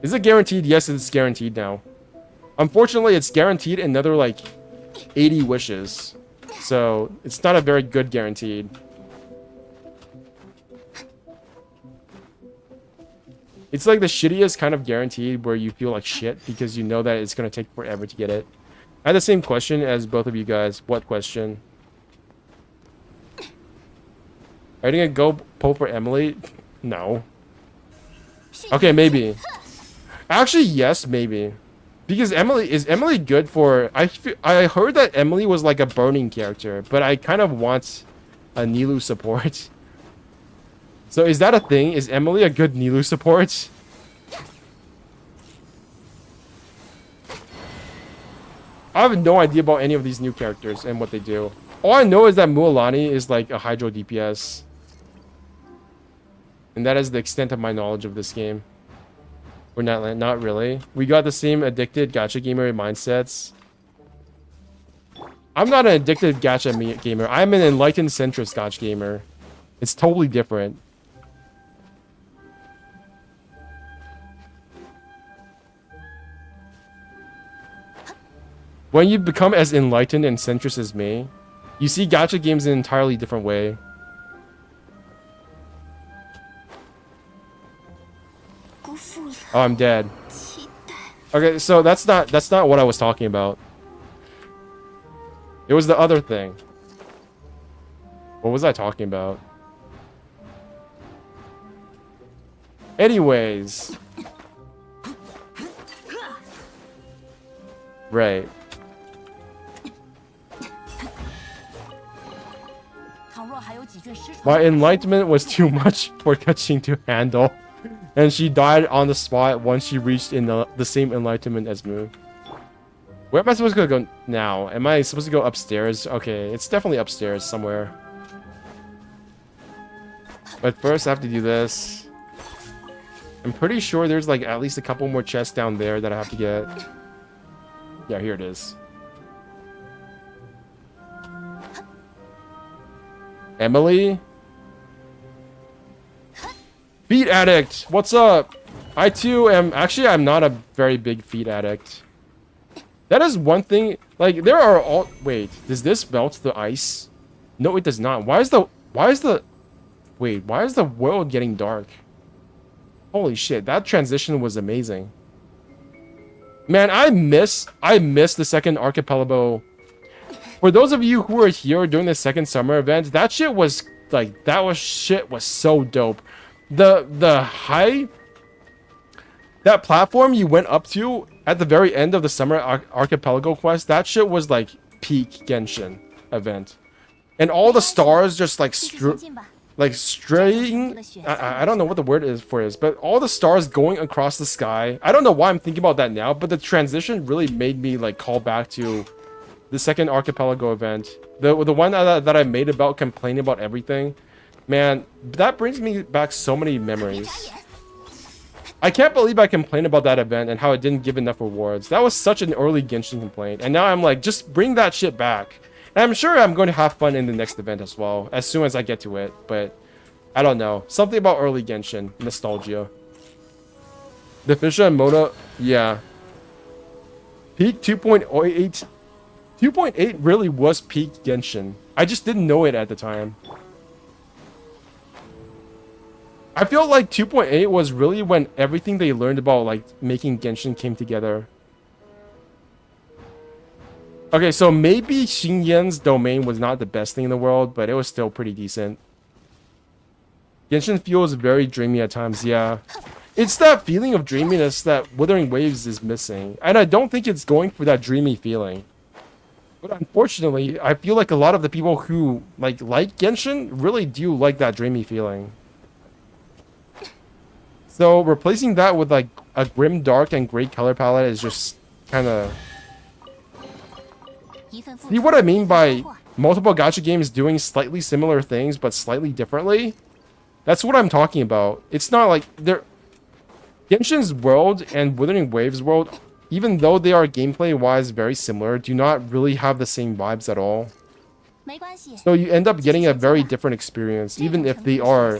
Is it guaranteed? Yes, it's guaranteed now. Unfortunately, it's guaranteed another like 80 wishes. So it's not a very good guaranteed. It's like the shittiest kind of guaranteed where you feel like shit because you know that it's going to take forever to get it. I had the same question as both of you guys. What question? Are you going to go pull for Emily? No. Okay, maybe. Actually, yes, maybe. Because is Emily good for... I heard that Emily was like a burning character, but I kind of want a Nilou support. So is that a thing? Is Emily a good Nilou support? I have no idea about any of these new characters and what they do. All I know is that Mualani is like a Hydro DPS. And that is the extent of my knowledge of this game. We're not really. We got the same addicted gacha gamer mindsets. I'm not an addicted gacha gamer. I'm an enlightened centrist gacha gamer. It's totally different. When you become as enlightened and centrist as me, you see gacha games in an entirely different way. Oh, I'm dead. Okay, so that's not what I was talking about. It was the other thing. What was I talking about? Anyways. Right. My enlightenment was too much for Kaching to handle. And she died on the spot once she reached in the same enlightenment as Moo. Where am I supposed to go now? Am I supposed to go upstairs? Okay, it's definitely upstairs somewhere. But first I have to do this. I'm pretty sure there's like at least a couple more chests down there that I have to get. Yeah, here it is. Emily? Feet addict, what's up? I too am, actually I'm not a very big feet addict. That is one thing, like there are all, wait, does this melt the ice? No, it does not. Why is the world getting dark? Holy shit, that transition was amazing. Man, I miss the second archipelago. For those of you who were here during the second summer event, that shit was like, shit was so dope. The high, that platform you went up to at the very end of the summer archipelago quest, that shit was like peak Genshin event. And all the stars just like straying, I don't know what the word is for this, but all the stars going across the sky. I don't know why I'm thinking about that now, but the transition really made me like call back to the second archipelago event. The one that I made about complaining about everything. Man, that brings me back so many memories. I can't believe I complained about that event and how it didn't give enough rewards. That was such an early Genshin complaint. And now I'm like, just bring that shit back. And I'm sure I'm going to have fun in the next event as well, as soon as I get to it. But I don't know. Something about early Genshin. Nostalgia. The Fisher and Mona, yeah. Peak 2.08. 2.8 really was peak Genshin. I just didn't know it at the time. I feel like 2.8 was really when everything they learned about like making Genshin came together. Okay, so maybe Xingyan's domain was not the best thing in the world, but it was still pretty decent. Genshin feels very dreamy at times, yeah. It's that feeling of dreaminess that Wuthering Waves is missing. And I don't think it's going for that dreamy feeling. But unfortunately, I feel like a lot of the people who like Genshin really do like that dreamy feeling. So replacing that with like a grim, dark, and gray color palette is just kind of... See what I mean by multiple gacha games doing slightly similar things but slightly differently? That's what I'm talking about. It's not like they're... Genshin's world and Wuthering Waves world, even though they are gameplay-wise very similar, do not really have the same vibes at all. So you end up getting a very different experience, even if they are,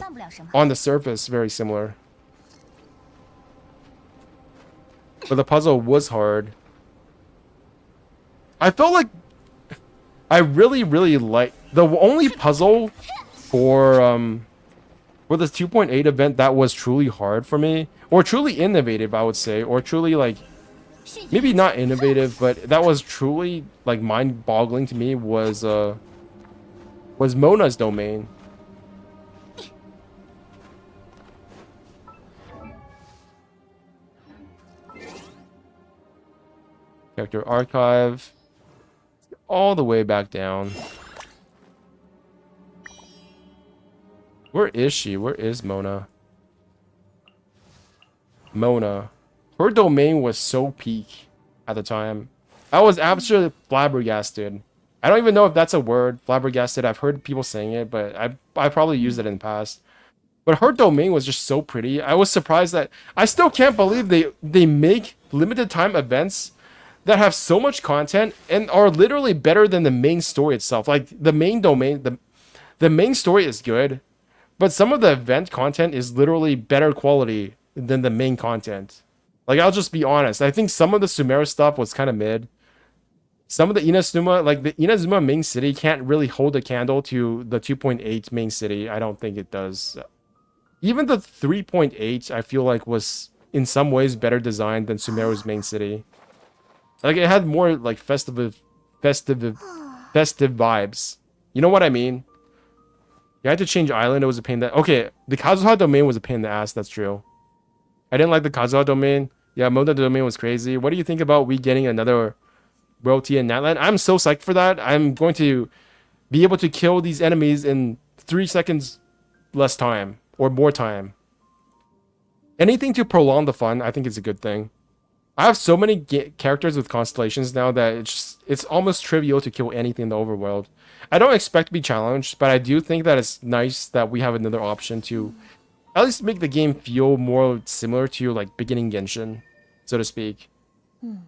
on the surface, very similar. But the puzzle was hard. I felt like I really like the only puzzle for the 2.8 event that was truly hard for me, or truly innovative, I would say, or truly like maybe not innovative, but that was truly like mind-boggling to me was Mona's domain. Character archive. All the way back down. Where is she? Where is Mona? Mona. Her domain was so peak at the time. I was absolutely flabbergasted. I don't even know if that's a word, flabbergasted. I've heard people saying it, but I probably used it in the past. But her domain was just so pretty. I was surprised that... I still can't believe they make limited time events that have so much content and are literally better than the main story itself. Like, the main domain, the main story is good, but some of the event content is literally better quality than the main content. Like, I'll just be honest. I think some of the Sumeru stuff was kind of mid. Some of the Inazuma, like the Inazuma main city can't really hold a candle to the 2.8 main city. I don't think it does. Even the 3.8, I feel like was in some ways better designed than Sumeru's main city. Like, it had more, like, festive vibes. You know what I mean? You had to change island, it was a pain that... Okay, the Kazuha domain was a pain in the ass, that's true. I didn't like the Kazuha domain. Yeah, Mona domain was crazy. What do you think about we getting another royalty in Natland? I'm so psyched for that. I'm going to be able to kill these enemies in 3 seconds less time. Or more time. Anything to prolong the fun, I think is a good thing. I have so many characters with constellations now that it's almost trivial to kill anything in the overworld. I don't expect to be challenged, but I do think that it's nice that we have another option to at least make the game feel more similar to like beginning Genshin, so to speak.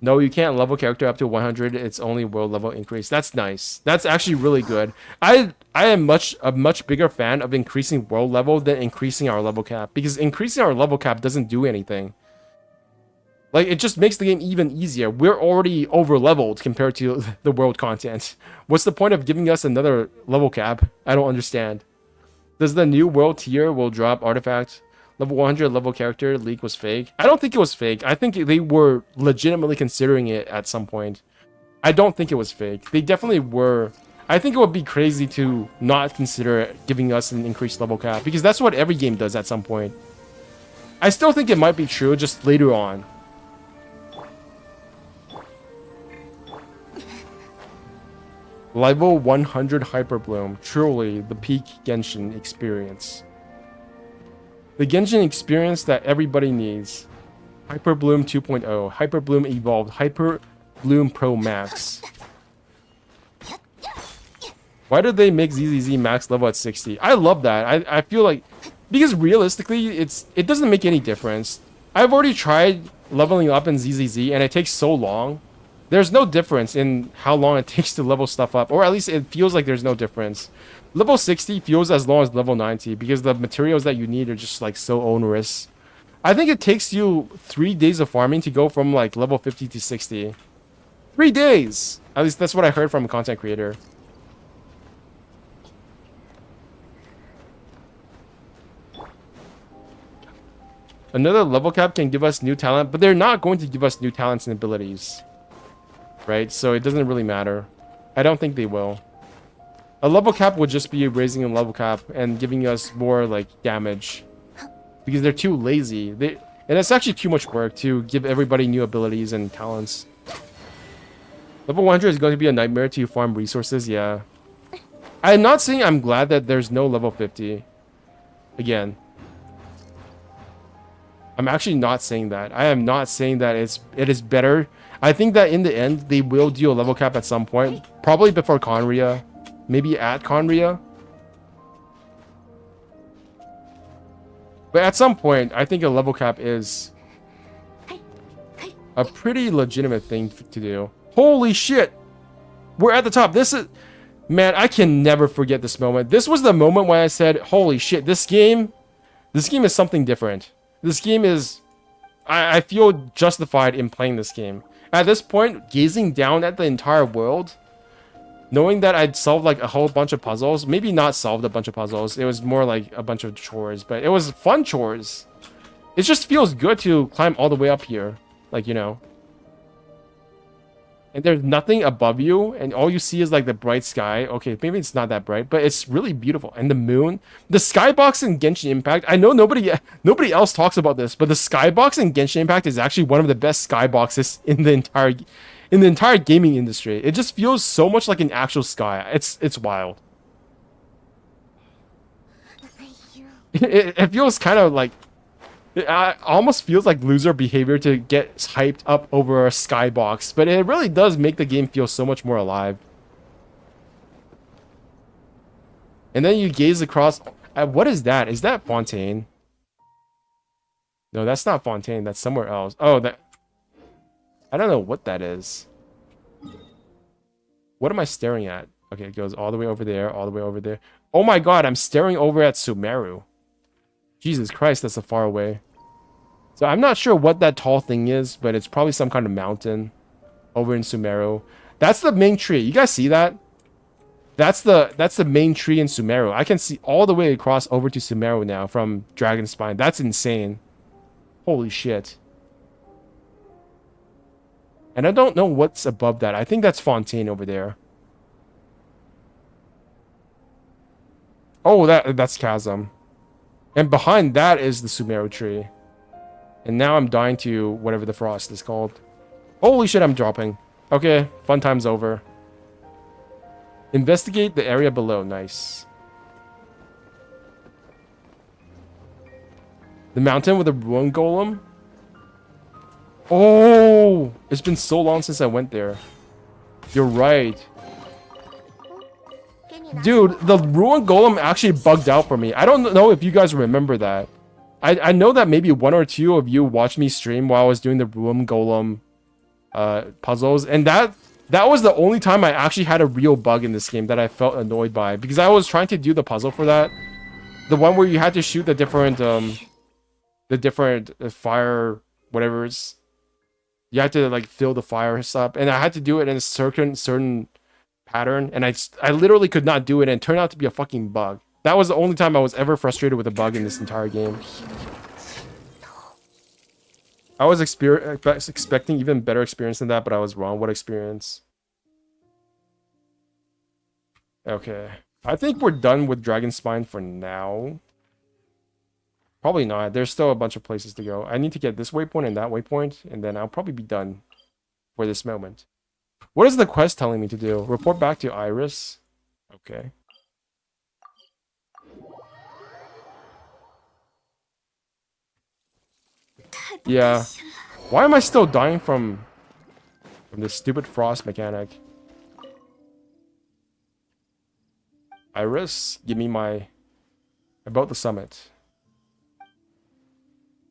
No, you can't level character up to 100. It's only world level increase. That's nice. That's actually really good. I am a much bigger fan of increasing world level than increasing our level cap, because increasing our level cap doesn't do anything. Like, it just makes the game even easier. We're already over leveled compared to the world content. What's the point of giving us another level cap? I don't understand. Does the new world tier will drop artifact? Level 100 level character leak was fake. I don't think it was fake. I think they were legitimately considering it at some point. I don't think it was fake. They definitely were. I think it would be crazy to not consider giving us an increased level cap, because that's what every game does at some point. I still think it might be true, just later on. Level 100 Hyper Bloom. Truly the peak Genshin experience. The Genshin experience that everybody needs. Hyper Bloom 2.0. Hyper Bloom Evolved. Hyper Bloom Pro Max. Why did they make ZZZ max level at 60? I love that. I feel like... Because realistically, it doesn't make any difference. I've already tried leveling up in ZZZ, and it takes so long. There's no difference in how long it takes to level stuff up. Or at least it feels like there's no difference. Level 60 feels as long as level 90, because the materials that you need are just like so onerous. I think it takes you 3 days of farming to go from like level 50 to 60. 3 days! At least that's what I heard from a content creator. Another level cap can give us new talent, but they're not going to give us new talents and abilities. Right? So it doesn't really matter. I don't think they will. A level cap would just be raising a level cap and giving us more like damage, because they're too lazy. And it's actually too much work to give everybody new abilities and talents. Level 100 is going to be a nightmare to farm resources. Yeah, I'm not saying I'm glad that there's no level 50. Again, I'm actually not saying that. I am not saying that it is better. I think that in the end they will do a level cap at some point, probably before Conria. Maybe at Conria. But at some point, I think a level cap is a pretty legitimate thing to do. Holy shit! We're at the top. This is... Man, I can never forget this moment. This was the moment when I said, holy shit, this game is something different. This game is... I feel justified in playing this game. At this point, gazing down at the entire world... Knowing that I'd solved like a whole bunch of puzzles, maybe not solved a bunch of puzzles, it was more like a bunch of chores, but it was fun chores. It just feels good to climb all the way up here, like, you know. And there's nothing above you, and all you see is like the bright sky. Okay, maybe it's not that bright, but it's really beautiful. And the moon, the skybox in Genshin Impact, I know nobody else talks about this, but the skybox in Genshin Impact is actually one of the best skyboxes in the entire gaming industry. It just feels so much like an actual sky. It's wild. It feels kind of like... It almost feels like loser behavior to get hyped up over a skybox, but it really does make the game feel so much more alive. And then you gaze across... what is that? Is that Fontaine? No, that's not Fontaine. That's somewhere else. Oh, that... I don't know what that is. What am I staring at? Okay, it goes all the way over there, all the way over there. Oh my god, I'm staring over at Sumeru. Jesus Christ, that's so far away. So I'm not sure what that tall thing is, but it's probably some kind of mountain over in Sumeru. That's the main tree. You guys see that? That's the main tree in Sumeru. I can see all the way across over to Sumeru now from Dragonspine. That's insane. Holy shit. And I don't know what's above that. I think that's Fontaine over there. Oh, that's Chasm. And behind that is the Sumeru tree. And now I'm dying to whatever the frost is called. Holy shit, I'm dropping. Okay, fun time's over. Investigate the area below. Nice. The mountain with the ruin golem? Oh, it's been so long since I went there. You're right. Dude, the ruin golem actually bugged out for me. I don't know if you guys remember that. I know that maybe one or two of you watched me stream while I was doing the ruin golem puzzles, and that was the only time I actually had a real bug in this game that I felt annoyed by, because I was trying to do the puzzle for that, the one where you had to shoot the different fire whatever's. You had to like fill the fire up, and I had to do it in a certain pattern, and I literally could not do it, and it turned out to be a fucking bug. That was the only time I was ever frustrated with a bug in this entire game. I was expecting even better experience than that, but I was wrong. What experience? Okay. I think we're done with Dragon Spine for now. Probably not. There's still a bunch of places to go. I need to get this waypoint and that waypoint, and then I'll probably be done for this moment. What is the quest telling me to do? Report back to Iris. Okay. Yeah. Why am I still dying from this stupid frost mechanic? Iris, give me my... About the summit.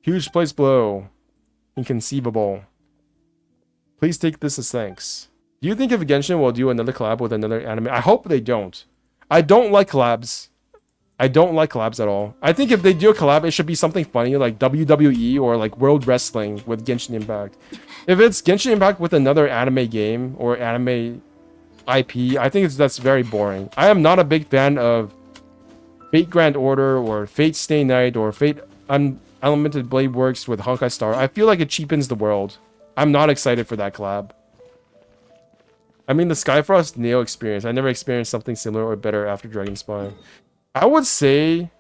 Huge place below. Inconceivable. Please take this as thanks. Do you think if Genshin will do another collab with another anime? I hope they don't. I don't like collabs. I don't like collabs at all. I think if they do a collab, it should be something funny like WWE or like World Wrestling with Genshin Impact. If it's Genshin Impact with another anime game or anime IP, I think that's very boring. I am not a big fan of Fate Grand Order or Fate Stay Night or Fate Unlimited Blade Works with Honkai Star. I feel like it cheapens the world. I'm not excited for that collab. I mean, the Skyfrost Neo experience. I never experienced something similar or better after Dragon Spine. I would say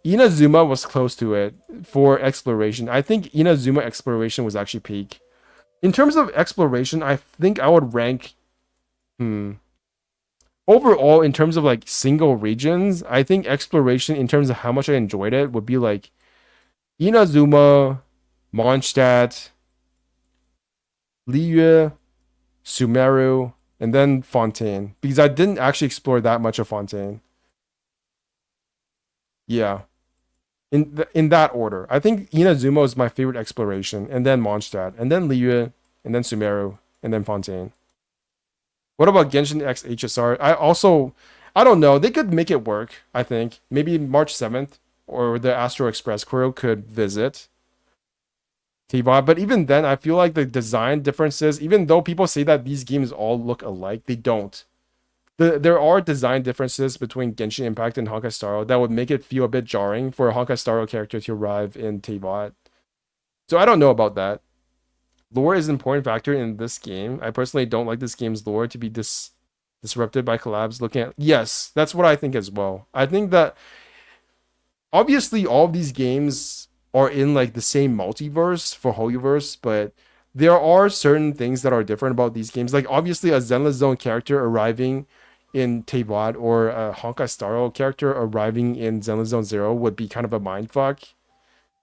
Inazuma was close to it for exploration. I think Inazuma exploration was actually peak. In terms of exploration, I think I would rank... Overall, in terms of like single regions, I think exploration, in terms of how much I enjoyed it, would be like Inazuma, Mondstadt, Liyue, Sumeru, and then Fontaine. Because I didn't actually explore that much of Fontaine. Yeah. In that order. I think Inazuma is my favorite exploration, and then Mondstadt, and then Liyue, and then Sumeru, and then Fontaine. What about Genshin X HSR? I don't know. They could make it work, I think. Maybe March 7th, or the Astro Express crew could visit T-Bot. But even then, I feel like the design differences, even though people say that these games all look alike, they don't. There are design differences between Genshin Impact and Honkai Star that would make it feel a bit jarring for a Honkai Star character to arrive in T-Bot. So I don't know about that. Lore is an important factor in this game. I personally don't like this game's lore to be disrupted by collabs. Yes, that's what I think as well. I think that obviously all of these games are in like the same multiverse for Hoyoverse, but there are certain things that are different about these games. Like obviously a Zenless Zone character arriving in Teyvat or a Honkai Star character arriving in Zenless Zone 0 would be kind of a mindfuck.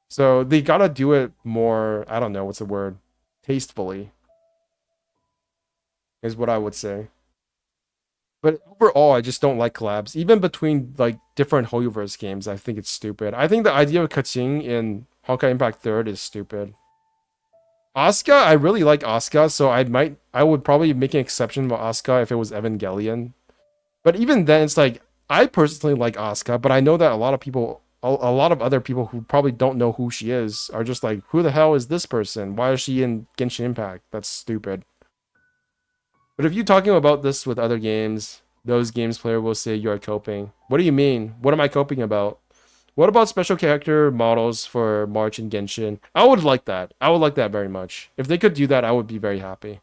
So they gotta do it more, I don't know, what's the word? Tastefully. Is what I would say. But overall, I just don't like collabs. Even between like different Hoyoverse games, I think it's stupid. I think the idea of Katsing in Honkai Impact 3rd is stupid. Asuka, I really like Asuka, so I would probably make an exception about Asuka if it was Evangelion. But even then, it's like, I personally like Asuka, but I know that a lot of other people who probably don't know who she is are just like, who the hell is this person? Why is she in Genshin Impact? That's stupid. But if you're talking about this with other games, those games player will say you are coping. What do you mean? What am I coping about? What about special character models for March and Genshin? I would like that. I would like that very much. If they could do that, I would be very happy.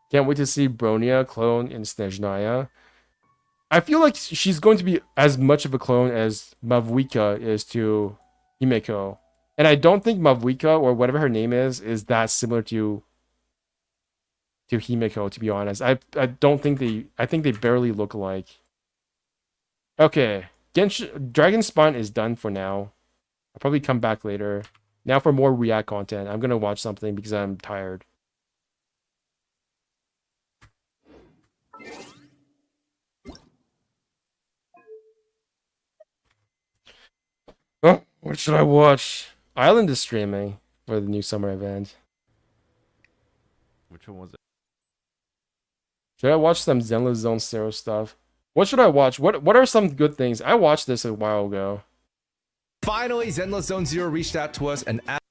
Can't wait to see Bronya clone in Snezhnaya. I feel like she's going to be as much of a clone as Mavuika is to Himeko. And I don't think Mavuika, or whatever her name is that similar to Himeko, to be honest. I don't think I think they barely look alike. Okay, Dragon Spawn is done for now. I'll probably come back later. Now for more React content. I'm gonna watch something because I'm tired. Oh, what should I watch? Island is streaming. for the new summer event. Which one was it? Should I watch some Zenless Zone Zero stuff? What should I watch? What are some good things? I watched this a while ago. Finally, Zenless Zone Zero reached out to us and asked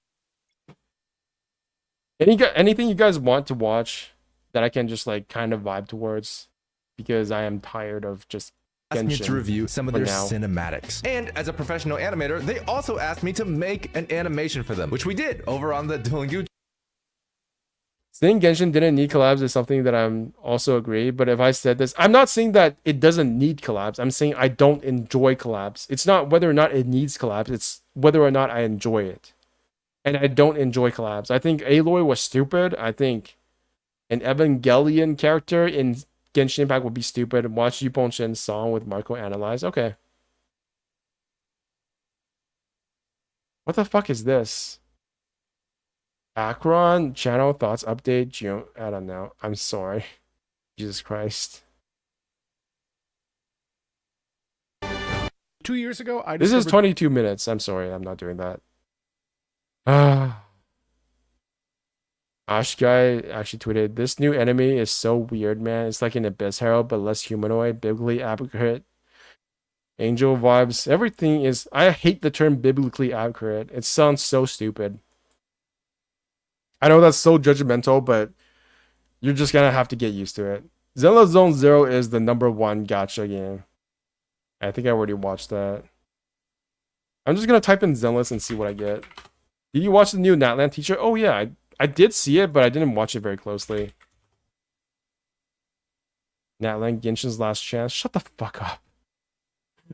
Anything you guys want to watch that I can just like kind of vibe towards, because I am tired of just me Genshin to review some of for their now. cinematics. And as a professional animator, they also asked me to make an animation for them, which we did over on the Duolingo. Saying Genshin didn't need collabs is something that I'm also agree, but if I said this, I'm not saying that it doesn't need collabs. I'm saying I don't enjoy collabs. It's not whether or not it needs collabs, it's whether or not I enjoy it. And I don't enjoy collabs. I think Aloy was stupid. I think an Evangelion character in Genshin Impact would be stupid. Watch Yupon Shen's song with Marco analyze. Okay. What the fuck is this? Akron channel thoughts update. I don't know. I'm sorry. Jesus Christ. 2 years ago, I This is discovered 22 minutes. I'm sorry. I'm not doing that. Ash guy actually tweeted, this new enemy is so weird, man. It's like an Abyss Herald, but less humanoid, biblically accurate. Angel vibes. Everything is... I hate the term biblically accurate. It sounds so stupid. I know that's so judgmental, but you're just gonna have to get used to it. Zenless Zone Zero is the #1 gacha game. I think I already watched that. I'm just gonna type in Zenless and see what I get. Did you watch the new Natlan teacher? Oh yeah, I did see it, but I didn't watch it very closely. Natlan Genshin's Last Chance. Shut the fuck up.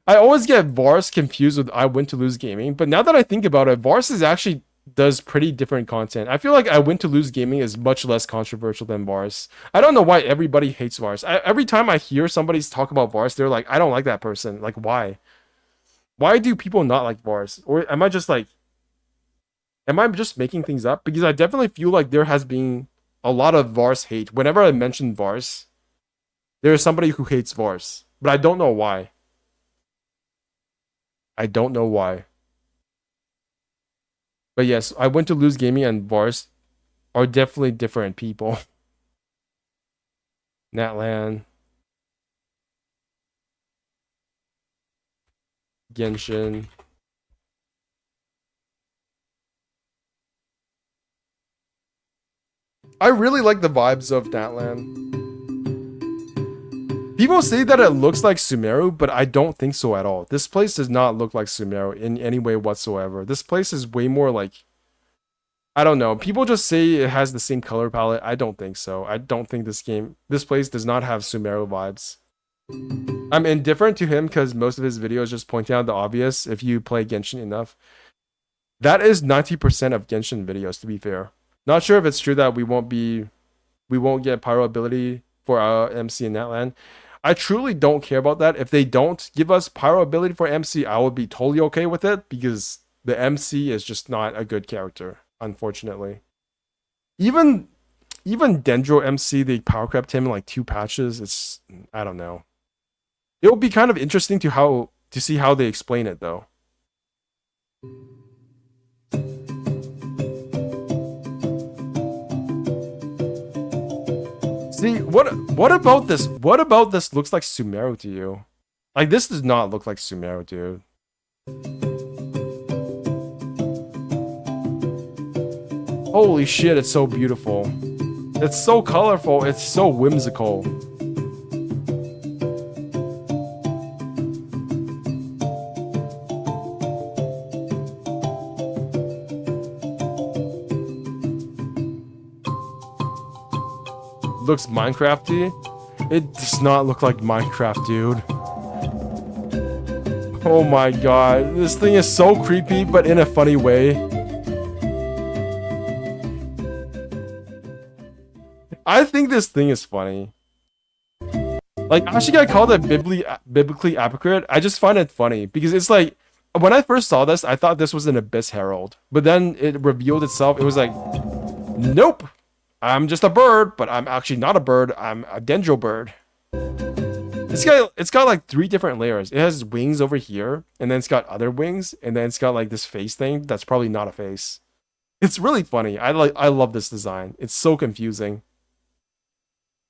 I always get Vars confused with I Win to Lose Gaming, but now that I think about it, Vars is actually does pretty different content. I feel like I Win to Lose Gaming is much less controversial than Vars. I don't know why everybody hates Vars. Every time I hear somebody talk about Vars, they're like, I don't like that person. Like, why? Why do people not like Vars? Or am I just making things up? Because I definitely feel like there has been a lot of Vars hate. Whenever I mention Vars, there is somebody who hates Vars. But I don't know why. I don't know why. But yes, I Went to Lose Gaming and Vars are definitely different people. Natlan. Genshin. I really like the vibes of Natlan. People say that it looks like Sumeru, but I don't think so at all. This place does not look like Sumeru in any way whatsoever. This place is way more like... I don't know. People just say it has the same color palette. I don't think so. I don't think this place does not have Sumeru vibes. I'm indifferent to him because most of his videos just pointing out the obvious if you play Genshin enough. That is 90% of Genshin videos, to be fair. Not sure if it's true that we won't get pyro ability for our MC in Natlan. I truly don't care about that. If they don't give us pyro ability for MC, I would be totally okay with it because the MC is just not a good character, unfortunately. Even Dendro MC, they power crept him in like 2 patches. It's, I don't know. It will be kind of interesting to see how they explain it though. See, what about this? What about this looks like Sumeru to you? Like, this does not look like Sumeru, dude. Holy shit, it's so beautiful. It's so colorful, it's so whimsical. Looks Minecrafty. It does not look like Minecraft, dude. Oh my god, this thing is so creepy, but in a funny way. I think this thing is funny. Like, actually, I called it biblically accurate. I just find it funny because it's like, when I first saw this, I thought this was an Abyss Herald, but then it revealed itself. It was like, nope. I'm just a bird, but I'm actually not a bird. I'm a dendro bird. It's got like 3 different layers. It has wings over here, and then it's got other wings, and then it's got like this face thing that's probably not a face. It's really funny. I love this design. It's so confusing.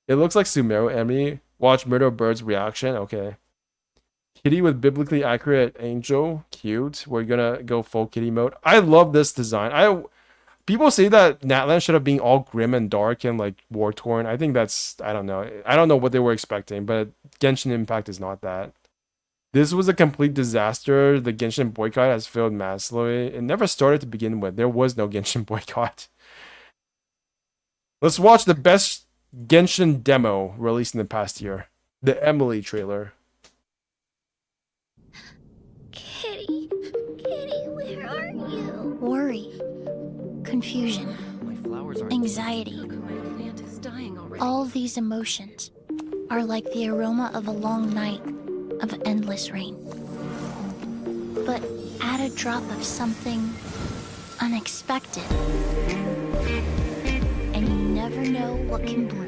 It looks like Sumeru Emi. Watch Murder Bird's reaction. Okay. Kitty with biblically accurate angel. Cute. We're gonna go full kitty mode. I love this design. People say that Natlan should have been all grim and dark and like war torn. I think that's, I don't know. I don't know what they were expecting, but Genshin Impact is not that. This was a complete disaster. The Genshin boycott has failed massively. It never started to begin with. There was no Genshin boycott. Let's watch the best Genshin demo released in the past year. The Emily trailer. Kitty, Kitty, where are you? Worry, confusion, anxiety. All these emotions are like the aroma of a long night of endless rain. But add a drop of something unexpected, and you never know what can bloom.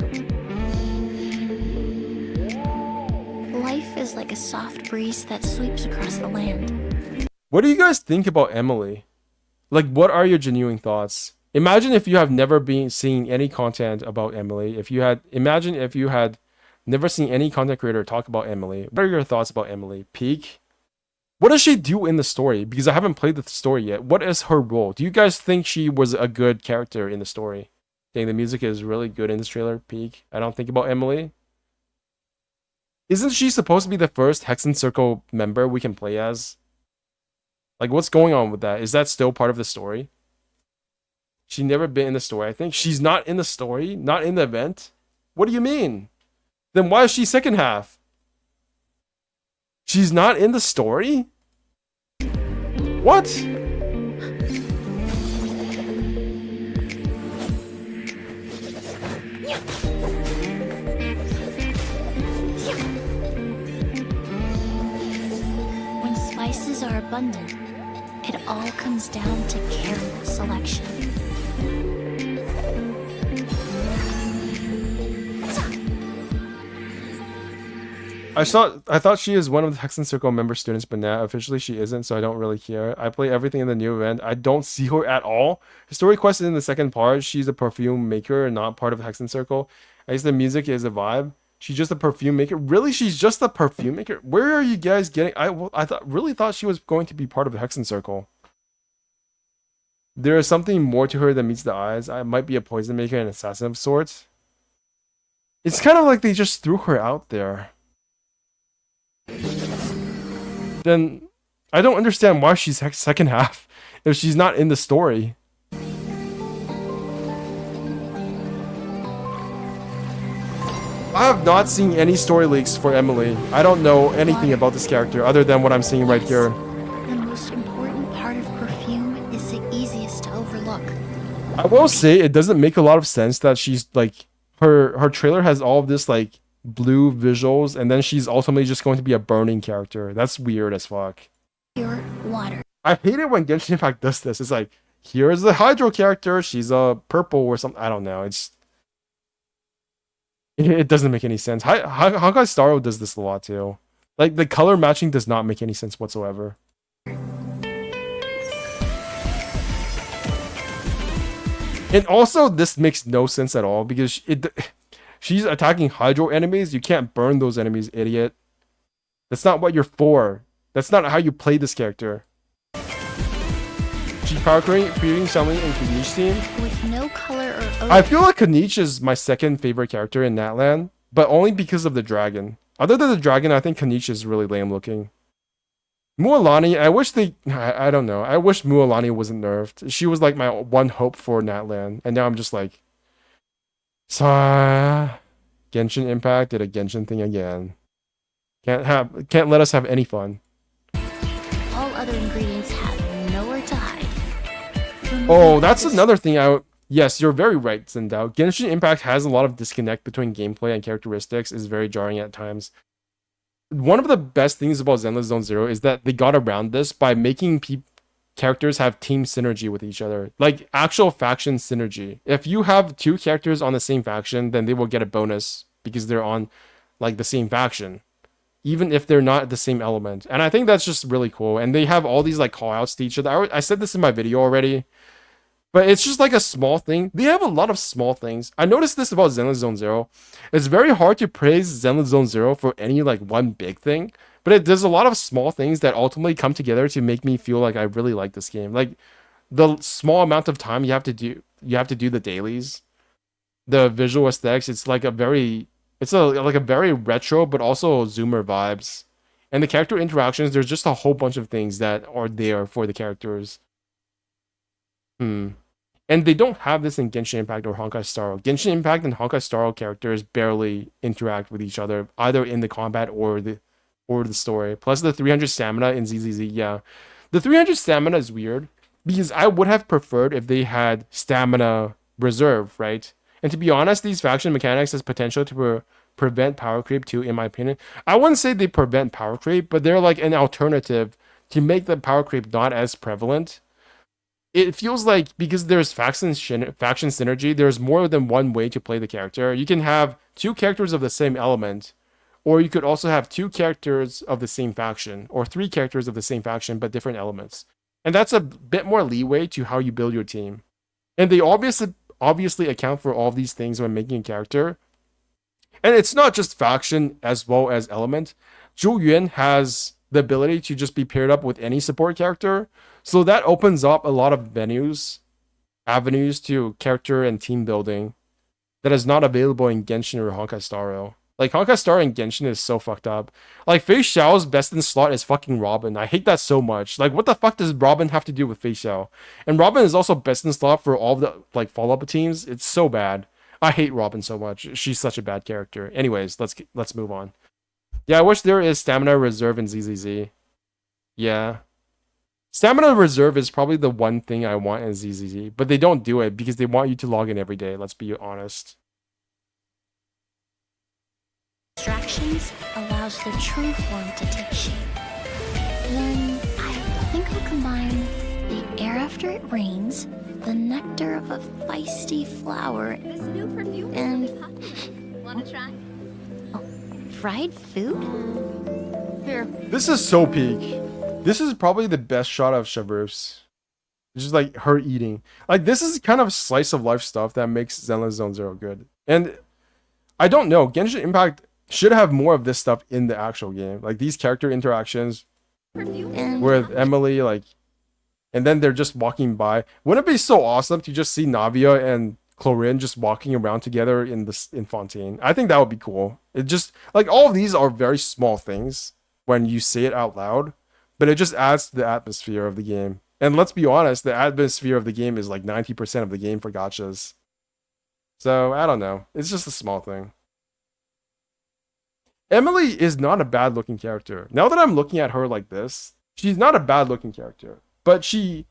Life is like a soft breeze that sweeps across the land. What do you guys think about Emily? Like, what are your genuine thoughts? Imagine if you have never been seeing any content about Emily. Imagine if you had never seen any content creator talk about Emily. What are your thoughts about Emily? Peak? What does she do in the story? Because I haven't played the story yet. What is her role? Do you guys think she was a good character in the story? Dang, the music is really good in this trailer. Peak. I don't think about Emily. Isn't she supposed to be the first Hexen Circle member we can play as? Like, what's going on with that? Is that still part of the story? She never been in the story. I think she's not in the story, not in the event. What do you mean? Then why is she second half? She's not in the story? What? When spices are abundant, it all comes down to careful selection. I thought she is one of the Hexen Circle member students, but now officially she isn't, so I don't really care. I play everything in the new event. I don't see her at all. Her story quest is in the second part. She's a perfume maker, not part of Hexen Circle. I guess the music is a vibe. She's just a perfume maker. Really, she's just a perfume maker? Where are you guys getting? I really thought she was going to be part of the Hexen Circle. There is something more to her than meets the eyes. I might be a poison maker and assassin of sorts. It's kind of like they just threw her out there. Then I don't understand why she's second half if she's not in the story. I have not seen any story leaks for Emily. I don't know anything about this character other than what I'm seeing right here. The most important part of perfume is the easiest to overlook. I will say it doesn't make a lot of sense that she's like her trailer has all of this like blue visuals and then she's ultimately just going to be a burning character. That's weird as fuck. Pure water. I hate it when Genshin Impact does this. It's like, here's the Hydro character, she's a purple or something. I don't know. It doesn't make any sense. Honkai Star Rail does this a lot too. Like the color matching does not make any sense whatsoever. And also this makes no sense at all because she's attacking Hydro enemies. You can't burn those enemies, idiot. That's not what you're for. That's not how you play this character. She's power creating something in Kanich's team. With no color or odor. I feel like Kanich is my second favorite character in Natlan, but only because of the dragon. Other than the dragon, I think Kanich is really lame looking. Mualani, I don't know. I wish Mualani wasn't nerfed. She was like my one hope for Natlan, and now I'm just like, Genshin Impact did a Genshin thing again. Can't let us have any fun. All other ingredients have nowhere to hide. Oh, that's another thing yes, you're very right, Zendao. Genshin Impact has a lot of disconnect between gameplay and characteristics. Is very jarring at times. One of the best things about Zenless Zone Zero is that they got around this by making characters have team synergy with each other. Like actual faction synergy. If you have two characters on the same faction, then they will get a bonus because they're on like the same faction. Even if they're not the same element. And I think that's just really cool. And they have all these like call outs to each other. I said this in my video already. But it's just like a small thing. They have a lot of small things. I noticed this about Zenless Zone Zero. It's very hard to praise Zenless Zone Zero for any like one big thing, but it does a lot of small things that ultimately come together to make me feel like I really like this game. Like the small amount of time you have to do the dailies, the visual aesthetics. It's like a very like a very retro but also zoomer vibes. And the character interactions, there's just a whole bunch of things that are there for the characters. And they don't have this in Genshin Impact or Honkai Star Rail. Genshin Impact and Honkai Star Rail characters barely interact with each other, either in the combat or the story. Plus the 300 stamina in ZZZ, yeah. The 300 stamina is weird, because I would have preferred if they had stamina reserve, right? And to be honest, these faction mechanics has potential to prevent power creep too, in my opinion. I wouldn't say they prevent power creep, but they're like an alternative to make the power creep not as prevalent. It feels like because there's faction synergy, there's more than one way to play the character. You can have two characters of the same element, or you could also have two characters of the same faction, or three characters of the same faction but different elements. And that's a bit more leeway to how you build your team. And they obviously account for all these things when making a character. And it's not just faction as well as element. Zhu Yuan has the ability to just be paired up with any support character. So that opens up a lot of avenues to character and team building that is not available in Genshin or Honkai Star Rail. Like, Honkai Star and Genshin is so fucked up. Like, Fei Xiao's best in slot is fucking Robin. I hate that so much. Like, what the fuck does Robin have to do with Fei Xiao? And Robin is also best in slot for all the, like, follow-up teams. It's so bad. I hate Robin so much. She's such a bad character. Anyways, let's move on. Yeah, I wish there is stamina reserve in ZZZ. Yeah. Stamina reserve is probably the one thing I want in ZZZ, but they don't do it because they want you to log in every day, let's be honest. Distractions allows the true form to take shape. Then I think I'll combine the air after it rains, the nectar of a feisty flower, This new perfume and is really hot. Wanna try? fried food? Here. This is so peak. This is probably the best shot of Chevreuse. It's just like her eating. Like, this is kind of slice of life stuff that makes Zenless Zone Zero good. And I don't know, Genshin Impact should have more of this stuff in the actual game. Like, these character interactions with Emily, like, and then they're just walking by. Wouldn't it be so awesome to just see Navia and Chlorine just walking around together in Fontaine? I think that would be cool. It just, like, all of these are very small things when you say it out loud, but it just adds to the atmosphere of the game. And let's be honest, the atmosphere of the game is like 90% of the game for gachas. So, I don't know. It's just a small thing. Emily is not a bad looking character. Now that I'm looking at her like this, she's not a bad looking character. But she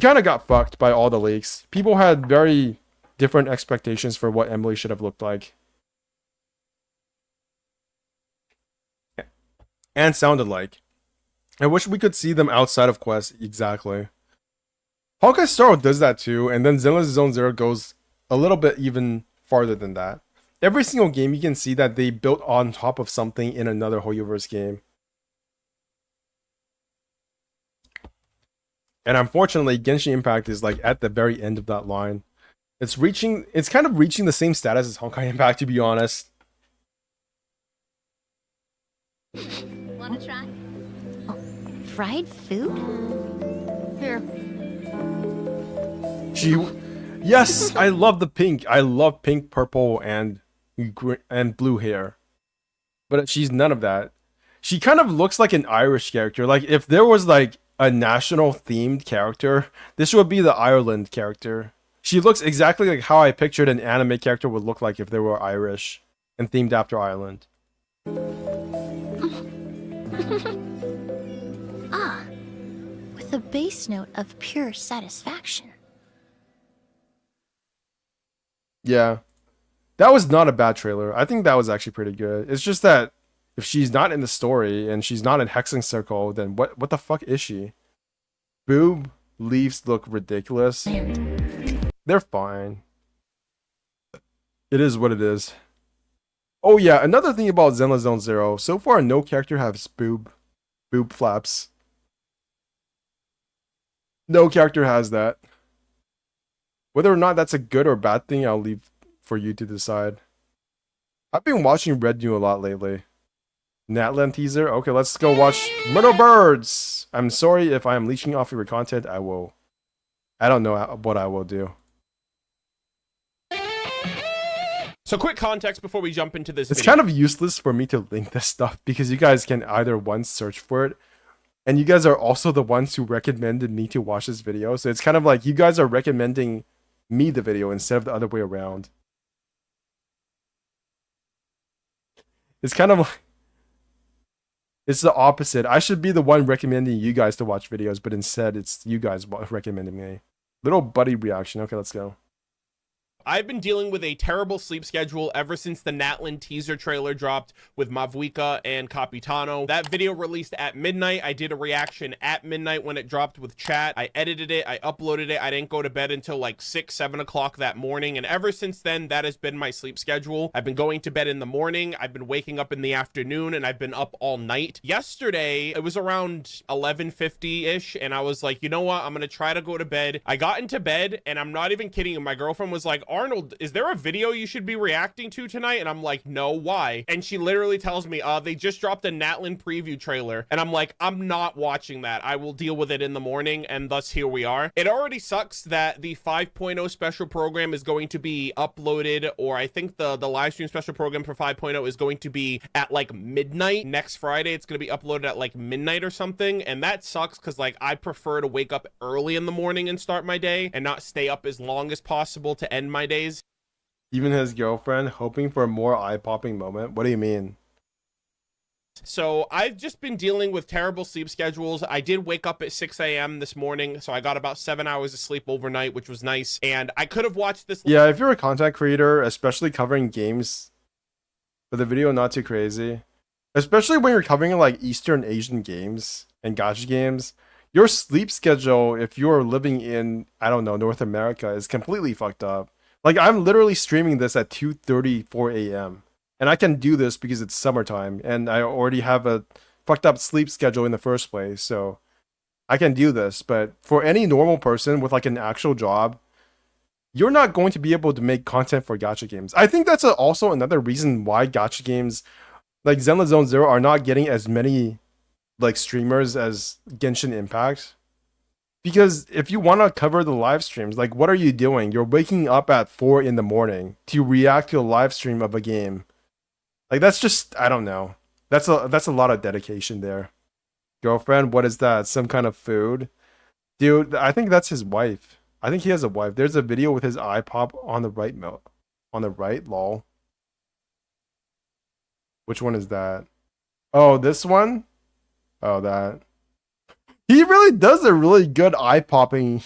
kind of got fucked by all the leaks. People had very different expectations for what Emily should have looked like. And sounded like. I wish we could see them outside of quests, exactly. Honkai Star Rail does that too, and then Zenless Zone Zero goes a little bit even farther than that. Every single game you can see that they built on top of something in another Hoyoverse game. And unfortunately, Genshin Impact is like at the very end of that line. It's kind of reaching the same status as Honkai Impact, to be honest. Wanna try? Fried food? Here. Yes, I love the pink. I love pink, purple, and blue hair. But she's none of that. She kind of looks like an Irish character. Like, if there was like a national themed character, this would be the Ireland character. She looks exactly like how I pictured an anime character would look like if they were Irish and themed after Ireland. With a bass note of pure satisfaction. Yeah. That was not a bad trailer. I think that was actually pretty good. It's just that if she's not in the story and she's not in Hexing Circle, then what the fuck is she? Boob leaves look ridiculous. They're fine. It is what it is. Oh yeah, another thing about Zenless Zone Zero. So far, no character has boob flaps. No character has that. Whether or not that's a good or bad thing, I'll leave for you to decide. I've been watching Red New a lot lately. Natlan teaser? Okay, let's go watch Myrtle Birds! I'm sorry if I am leeching off of your content. I don't know what I will do. So quick context before we jump into this It's video. kind of useless for me to link this stuff because you guys can either one search for it, and you guys are also the ones who recommended me to watch this video. So it's kind of like you guys are recommending me the video instead of the other way around. It's kind of like it's the opposite. I should be the one recommending you guys to watch videos, but instead it's you guys recommending me. Little buddy reaction. Okay, let's go. I've been dealing with a terrible sleep schedule ever since the Natlan teaser trailer dropped with Mavwika and Capitano. That video released at midnight. I did a reaction at midnight when it dropped with chat. I edited it. I uploaded it. I didn't go to bed until like 6, 7 o'clock that morning. And ever since then, that has been my sleep schedule. I've been going to bed in the morning. I've been waking up in the afternoon, and I've been up all night. Yesterday, it was around 11:50-ish, and I was like, you know what? I'm going to try to go to bed. I got into bed, and I'm not even kidding you. My girlfriend was like, Arnold, is there a video you should be reacting to tonight? And I'm like, no, why? And she literally tells me, they just dropped a Natlan preview trailer. And I'm like, I'm not watching that. I will deal with it in the morning. And thus here we are. It already sucks that the 5.0 special program is going to be uploaded, or I think the live stream special program for 5.0 is going to be at like midnight next Friday. It's going to be uploaded at like midnight or something. And that sucks because like I prefer to wake up early in the morning and start my day and not stay up as long as possible to end my days. Even his girlfriend hoping for a more eye-popping moment. What do you mean? So I've just been dealing with terrible sleep schedules. I did wake up at 6 a.m. this morning, so I got about 7 hours of sleep overnight, which was nice. And I could have watched this. Yeah, if you're a content creator, especially covering games, but the video not too crazy, especially when you're covering like Eastern Asian games and gacha games, your sleep schedule, if you're living in, I don't know, North America, is completely fucked up. Like, I'm literally streaming this at 2:34 a.m. And I can do this because it's summertime and I already have a fucked up sleep schedule in the first place. So I can do this. But for any normal person with like an actual job, you're not going to be able to make content for gacha games. I think that's also another reason why gacha games like Zenless Zone Zero are not getting as many like streamers as Genshin Impact. Because if you want to cover the live streams, like what are you doing? You're waking up at 4 in the morning to react to a live stream of a game. Like that's just, I don't know. That's a lot of dedication there. Girlfriend, what is that? Some kind of food? Dude, I think that's his wife. I think he has a wife. There's a video with his eye pop on the right, lol. Which one is that? Oh, this one? Oh, that. He really does a really good eye-popping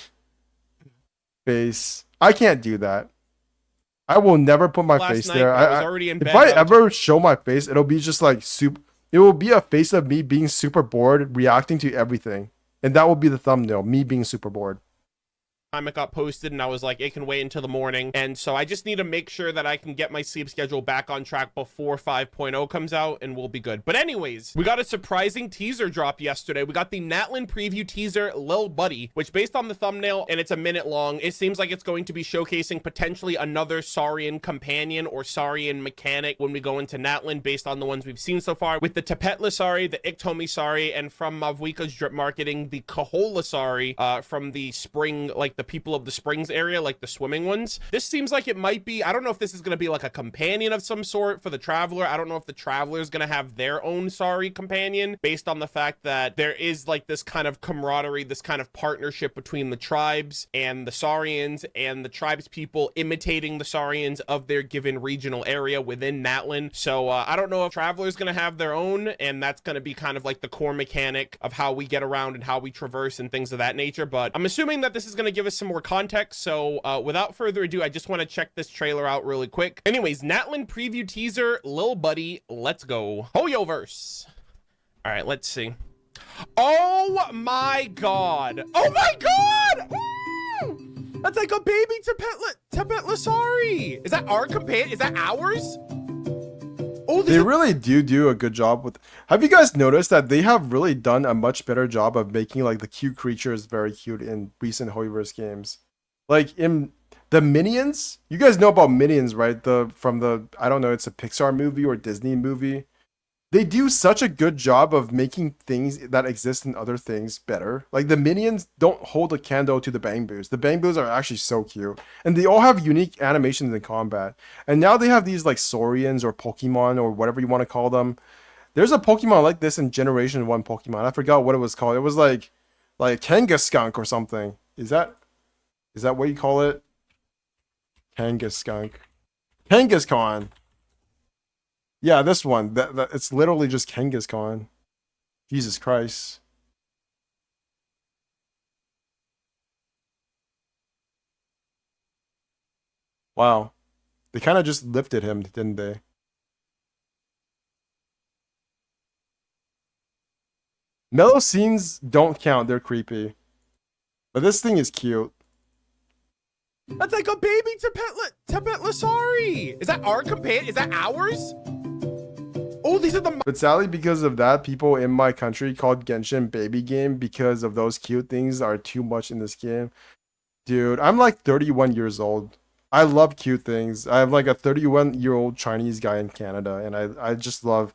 face. I can't do that. I will never put my face there. I was already in bed. If I ever show my face, it'll be just like it will be a face of me being super bored, reacting to everything. And that will be the thumbnail, me being super bored. Time it got posted, and I was like, it can wait until the morning. And so I just need to make sure that I can get my sleep schedule back on track before 5.0 comes out, and we'll be good. But anyways, we got a surprising teaser drop yesterday. We got the Natlan preview teaser, Lil Buddy, which based on the thumbnail, and it's a minute long, it seems like it's going to be showcasing potentially another Saurian companion or Saurian mechanic when we go into Natlan, based on the ones we've seen so far, with the Tepetla Sauri, the Iktomi Sauri, and from Mavwika's drip marketing, the Kahola Sauri from the spring, like the people of the springs area, like the swimming ones. This seems like it might be, I don't know if this is going to be like a companion of some sort for the Traveler. I don't know if the Traveler is going to have their own Sauri companion, based on the fact that there is like this kind of camaraderie, this kind of partnership between the tribes and the Saurians, and the tribes people imitating the Saurians of their given regional area within Natlan. So I don't know if Traveler is going to have their own, and that's going to be kind of like the core mechanic of how we get around and how we traverse and things of that nature. But I'm assuming that this is going to give us some more context. So without further ado, I just want to check this trailer out really quick. Anyways, Natlan preview teaser, Lil Buddy, let's go. Hoyoverse. All right, let's see. Oh my god. Oh my god. Ooh! That's like a baby Tepetla Sauri. Is that our companion? Is that ours? Oh, they really do a good job with. Have you guys noticed that they have really done a much better job of making like the cute creatures very cute in recent Hoyoverse games? Like in The Minions, you guys know about Minions, right? From the I don't know, it's a Pixar movie or Disney movie. They do such a good job of making things that exist in other things better. Like the Minions don't hold a candle to the Bang Boos. The Bang Boos are actually so cute. And they all have unique animations in combat. And now they have these like Saurians or Pokemon or whatever you want to call them. There's a Pokemon like this in Generation 1 Pokemon. I forgot what it was called. It was like Kangaskunk or something. Is that what you call it? Kangaskunk. Kangaskhan. Yeah, this one. That it's literally just Kangaskhan. Jesus Christ. Wow. They kind of just lifted him, didn't they? Mellow scenes don't count. They're creepy. But this thing is cute. That's like a baby Tepet Lasari. Is that our companion? Is that ours? Oh, these are the. But sadly, because of that, people in my country called Genshin baby game because of those cute things are too much in this game. Dude, I'm like 31 years old. I love cute things. I'm like a 31-year-old Chinese guy in Canada, and I just love.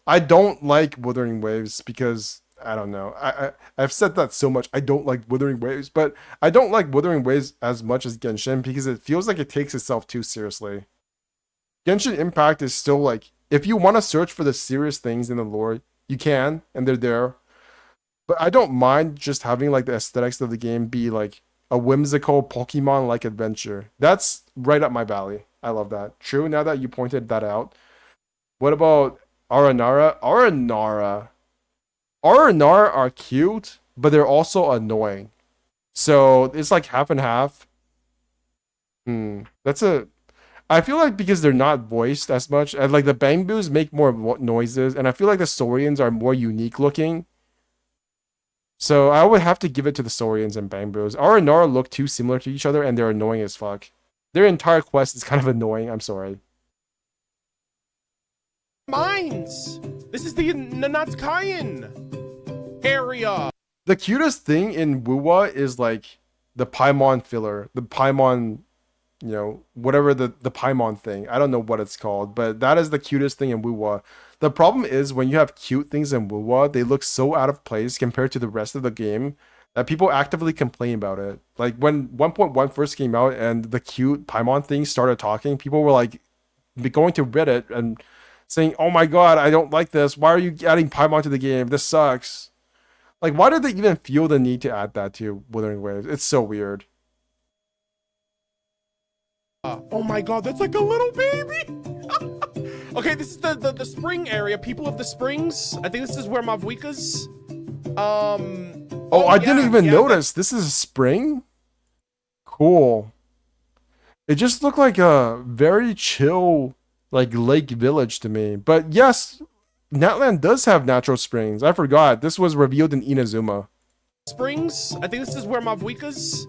I don't like Wuthering Waves because I don't know. I've said that so much. I don't like Wuthering Waves, but I don't like Wuthering Waves as much as Genshin because it feels like it takes itself too seriously. Genshin Impact is still like, if you want to search for the serious things in the lore, you can, and they're there. But I don't mind just having like the aesthetics of the game be like a whimsical Pokemon-like adventure. That's right up my valley. I love that. True, now that you pointed that out. What about Aranara? Aranara are cute, but they're also annoying. So it's like half and half. I feel like because they're not voiced as much, and like the Bang Boos make more noises, and I feel like the Saurians are more unique looking. So I would have to give it to the Saurians and Bang Boos. Aranara look too similar to each other, and they're annoying as fuck. Their entire quest is kind of annoying. I'm sorry. Mines. This is the Nanatkayan area. The cutest thing in Wuwa is like the Paimon filler, the Paimon, you know, whatever the Paimon thing. I don't know what it's called, but that is the cutest thing in Wuwa. The problem is when you have cute things in Wuwa, they look so out of place compared to the rest of the game that people actively complain about it. Like when 1.1 first came out and the cute Paimon thing started talking, people were like going to Reddit and saying, "Oh my god, I don't like this. Why are you adding Paimon to the game? This sucks." Like, why did they even feel the need to add that to Wuthering Waves? It's so weird. Oh my god, that's like a little baby. Okay, this is the spring area. People of the Springs. I think this is where Mavuika's. I didn't even notice. This is a spring? Cool. It just looked like a very chill, like, lake village to me. But yes, Natland does have natural springs. I forgot. This was revealed in Inazuma. Springs. I think this is where Mavuika's.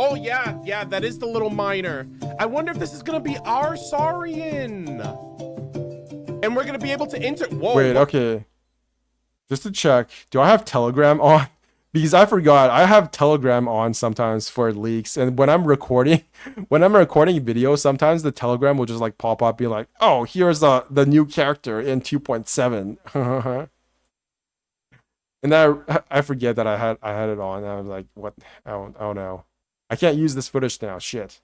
Oh yeah, that is the little miner. I wonder if this is gonna be our Saurian. And we're gonna be able to enter. Whoa. Wait, okay. Just to check, do I have Telegram on? Because I forgot, I have Telegram on sometimes for leaks, and when I'm recording video, sometimes the Telegram will just like pop up, be like, "Oh, here's the new character in 2.7." And I forget that I had it on. I was like, "What? I don't know. I can't use this footage now. Shit."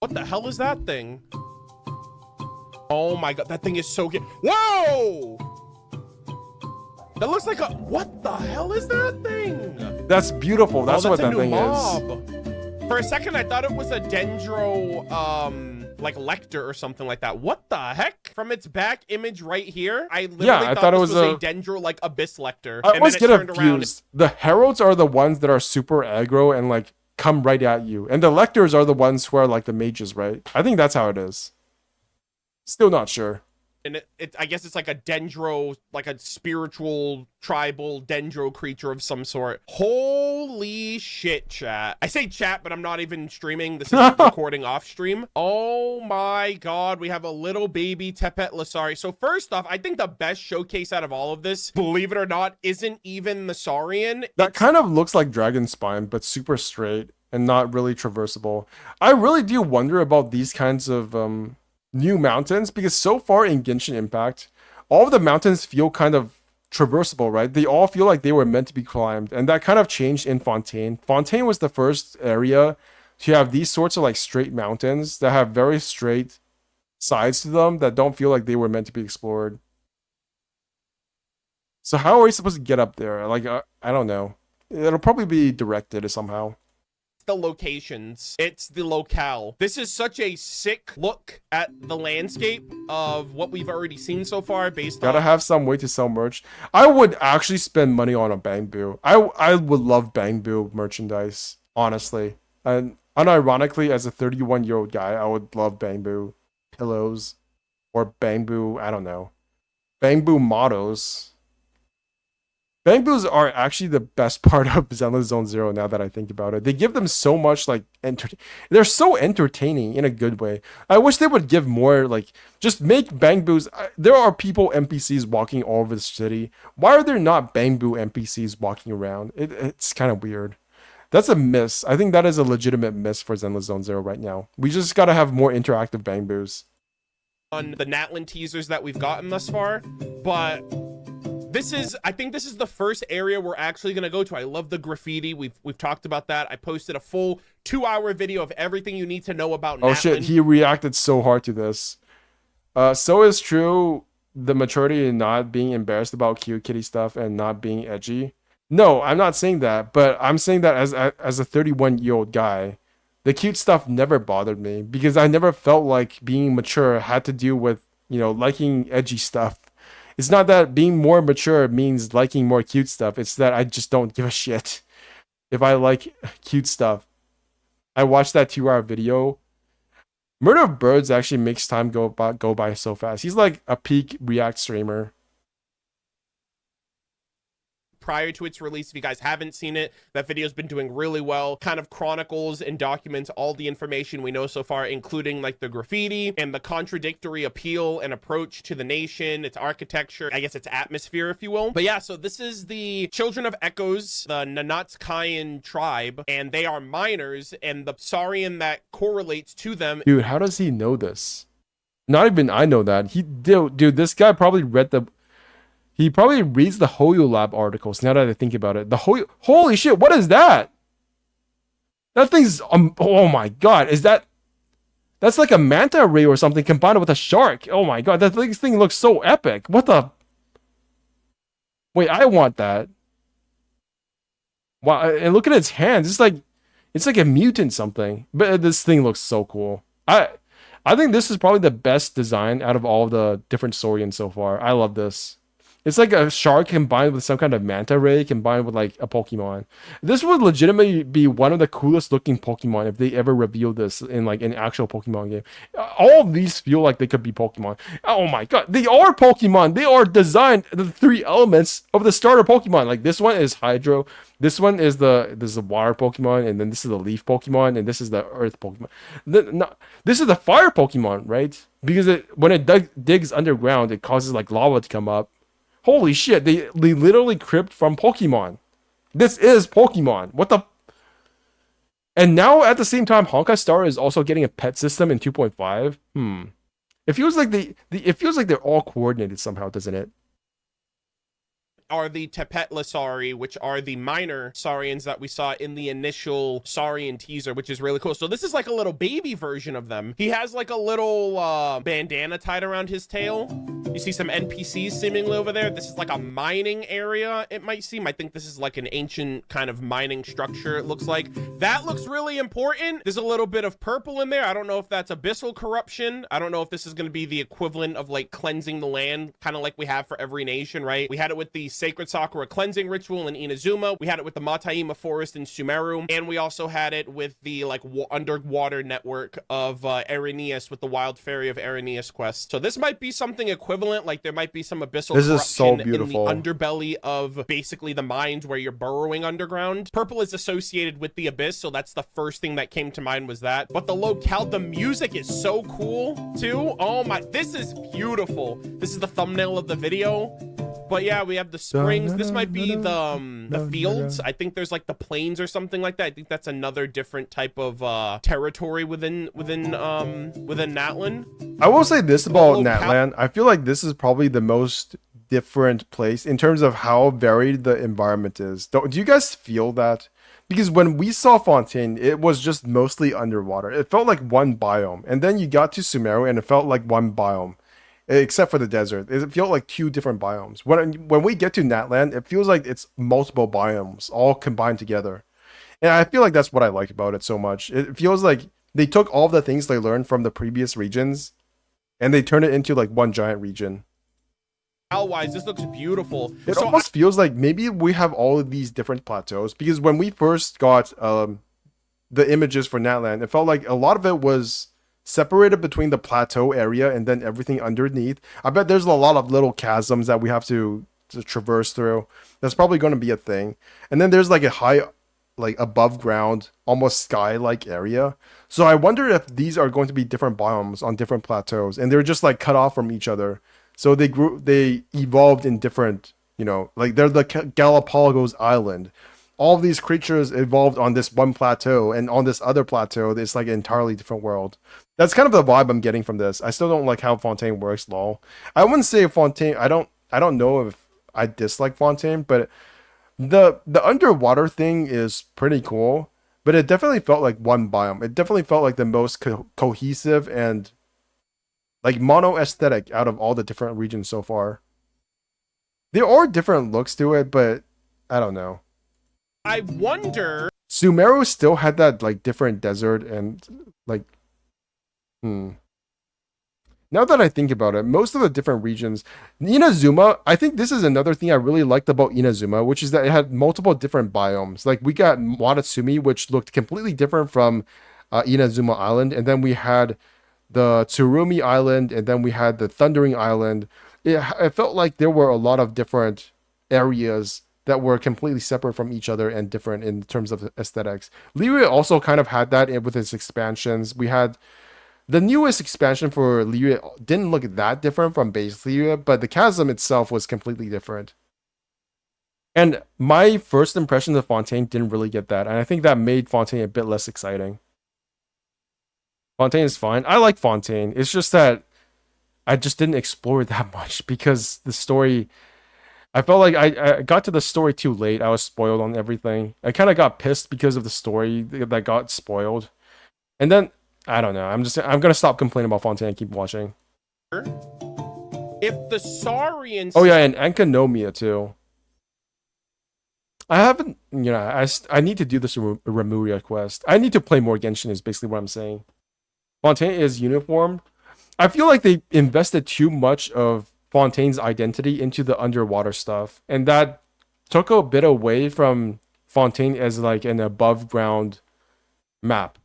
What the hell is that thing? Oh my god, that thing is so good. Whoa! That looks like a. What the hell is that thing? That's beautiful. That's what that thing is. For a second, I thought it was a Dendro, like Lecter or something like that. What the heck? From its back image right here, I literally thought it was a Dendro, like Abyss Lecter. I always get confused. The Heralds are the ones that are super aggro and like come right at you, and the Lectors are the ones who are like the mages, right? I think that's how it is. Still not sure. And I guess it's like a Dendro, like a spiritual, tribal Dendro creature of some sort. Holy shit, chat. I say chat, but I'm not even streaming. This is recording off stream. Oh my god, we have a little baby Tepet Lasari. So first off, I think the best showcase out of all of this, believe it or not, isn't even the Saurian. That kind of looks like Dragon Spine, but super straight. and not really traversable. I really do wonder about these kinds of new mountains, because so far in Genshin Impact, all of the mountains feel kind of traversable, right? They all feel like they were meant to be climbed, and that kind of changed in Fontaine. Fontaine was the first area to have these sorts of like straight mountains that have very straight sides to them that don't feel like they were meant to be explored. So how are we supposed to get up there? Like, I don't know. It'll probably be directed somehow. The locations, it's the locale. This is such a sick look at the landscape of what we've already seen so far based Gotta on have some way to sell merch. I would actually spend money on a Bangbu. I would love Bangbu merchandise, honestly. And unironically, as a 31-year-old guy, I would love Bangbu pillows or Bangbu, I don't know, Bangbu mottos. Bangbus are actually the best part of Zenless Zone Zero now that I think about it. They give them so much, like, they're so entertaining in a good way. I wish they would give more, like, just make Bangbus. There are people, NPCs walking all over the city. Why are there not Bangbu NPCs walking around? It's kind of weird. That's a miss. I think that is a legitimate miss for Zenless Zone Zero right now. We just gotta have more interactive Bangbus. On the Natlan teasers that we've gotten thus far, but I think this is the first area we're actually going to go to. I love the graffiti. We've talked about that. I posted a full 2-hour video of everything you need to know about Natlan. Oh shit, he reacted so hard to this. So is true the maturity in not being embarrassed about cute kitty stuff and not being edgy. No, I'm not saying that, but I'm saying that as a 31-year-old guy, the cute stuff never bothered me because I never felt like being mature had to do with, you know, liking edgy stuff. It's not that being more mature means liking more cute stuff. It's that I just don't give a shit if I like cute stuff. I watched that 2-hour video. Murder of Birds actually makes time go by so fast. He's like a peak React streamer. Prior to its release, if you guys haven't seen it, that video's been doing really well. Kind of chronicles and documents all the information we know so far, including like the graffiti and the contradictory appeal and approach to the nation, its architecture, I guess its atmosphere, if you will. But yeah, so this is the Children of Echoes, the Nanatskayan tribe, and they are miners, and the Saurian that correlates to them. Dude, how does he know this? Not even I know that. Dude, this guy probably he probably reads the Hoyo Lab articles, now that I think about it. Holy shit, what is that? That thing's, oh my god, that's like a manta ray or something combined with a shark. Oh my god, that thing looks so epic. What the? Wait, I want that. Wow, and look at its hands. It's like a mutant something. But this thing looks so cool. I think this is probably the best design out of all the different Saurians so far. I love this. It's like a shark combined with some kind of manta ray combined with like a Pokemon. This would legitimately be one of the coolest looking Pokemon if they ever reveal this in like an actual Pokemon game. All of these feel like they could be Pokemon. Oh my god, they are Pokemon. They are designed the 3 elements of the starter Pokemon. Like this one is Hydro, this one is the water Pokemon, and then this is the leaf Pokemon, and this is the earth Pokemon. This is the fire Pokemon, right? Because when it digs underground, it causes like lava to come up. Holy shit, they literally cribbed from Pokemon. This is Pokemon. What the? And now at the same time, Honkai Star is also getting a pet system in 2.5. It feels like it feels like they're all coordinated somehow, doesn't it? Are the Tepetlasari, which are the minor Saurians that we saw in the initial Saurian teaser, which is really cool. So this is like a little baby version of them. He has like a little bandana tied around his tail. You see some NPCs seemingly over there. This is like a mining area, it might seem. I think this is like an ancient kind of mining structure, it looks like. That looks really important. There's a little bit of purple in there. I don't know if that's abyssal corruption. I don't know if this is going to be the equivalent of like cleansing the land, kind of like we have for every nation, right? We had it with the Sacred Sakura cleansing ritual in Inazuma. We had it with the Mataima forest in Sumeru. And we also had it with the like underwater network of Erinius with the Wild Fairy of Erinius quest. So this might be something equivalent. Like there might be some abyssal corruption is so beautiful in the underbelly of basically the mines where you're burrowing underground. Purple is associated with the abyss. So that's the first thing that came to mind was that. But the locale, the music is so cool too. Oh my, this is beautiful. This is the thumbnail of the video. But yeah, we have the springs. This might be the fields. I think there's like the plains or something like that. I think that's another different type of territory within Natlan. I will say this about Locale- Natlan. I feel like this is probably the most different place in terms of how varied the environment is. Do you guys feel that? Because when we saw Fontaine, it was just mostly underwater. It felt like one biome. And then you got to Sumeru and it felt like one biome. Except for the desert. It felt like two different biomes. When we get to Natlan, it feels like it's multiple biomes all combined together. And I feel like that's what I like about it so much. It feels like they took all the things they learned from the previous regions and they turned it into like one giant region. Wise, this looks beautiful. It almost feels like maybe we have all of these different plateaus, because when we first got the images for Natlan, it felt like a lot of it was separated between the plateau area and then everything underneath. I bet there's a lot of little chasms that we have to traverse through. That's probably going to be a thing. And then there's like a high, like above ground, almost sky-like area. So I wonder if these are going to be different biomes on different plateaus, and they're just like cut off from each other. So they evolved in different, you know, like they're the Galapagos Island. All of these creatures evolved on this one plateau, and on this other plateau, it's like an entirely different world. That's kind of the vibe I'm getting from this. I still don't like how Fontaine works, lol. I wouldn't say Fontaine. I don't know if I dislike Fontaine, but the underwater thing is pretty cool. But it definitely felt like one biome. It definitely felt like the most cohesive and like mono aesthetic out of all the different regions so far. There are different looks to it, but I don't know. I wonder. Sumeru still had that like different desert and like, Now that I think about it, most of the different regions, Inazuma, I think this is another thing I really liked about Inazuma, which is that it had multiple different biomes. Like we got Watatsumi, which looked completely different from Inazuma Island, and then we had the Tsurumi Island, and then we had the Thundering Island. It felt like there were a lot of different areas that were completely separate from each other and different in terms of aesthetics. Liyue also kind of had that with its expansions. We had the newest expansion for Liyue didn't look that different from base Liyue, but the chasm itself was completely different. And my first impression of Fontaine didn't really get that, and I think that made Fontaine a bit less exciting. Fontaine is fine. I like Fontaine. It's just that I just didn't explore it that much because the story, I felt like I got to the story too late. I was spoiled on everything. I kind of got pissed because of the story that got spoiled. And then, I don't know. I'm going to stop complaining about Fontaine and keep watching. If the Saurians... Oh yeah, and Enkanomiya too. I haven't, I need to do this Remuria quest. I need to play more Genshin is basically what I'm saying. Fontaine is uniform. I feel like they invested too much of Fontaine's identity into the underwater stuff, and that took a bit away from Fontaine as like an above ground map,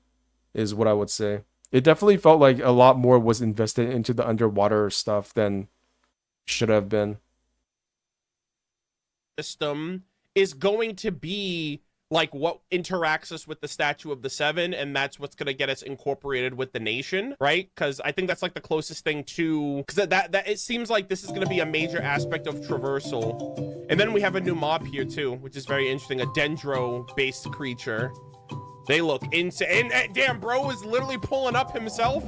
is what I would say. It definitely felt like a lot more was invested into the underwater stuff than should have been. System is going to be like what interacts us with the Statue of the Seven, and that's what's going to get us incorporated with the nation, right? Because I think that's like the closest thing to, because that it seems like this is going to be a major aspect of traversal. And then we have a new mob here too, which is very interesting, a dendro based creature. They look insane. And damn, bro is literally pulling up himself,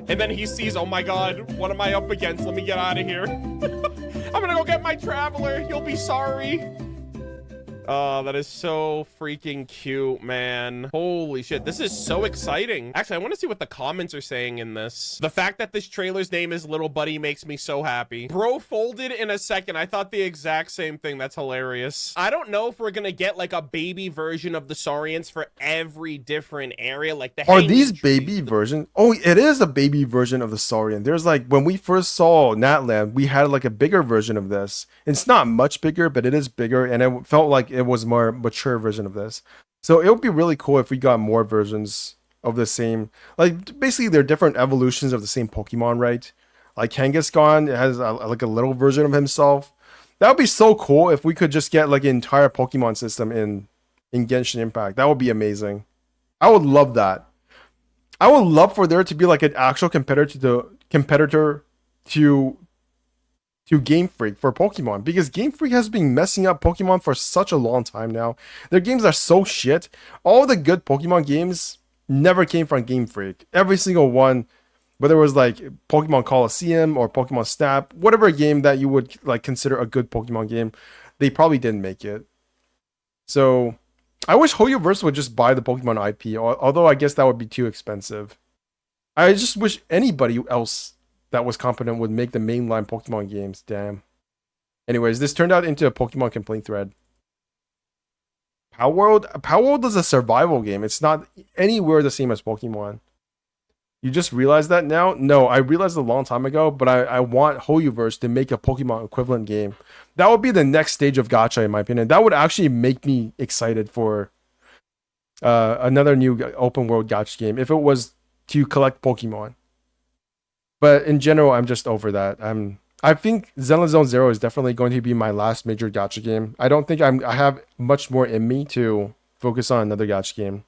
and then he sees, oh my god, what am I up against? Let me get out of here. I'm gonna go get my traveler. You'll be sorry. Oh, that is so freaking cute, man. Holy shit. This is so exciting. Actually, I want to see what the comments are saying in this. The fact that this trailer's name is Little Buddy makes me so happy. Bro folded in a second. I thought the exact same thing. That's hilarious. I don't know if we're going to get like a baby version of the Saurians for every different area. Like the Are these baby versions? Oh, it is a baby version of the Saurian. There's like, when we first saw Natlan, we had like a bigger version of this. It's not much bigger, but it is bigger, and it felt like it was more mature version of this. So it would be really cool if we got more versions of the same, like basically they're different evolutions of the same Pokemon, right? Like Kangaskhan has like a little version of himself. That would be so cool if we could just get like an entire Pokemon system in Genshin Impact. That would be amazing. I would love that. I would love for there to be like an actual competitor to to Game Freak for Pokemon, because Game Freak has been messing up Pokemon for such a long time now. Their games are so shit. All the good Pokemon games never came from Game Freak. Every single one, whether it was like Pokemon Coliseum or Pokemon Snap, whatever game that you would like consider a good Pokemon game, they probably didn't make it. So I wish Hoyoverse would just buy the Pokemon IP, although I guess that would be too expensive. I just wish anybody else that was competent would make the mainline Pokemon games. Damn. Anyways, this turned out into a Pokemon complaint thread. Power World is a survival game. It's not anywhere the same as Pokemon. You just realized that now? No, I realized a long time ago, but I want Hoyoverse to make a Pokemon equivalent game. That would be the next stage of gacha, in my opinion. That would actually make me excited for another new open world gacha game if it was to collect Pokemon. But in general, I'm just over that. I think Zenless Zone Zero is definitely going to be my last major gacha game. I don't think I have much more in me to focus on another gacha game.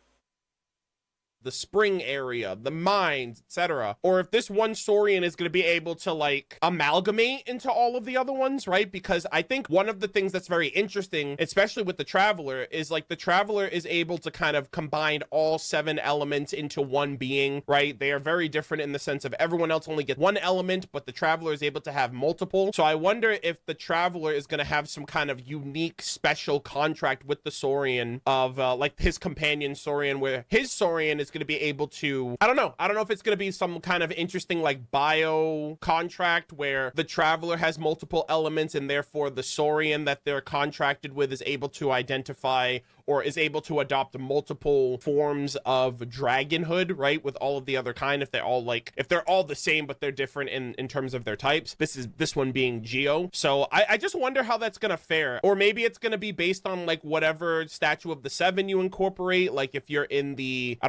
The spring area, the mines, etc. Or if this one Saurian is going to be able to like amalgamate into all of the other ones, right? Because I think one of the things that's very interesting, especially with the Traveler, is like the Traveler is able to kind of combine all 7 elements into one being, right? They are very different in the sense of everyone else only gets one element, but the Traveler is able to have multiple. So I wonder if the Traveler is going to have some kind of unique special contract with the Saurian of like his companion Saurian, where his Saurian is going to be able to, I don't know if it's going to be some kind of interesting like bio contract where the Traveler has multiple elements and therefore the Saurian that they're contracted with is able to identify or is able to adopt multiple forms of dragonhood, right? With all of the other kind, if they're all the same, but they're different in terms of their types. This one being Geo. So I just wonder how that's gonna fare. Or maybe it's gonna be based on like whatever Statue of the Seven you incorporate. Like if you're in the, I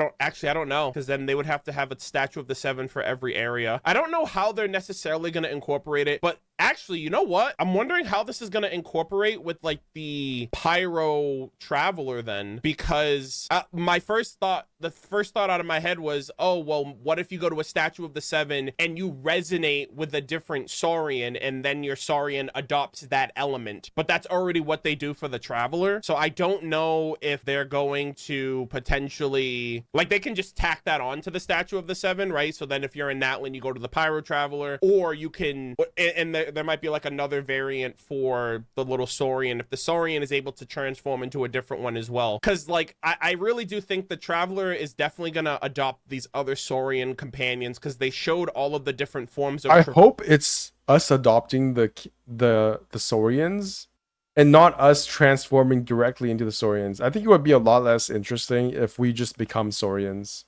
don't know, because then they would have to have a Statue of the Seven for every area. I don't know how they're necessarily gonna incorporate it, but actually, you know what? I'm wondering how this is going to incorporate with like the Pyro Traveler then, because the first thought out of my head was, oh, well, what if you go to a Statue of the Seven and you resonate with a different Saurian and then your Saurian adopts that element? But that's already what they do for the Traveler. So I don't know if they're going to potentially, like they can just tack that on to the Statue of the Seven, right? So then if you're in Natlan, you go to the Pyro Traveler, or you can, and there might be like another variant for the little Saurian if the Saurian is able to transform into a different one as well. Because like I really do think the Traveler is definitely gonna adopt these other Saurian companions because they showed all of the different forms of I hope it's us adopting the Saurians and not us transforming directly into the Saurians. I think it would be a lot less interesting if we just become Saurians.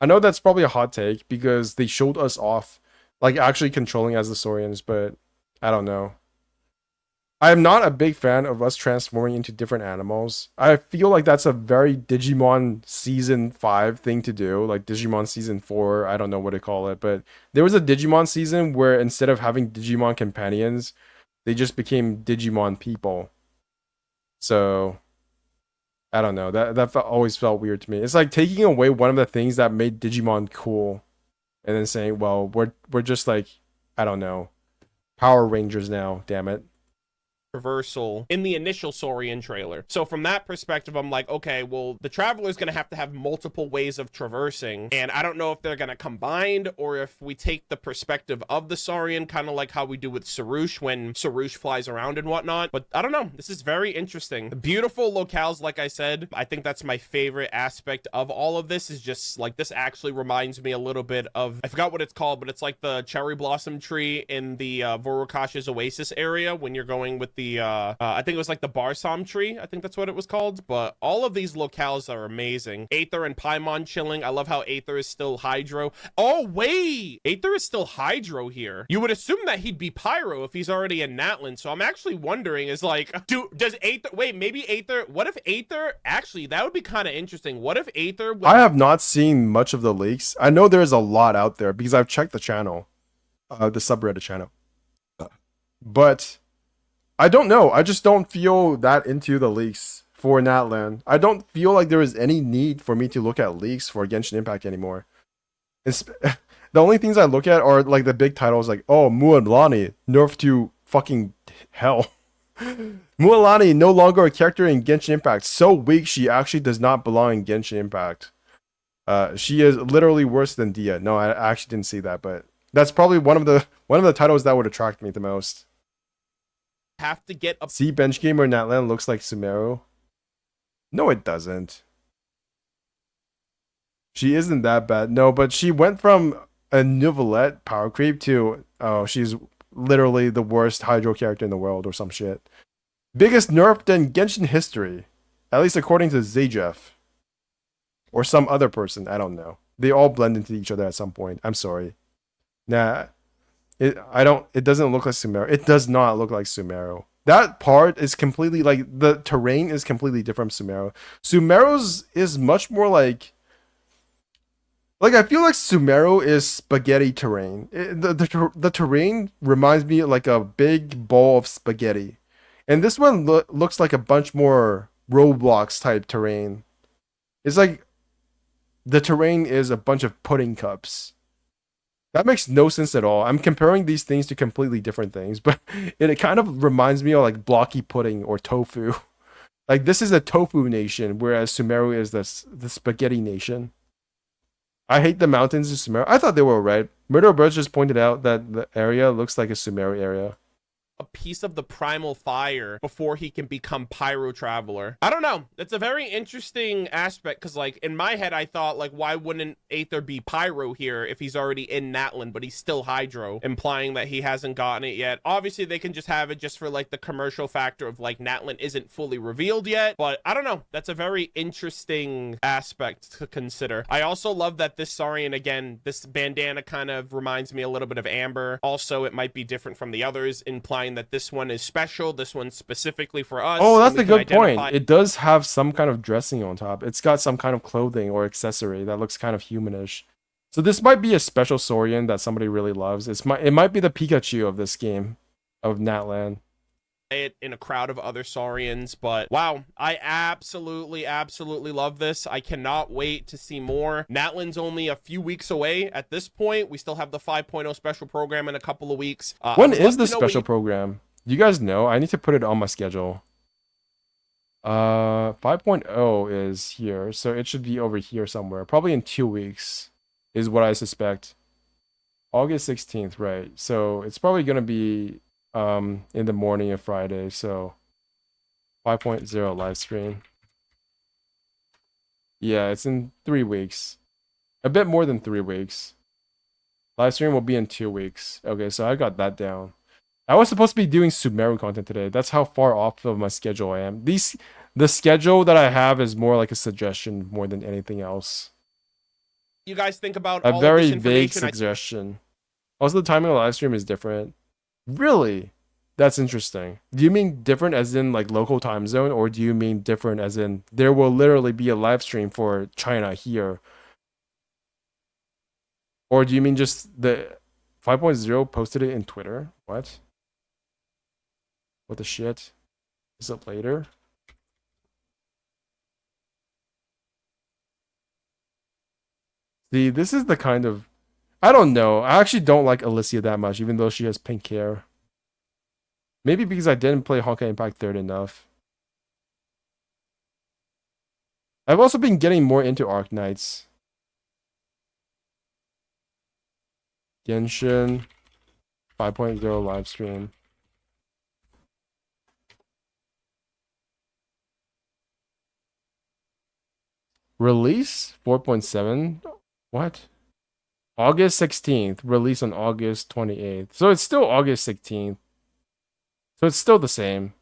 I know that's probably a hot take because they showed us off like actually controlling as the Saurians, but I don't know. I'm not a big fan of us transforming into different animals. I feel like that's a very Digimon Season 5 thing to do, like Digimon Season 4, I don't know what to call it, but there was a Digimon season where instead of having Digimon companions, they just became Digimon people. So, I don't know, that always felt weird to me. It's like taking away one of the things that made Digimon cool, and then saying, well, we're just like, I don't know, Power Rangers now, damn it. Traversal in the initial Saurian trailer. So from that perspective, I'm like, okay, well, the Traveler is going to have multiple ways of traversing, and I don't know if they're going to combine or if we take the perspective of the Saurian, kind of like how we do with Sarouche when Sarouche flies around and whatnot. But I don't know. This is very interesting. Beautiful locales, like I said. I think that's my favorite aspect of all of this, is just like this actually reminds me a little bit of, I forgot what it's called, but it's like the cherry blossom tree in the Vorokash's Oasis area when you're going with the I think it was like the Barsom tree, I think that's what it was called. But all of these locales are amazing. Aether and Paimon chilling. I love how Aether is still Hydro. Oh wait, Aether is still Hydro here. You would assume that he'd be Pyro if he's already in Natlan. So I'm actually wondering, is like, does Aether, wait, maybe Aether, what if Aether, actually that would be kind of interesting. What if Aether I have not seen much of the leaks. I know there's a lot out there because I've checked the channel, the subreddit channel, but I don't know. I just don't feel that into the leaks for Natlan. I don't feel like there is any need for me to look at leaks for Genshin Impact anymore. The only things I look at are like the big titles like, oh, Muad'Lani nerfed to fucking hell. Mualani, no longer a character in Genshin Impact. So weak, she actually does not belong in Genshin Impact. She is literally worse than Dia. No, I actually didn't see that, but that's probably one of the titles that would attract me the most. Have to get a See, Bench Gamer Natlan looks like Sumeru. No, it doesn't. She isn't that bad. No, but she went from a Nouvellette power creep to, oh, she's literally the worst Hydro character in the world or some shit. Biggest nerfed in Genshin history. At least according to ZZZ. Or some other person, I don't know. They all blend into each other at some point. I'm sorry. Nah. It doesn't look like Sumeru. It does not look like Sumeru. That part is completely like the terrain is completely different from Sumeru. Sumeru's is much more like I feel like Sumeru is spaghetti terrain. The terrain reminds me of like a big bowl of spaghetti. And this one looks like a bunch more Roblox type terrain. It's like the terrain is a bunch of pudding cups. That makes no sense at all. I'm comparing these things to completely different things, but it kind of reminds me of like blocky pudding or tofu. Like this is a tofu nation, whereas Sumeru is the spaghetti nation. I hate the mountains of Sumeru. I thought they were alright. Murder Birds just pointed out that the area looks like a Sumeru area. a piece of the primal fire before he can become Pyro Traveler. I don't know. It's a very interesting aspect because, like, in my head, I thought, like, why wouldn't Aether be Pyro here if he's already in Natlan, but he's still Hydro, implying that he hasn't gotten it yet. Obviously, they can just have it just for, like, the commercial factor of, like, Natlan isn't fully revealed yet, but I don't know. That's a very interesting aspect to consider. I also love that this Saurian, again, this bandana kind of reminds me a little bit of Amber. Also, it might be different from the others, implying that this one is special, this one's specifically for us. Oh, that's a good point. It does have some kind of dressing on top. It's got some kind of clothing or accessory that looks kind of humanish. So this might be a special Saurian that somebody really loves. It might be the Pikachu of this game, of Natlan. It in a crowd of other Saurians, but wow, I absolutely love this. I cannot wait to see more. Natlan's only a few weeks away at this point. We still have the 5.0 special program in a couple of weeks. When is the special program? You guys know? I need to put it on my schedule. 5.0 is here, so it should be over here somewhere. Probably in 2 weeks is what I suspect. August 16th, right? So it's probably gonna be in the morning of Friday, so 5.0 live stream. Yeah, it's in 3 weeks. A bit more than 3 weeks. Live stream will be in 2 weeks. Okay, so I got that down. I was supposed to be doing Sumeru content today. That's how far off of my schedule I am. The schedule that I have is more like a suggestion more than anything else. You guys think about a all very of this vague information. suggestion. Also, the timing of the live stream is different. Really? That's interesting. Do you mean different as in like local time zone, or do you mean different as in there will literally be a live stream for China here? Or do you mean just the 5.0 posted it in Twitter? What? What the shit? Is it later? See, this is the kind of... I don't know. I actually don't like Alicia that much, even though she has pink hair. Maybe because I didn't play Honkai Impact 3rd enough. I've also been getting more into Arc Knights. Genshin 5.0 live stream. Release 4.7? What? August 16th. Release on August 28th. So it's still August 16th. So it's still the same.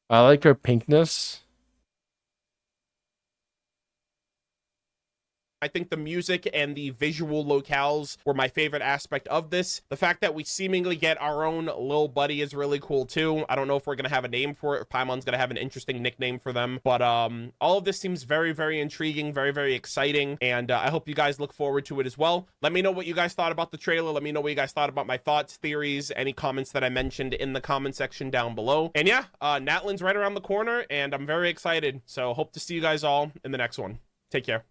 I like her pinkness. I think the music and the visual locales were my favorite aspect of this. The fact that we seemingly get our own little buddy is really cool too. I don't know if we're going to have a name for it, or Paimon's going to have an interesting nickname for them. But all of this seems very, very intriguing, very, very exciting. And I hope you guys look forward to it as well. Let me know what you guys thought about the trailer. Let me know what you guys thought about my thoughts, theories, any comments that I mentioned in the comment section down below. And yeah, Natlan's right around the corner and I'm very excited. So hope to see you guys all in the next one. Take care.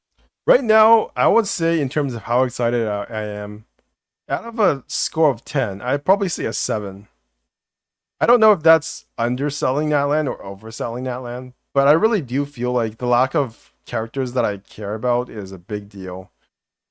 Right now, I would say in terms of how excited I am, Out of a score of 10, I'd probably say a 7. I don't know if that's underselling that land or overselling that land, but I really do feel like the lack of characters that I care about is a big deal.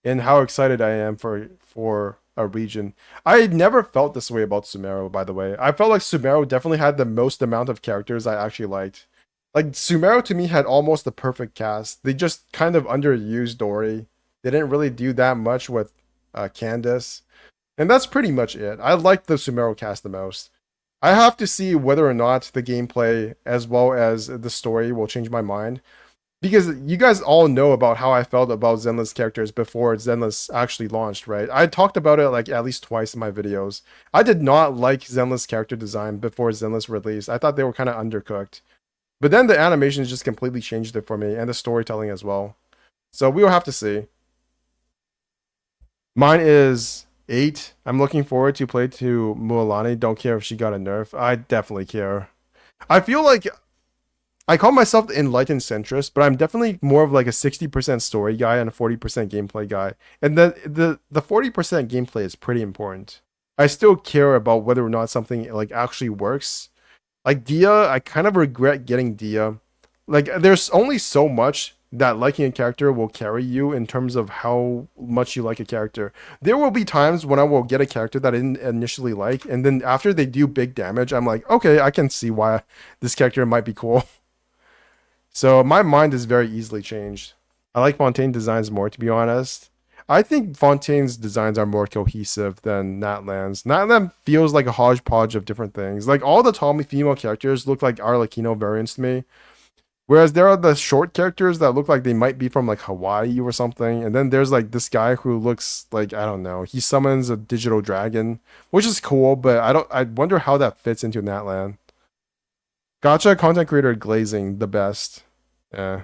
And how excited I am for a region. I never felt this way about Sumeru, by the way. I felt like Sumeru definitely had the most amount of characters I actually liked. Like Sumeru to me had almost the perfect cast. They just kind of underused Dory. They didn't really do that much with Candace. And that's pretty much it. I liked the Sumeru cast the most. I have to see whether or not the gameplay as well as the story will change my mind. Because you guys all know about how I felt about Zenless characters before Zenless actually launched, right? I talked about it like at least twice in my videos. I did not like Zenless character design before Zenless released. I thought they were kind of undercooked. But then the animations just completely changed it for me, and the storytelling as well. So we will have to see. Mine is 8. I'm looking forward to play to Mualani. Don't care if she got a nerf. I definitely care. I feel like I call myself the enlightened centrist, but I'm definitely more of like a 60% story guy and a 40% gameplay guy. And the 40% gameplay is pretty important. I still care about whether or not something like actually works. Like Dia, I kind of regret getting Dia. Like there's only so much that liking a character will carry you in terms of how much you like a character. There will be times when I will get a character that I didn't initially like, and then after they do big damage, I'm like, okay, I can see why this character might be cool. So my mind is very easily changed. I like Fontaine designs more, to be honest. I think Fontaine's designs are more cohesive than Natlan's. Natlan feels like a hodgepodge of different things. Like all the tall female characters look like Arlecchino variants to me. Whereas there are the short characters that look like they might be from like Hawaii or something. And then there's like this guy who looks like, I don't know, he summons a digital dragon, which is cool, but I wonder how that fits into Natlan. Gotcha content creator glazing, the best. Yeah.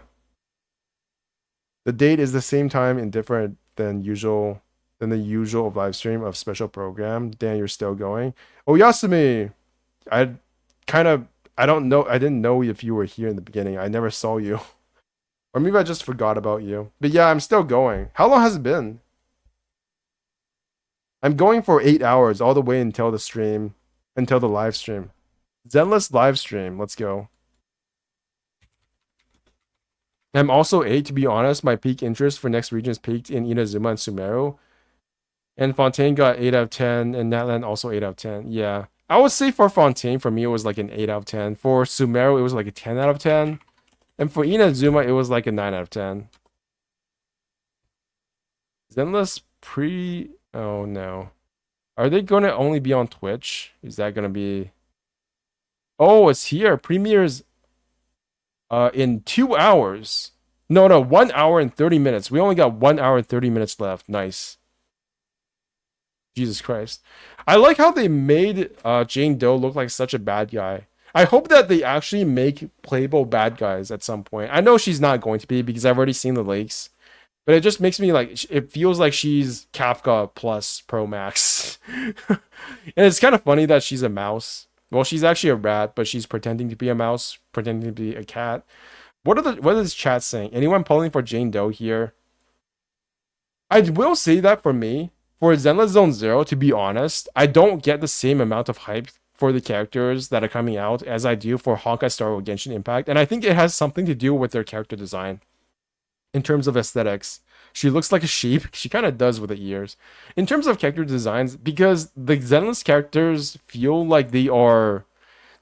The date is the same time and different than the usual of live stream of special program. Dan, you're still going. Oh, Yasumi! I don't know. I didn't know if you were here in the beginning. I never saw you. Or maybe I just forgot about you. But yeah, I'm still going. How long has it been? I'm going for 8 hours all the way until the live stream. Zenless live stream. Let's go. I'm also 8, to be honest. My peak interest for next region is peaked in Inazuma and Sumeru. And Fontaine got 8 out of 10, and Natlan also 8 out of 10. Yeah. I would say for Fontaine, for me, it was like an 8 out of 10. For Sumeru, it was like a 10 out of 10. And for Inazuma, it was like a 9 out of 10. Zenless Oh, no. Are they going to only be on Twitch? Is that going to be... Oh, it's here. Premieres in 2 hours. No, 1 hour and 30 minutes. We only got 1 hour and 30 minutes left. Nice. Jesus Christ. I like how they made Jane Doe look like such a bad guy. I hope that they actually make playable bad guys at some point. I know she's not going to be because I've already seen the leaks. But it just makes me like, it feels like she's Kafka plus Pro Max. And it's kind of funny that she's a mouse. Well, she's actually a rat, but she's pretending to be a mouse, pretending to be a cat. What is chat saying? Anyone pulling for Jane Doe here? I will say that for me, for Zenless Zone Zero, to be honest, I don't get the same amount of hype for the characters that are coming out as I do for Honkai Star Rail Genshin Impact. And I think it has something to do with their character design. In terms of aesthetics, she looks like a sheep. She kind of does with the ears. In terms of character designs, because the Zenless characters feel like they are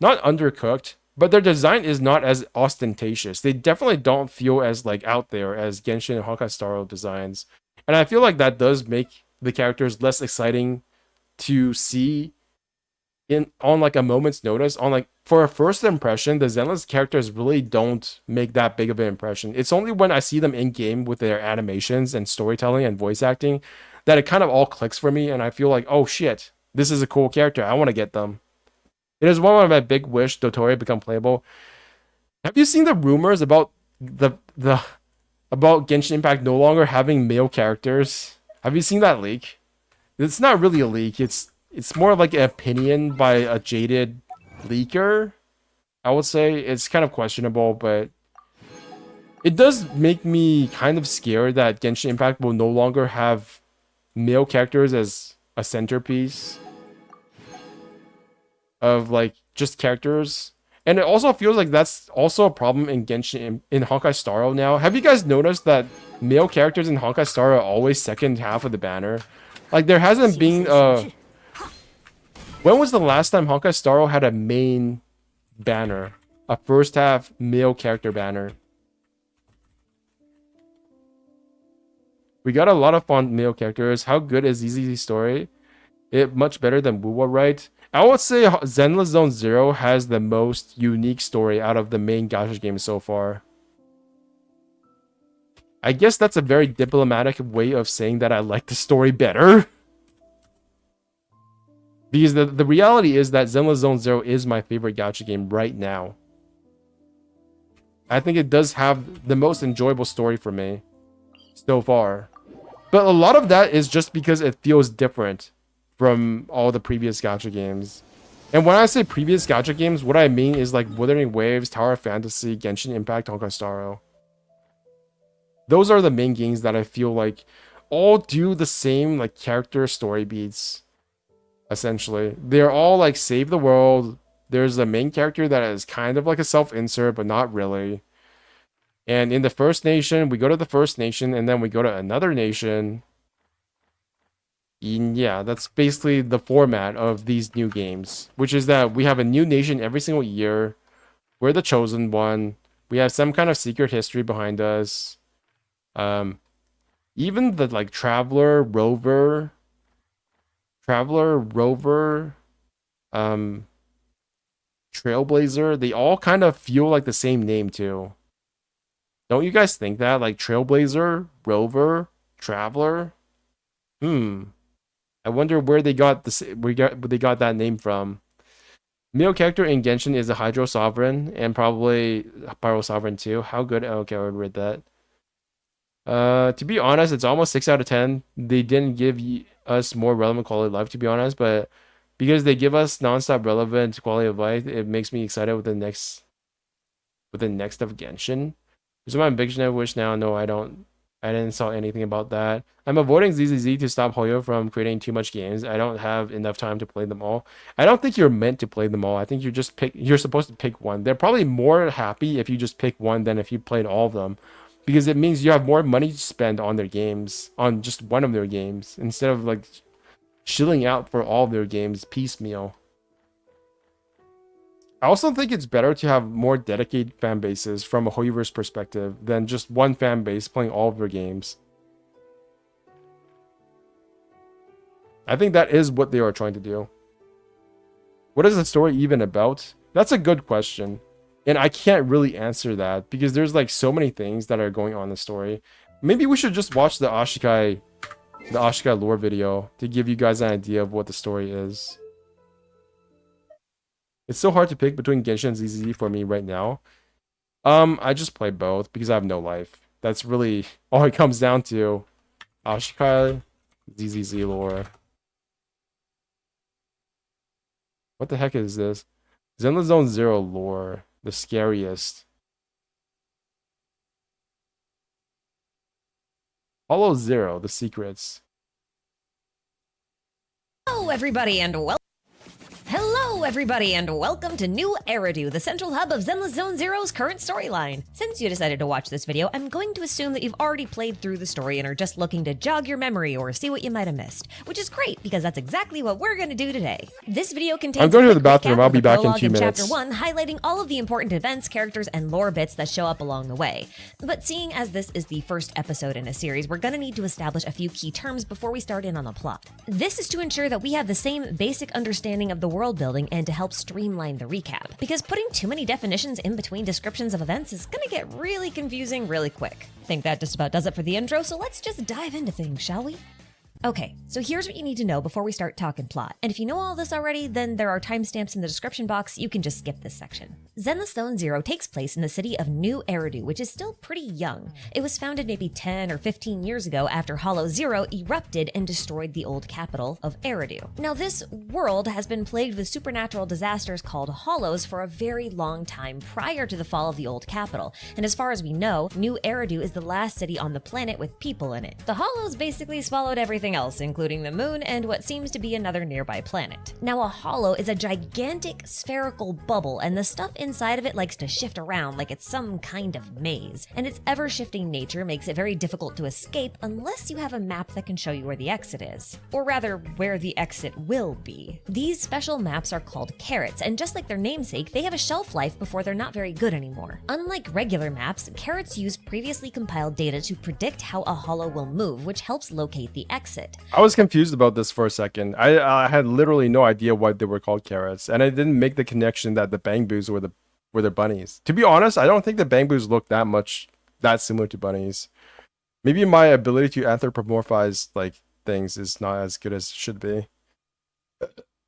not undercooked, but their design is not as ostentatious. They definitely don't feel as like out there as Genshin and Honkai Star Rail designs. And I feel like that does make the characters less exciting to see on like a moment's notice. On like for a first impression, the Zenless characters really don't make that big of an impression. It's only when I see them in game with their animations and storytelling and voice acting that it kind of all clicks for me, and I feel like, oh shit, this is a cool character. I want to get them. It is one of my big wish Dotori become playable. Have you seen the rumors about about Genshin Impact no longer having male characters? Have you seen that leak? It's not really a leak. It's more like an opinion by a jaded leaker. I would say it's kind of questionable, but it does make me kind of scared that Genshin Impact will no longer have male characters as a centerpiece of like just characters. And it also feels like that's also a problem in Genshin in Honkai Star Rail now. Have you guys noticed that male characters in Honkai Star Rail are always second half of the banner? Like there hasn't been when was the last time Honkai Star Rail had a main banner? A first half male character banner. We got a lot of fun male characters. How good is ZZZ story? It much better than Wuwa, right? I would say Zenless Zone Zero has the most unique story out of the main gacha games so far. I guess that's a very diplomatic way of saying that I like the story better. Because the reality is that Zenless Zone Zero is my favorite gacha game right now. I think it does have the most enjoyable story for me so far. But a lot of that is just because it feels different from all the previous gacha games. And when I say previous gacha games, what I mean is like Wuthering Waves, Tower of Fantasy, Genshin Impact, Honkai Star Rail. Those are the main games that I feel like all do the same like character story beats. Essentially, they're all like save the world. There's a main character that is kind of like a self-insert, but not really. And in the first nation, we go to the first nation, and then we go to another nation. And yeah, that's basically the format of these new games, which is that we have a new nation every single year. We're the chosen one. We have some kind of secret history behind us. Even the like Traveler, Rover, Trailblazer, they all kind of feel like the same name too. Don't you guys think that? Like Trailblazer, Rover, Traveler? I wonder where they got that name from. Male character in Genshin is a Hydro Sovereign and probably Pyro Sovereign too. How good? Okay, I would read that. To be honest, it's almost 6 out of 10. They didn't give us more relevant quality of life, to be honest, but because they give us non-stop relevant quality of life, it makes me excited with the next of Genshin. Is my big wish now? No, I don't. I didn't saw anything about that. I'm avoiding ZZZ to stop Hoyo from creating too much games. I don't have enough time to play them all. I don't think you're meant to play them all. I think you're supposed to pick one. They're probably more happy if you just pick one than if you played all of them, because it means you have more money to spend on their games, on just one of their games, instead of like chilling out for all of their games piecemeal. I also think it's better to have more dedicated fan bases from a Hoyoverse perspective than just one fan base playing all of their games. I think that is what they are trying to do. What is the story even about? That's a good question. And I can't really answer that because there's like so many things that are going on in the story. Maybe we should just watch the Ashikai lore video to give you guys an idea of what the story is. It's so hard to pick between Genshin and ZZZ for me right now. I just play both because I have no life. That's really all it comes down to. Ashikai, ZZZ lore. What the heck is this? Zenless Zone Zero lore. The scariest. Hollow Zero, the secrets. Hello everybody and welcome to New Eridu, the central hub of Zenless Zone Zero's current storyline. Since you decided to watch this video, I'm going to assume that you've already played through the story and are just looking to jog your memory or see what you might have missed, which is great because that's exactly what we're going to do today. This video contains I'm going to the bathroom. I'll be back in 2 minutes. Chapter 1, highlighting all of the important events, characters, and lore bits that show up along the way. But seeing as this is the first episode in a series, we're going to need to establish a few key terms before we start in on the plot. This is to ensure that we have the same basic understanding of the world building and to help streamline the recap, because putting too many definitions in between descriptions of events is gonna get really confusing really quick. I think that just about does it for the intro, so let's just dive into things, shall we? Okay, so here's what you need to know before we start talking plot. And if you know all this already, then there are timestamps in the description box. You can just skip this section. Zenless Zone Zero takes place in the city of New Eridu, which is still pretty young. It was founded maybe 10 or 15 years ago after Hollow Zero erupted and destroyed the old capital of Eridu. Now, this world has been plagued with supernatural disasters called Hollows for a very long time prior to the fall of the old capital. And as far as we know, New Eridu is the last city on the planet with people in it. The Hollows basically swallowed everything everything else, including the moon and what seems to be another nearby planet. Now, a hollow is a gigantic spherical bubble, and the stuff inside of it likes to shift around like it's some kind of maze. And its ever-shifting nature makes it very difficult to escape unless you have a map that can show you where the exit is. Or rather, where the exit will be. These special maps are called carrots, and just like their namesake, they have a shelf life before they're not very good anymore. Unlike regular maps, carrots use previously compiled data to predict how a hollow will move, which helps locate the exit. I was confused about this for a second. I had literally no idea why they were called carrots, and I didn't make the connection that the Bangboos were the bunnies. To be honest, I don't think the Bangboos look that similar to bunnies. Maybe my ability to anthropomorphize like things is not as good as it should be.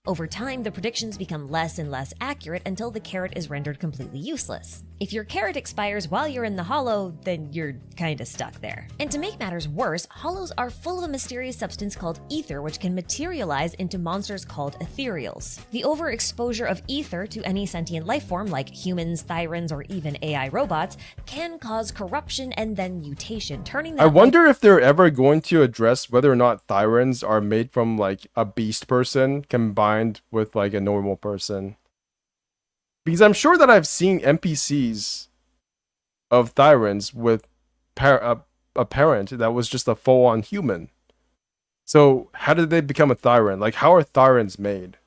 Over time, the predictions become less and less accurate until the carrot is rendered completely useless. If your carrot expires while you're in the hollow, then you're kinda stuck there. And to make matters worse, hollows are full of a mysterious substance called ether, which can materialize into monsters called ethereals. The overexposure of ether to any sentient life form, like humans, thyrans, or even AI robots, can cause corruption and then mutation, turning them. I wonder if they're ever going to address whether or not thyrans are made from like a beast person combined with like a normal person. Because I'm sure that I've seen NPCs of thyrans with a parent that was just a full-on human. So how did they become a thyran? Like, how are thyrans made?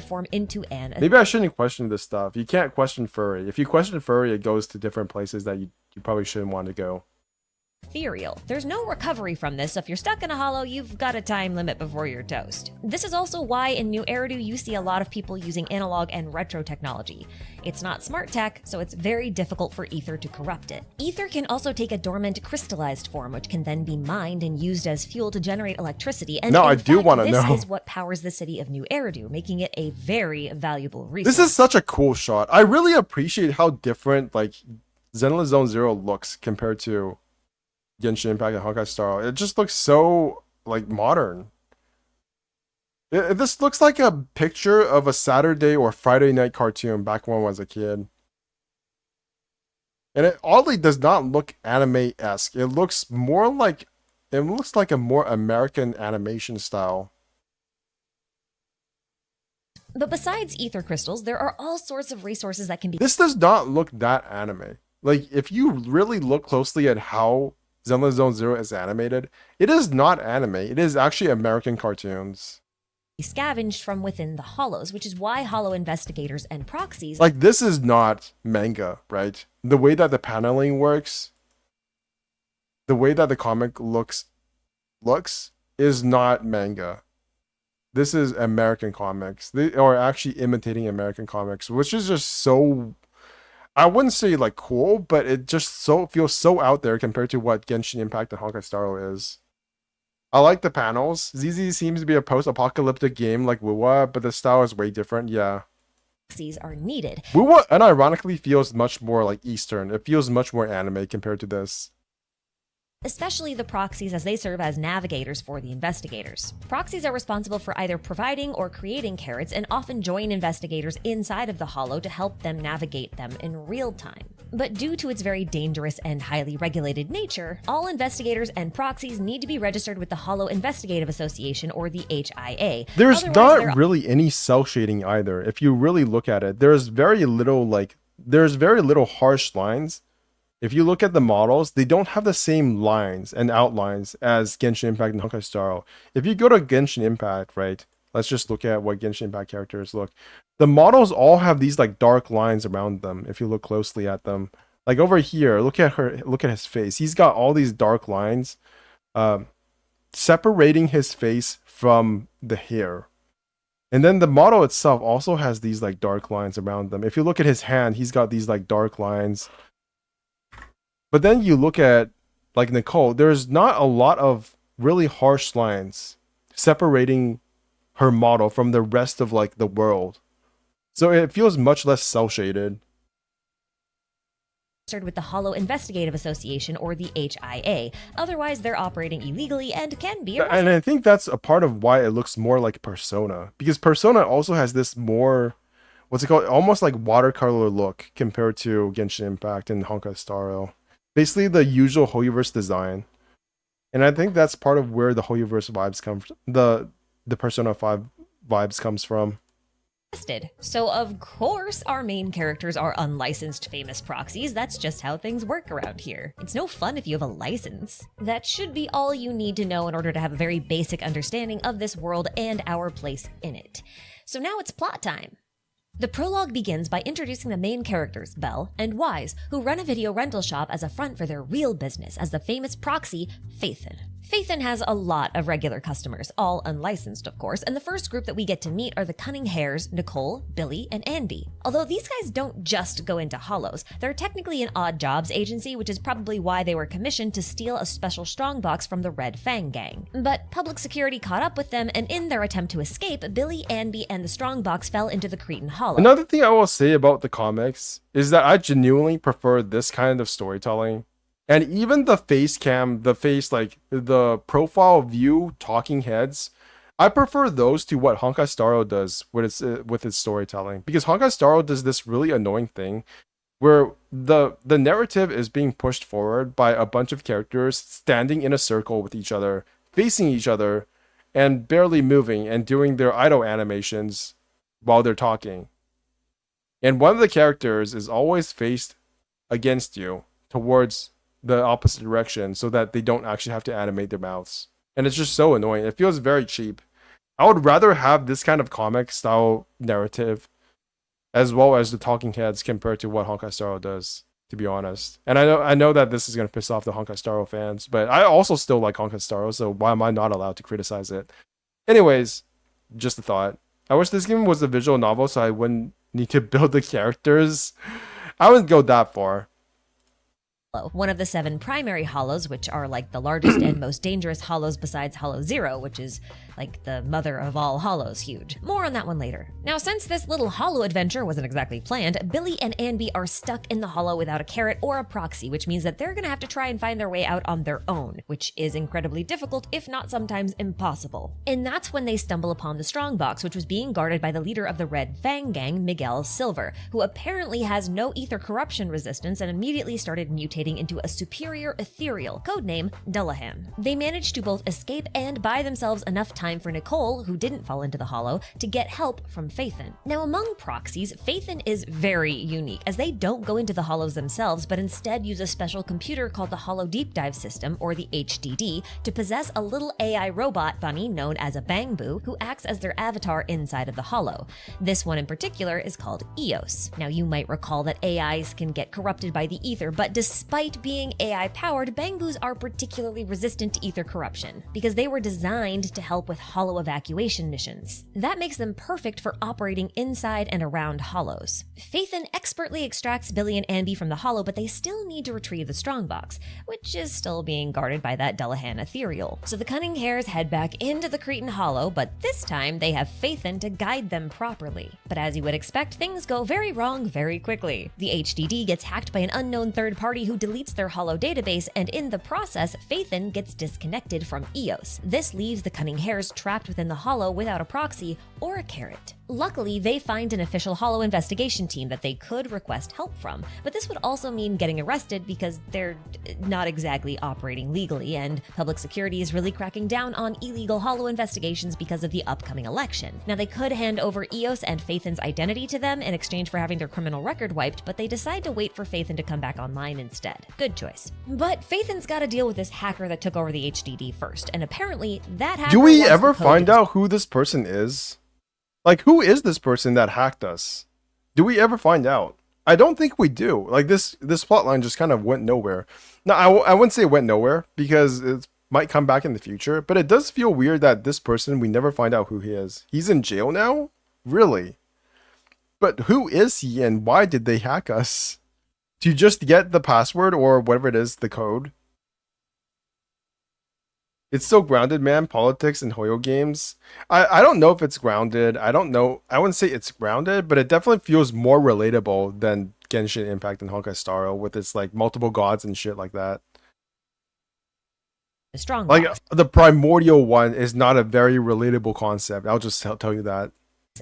Form into an. Maybe I shouldn't question this stuff. You can't question furry. If you question furry, it goes to different places that you probably shouldn't want to go. Ethereal. There's no recovery from this, so if you're stuck in a hollow, you've got a time limit before you're toast. This is also why in New Eridu you see a lot of people using analog and retro technology. It's not smart tech, so it's very difficult for ether to corrupt it. Ether can also take a dormant crystallized form, which can then be mined and used as fuel to generate electricity. And I do want to know. This is what powers the city of New Eridu, making it a very valuable resource. This is such a cool shot. I really appreciate how different like Zenless Zone Zero looks compared to Genshin Impact and Honkai Star. It just looks so like modern. This looks like a picture of a Saturday or Friday night cartoon back when I was a kid. And it oddly does not look anime-esque. It looks like a more American animation style. But besides ether crystals, there are all sorts of resources that can be. This does not look that anime. Like, if you really look closely at how Zenless Zone Zero is animated, it is not anime. It is actually American cartoons. Scavenged from within the hollows, which is why hollow investigators and proxies. Like, this is not manga, right? The way that the paneling works, the way that the comic looks is not manga. This is American comics. They are actually imitating American comics, which is just so, I wouldn't say like cool, but it just feels so out there compared to what Genshin Impact and Honkai Star Rail is. I like the panels. ZZ seems to be a post-apocalyptic game like WoWa, but the style is way different. Yeah. Are needed. WoWa unironically feels much more like Eastern. It feels much more anime compared to this. Especially the proxies, as they serve as navigators for the investigators. Proxies are responsible for either providing or creating carrots and often join investigators inside of the hollow to help them navigate them in real time. But due to its very dangerous and highly regulated nature, all investigators and proxies need to be registered with the Hollow Investigative Association, or the HIA. There's not really any cell shading either. If you really look at it, there's very little harsh lines. If you look at the models, they don't have the same lines and outlines as Genshin Impact and Honkai Star Rail. If you go to Genshin Impact, right? Let's just look at what Genshin Impact characters look. The models all have these like dark lines around them if you look closely at them. Like over here, look at his face. He's got all these dark lines separating his face from the hair. And then the model itself also has these like dark lines around them. If you look at his hand, he's got these like dark lines. But then you look at like Nicole, there's not a lot of really harsh lines separating her model from the rest of like the world. So it feels much less cel shaded. With the Hollow Investigative Association, or the HIA. Otherwise, they're operating illegally and can be arrested. And I think that's a part of why it looks more like Persona, because Persona also has this more, what's it called, almost like watercolor look compared to Genshin Impact and Honkai Star Rail. Basically the usual Hoyoverse design. And I think that's part of where the Hoyoverse vibes come from. The Persona 5 vibes comes from. So of course our main characters are unlicensed famous proxies. That's just how things work around here. It's no fun if you have a license. That should be all you need to know in order to have a very basic understanding of this world and our place in it. So now it's plot time. The prologue begins by introducing the main characters, Belle and Wise, who run a video rental shop as a front for their real business as the famous proxy, Phaethon. Phaethon has a lot of regular customers, all unlicensed of course, and the first group that we get to meet are the Cunning Hares, Nicole, Billy, and Anby. Although these guys don't just go into hollows, they're technically an odd jobs agency, which is probably why they were commissioned to steal a special strongbox from the Red Fang gang. But public security caught up with them, and in their attempt to escape, Billy, Anby, and the strongbox fell into the Cretan Hollow. Another thing I will say about the comics is that I genuinely prefer this kind of storytelling. And even the face cam, the profile view talking heads, I prefer those to what Honkai Star Rail does with its storytelling. Because Honkai Star Rail does this really annoying thing where the narrative is being pushed forward by a bunch of characters standing in a circle with each other, facing each other, and barely moving and doing their idle animations while they're talking. And one of the characters is always faced against you towards the opposite direction so that they don't actually have to animate their mouths. And it's just so annoying. It feels very cheap. I would rather have this kind of comic style narrative as well as the talking heads compared to what Honkai Star Rail does, to be honest. And I know that this is going to piss off the Honkai Star Rail fans, but I also still like Honkai Star Rail, so why am I not allowed to criticize it? Anyways, just a thought. I wish this game was a visual novel so I wouldn't need to build the characters. I wouldn't go that far. One of the 7 primary hollows, which are like the largest and most dangerous hollows besides Hollow Zero, which is like the mother of all hollows huge. More on that one later. Now, since this little hollow adventure wasn't exactly planned, Billy and Anby are stuck in the hollow without a carrot or a proxy, which means that they're gonna have to try and find their way out on their own, which is incredibly difficult, if not sometimes impossible. And that's when they stumble upon the strongbox, which was being guarded by the leader of the Red Fang gang, Miguel Silver, who apparently has no ether corruption resistance and immediately started mutating into a superior ethereal, codename Dullahan. They managed to both escape and buy themselves enough time for Nicole, who didn't fall into the hollow, to get help from Phaethon. Now, among proxies, Phaethon is very unique, as they don't go into the hollows themselves, but instead use a special computer called the Hollow Deep Dive System, or the HDD, to possess a little AI robot bunny known as a Bangbu, who acts as their avatar inside of the hollow. This one in particular is called Eos. Now, you might recall that AIs can get corrupted by the ether, but despite being AI powered, Bangbus are particularly resistant to ether corruption, because they were designed to help with hollow evacuation missions. That makes them perfect for operating inside and around hollows. Phaethon expertly extracts Billy and Anby from the hollow, but they still need to retrieve the strongbox, which is still being guarded by that Dullahan ethereal. So the Cunning Hares head back into the Cretan hollow, but this time they have Phaethon to guide them properly. But as you would expect, things go very wrong very quickly. The HDD gets hacked by an unknown third party who deletes their hollow database, and in the process, Phaethon gets disconnected from Eos. This leaves the Cunning Hares trapped within the hollow without a proxy or a carrot. Luckily, they find an official hollow investigation team that they could request help from, but this would also mean getting arrested because they're not exactly operating legally, and public security is really cracking down on illegal hollow investigations because of the upcoming election. Now, they could hand over Eos and Phaethon's identity to them in exchange for having their criminal record wiped, but they decide to wait for Phaethon to come back online instead. Good choice. But Phaethon's got to deal with this hacker that took over the HDD first, and apparently that hacker— Do we ever find out who this person is? Like, who is this person that hacked us? Do we ever find out? I don't think we do. Like, this plotline just kind of went nowhere. Now, I wouldn't say it went nowhere because it might come back in the future, but it does feel weird that this person, we never find out who he is. He's in jail now? Really? But who is he and why did they hack us? To just get the password or whatever it is, the code? It's so grounded, man. Politics and Hoyo games. I don't know if it's grounded. I don't know. I wouldn't say it's grounded, but it definitely feels more relatable than Genshin Impact and Honkai Star Rail with its like multiple gods and shit like that. Strong like the primordial one is not a very relatable concept. I'll just tell you that.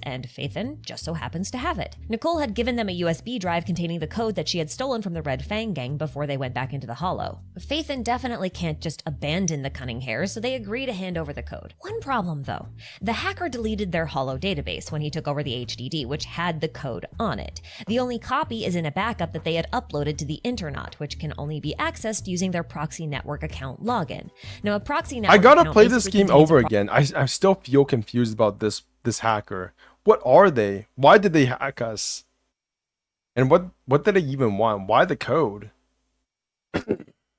and Phaethon just so happens to have it. Nicole had given them a USB drive containing the code that she had stolen from the Red Fang gang before they went back into the Hollow. Phaethon definitely can't just abandon the Cunning Hares, so they agree to hand over the code. One problem though, the hacker deleted their Hollow database when he took over the HDD, which had the code on it. The only copy is in a backup that they had uploaded to the Internet, which can only be accessed using their proxy network account login. Now a proxy network I gotta account play this basically game contains over a again. I still feel confused about this hacker. What are they? Why did they hack us? And what did they even want? Why the code?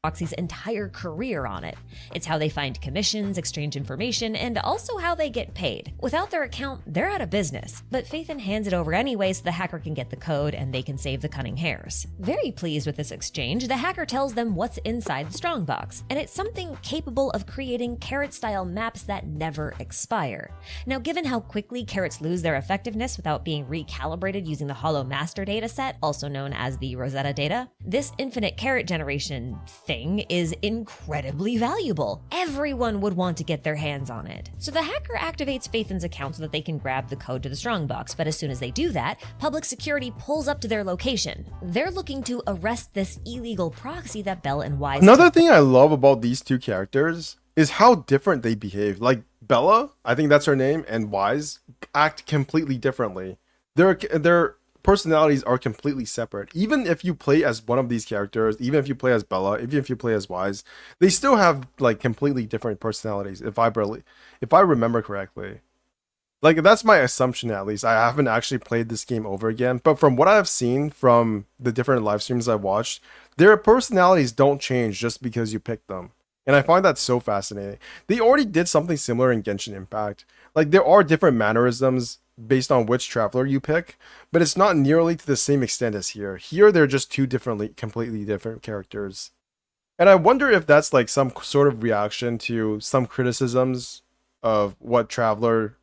proxy's entire career on it. It's how they find commissions, exchange information, and also how they get paid. Without their account, they're out of business, but Phaethon hands it over anyway so the hacker can get the code and they can save the Cunning Hares. Very pleased with this exchange, the hacker tells them what's inside the strongbox, and it's something capable of creating carrot-style maps that never expire. Now, given how quickly carrots lose their effectiveness without being recalibrated using the Hollow Master dataset, also known as the Rosetta data, this infinite carrot generation thing is incredibly valuable. Everyone would want to get their hands on it. So the hacker activates Phaethon's account so that they can grab the code to the strongbox, but as soon as they do that, public security pulls up to their location. They're looking to arrest this illegal proxy that Belle and Wise... Another thing I love about these two characters is how different they behave. Like Bella, I think that's her name, and Wise act completely differently. Their personalities are completely separate. Even if you play as one of these characters, even if you play as Bella, even if you play as Wise, they still have like completely different personalities. If I remember correctly, like that's my assumption at least. I haven't actually played this game over again, but from what I've seen from the different live streams I've watched, their personalities don't change just because you pick them. And I find that so fascinating. They already did something similar in Genshin Impact. Like there are different mannerisms based on which traveler you pick, but it's not nearly to the same extent as here. Here, they're just two completely different characters. And I wonder if that's like some sort of reaction to some criticisms of what traveler,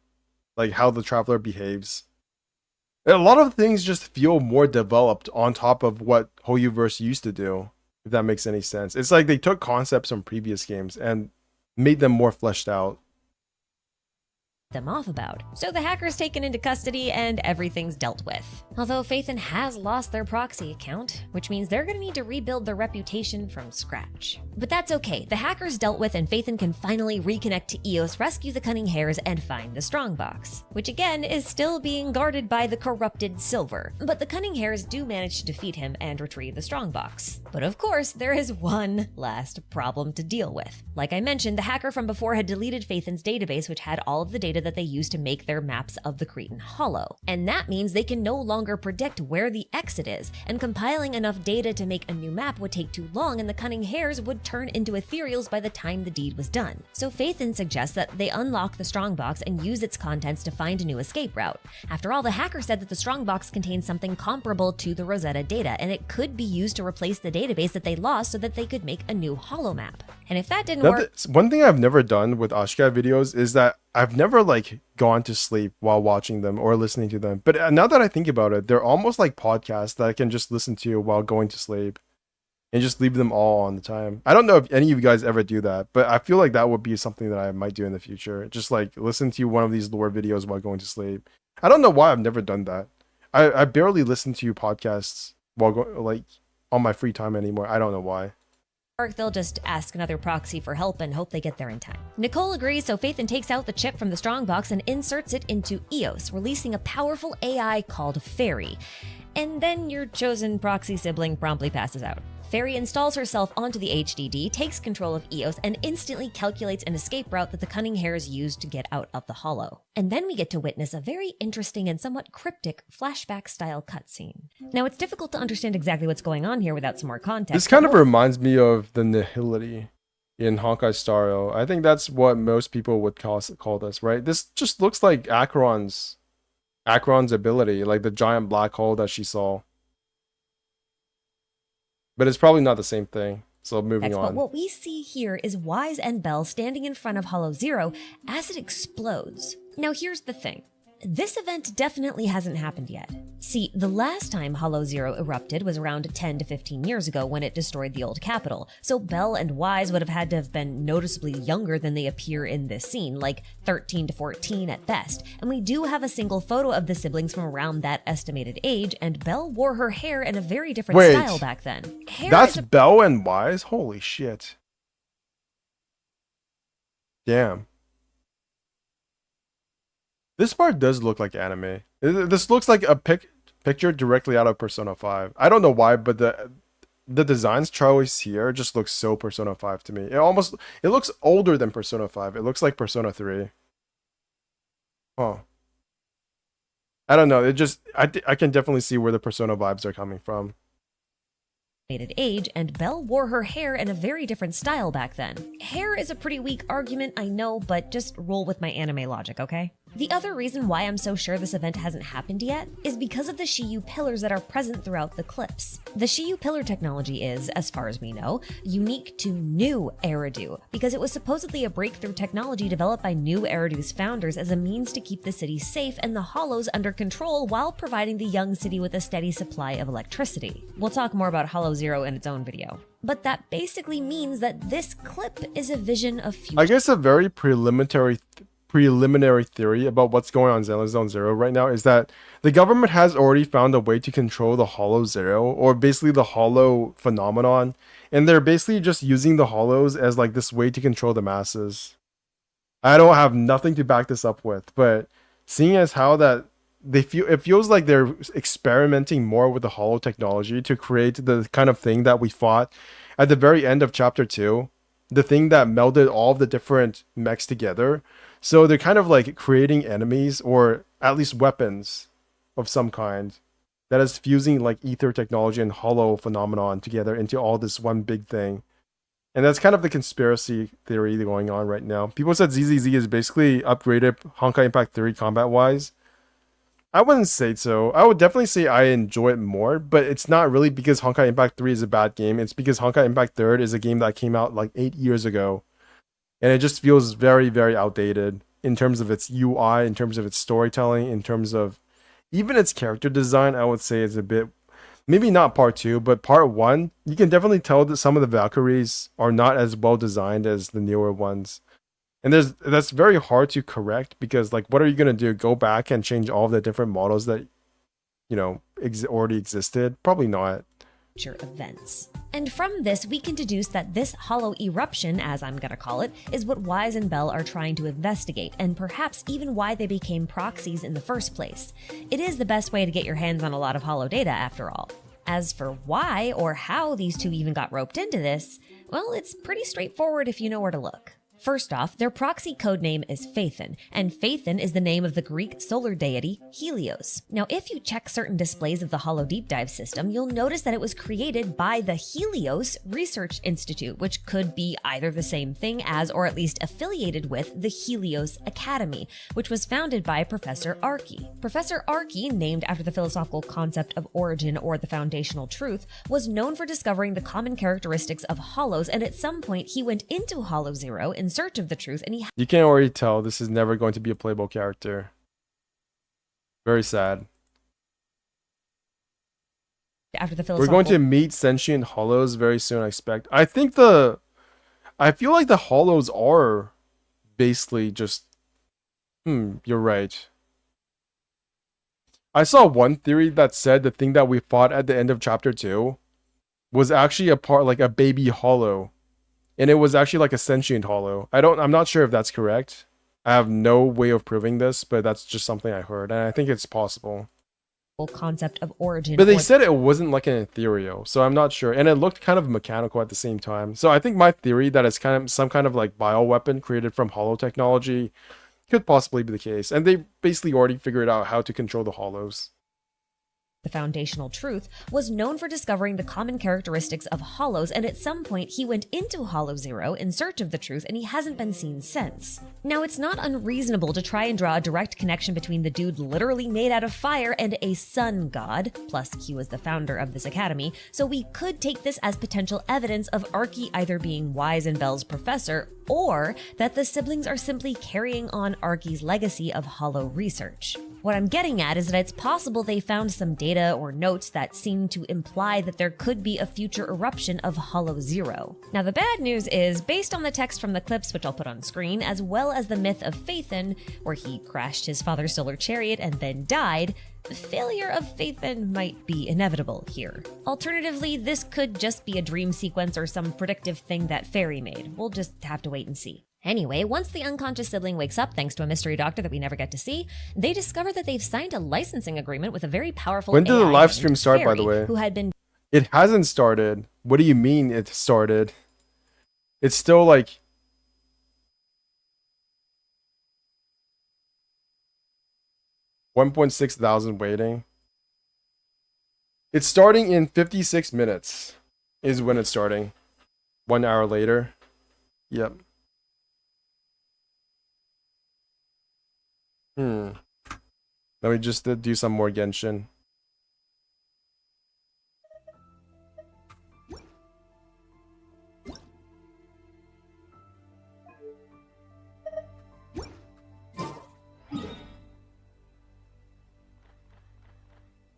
like how the traveler behaves. And a lot of things just feel more developed on top of what Hoyoverse used to do, if that makes any sense. It's like they took concepts from previous games and made them more fleshed out. Them off about. So the hacker's taken into custody and everything's dealt with. Although Phaethon has lost their proxy account, which means they're gonna need to rebuild their reputation from scratch. But that's okay, the hacker's dealt with and Phaethon can finally reconnect to Eos, rescue the Cunning Hares, and find the Strongbox, which again is still being guarded by the corrupted Silver. But the Cunning Hares do manage to defeat him and retrieve the Strongbox. But of course, there is one last problem to deal with. Like I mentioned, the hacker from before had deleted Phaethon's database, which had all of the data that they used to make their maps of the Cretan Hollow. And that means they can no longer predict where the exit is, and compiling enough data to make a new map would take too long and the Cunning Hares would turn into ethereals by the time the deed was done. So Phaethon suggests that they unlock the Strongbox and use its contents to find a new escape route. After all, the hacker said that the Strongbox contains something comparable to the Rosetta data, and it could be used to replace the database that they lost so that they could make a new Hollow map. And if that didn't work... One thing I've never done with Ashkai videos is that I've never like gone to sleep while watching them or listening to them. But now that I think about it, they're almost like podcasts that I can just listen to while going to sleep and just leave them all on the time. I don't know if any of you guys ever do that, but I feel like that would be something that I might do in the future. Just like listen to one of these lore videos while going to sleep. I don't know why I've never done that. I barely listen to podcasts while like on my free time anymore. I don't know why. They'll just ask another proxy for help and hope they get there in time. Nicole agrees, so Phaethon takes out the chip from the Strongbox and inserts it into Eos, releasing a powerful AI called Fairy. And then your chosen proxy sibling promptly passes out. Fairy installs herself onto the HDD, takes control of Eos, and instantly calculates an escape route that the Cunning Hares used to get out of the Hollow. And then we get to witness a very interesting and somewhat cryptic flashback-style cutscene. Now, it's difficult to understand exactly what's going on here without some more context. This kind of reminds me of the Nihility in Honkai Star Rail. I think that's what most people would call this, right? This just looks like Acheron's ability, like the giant black hole that she saw. But it's probably not the same thing. So moving on. But what we see here is Wise and Belle standing in front of Hollow Zero as it explodes. Now here's the thing. This event definitely hasn't happened yet. See, the last time Hollow Zero erupted was around 10 to 15 years ago when it destroyed the old capital, so Belle and Wise would have had to have been noticeably younger than they appear in this scene, like 13 to 14 at best, and we do have a single photo of the siblings from around that estimated age, and Belle wore her hair in a very different style back then. That's Belle and Wise? Holy shit. Damn. This part does look like anime. This looks like a picture directly out of Persona 5. I don't know why, but the designs Charlie here just looks so Persona 5 to me. It looks older than Persona 5. It looks like Persona 3. Oh. I don't know. I can definitely see where the Persona vibes are coming from. Age, and Belle wore her hair in a very different style back then. Hair is a pretty weak argument, I know, but just roll with my anime logic, okay? The other reason why I'm so sure this event hasn't happened yet is because of the Shiyu pillars that are present throughout the clips. The Shiyu pillar technology is, as far as we know, unique to New Eridu, because it was supposedly a breakthrough technology developed by New Eridu's founders as a means to keep the city safe and the Hollows under control while providing the young city with a steady supply of electricity. We'll talk more about Hollow Zero in its own video. But that basically means that this clip is a vision of future. I guess a very preliminary theory about what's going on in Zenless Zone Zero right now is that the government has already found a way to control the Hollow Zero, or basically the Hollow phenomenon, and they're basically just using the Hollows as like this way to control the masses. I don't have nothing to back this up with, but seeing as how that it feels like they're experimenting more with the Hollow technology to create the kind of thing that we fought at the very end of chapter 2, the thing that melded all of the different mechs together. So they're kind of like creating enemies, or at least weapons of some kind, that is fusing like ether technology and Hollow phenomenon together into all this one big thing. And that's kind of the conspiracy theory going on right now. People said ZZZ is basically upgraded Honkai Impact 3 combat-wise. I wouldn't say so. I would definitely say I enjoy it more, but it's not really because Honkai Impact 3 is a bad game. It's because Honkai Impact 3 is a game that came out like 8 years ago. And it just feels very, very outdated in terms of its UI, in terms of its storytelling, in terms of even its character design. I would say it's a bit, maybe not part 2, but part 1, you can definitely tell that some of the Valkyries are not as well designed as the newer ones. And that's very hard to correct, because like, what are you going to do? Go back and change all of the different models that, you know, already existed? Probably not. Events. And from this, we can deduce that this Hollow eruption, as I'm gonna call it, is what Wise and Belle are trying to investigate, and perhaps even why they became proxies in the first place. It is the best way to get your hands on a lot of Hollow data, after all. As for why or how these two even got roped into this, well, it's pretty straightforward if you know where to look. First off, their proxy codename is Phaethon, and Phaethon is the name of the Greek solar deity Helios. Now, if you check certain displays of the Hollow Deep Dive system, you'll notice that it was created by the Helios Research Institute, which could be either the same thing as, or at least affiliated with, the Helios Academy, which was founded by Professor Archie. Professor Archie, named after the philosophical concept of origin or the foundational truth, was known for discovering the common characteristics of Hollows, and at some point he went into Hollow Zero in search of the truth, and you can already tell this is never going to be a playable character. Very sad. After the We're going to meet sentient Hollows very soon, I expect. I feel like the Hollows are basically just you're right. I saw one theory that said the thing that we fought at the end of chapter 2 was actually a baby Hollow. And it was actually like a sentient Hollow. I'm not sure if that's correct. I have no way of proving this, but that's just something I heard, and I think it's possible. Concept of origin. But they said it wasn't like an ethereal, so I'm not sure. And it looked kind of mechanical at the same time. So I think my theory that it's kind of some kind of like bioweapon created from Hollow technology could possibly be the case. And they basically already figured out how to control the Hollows. The foundational truth, was known for discovering the common characteristics of Hollows, and at some point he went into Hollow Zero in search of the truth, and he hasn't been seen since. Now, it's not unreasonable to try and draw a direct connection between the dude literally made out of fire and a sun god, plus he was the founder of this academy, so we could take this as potential evidence of Archie either being Wise and Belle's professor, or that the siblings are simply carrying on Archie's legacy of Hollow research. What I'm getting at is that it's possible they found some data or notes that seem to imply that there could be a future eruption of Hollow Zero. Now, the bad news is, based on the text from the clips, which I'll put on screen, as well as the myth of Phaethon, where he crashed his father's solar chariot and then died, the failure of Phaethon might be inevitable here. Alternatively, this could just be a dream sequence or some predictive thing that Fairy made. We'll just have to wait and see. Anyway, once the unconscious sibling wakes up thanks to a mystery doctor that we never get to see, they discover that they've signed a licensing agreement with a very powerful When did the AI live named stream start, by the Fairy, way? who had been It hasn't started. What do you mean it started? It's still like 1.6 thousand waiting. It's starting in 56 minutes is when it's starting. 1 hour later. Yep. Let me just do some more Genshin.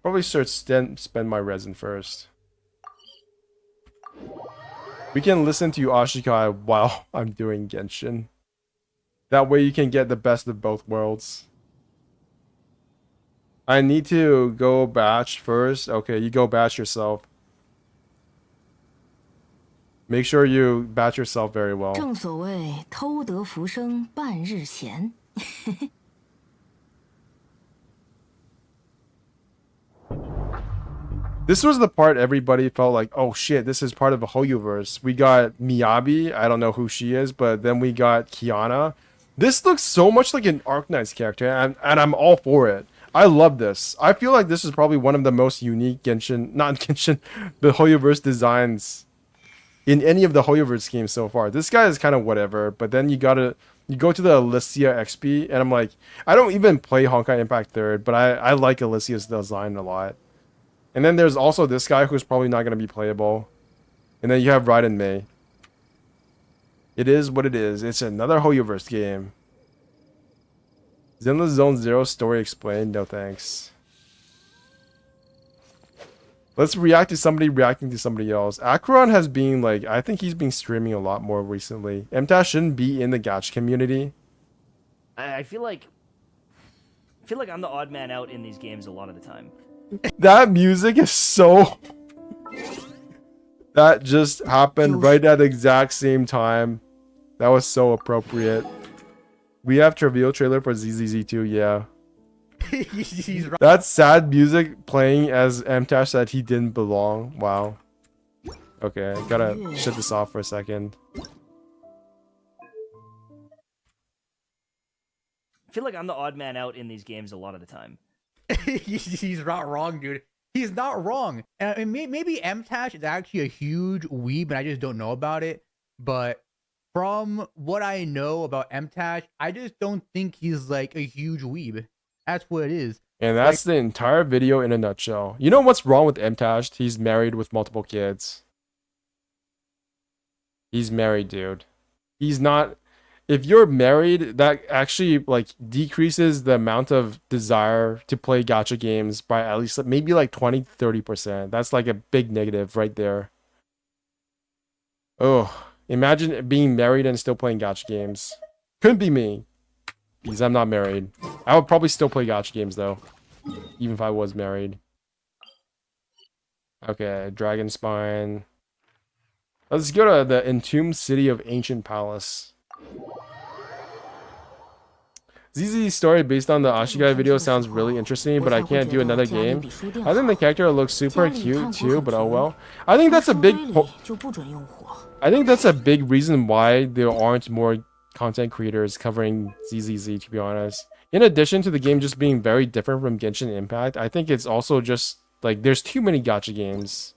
Probably spend my resin first. We can listen to Ashikai while I'm doing Genshin. That way you can get the best of both worlds. I need to go batch first. Okay, you go batch yourself. Make sure you batch yourself very well. 正所谓偷得浮生半日闲。This was the part everybody felt like, oh shit, this is part of a Hoyoverse. We got Miyabi, I don't know who she is, but then we got Kiana. This looks so much like an Arknight's character, and I'm all for it. I love this. I feel like this is probably one of the most unique Genshin, not Genshin, the Hoyoverse designs in any of the Hoyoverse games so far. This guy is kind of whatever, but then you go to the Alicia XP, and I'm like, I don't even play Honkai Impact 3rd, but I like Alicia's design a lot. And then there's also this guy who's probably not going to be playable. And then you have Raiden Mei. It is what it is. It's another Hoyoverse game. Zenless Zone Zero story explained. No thanks. Let's react to somebody reacting to somebody else. Akron has been like, I think he's been streaming a lot more recently. MTash shouldn't be in the gacha community. I feel like I'm the odd man out in these games a lot of the time. That music is so... That just happened right at the exact same time. That was so appropriate. We have Trivial trailer for ZZZ 2, yeah. That's sad music playing as MTash said he didn't belong. Wow. Okay, gotta shut this off for a second. I feel like I'm the odd man out in these games a lot of the time. He's not wrong, dude. He's not wrong. And maybe MTash is actually a huge weeb, and I just don't know about it. But from what I know about MTash, I just don't think he's like a huge weeb. That's what it is. And that's the entire video in a nutshell. You know what's wrong with MTash? He's married with multiple kids. He's married, dude. He's not... If you're married, that actually like decreases the amount of desire to play gacha games by at least maybe like 20-30%. That's like a big negative right there. Oh, imagine being married and still playing gacha games. Couldn't be me, because I'm not married. I would probably still play gacha games though, even if I was married. Okay, Dragon Spine. Let's go to the Entombed City of Ancient Palace. ZZ's story based on the Ashikai video sounds really interesting, but I can't do another game. I think the character looks super cute too, but oh well. I think that's a big reason why there aren't more content creators covering ZZZ, to be honest. In addition to the game just being very different from Genshin Impact, I think it's also just like there's too many gacha games.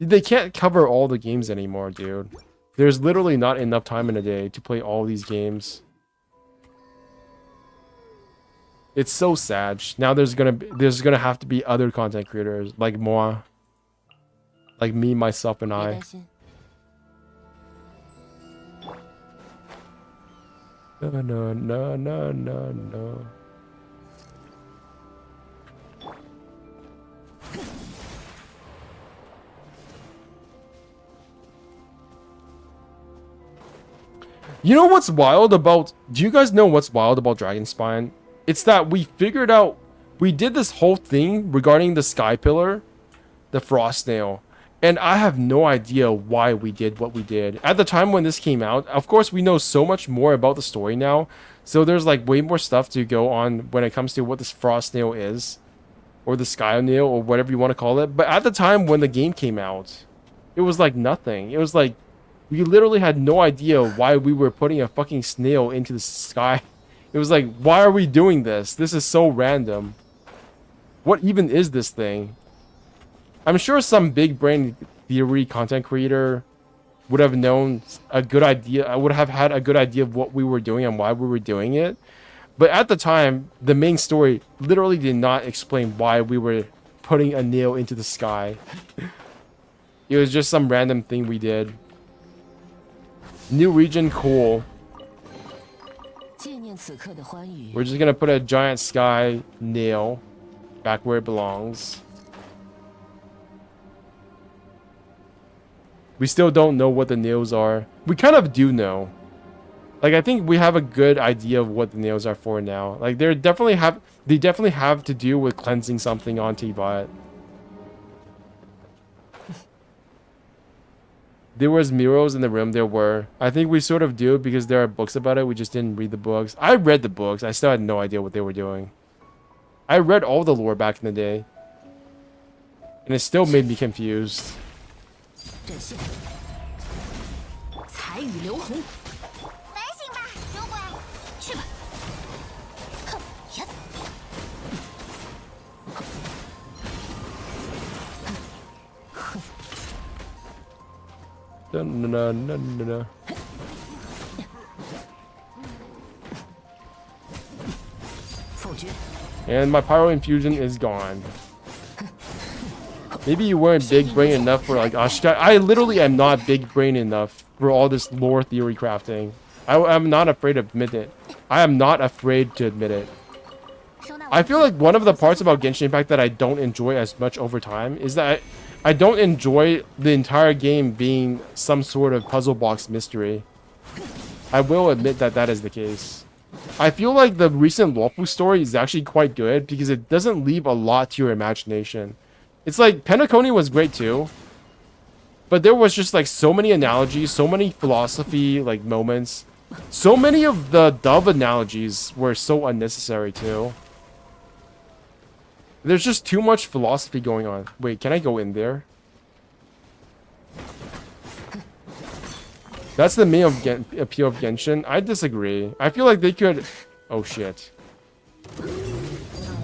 They can't cover all the games anymore, dude. There's literally not enough time in a day to play all these games. It's so sad. Now there's gonna have to be other content creators like moi, like me, myself, and I. No. You know what's wild about... Do you guys know what's wild about Dragonspine? It's that we figured out... We did this whole thing regarding the Sky Pillar, the Frost Snail, and I have no idea why we did what we did. At the time when this came out, of course, we know so much more about the story now, so there's like way more stuff to go on when it comes to what this Frost Snail is, or the Sky Nail, or whatever you want to call it. But at the time when the game came out, it was like nothing. It was like... We literally had no idea why we were putting a fucking snail into the sky. It was like, why are we doing this? This is so random. What even is this thing? I'm sure some big brain theory content creator would have known a good idea. I would have had a good idea of what we were doing and why we were doing it. But at the time, the main story literally did not explain why we were putting a nail into the sky. It was just some random thing we did. New region, cool. We're just gonna put a giant sky nail back where it belongs. We still don't know what the nails are. We kind of do know. Like, I think we have a good idea of what the nails are for now. Like, they definitely have to do with cleansing something on T-Bot. There was mirrors in the room. There were. I think we sort of do because there are books about it. We just didn't read the books. I read the books. I still had no idea what they were doing. I read all the lore back in the day. And it still made me confused. No. And my pyro infusion is gone. Maybe you weren't big brain enough for like Ashika. I literally am not big brain enough for all this lore theory crafting. I'm not afraid to admit it. I am not afraid to admit it. I feel like one of the parts about Genshin Impact that I don't enjoy as much over time is that I don't enjoy the entire game being some sort of puzzle box mystery. I will admit that that is the case. I feel like the recent Lawfu story is actually quite good because it doesn't leave a lot to your imagination. It's like Penacony was great too, but there was just like so many analogies, so many philosophy like moments. So many of the Dove analogies were so unnecessary too. There's just too much philosophy going on. Wait, can I go in there? That's the main appeal of Genshin. I disagree. I feel like they could... Oh, shit.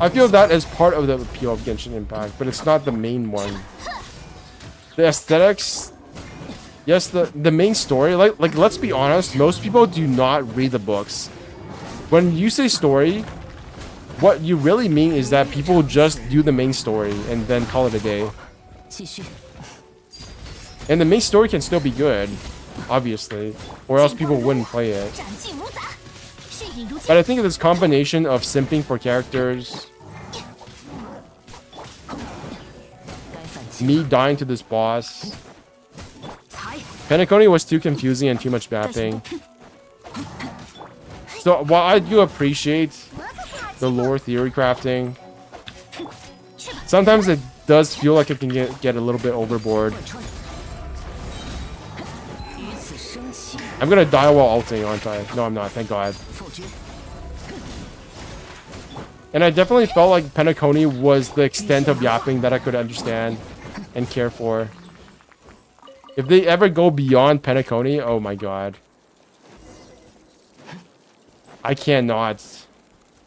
I feel that is part of the appeal of Genshin Impact, but it's not the main one. The aesthetics... Yes, the main story... Like, let's be honest. Most people do not read the books. When you say story... What you really mean is that people just do the main story and then call it a day. And the main story can still be good, obviously, or else people wouldn't play it. But I think this combination of simping for characters, me dying to this boss, Penacony was too confusing and too much mapping. So while I do appreciate the lore theory crafting, sometimes it does feel like it can get a little bit overboard. I'm gonna die while ulting, aren't I? No, I'm not, thank God. And I definitely felt like Penacony was the extent of yapping that I could understand and care for. If they ever go beyond Penacony, oh my God. I cannot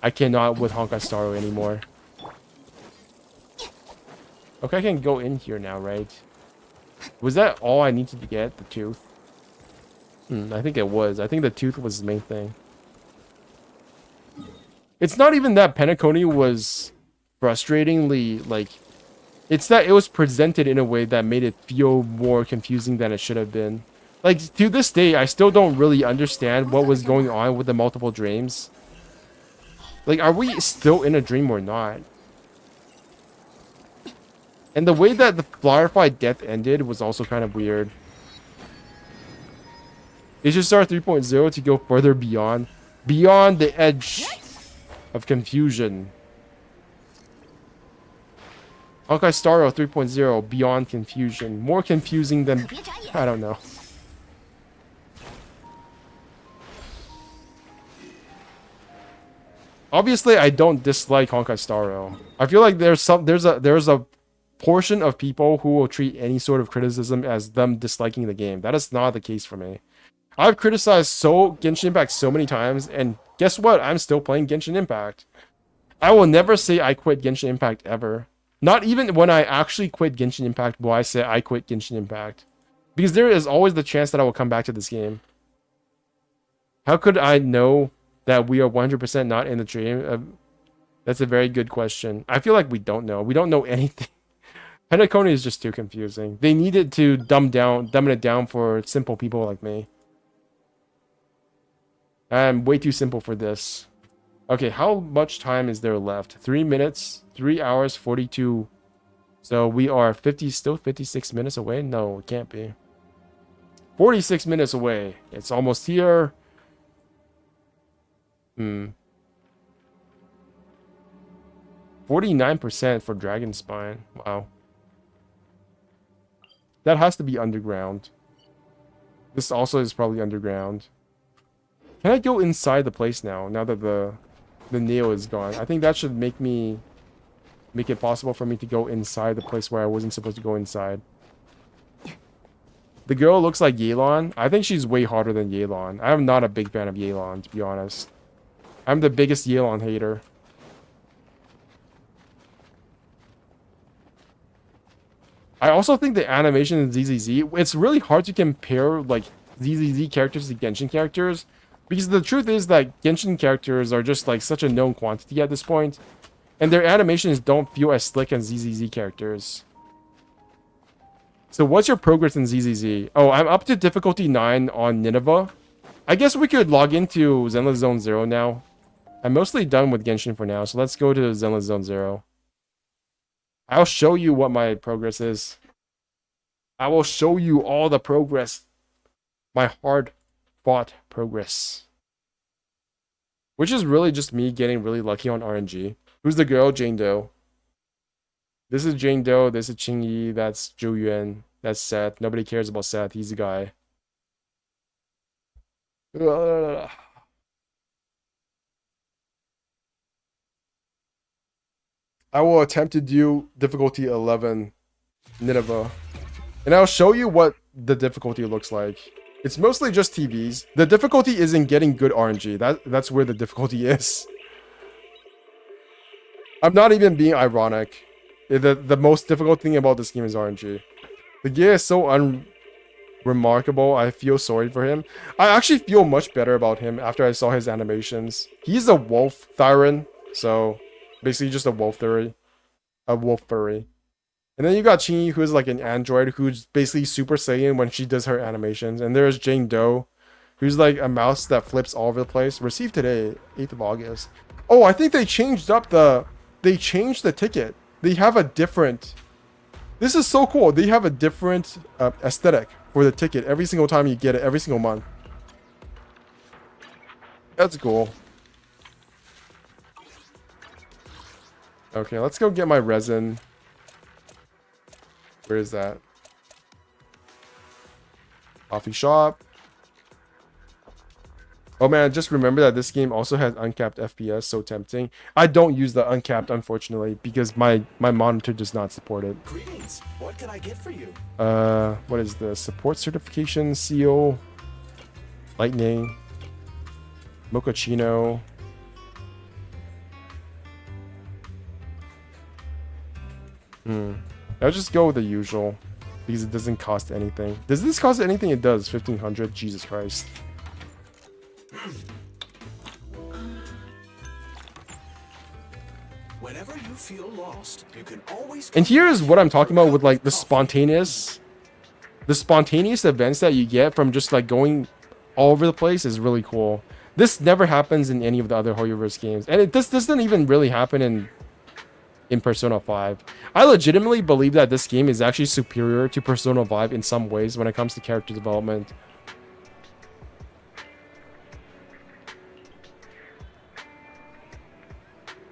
with Honkai Staru anymore. Okay, I can go in here now, right? Was that all I needed to get? The tooth? I think it was. I think the tooth was the main thing. It's not even that Penacony was frustratingly, like... It's that it was presented in a way that made it feel more confusing than it should have been. Like, to this day, I still don't really understand what was going on with the multiple dreams. Like, are we still in a dream or not? And the way that the Firefly death ended was also kind of weird. They should start 3.0 to go further beyond the edge of confusion. Honkai Star Rail 3.0 beyond confusion. More confusing than I don't know. Obviously, I don't dislike Honkai Star Rail. I feel like there's a portion of people who will treat any sort of criticism as them disliking the game. That is not the case for me. I've criticized Genshin Impact so many times, and guess what? I'm still playing Genshin Impact. I will never say I quit Genshin Impact ever. Not even when I actually quit Genshin Impact will I say I quit Genshin Impact. Because there is always the chance that I will come back to this game. How could I know that we are 100% not in the dream? That's a very good question. I feel like we don't know. We don't know anything. Penacony is just too confusing. They needed to dumb it down for simple people like me. I'm way too simple for this. Okay, how much time is there left? 3 minutes, 3 hours, 42. So we are still 56 minutes away? No, it can't be. 46 minutes away. It's almost here. 49% for Dragon Spine. Wow. That has to be underground. This also is probably underground. Can I go inside the place now that the Nilou is gone? I think that should make it possible for me to go inside the place where I wasn't supposed to go inside. The girl looks like Yelan. I think she's way hotter than Yelan. I'm not a big fan of Yelan, to be honest. I'm the biggest Yelan hater. I also think the animation in ZZZ, it's really hard to compare like ZZZ characters to Genshin characters, because the truth is that Genshin characters are just like such a known quantity at this point, and their animations don't feel as slick as ZZZ characters. So what's your progress in ZZZ? Oh, I'm up to difficulty 9 on Nineveh. I guess we could log into Zenless Zone 0 now. I'm mostly done with Genshin for now, so let's go to Zenless Zone 0. I'll show you what my progress is. I will show you all the progress. My hard-fought progress. Which is really just me getting really lucky on RNG. Who's the girl? Jane Doe. This is Jane Doe, this is Qingyi, that's Zhou Yuan, that's Seth. Nobody cares about Seth, he's the guy. I will attempt to do difficulty 11, Nineveh. And I'll show you what the difficulty looks like. It's mostly just TVs. The difficulty isn't getting good RNG. That's where the difficulty is. I'm not even being ironic. The most difficult thing about this game is RNG. The gear is so unremarkable. I feel sorry for him. I actually feel much better about him after I saw his animations. He's a wolf Thyron, so basically just a wolf furry. And then you got Qingyi, who's like an android who's basically Super Saiyan when she does her animations. And there's Jane Doe, who's like a mouse that flips all over the place. Received today, 8th of August. Oh, I think they changed up they changed the ticket. They have a different... This is so cool. They have a different aesthetic for the ticket every single time you get it, every single month. That's cool. Okay, let's go get my resin. Where is that? Coffee shop. Oh man, just remember that this game also has uncapped FPS, so tempting. I don't use the uncapped, unfortunately, because my monitor does not support it. Greetings. What can I get for you? What is the support certification? seal, lightning, mochaccino. I'll just go with the usual because it doesn't cost anything. Does this cost anything? It does. 1500. Jesus Christ. Whenever you feel lost, you can always... And here's what I'm talking about with like the spontaneous events that you get from just like going all over the place is really cool. This never happens in any of the other Hoyoverse games, and this doesn't even really happen in Persona 5. I legitimately believe that this game is actually superior to Persona 5 in some ways when it comes to character development.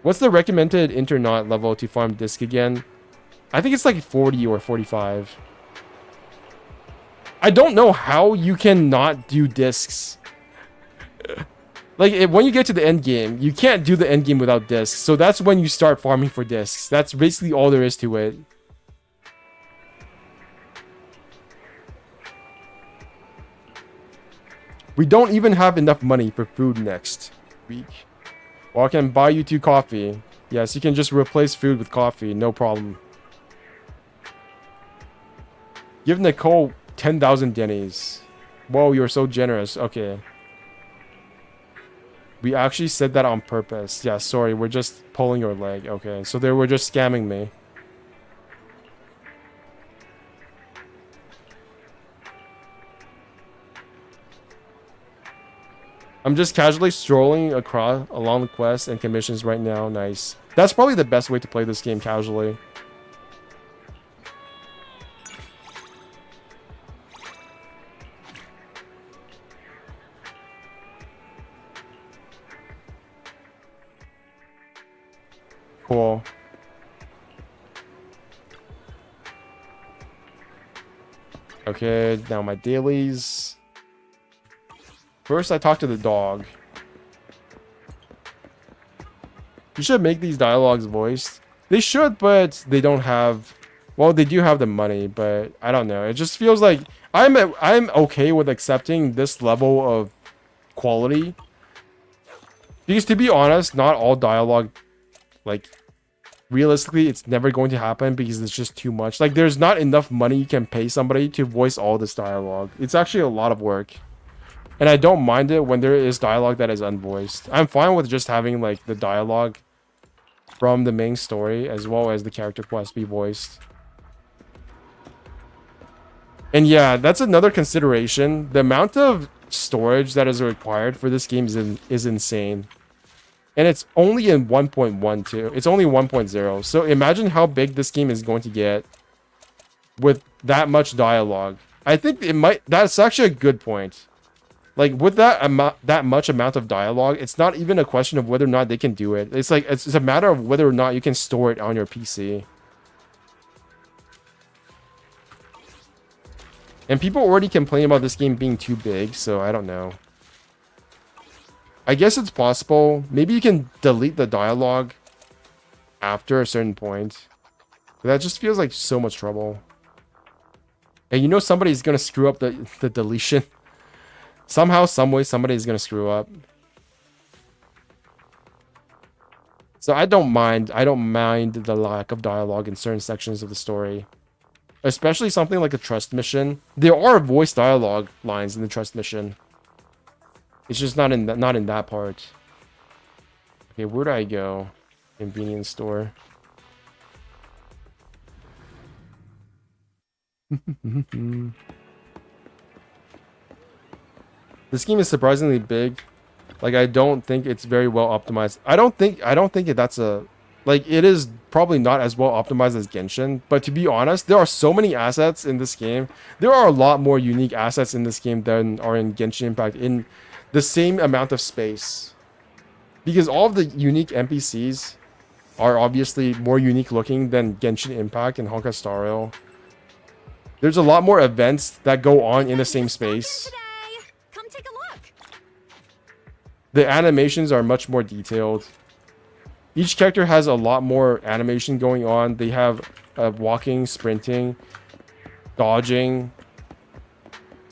What's the recommended internaut level to farm disc again? I think it's like 40 or 45. I don't know how you can not do discs. Like, when you get to the end game, you can't do the end game without discs. So that's when you start farming for discs. That's basically all there is to it. We don't even have enough money for food next week. Well, I can buy you 2 coffee. Yes, you can just replace food with coffee. No problem. Give Nicole 10,000 Denny's. Whoa, you're so generous. Okay. We actually said that on purpose. Yeah, sorry. We're just pulling your leg. Okay, so they were just scamming me. I'm just casually strolling along the quests and commissions right now. Nice. That's probably the best way to play this game casually. Cool. Okay, now my dailies. First, I talk to the dog. You should make these dialogues voiced. They should, but they don't have... Well, they do have the money, but I don't know. It just feels like I'm okay with accepting this level of quality. Because to be honest, not all dialogue, like, realistically, it's never going to happen because it's just too much. Like, there's not enough money you can pay somebody to voice all this dialogue. It's actually a lot of work. And I don't mind it when there is dialogue that is unvoiced. I'm fine with just having, like, the dialogue from the main story as well as the character quest be voiced. And yeah, that's another consideration. The amount of storage that is required for this game is insane. And it's only in 1.12. It's only 1.0. So imagine how big this game is going to get with that much dialogue. I think it might... That's actually a good point. Like, with that much amount of dialogue, it's not even a question of whether or not they can do it. It's like, it's a matter of whether or not you can store it on your PC. And people already complain about this game being too big, so I don't know. I guess it's possible. Maybe you can delete the dialogue after a certain point. But that just feels like so much trouble. And you know somebody's gonna screw up the deletion. Somehow, someway, somebody's gonna screw up. So I don't mind the lack of dialogue in certain sections of the story. Especially something like a trust mission. There are voice dialogue lines in the trust mission. It's just not in that part. Okay, where do I go? Convenience store. This game is surprisingly big. Like, I don't think it's very well optimized. I don't think that's a... Like, it is probably not as well optimized as Genshin. But to be honest, there are so many assets in this game. There are a lot more unique assets in this game than are in Genshin Impact in the same amount of space. Because all of the unique NPCs are obviously more unique looking than Genshin Impact and Honkai Star Rail. There's a lot more events that go on in the same space. The animations are much more detailed. Each character has a lot more animation going on. They have walking, sprinting, dodging.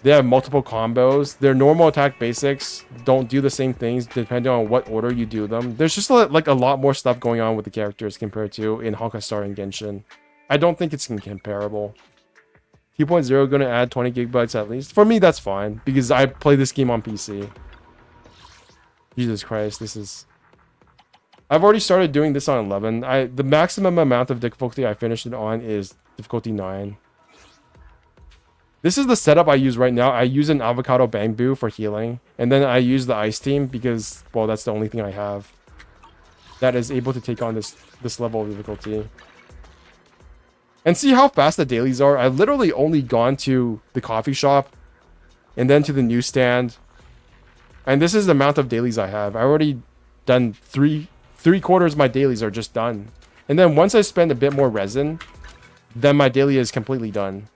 They have multiple combos. Their normal attack basics don't do the same things depending on what order you do them. There's just like a lot more stuff going on with the characters compared to in Honkai Star and Genshin. I don't think it's comparable. 2.0 going to add 20 gigabytes at least. For me, that's fine because I play this game on PC. Jesus Christ, this is... I've already started doing this on 11. The maximum amount of difficulty I finished it on is difficulty 9. This is the setup I use right now. I use an avocado bamboo for healing. And then I use the ice team because, well, that's the only thing I have that is able to take on this level of difficulty. And see how fast the dailies are? I've literally only gone to the coffee shop and then to the newsstand. And this is the amount of dailies I have. I already done 3/4 of my dailies are just done. And then once I spend a bit more resin, then my daily is completely done.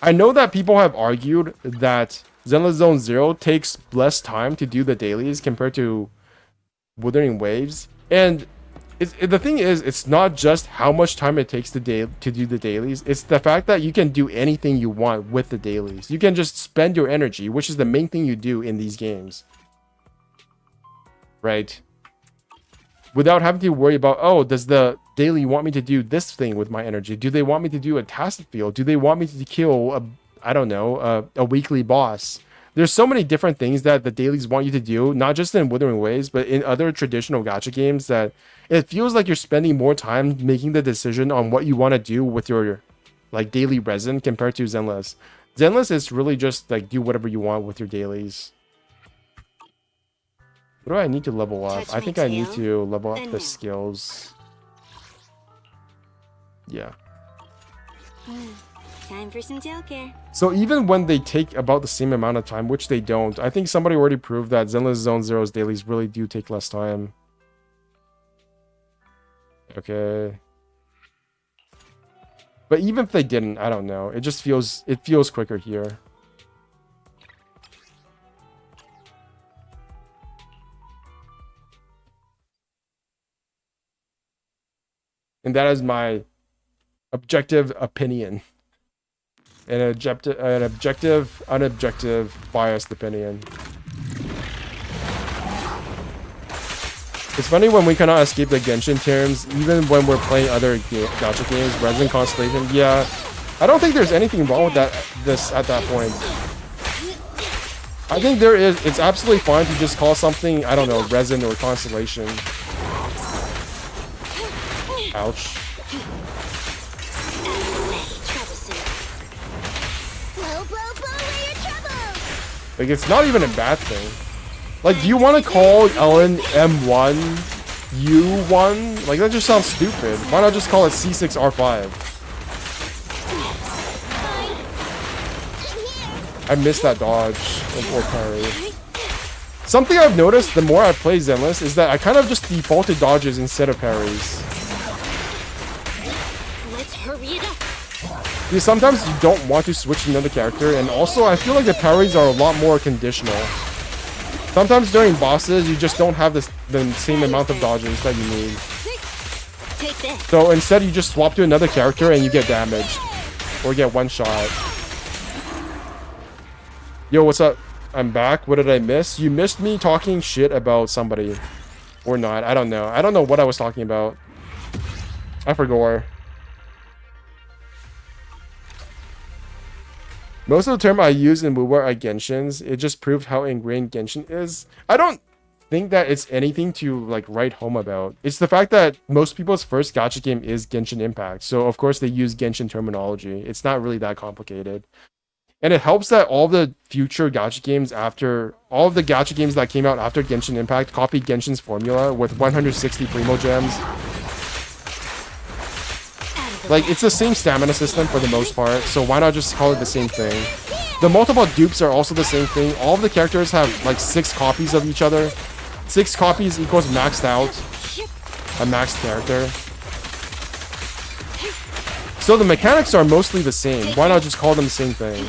I know that people have argued that Zenless Zone 0 takes less time to do the dailies compared to Wuthering Waves. And the thing is, it's not just how much time it takes to do the dailies. It's the fact that you can do anything you want with the dailies. You can just spend your energy, which is the main thing you do in these games. Right? Without having to worry about, oh, does the daily want me to do this thing with my energy? Do they want me to do a task field? Do they want me to kill a weekly boss? There's so many different things that the dailies want you to do, not just in Wuthering Waves, but in other traditional gacha games, that it feels like you're spending more time making the decision on what you want to do with your like daily resin compared to Zenless. Zenless is really just like do whatever you want with your dailies. What do I need to level up? I think I need to level up the skills. Yeah. Time for some tail care. So even when they take about the same amount of time, which they don't, I think somebody already proved that Zenless Zone Zero's dailies really do take less time. Okay. But even if they didn't, I don't know. It feels quicker here. And that is my objective opinion. An objective, unobjective, biased opinion. It's funny when we cannot escape the Genshin terms, even when we're playing other gacha games, Resin Constellation. Yeah, I don't think there's anything wrong with this at that point. I think there is. It's absolutely fine to just call something, I don't know, Resin or Constellation. Ouch. Like, it's not even a bad thing. Like, do you want to call Ellen M1 U1? Like, that just sounds stupid. Why not just call it C6R5? I missed that dodge or parry. Something I've noticed the more I play Zenless is that I kind of just default to dodges instead of parries. Let's hurry it up. Because sometimes you don't want to switch to another character, and also I feel like the parries are a lot more conditional. Sometimes during bosses, you just don't have the same amount of dodges that you need. So instead, you just swap to another character and you get damaged. Or get one shot. Yo, what's up? I'm back. What did I miss? You missed me talking shit about somebody. Or not. I don't know. I don't know what I was talking about. I forgot. Most of the term I use in Wuwa are Genshins. It just proved how ingrained Genshin is. I don't think that it's anything to like write home about. It's the fact that most people's first gacha game is Genshin Impact. So of course they use Genshin terminology. It's not really that complicated. And it helps that all the future gacha games all of the gacha games that came out after Genshin Impact copied Genshin's formula with 160 Primo Gems. Like, it's the same stamina system for the most part, so why not just call it the same thing? The multiple dupes are also the same thing. All of the characters have, like, 6 copies of each other. 6 copies equals maxed out. A maxed character. So the mechanics are mostly the same. Why not just call them the same thing?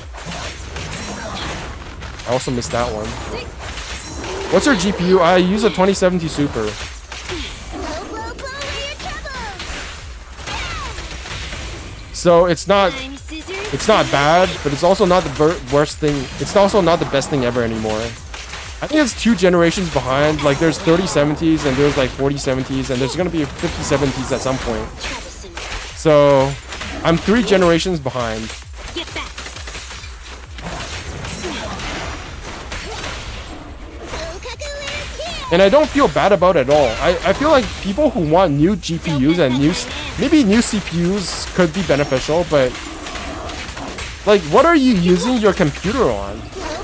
I also missed that one. What's your GPU? I use a 2070 Super. So it's not bad, but it's also not the worst thing. It's also not the best thing ever anymore. I think it's 2 generations behind. Like, there's 3070s and there's like 4070s and there's gonna be 5070s at some point. So I'm 3 generations behind. And I don't feel bad about it at all. I feel like people who want new GPUs and maybe new CPUs could be beneficial, but like, what are you using your computer on?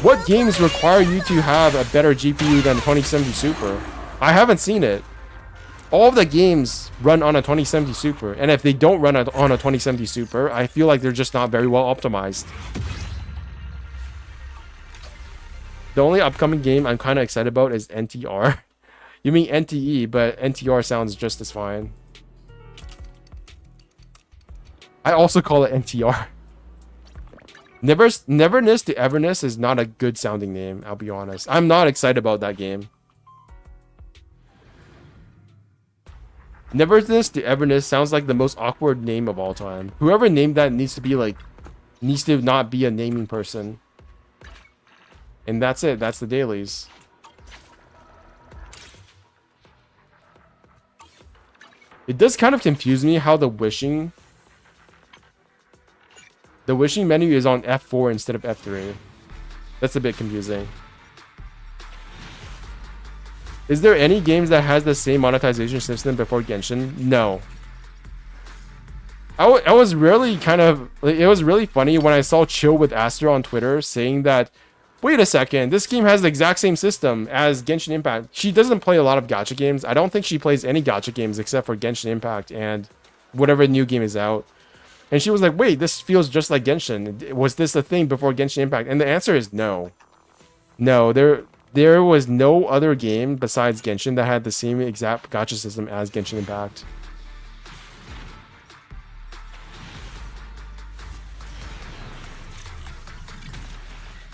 What games require you to have a better GPU than a 2070 Super? I haven't seen it. All of the games run on a 2070 Super, and if they don't run on a 2070 Super, I feel like they're just not very well optimized. The only upcoming game I'm kind of excited about is NTR. You mean NTE, but NTR sounds just as fine. I also call it NTR. Neverness to Everness is not a good sounding name, I'll be honest. I'm not excited about that game. Neverness to Everness sounds like the most awkward name of all time. Whoever named that needs to not be a naming person. And that's it. That's the dailies. It does kind of confuse me how the wishing menu is on F4 instead of F3. That's a bit confusing. Is there any games that has the same monetization system before Genshin? No. I was really it was really funny when I saw Chill with Aster on Twitter saying that, wait a second, this game has the exact same system as Genshin Impact. She doesn't play a lot of gacha games. I don't think she plays any gacha games except for Genshin Impact and whatever new game is out. And she was like, wait, this feels just like Genshin. Was this a thing before Genshin Impact? And the answer is no. No, there was no other game besides Genshin that had the same exact gacha system as Genshin Impact.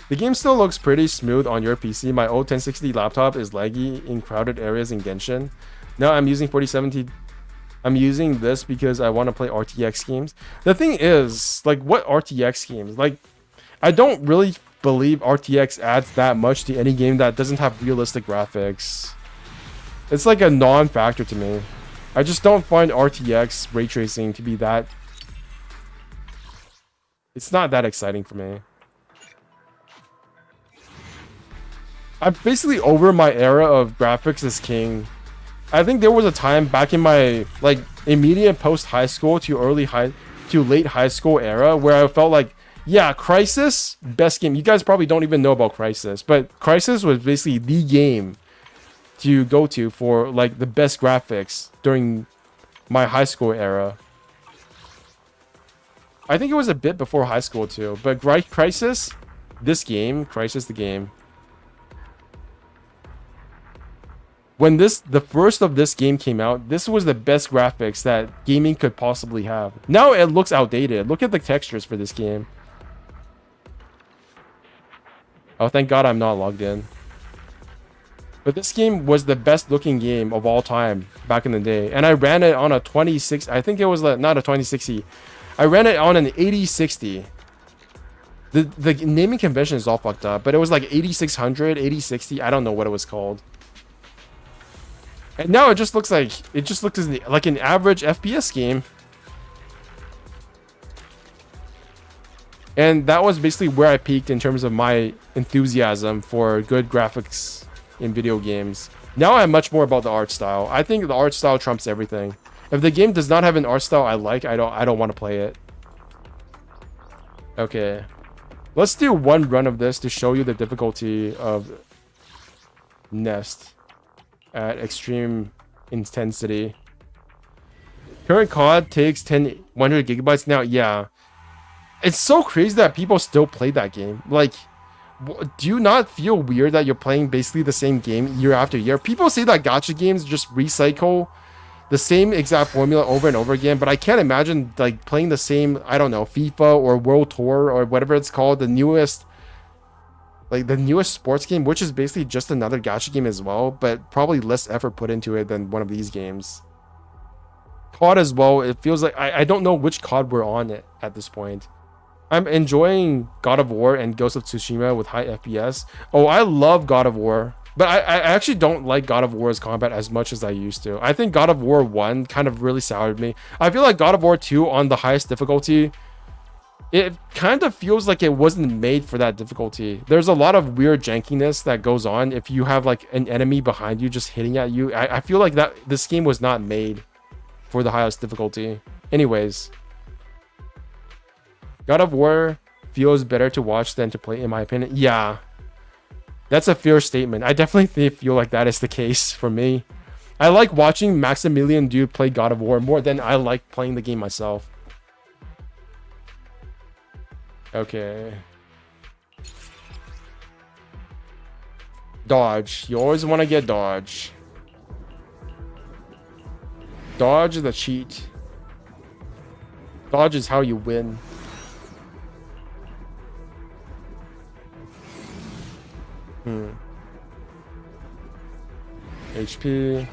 The game still looks pretty smooth on your PC. My old 1060 laptop is laggy in crowded areas in Genshin. Now I'm using 4070. I'm using this because I want to play RTX games. The thing is, like, what RTX games? Like, I don't really believe RTX adds that much to any game that doesn't have realistic graphics. It's like a non-factor to me. I just don't find RTX ray tracing to be that... It's not that exciting for me. I'm basically over my era of graphics is king. I think there was a time back in my like immediate post high school to late high school era where I felt like, yeah, Crysis, best game. You guys probably don't even know about Crysis, but Crysis was basically the game to go to for like the best graphics during my high school era. I think it was a bit before high school too, but Crysis, Crysis the game. When the first of this game came out, this was the best graphics that gaming could possibly have. Now it looks outdated. Look at the textures for this game. Oh, thank God I'm not logged in. But this game was the best looking game of all time back in the day. And I ran it on a 2060. I think it was not a 2060. I ran it on an 8060. The naming convention is all fucked up, but it was like 8600, 8060. I don't know what it was called. And now it just looks like an average FPS game. And that was basically where I peaked in terms of my enthusiasm for good graphics in video games. Now I'm much more about the art style. I think the art style trumps everything. If the game does not have an art style I like, I don't want to play it. Okay. Let's do one run of this to show you the difficulty of Nest at extreme intensity. Current COD takes 100 gigabytes now. Yeah, it's so crazy that people still play that game. Like, do you not feel weird that you're playing basically the same game year after year? People say that gacha games just recycle the same exact formula over and over again, but I can't imagine like playing the same, I don't know, FIFA or World Tour or whatever it's called, the newest sports game, which is basically just another gacha game as well, but probably less effort put into it than one of these games. COD as well, it feels like I don't know which COD we're on at this point. I'm enjoying God of War and Ghost of Tsushima with high FPS. Oh, I love God of War, but I actually don't like God of War's combat as much as I used to. I think God of War 1 kind of really soured me. I feel like God of War 2 on the highest difficulty, it kind of feels like it wasn't made for that difficulty. There's a lot of weird jankiness that goes on if you have like an enemy behind you just hitting at you. I feel like that this game was not made for the highest difficulty. Anyways, God of War feels better to watch than to play, in my opinion. Yeah, that's a fair statement. I definitely feel like that is the case for me. I like watching Maximilian Dude play God of War more than I like playing the game myself. Okay. Dodge. You always want to get dodge. Dodge is the cheat. Dodge is how you win. HP.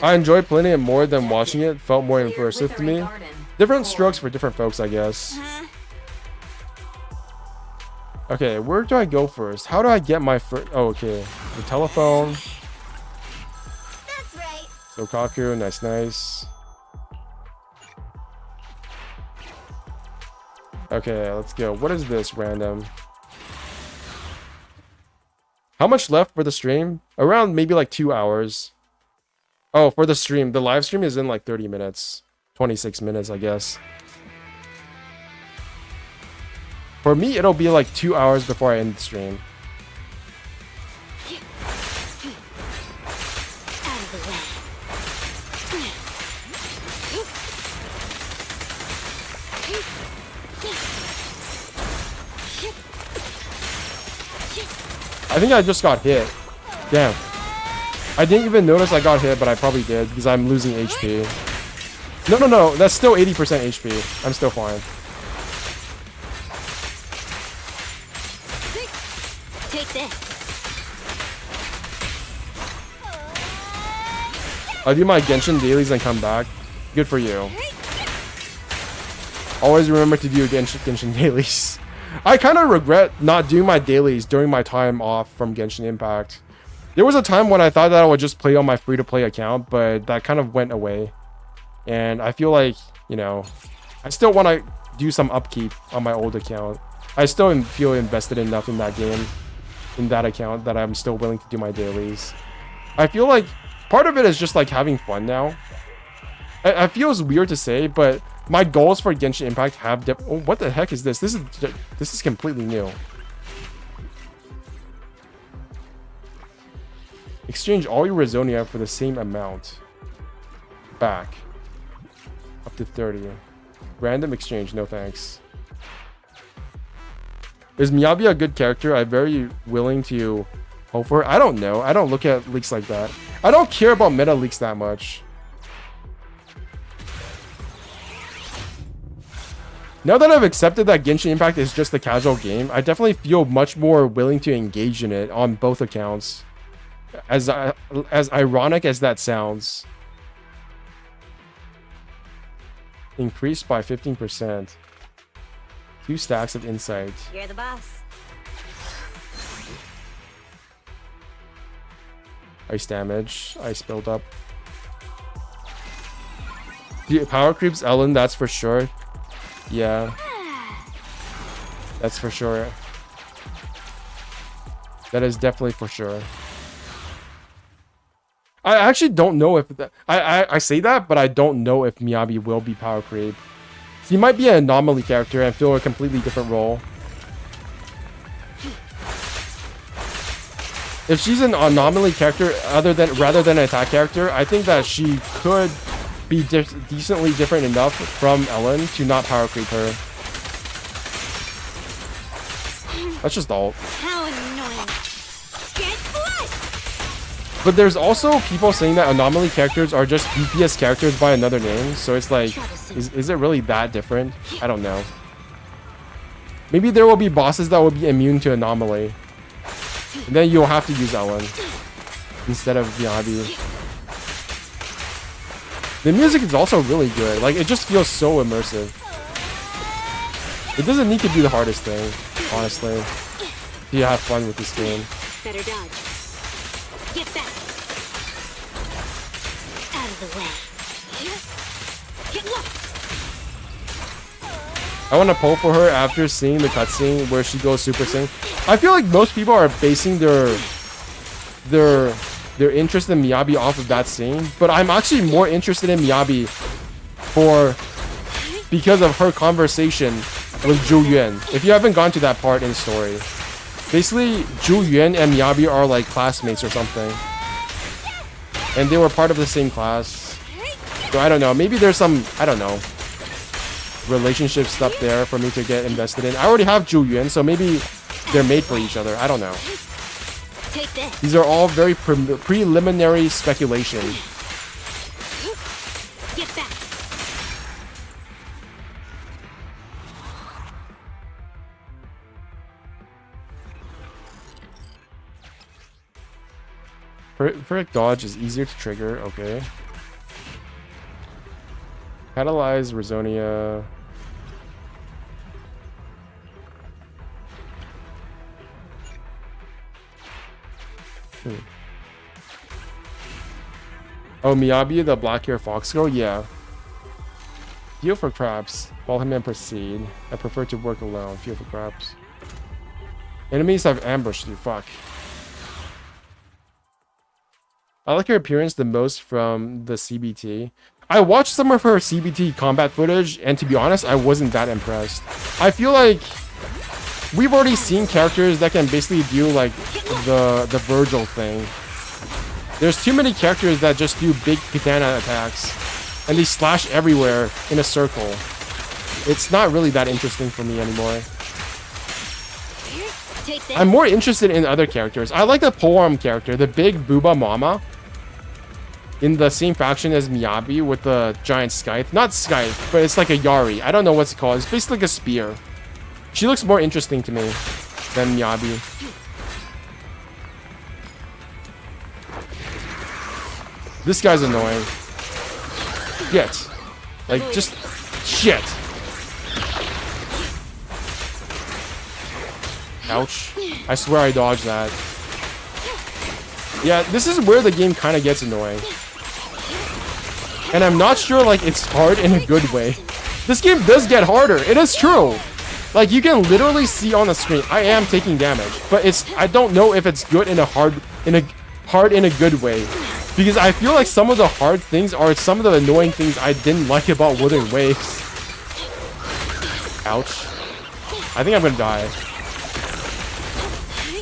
I enjoy playing it more than watching it. Felt more immersive to me. Different strokes for different folks, I guess. Okay, where do I go first? How do I get my first? Oh, okay. The telephone. That's right. Sokaku, nice. Okay, let's go. What is this random? How much left for the stream? Around maybe like 2 hours. Oh, for the stream. The live stream is in like 30 minutes. 26 minutes, I guess. For me, it'll be like 2 hours before I end the stream. I think I just got hit. Damn. I didn't even notice I got hit, but I probably did because I'm losing HP. No. That's still 80% HP. I'm still fine. Take this. I'll do my Genshin dailies and come back. Good for you. Always remember to do Genshin dailies. I kind of regret not doing my dailies during my time off from Genshin Impact. There was a time when I thought that I would just play on my free-to-play account, but that kind of went away. And I feel like, you know, I still want to do some upkeep on my old account. I still feel invested enough in that game, in that account, that I'm still willing to do my dailies. I feel like part of it is just like having fun now. It feels weird to say, but my goals for Genshin Impact have oh, what the heck is this? This is completely new. Exchange all your Rezonia for the same amount. Back. Up to 30. Random exchange, no thanks. Is Miyabi a good character? I'm very willing to hope for it. I don't know. I don't look at leaks like that. I don't care about meta leaks that much. Now that I've accepted that Genshin Impact is just a casual game, I definitely feel much more willing to engage in it on both accounts. As ironic as that sounds. Increased by 15%. 2 stacks of insight. You're the boss. Ice damage. Ice build up. The power creeps Ellen, that's for sure. Yeah. That's for sure. That is definitely for sure. I actually don't know if that, I say that, but I don't know if Miyabi will be power creep. He might be an anomaly character and fill a completely different role. If she's an anomaly character rather than an attack character, I think that she could be decently different enough from Ellen to not power creep her. That's just ult. How annoying. Get flushed. But there's also people saying that anomaly characters are just DPS characters by another name, so it's like, is it really that different? I don't know. Maybe there will be bosses that will be immune to anomaly. And then you'll have to use Ellen instead of Miyabi. The music is also really good. Like, it just feels so immersive. It doesn't need to be the hardest thing, honestly. You have fun with this game. Better dodge. Get back. Out of the way. Get lost. I want to pull for her after seeing the cutscene where she goes Super Saiyan. I feel like most people are basing their interest in Miyabi off of that scene, but I'm actually more interested in Miyabi because of her conversation with Zhu Yuan. If you haven't gone to that part in the story, basically Zhu Yuan and Miyabi are like classmates or something, and they were part of the same class. So I don't know, maybe there's some, I don't know, relationship stuff there for me to get invested in. I already have Zhu Yuan, so maybe they're made for each other. I don't know. Take this. These are all very preliminary speculation. Get back. Perfect dodge is easier to trigger. Okay. Catalyze Rezonia. Oh, Miyabi, the black hair fox girl? Yeah. Feel for crabs. Follow him and proceed. I prefer to work alone. Feel for crabs. Enemies have ambushed you. Fuck. I like her appearance the most from the CBT. I watched some of her CBT combat footage, and to be honest, I wasn't that impressed. I feel like we've already seen characters that can basically do like the Virgil thing. There's too many characters that just do big katana attacks, and they slash everywhere in a circle. It's not really that interesting for me anymore. I'm more interested in other characters. I like the polearm character, the big Booba Mama, in the same faction as Miyabi with the giant scythe. Not scythe, but it's like a Yari. I don't know what's it called. It's basically like a spear. She looks more interesting to me than Miyabi. This guy's annoying. Shit. Like, just shit. Ouch. I swear I dodged that. Yeah, this is where the game kind of gets annoying. And I'm not sure, like, it's hard in a good way. This game does get harder. It is true. Like, you can literally see on the screen, I am taking damage. But I don't know if it's good in a hard in a good way. Because I feel like some of the hard things are some of the annoying things I didn't like about Wuthering Waves. Ouch. I think I'm gonna die.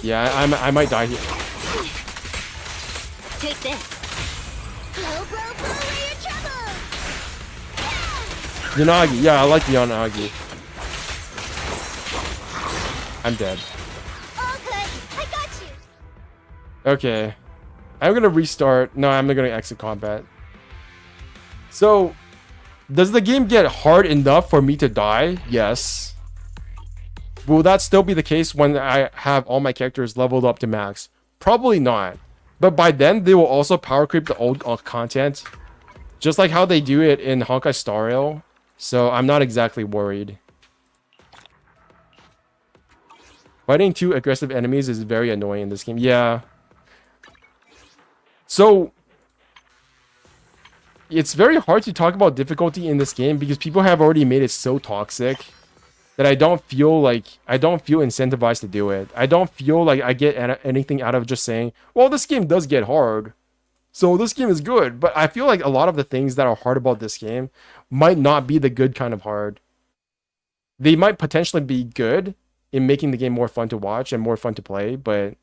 Yeah, I might die here. Take this. Yanagi. Yeah, I like the Yanagi. I'm dead. I got you. Okay. I'm gonna restart. No, I'm not gonna exit combat. So, does the game get hard enough for me to die? Yes. Will that still be the case when I have all my characters leveled up to max? Probably not. But by then, they will also power creep the old content. Just like how they do it in Honkai Star Rail. So I'm not exactly worried. Fighting two aggressive enemies is very annoying in this game. Yeah. So it's very hard to talk about difficulty in this game because people have already made it so toxic that I don't feel incentivized to do it. I don't feel like I get anything out of just saying, well, this game does get hard, so this game is good. But I feel like a lot of the things that are hard about this game might not be the good kind of hard. They might potentially be good in making the game more fun to watch and more fun to play, but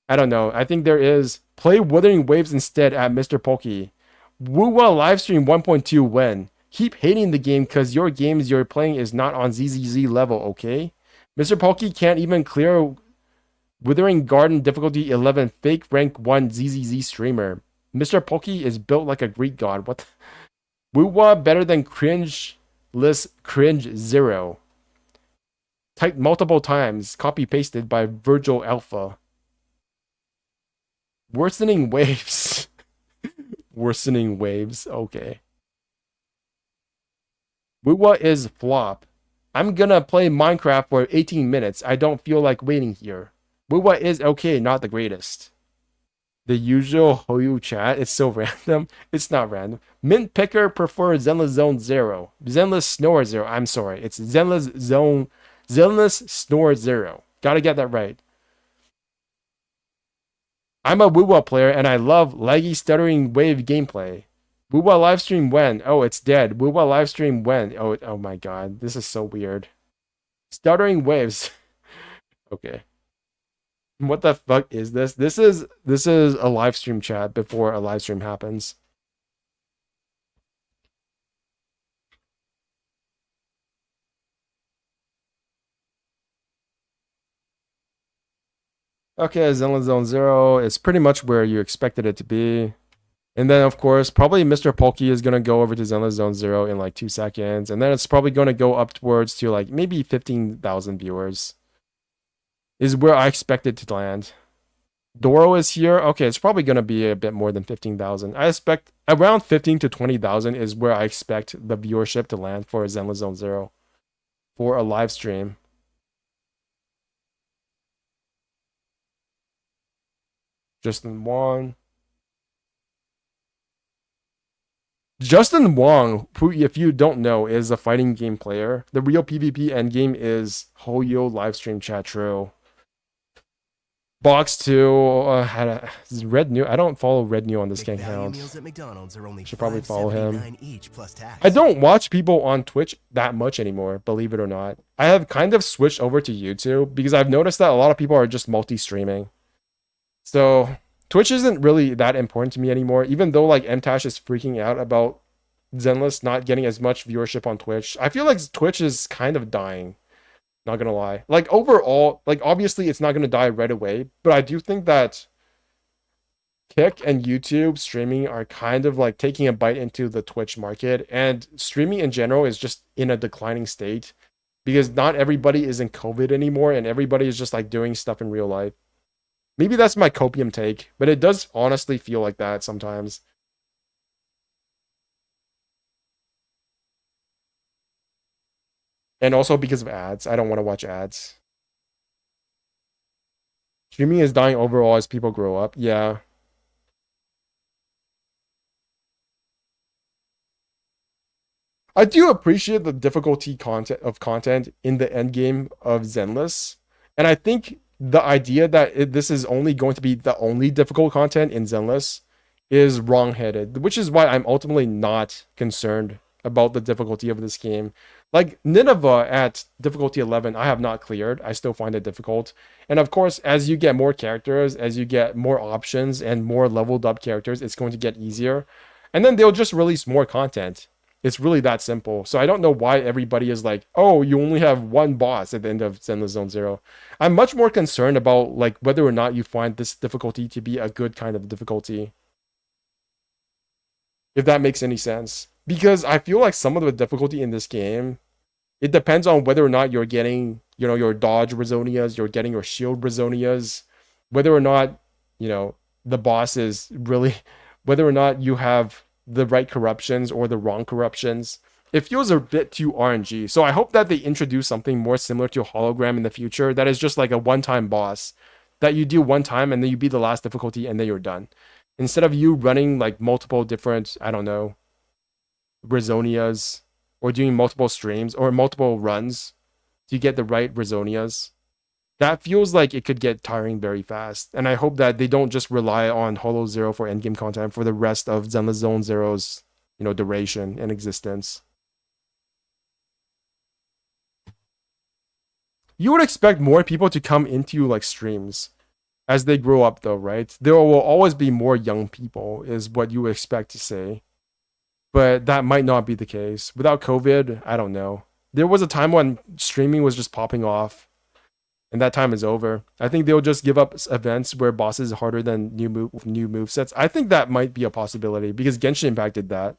I don't know. I think there is play Wuthering Waves instead at Mr. Pokey. Wuwa Livestream 1.2 when. Keep hating the game because your games you're playing is not on ZZZ level, okay? Mr. Pokey can't even clear Withering Garden difficulty 11 fake rank 1 ZZZ streamer. Mr. Pokey is built like a Greek god. What? Wuwa better than cringe-less cringe 0. Typed multiple times, copy pasted by Virgil Alpha. Worsening waves. Worsening waves. Okay. Wuwa is flop. I'm gonna play Minecraft for 18 minutes. I don't feel like waiting here. Wuwa is okay, not the greatest. The usual Hoyu chat is so random. It's not random. Mint Picker prefers Zenless Zone 0. Zenless Snore 0. I'm sorry. It's Zenless Zone. Zenless Snore 0. Gotta get that right. I'm a Wuwa player and I love laggy stuttering wave gameplay. Wuwa livestream when? Oh, it's dead. Wuwa livestream when? Oh my god. This is so weird. Stuttering waves. Okay. What the fuck is this? This is a live stream chat before a live stream happens. Okay, Zenless Zone 0 is pretty much where you expected it to be. And then, of course, probably Mr. Polky is going to go over to Zenless Zone 0 in like 2 seconds. And then it's probably going to go upwards to like maybe 15,000 viewers. Is where I expect it to land. Doro is here. Okay, it's probably going to be a bit more than 15,000. I expect around 15 to 20,000 is where I expect the viewership to land for Zenless Zone 0 for a live stream. Justin Wong. Justin Wong, who, if you don't know, is a fighting game player. The real PvP endgame is Hoyo livestream chat true. Box 2 had a Red New. I don't follow Red New on this gang account. Should probably follow him. I don't watch people on Twitch that much anymore, believe it or not. I have kind of switched over to YouTube because I've noticed that a lot of people are just multi-streaming. So Twitch isn't really that important to me anymore, even though like MTash is freaking out about Zenless not getting as much viewership on Twitch. I feel like Twitch is kind of dying. Not gonna lie. Like overall, like obviously it's not gonna die right away, but I do think that Kick and YouTube streaming are kind of like taking a bite into the Twitch market, and streaming in general is just in a declining state because not everybody is in COVID anymore and everybody is just like doing stuff in real life. Maybe that's my copium take, but it does honestly feel like that sometimes. And also because of ads. I don't want to watch ads. Streaming is dying overall as people grow up. Yeah. I do appreciate the difficulty content in the end game of Zenless. And I think the idea that this is only going to be the only difficult content in Zenless is wrong-headed, which is why I'm ultimately not concerned about the difficulty of this game. Like Nineveh at difficulty 11, I have not cleared. I still find it difficult. And of course, as you get more characters, as you get more options and more leveled up characters, it's going to get easier. And then they'll just release more content. It's really that simple. So I don't know why everybody is like, oh, you only have one boss at the end of Zenless Zone 0. I'm much more concerned about like whether or not you find this difficulty to be a good kind of difficulty. If that makes any sense. Because I feel like some of the difficulty in this game, it depends on whether or not you're getting, you know, your dodge Rizonias, you're getting your shield Rizonias, whether or not, you know, the boss is really, whether or not you have the right corruptions or the wrong corruptions. It feels a bit too RNG. So I hope that they introduce something more similar to a hologram in the future that is just like a one-time boss that you do one time and then you beat the last difficulty and then you're done. Instead of you running like multiple different, I don't know, Rizonias or doing multiple streams or multiple runs to get the right Rizonias. That feels like it could get tiring very fast. And I hope that they don't just rely on Holo Zero for endgame content for the rest of Zenless Zone Zero's, you know, duration and existence. You would expect more people to come into like streams as they grow up though, right? There will always be more young people is what you would expect to say. But that might not be the case. Without COVID, I don't know. There was a time when streaming was just popping off. And that time is over. I think they'll just give up events where bosses are harder than new movesets. I think that might be a possibility because Genshin Impact did that.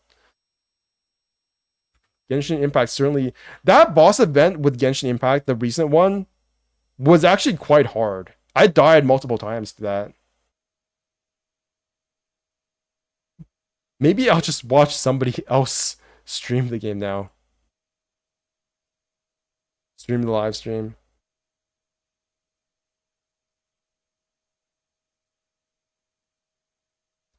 Genshin Impact certainly... That boss event with Genshin Impact, the recent one, was actually quite hard. I died multiple times to that. Maybe I'll just watch somebody else stream the game now. Stream the live stream.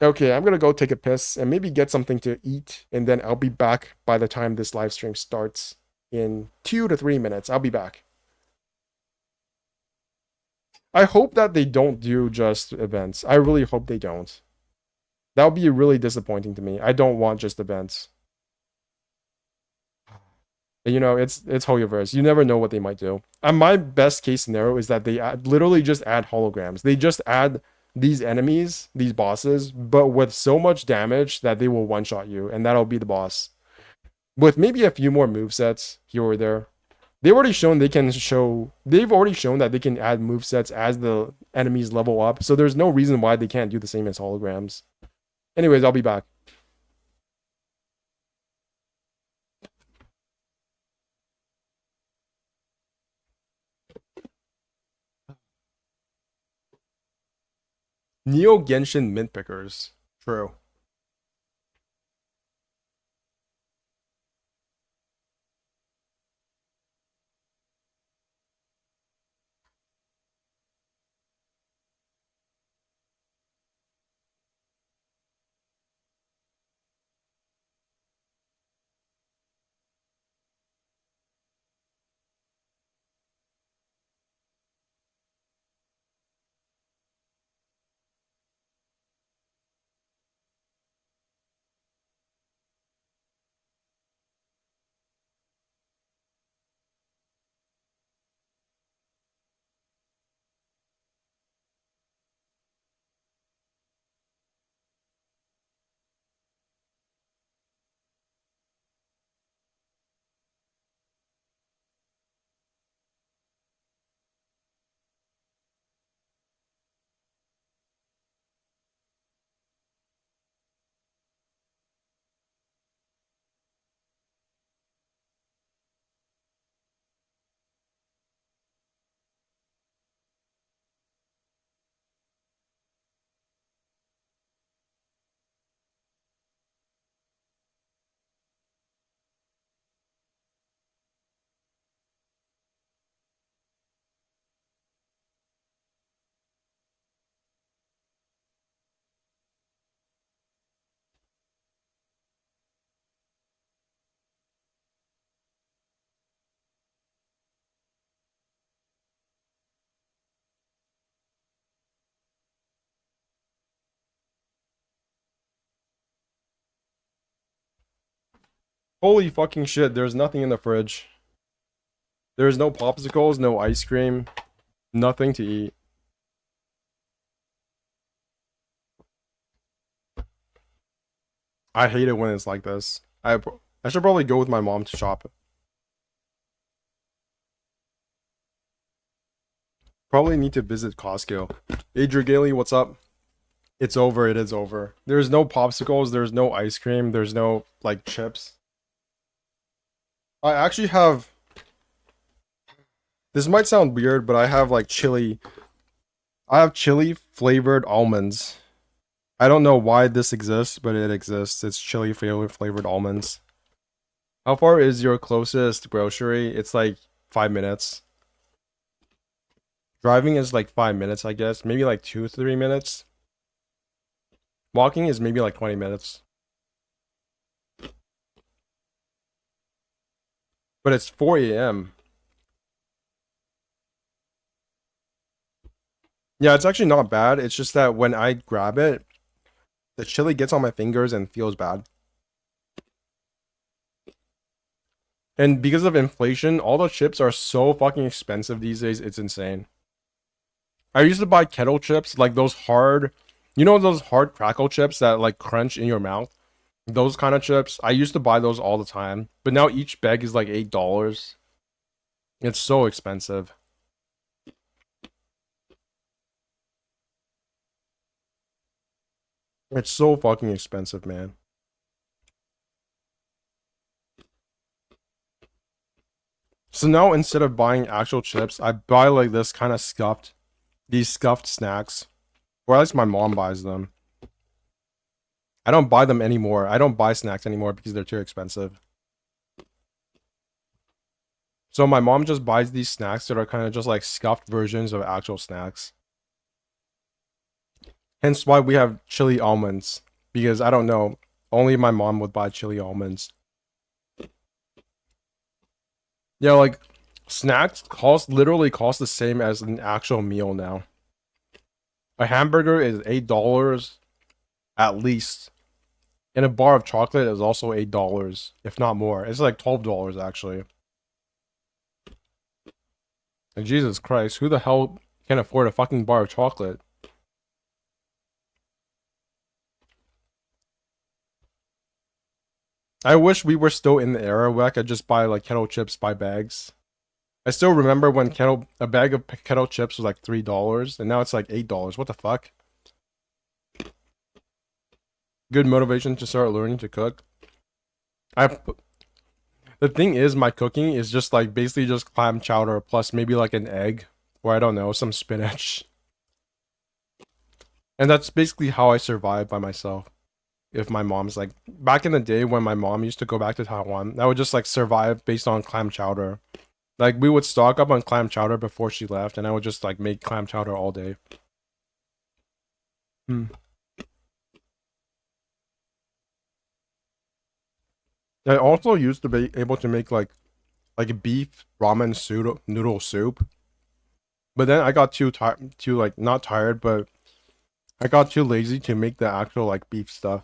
Okay, I'm gonna go take a piss and maybe get something to eat, and then I'll be back by the time this live stream starts in 2 to 3 minutes. I'll be back. I hope that they don't do just events. I really hope they don't. That would be really disappointing to me. I don't want just events. You know, it's Hoyoverse. You never know what they might do. And my best case scenario is that they literally just add holograms. They just add these enemies, these bosses, but with so much damage that they will one-shot you, and that'll be the boss. With maybe a few more movesets here or there. They've already shown that they can add movesets as the enemies level up. So there's no reason why they can't do the same as holograms. Anyways, I'll be back. Neo Genshin mint pickers. True. Holy fucking shit, there's nothing in the fridge. There's no popsicles, no ice cream, nothing to eat. I hate it when it's like this. I should probably go with my mom to shop. Probably need to visit Costco. Hey Dragaily, what's up? It's over, it is over. There's no popsicles, there's no ice cream, there's no, like, chips. I actually have... This might sound weird, but I have, like, chili... I have chili flavored almonds. I don't know why this exists, but it exists. It's chili flavored almonds. How far is your closest grocery? It's like 5 minutes. Driving is like 5 minutes, I guess. Maybe like 2-3 minutes. Walking is maybe like 20 minutes. But it's 4 a.m. Yeah, it's actually not bad. It's just that when I grab it, the chili gets on my fingers and feels bad. And because of inflation, all the chips are so fucking expensive these days, it's insane. I used to buy kettle chips, like those hard, you know those hard crackle chips that like crunch in your mouth? Those kind of chips. I used to buy those all the time. But now each bag is like $8. It's so expensive. It's so fucking expensive, man. So now instead of buying actual chips, I buy like this kind of these scuffed snacks. Or at least my mom buys them. I don't buy them anymore. I don't buy snacks anymore because they're too expensive. So my mom just buys these snacks that are kind of just like scuffed versions of actual snacks. Hence why we have chili almonds. Because I don't know, only my mom would buy chili almonds. Yeah, like snacks literally cost the same as an actual meal now. A hamburger is $8 at least. And a bar of chocolate is also $8, if not more. It's like $12 actually. Like, Jesus Christ, who the hell can afford a fucking bar of chocolate? I wish we were still in the era where I could just buy like kettle chips by bags. I still remember when a bag of kettle chips was like $3, and now it's like $8. What the fuck? Good motivation to start learning to cook. The thing is, my cooking is just like basically just clam chowder plus maybe like an egg, or I don't know, some spinach. And that's basically how I survive by myself. If my mom's like, back in the day when my mom used to go back to Taiwan, I would just like survive based on clam chowder. Like we would stock up on clam chowder before she left, and I would just like make clam chowder all day. I also used to be able to make like beef ramen noodle soup. But then I got too like not tired, but I got too lazy to make the actual like beef stuff.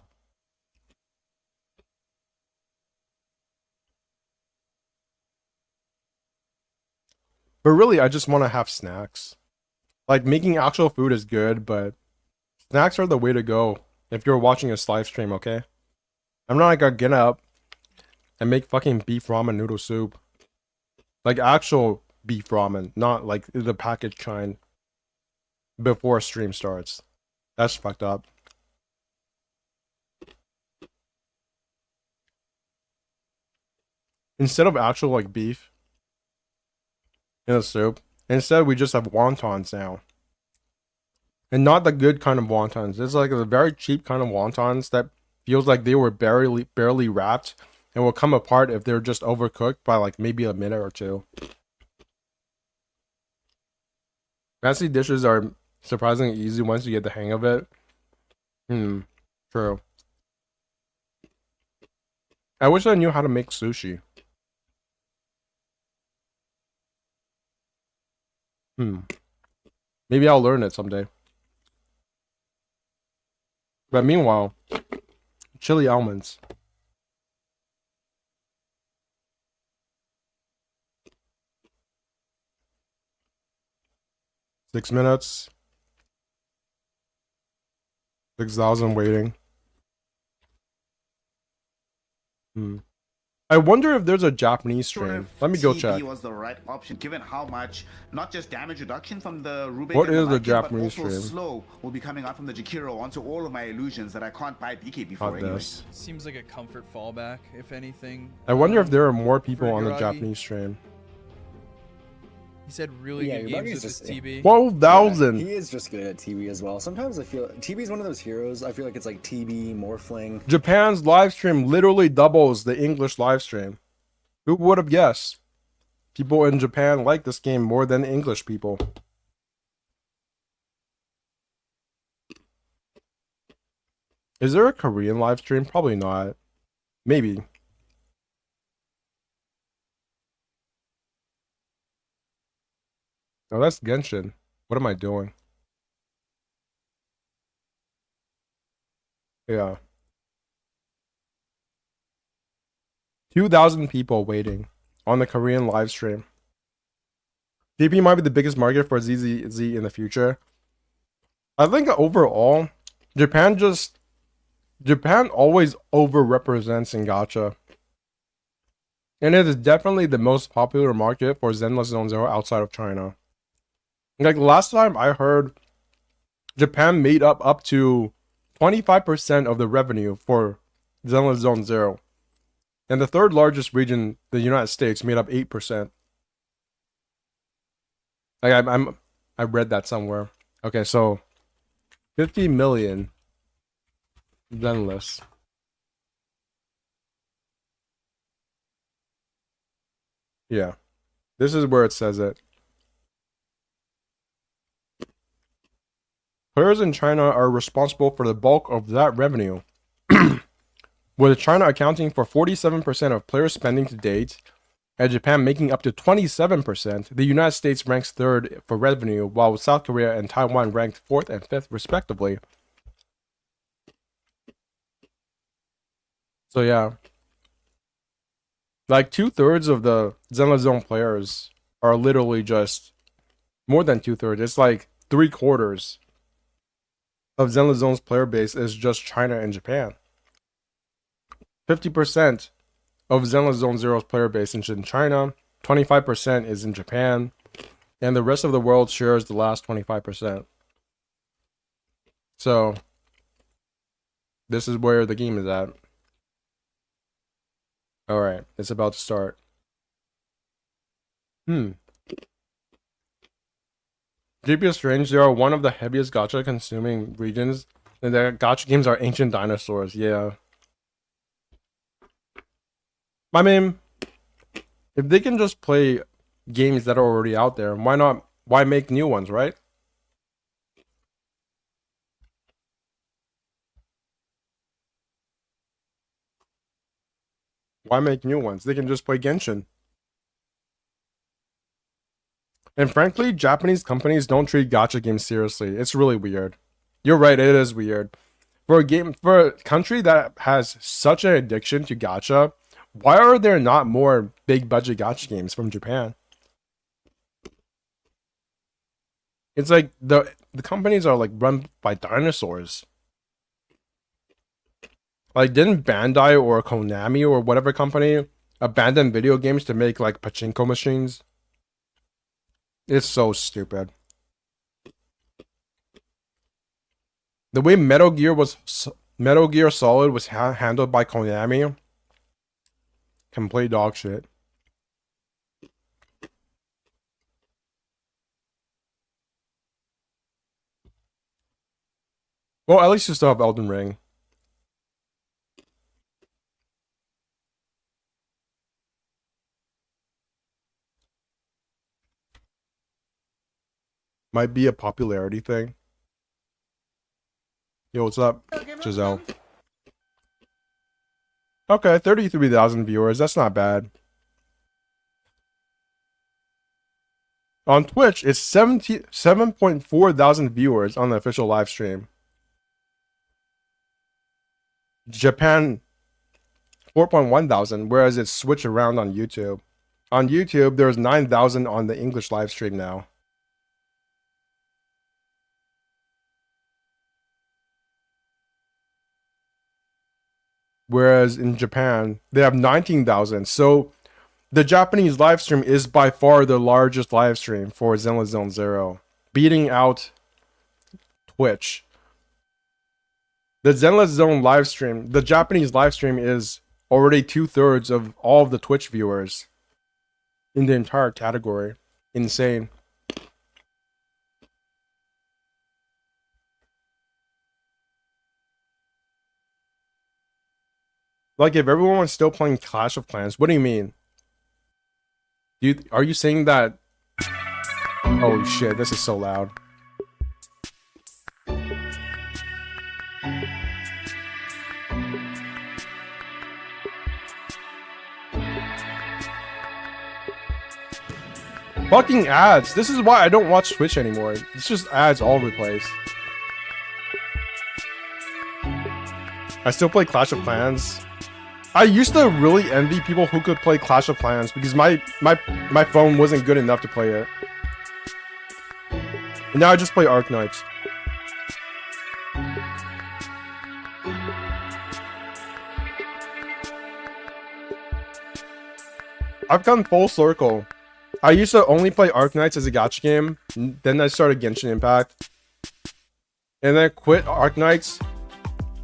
But really, I just want to have snacks. Like making actual food is good, but snacks are the way to go if you're watching this live stream, okay? I'm not gonna get up and make fucking beef ramen noodle soup. Like actual beef ramen, not like the packaged kind before stream starts. That's fucked up. Instead of actual like beef in the soup, instead we just have wontons now. And not the good kind of wontons. It's like a very cheap kind of wontons that feels like they were barely wrapped and will come apart if they're just overcooked by like maybe a minute or two. Fancy dishes are surprisingly easy once you get the hang of it. True. I wish I knew how to make sushi. Maybe I'll learn it someday. But meanwhile, chili almonds. Six minutes. 6,000 waiting. I wonder if there's a Japanese stream. Let me go check. Was the right option given how much not just damage reduction from the Rubik What and is the the Japanese but also stream? slow will be coming out from the Jakiro onto all of my illusions that I can't buy BK before Not anyway. this. Seems like a comfort fallback, if anything. I wonder if there are more people on the Yuragi. Japanese stream. He said really good games with his TB. 12,000. He is just good at TB as well. Sometimes I feel TB is one of those heroes. I feel like it's like TB, Morphling. Japan's live stream literally doubles the English live stream. Who would have guessed? People in Japan like this game more than English people. Is there a Korean live stream? Probably not. Maybe. Oh, that's Genshin. What am I doing? Yeah. 2,000 people waiting on the Korean live stream. JP might be the biggest market for ZZZ in the future. I think overall, Japan always overrepresents in gacha. And it is definitely the most popular market for Zenless Zone Zero outside of China. Like last time I heard, Japan made up to 25% of the revenue for Zenless Zone Zero. And the third largest region, the United States, made up 8%. Like I read that somewhere. Okay, so 50 million Zenless. Yeah. This is where it says it. Players in China are responsible for the bulk of that revenue, with China accounting for 47% of player spending to date, and Japan making up to 27%. The United States ranks third for revenue, while South Korea and Taiwan ranked fourth and fifth, respectively. So yeah. Like 2/3 of the Zenless Zone players are literally just more than 2/3. It's like 3/4 of Zenless Zone's player base is just China and Japan. 50% of Zenless Zone Zero's player base is in China, 25% is in Japan, and the rest of the world shares the last 25%. So this is where the game is at. All right, it's about to start. GPS Strange, they are one of the heaviest gacha consuming regions, and their gacha games are ancient dinosaurs. Yeah. I mean, if they can just play games that are already out there, why not? Why make new ones, right? Why make new ones? They can just play Genshin. And frankly, Japanese companies don't treat gacha games seriously. It's really weird. You're right, it is weird. For a country that has such an addiction to gacha, why are there not more big budget gacha games from Japan? It's like the companies are like run by dinosaurs. Like, didn't Bandai or Konami or whatever company abandon video games to make like pachinko machines? It's so stupid. The way Metal Gear Solid was handled by Konami, complete dog shit. Well, at least you still have Elden Ring. Might be a popularity thing. Yo, what's up, Giselle? Okay, 33,000 viewers. That's not bad. On Twitch, it's 7.4 thousand viewers on the official live stream. Japan, 4.1 thousand, whereas it's switched around on YouTube. On YouTube, there's 9,000 on the English live stream now. Whereas in Japan, they have 19,000. So the Japanese live stream is by far the largest live stream for Zenless Zone Zero, beating out Twitch. The Zenless Zone live stream, the Japanese live stream, is already 2/3 of all of the Twitch viewers in the entire category. Insane. Like, if everyone was still playing Clash of Clans, what do you mean? Are you saying that? Holy shit, this is so loud. Fucking ads. This is why I don't watch Twitch anymore. It's just ads all over the place. I still play Clash of Clans. I used to really envy people who could play Clash of Clans because my phone wasn't good enough to play it. And now I just play Arknights. I've gone full circle. I used to only play Arknights as a gacha game. Then I started Genshin Impact. And then I quit Arknights.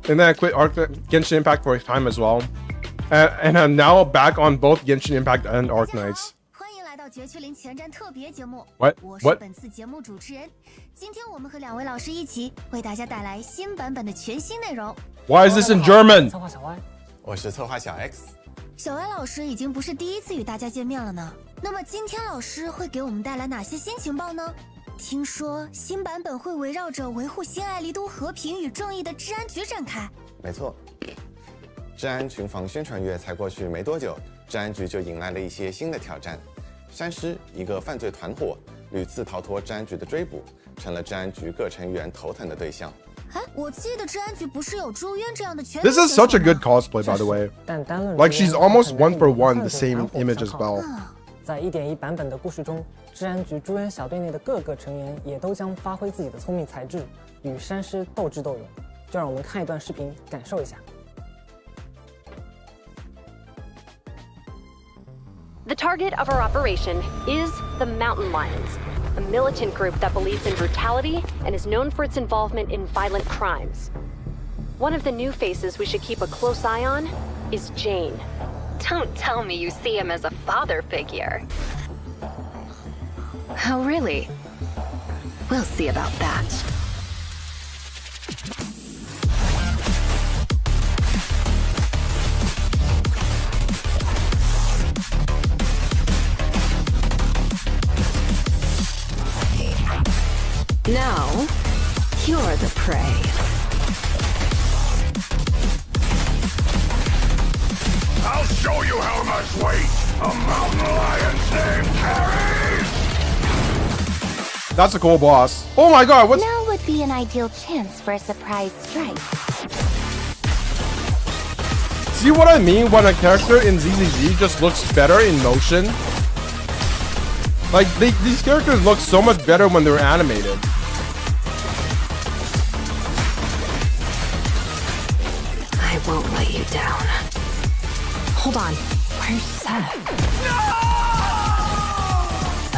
And then I quit Genshin Impact for a time as well. And I'm now back on both Genshin Impact and Arknights. What? What? Why is this in German? 我是策划小 X。小 Y 老师已经不是第一次与大家见面了呢。那么今天老师会给我们带来哪些新情报呢？听说新版本会围绕着维护新爱丽都和平与正义的治安局展开。没错，治安群防宣传月才过去没多久，治安局就迎来了一些新的挑战。山狮，一个犯罪团伙，屡次逃脱治安局的追捕，成了治安局各成员头疼的对象。哎，我记得治安局不是有朱渊这样的全。This is such a good cosplay, by the way. Like, she's almost 1-for-1 the same image as well. 在 1.1 版本的故事中，治安局朱渊小队内的各个成员也都将发挥自己的聪明才智，与山狮斗智斗勇。就让我们看一段视频，感受一下。The target of our operation is the Mountain Lions, a militant group that believes in brutality and is known for its involvement in violent crimes. One of the new faces we should keep a close eye on is Jane. Don't tell me you see him as a father figure. Oh, really? We'll see about that. Now, you're the prey. I'll show you how much weight a mountain lion's name carries! That's a cool boss. Oh my god, what's... Now would be an ideal chance for a surprise strike. See what I mean when a character in ZZZ just looks better in motion? Like, these characters look so much better when they're animated. I won't let you down. Hold on. Where's Seth? No!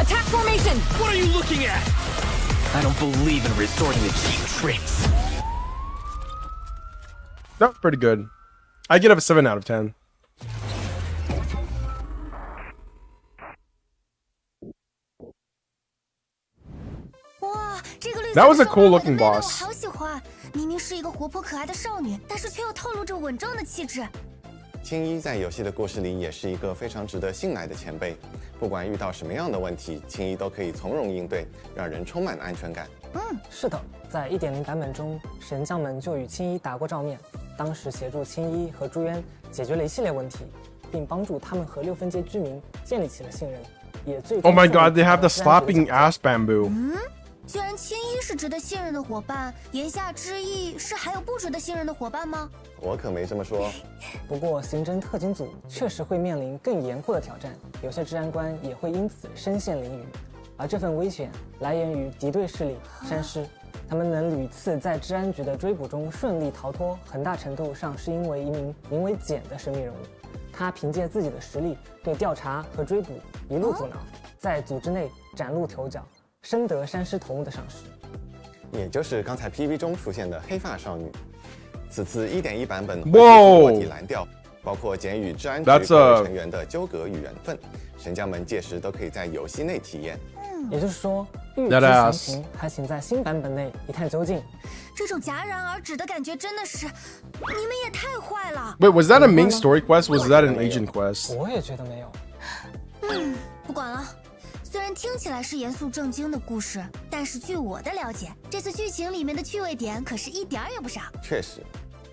Attack formation! What are you looking at? I don't believe in resorting to cheap tricks. That's pretty good. I give it a 7 out of 10. That was a cool looking boss. 好喜欢，明明是一个活泼可爱的少女，但是却又透露着稳重的气质。青衣在游戏的故事里也是一个非常值得信赖的前辈，不管遇到什么样的问题，青衣都可以从容应对，让人充满安全感。是的，在 1.0 版本中，神将们就与青衣打过照面，当时协助青衣和朱渊解决了一系列问题，并帮助他们和6分界居民建立起了信任，也最终 Oh my god, they have the slapping ass bamboo. 既然青衣是值得信任的伙伴，言下之意是还有不值得信任的伙伴吗？我可没这么说。不过刑侦特警组确实会面临更严酷的挑战，有些治安官也会因此身陷囹圄。而这份危险来源于敌对势力山狮，他们能屡次在治安局的追捕中顺利逃脱，很大程度上是因为一名名为简的神秘人物。他凭借自己的实力对调查和追捕一路阻挠，在组织内崭露头角，深得山狮头目的赏识。也就是刚才 PV 中出现的黑发少女。此次 1.1 版本会卧底蓝调，包括简与治安局各位成员的纠葛与缘分，神将们届时都可以在游戏内体验。也就是说，预知详情还请在新版本内一探究竟。这种戛然而止的感觉真的是，你们也太坏了。Wait, was that a main story quest? Was that an agent quest? 我也觉得没有。不管了。虽然听起来是严肃正经的故事，但是据我的了解，这次剧情里面的趣味点可是一点儿也不少。确实。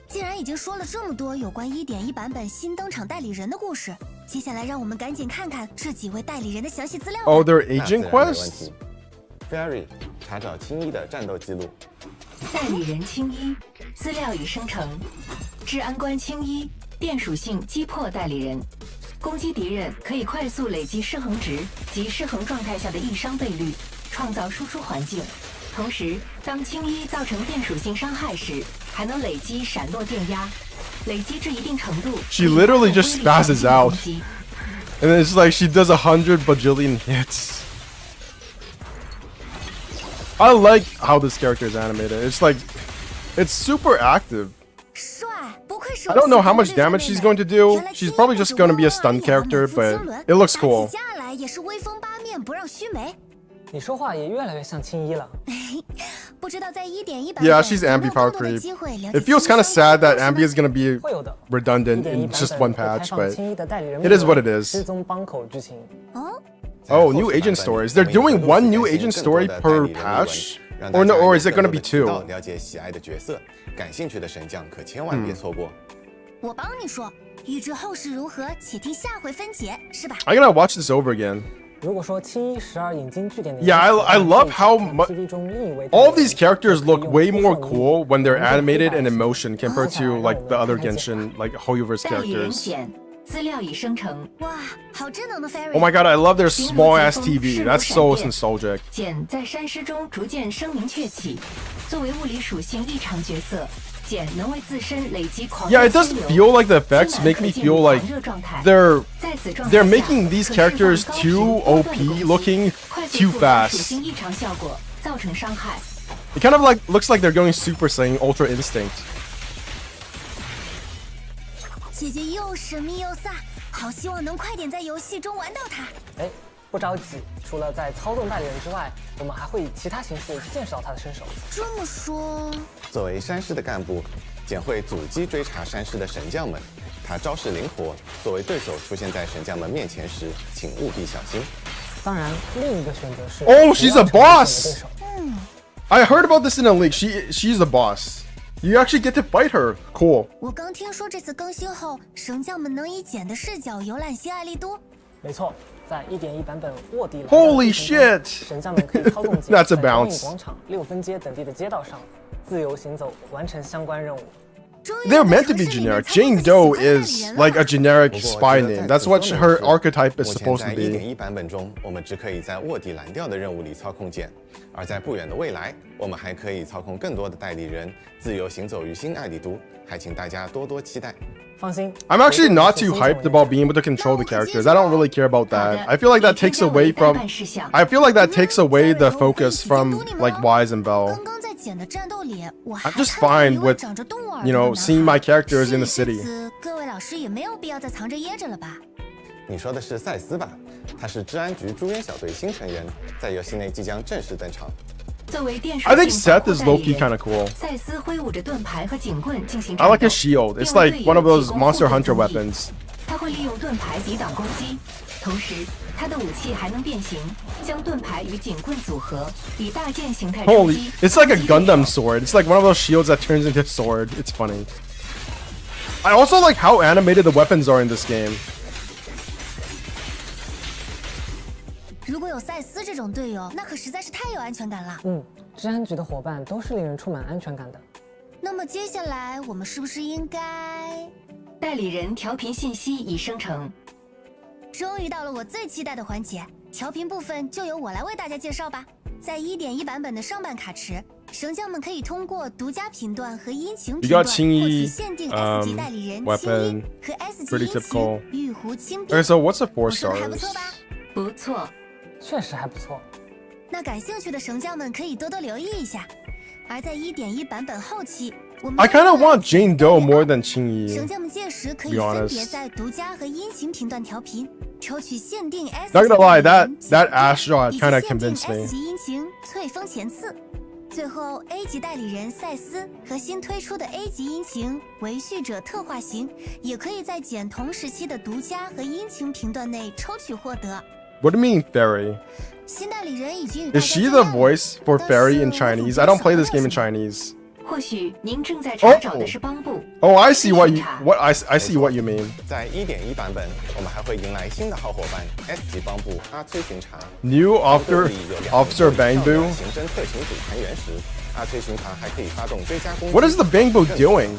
既然已经说了这么多有关 1.1 版本新登场代理人的故事，接下来让我们赶紧看看这几位代理人的详细资料。Oh, they're agent quests? Fairy 查找青衣的战斗记录。代理人青衣，资料已生成。治安官青衣，变属性击破代理人。攻击敌人可以快速累积失衡值及失衡状态下的易伤倍率，创造输出环境。同时，当青衣造成变属性伤害时，还能累积闪落电压，累积至一定程度。She literally just spazzes out, and it's like she does 100 bajillion hits. I like how this character is animated. It's like, it's super active. I don't know how much damage she's going to do. She's probably just going to be a stun character, but it looks cool. 你说话也越来越像青衣了。Yeah, she's Ambi power creep. It feels kind of sad that Ambi is going to be redundant in just one patch, but it is what it is. Oh, new agent stories. They're doing one new agent story per patch? Or no, or is it going to be 2? 了解喜爱的角色，感兴趣的神将可千万别错过。我帮你说，预知后事如何，且听下回分解，是吧 I'm gonna watch this over again. 如果说青衣12引经据典的 Yeah, I love how much all of these characters look way more cool when they're animated and in motion compared to like the other Genshin, like Hoyoverse characters. 资料已生成。哇，好智能的 Fairy！ Oh my god, I love their small ass TV. That's so nostalgic. 简在山狮中逐渐声名鹊起，作为物理属性异常角色，减能为自身累积狂 Yeah, 热 it does 心流 feel like the effects 自满 make 可 me 进入 feel like 狂热状态 they're 在此状态 they're 下 making these 可释放 characters 高 too 频不断的 OP 攻击 looking 快速 too 触发属 fast. 性异常效果造成伤害 It kind of like looks like they're going Super Saiyan Ultra Instinct. 姐姐又神秘又飒，好希望能快点在游戏中玩到她。哎，不着急，除了在操纵代理人之外，我们还会以其他形式见识到他的身手。这么说，作为山师的干部，简会阻击追查山师的神将们。他招式灵活，作为对手出现在神将们面前时，请务必小心。当然，另一个选择是 Oh, she's a 不要成为 boss! 对手 I heard about this in a leak. She's the boss. You actually get to fight her. Cool. 我刚听说这次更新后，神将们能以简的视角游览新爱丽都。没错，在 1.1 版本卧底来 Holy shit! 神将们可以操纵简 That's a 在光影 bounce. 广场、6分街等地的街道上自由行走，完成相关任务。 They're meant to be generic. Jane Doe is like a generic spy name. That's what her archetype is 目前 supposed 在 to be. 1.1版本中，我们只可以在卧底蓝调的任务里操控剑，而在不远的未来，我们还可以操控更多的代理人，自由行走于新爱丽都，还请大家多多期待。放心 I'm actually not too hyped about being able to control the characters. I don't really care about that. I feel like that takes away from. I feel like that takes away the focus from like Wise and Bell. 刚刚在简的战斗里，我还 I'm just 看到 fine 一位 with, 长着动物耳朵 you 的 know, 男 seeing 孩 my characters in the 事已 city. 至此各位老师也没有必要再藏着掖着了吧？你说的是赛斯吧？他是治安局朱渊小队新成员，在游戏内即将正式登场。作为电视 I think 性保 Seth 护 is 代理 low-key 人 kinda cool. 赛斯挥舞着盾牌和警棍进行 I 战 like 斗 his shield. It's 并为 like 队 one of 友 those 提供 Monster 互动 Hunter 能力 weapons. 他会利用盾牌抵挡攻击，同时他的武器还能变形，将盾牌与警棍组合，以大剑形态冲 Holy, 击。 it's like a Gundam sword. It's like one of those shields that turns into a sword. It's funny. I also like how animated the weapons are in this game. 如果有赛斯这种队友，那可实在是太有安全感了。治安局的伙伴都是令人充满安全感的。那么接下来我们是不是应该？代理人调频信息已生成。终于到了我最期待的环节，调频部分就由我来为大家介绍吧。在 1.1 版本的上半卡池，神将们可以通过独家频段和阴晴 You 频段 got 获取 Qingyi, 限定 S 级代理人 weapon, 和 S 级 pretty 阴 typical. 晴玉壶轻兵。 Okay, so what's the 4我说的还不 stars? 错吧？不错，确实还不错。那感兴趣的神将们可以多多留意一下。而在 1.1 版本后期，我们 I kind of want Jane Doe more than 神 Qingyi. 将们届时可以 Be 分别 honest. 在独家和阴晴频段调频，抽取限定 S Not 级 gonna lie, 代理 that 人 Ash shot 以及 kind of 限定 convinced me. S 级阴晴翠峰前刺。最后 A 级代理人赛斯和新推出的 A 级阴晴维续者特化型，也可以在减同时期的独家和阴晴频段内抽取获得。 What do you mean, Fairy? 新代理人已经与大 Is 家 she 见 the 面了 voice for Fairy in Chinese? I don't play this game in Chinese. 或许您正在查找的是帮部。 Oh, I see what you I see what you mean. 在 1.1 版本，我们还会迎来新的好伙伴 S 级帮部阿崔巡查。 New Officer 少 Bangbu. 年刑侦特勤组成员时，阿崔巡查还可以发动追加攻击。 What is the Bangbu doing?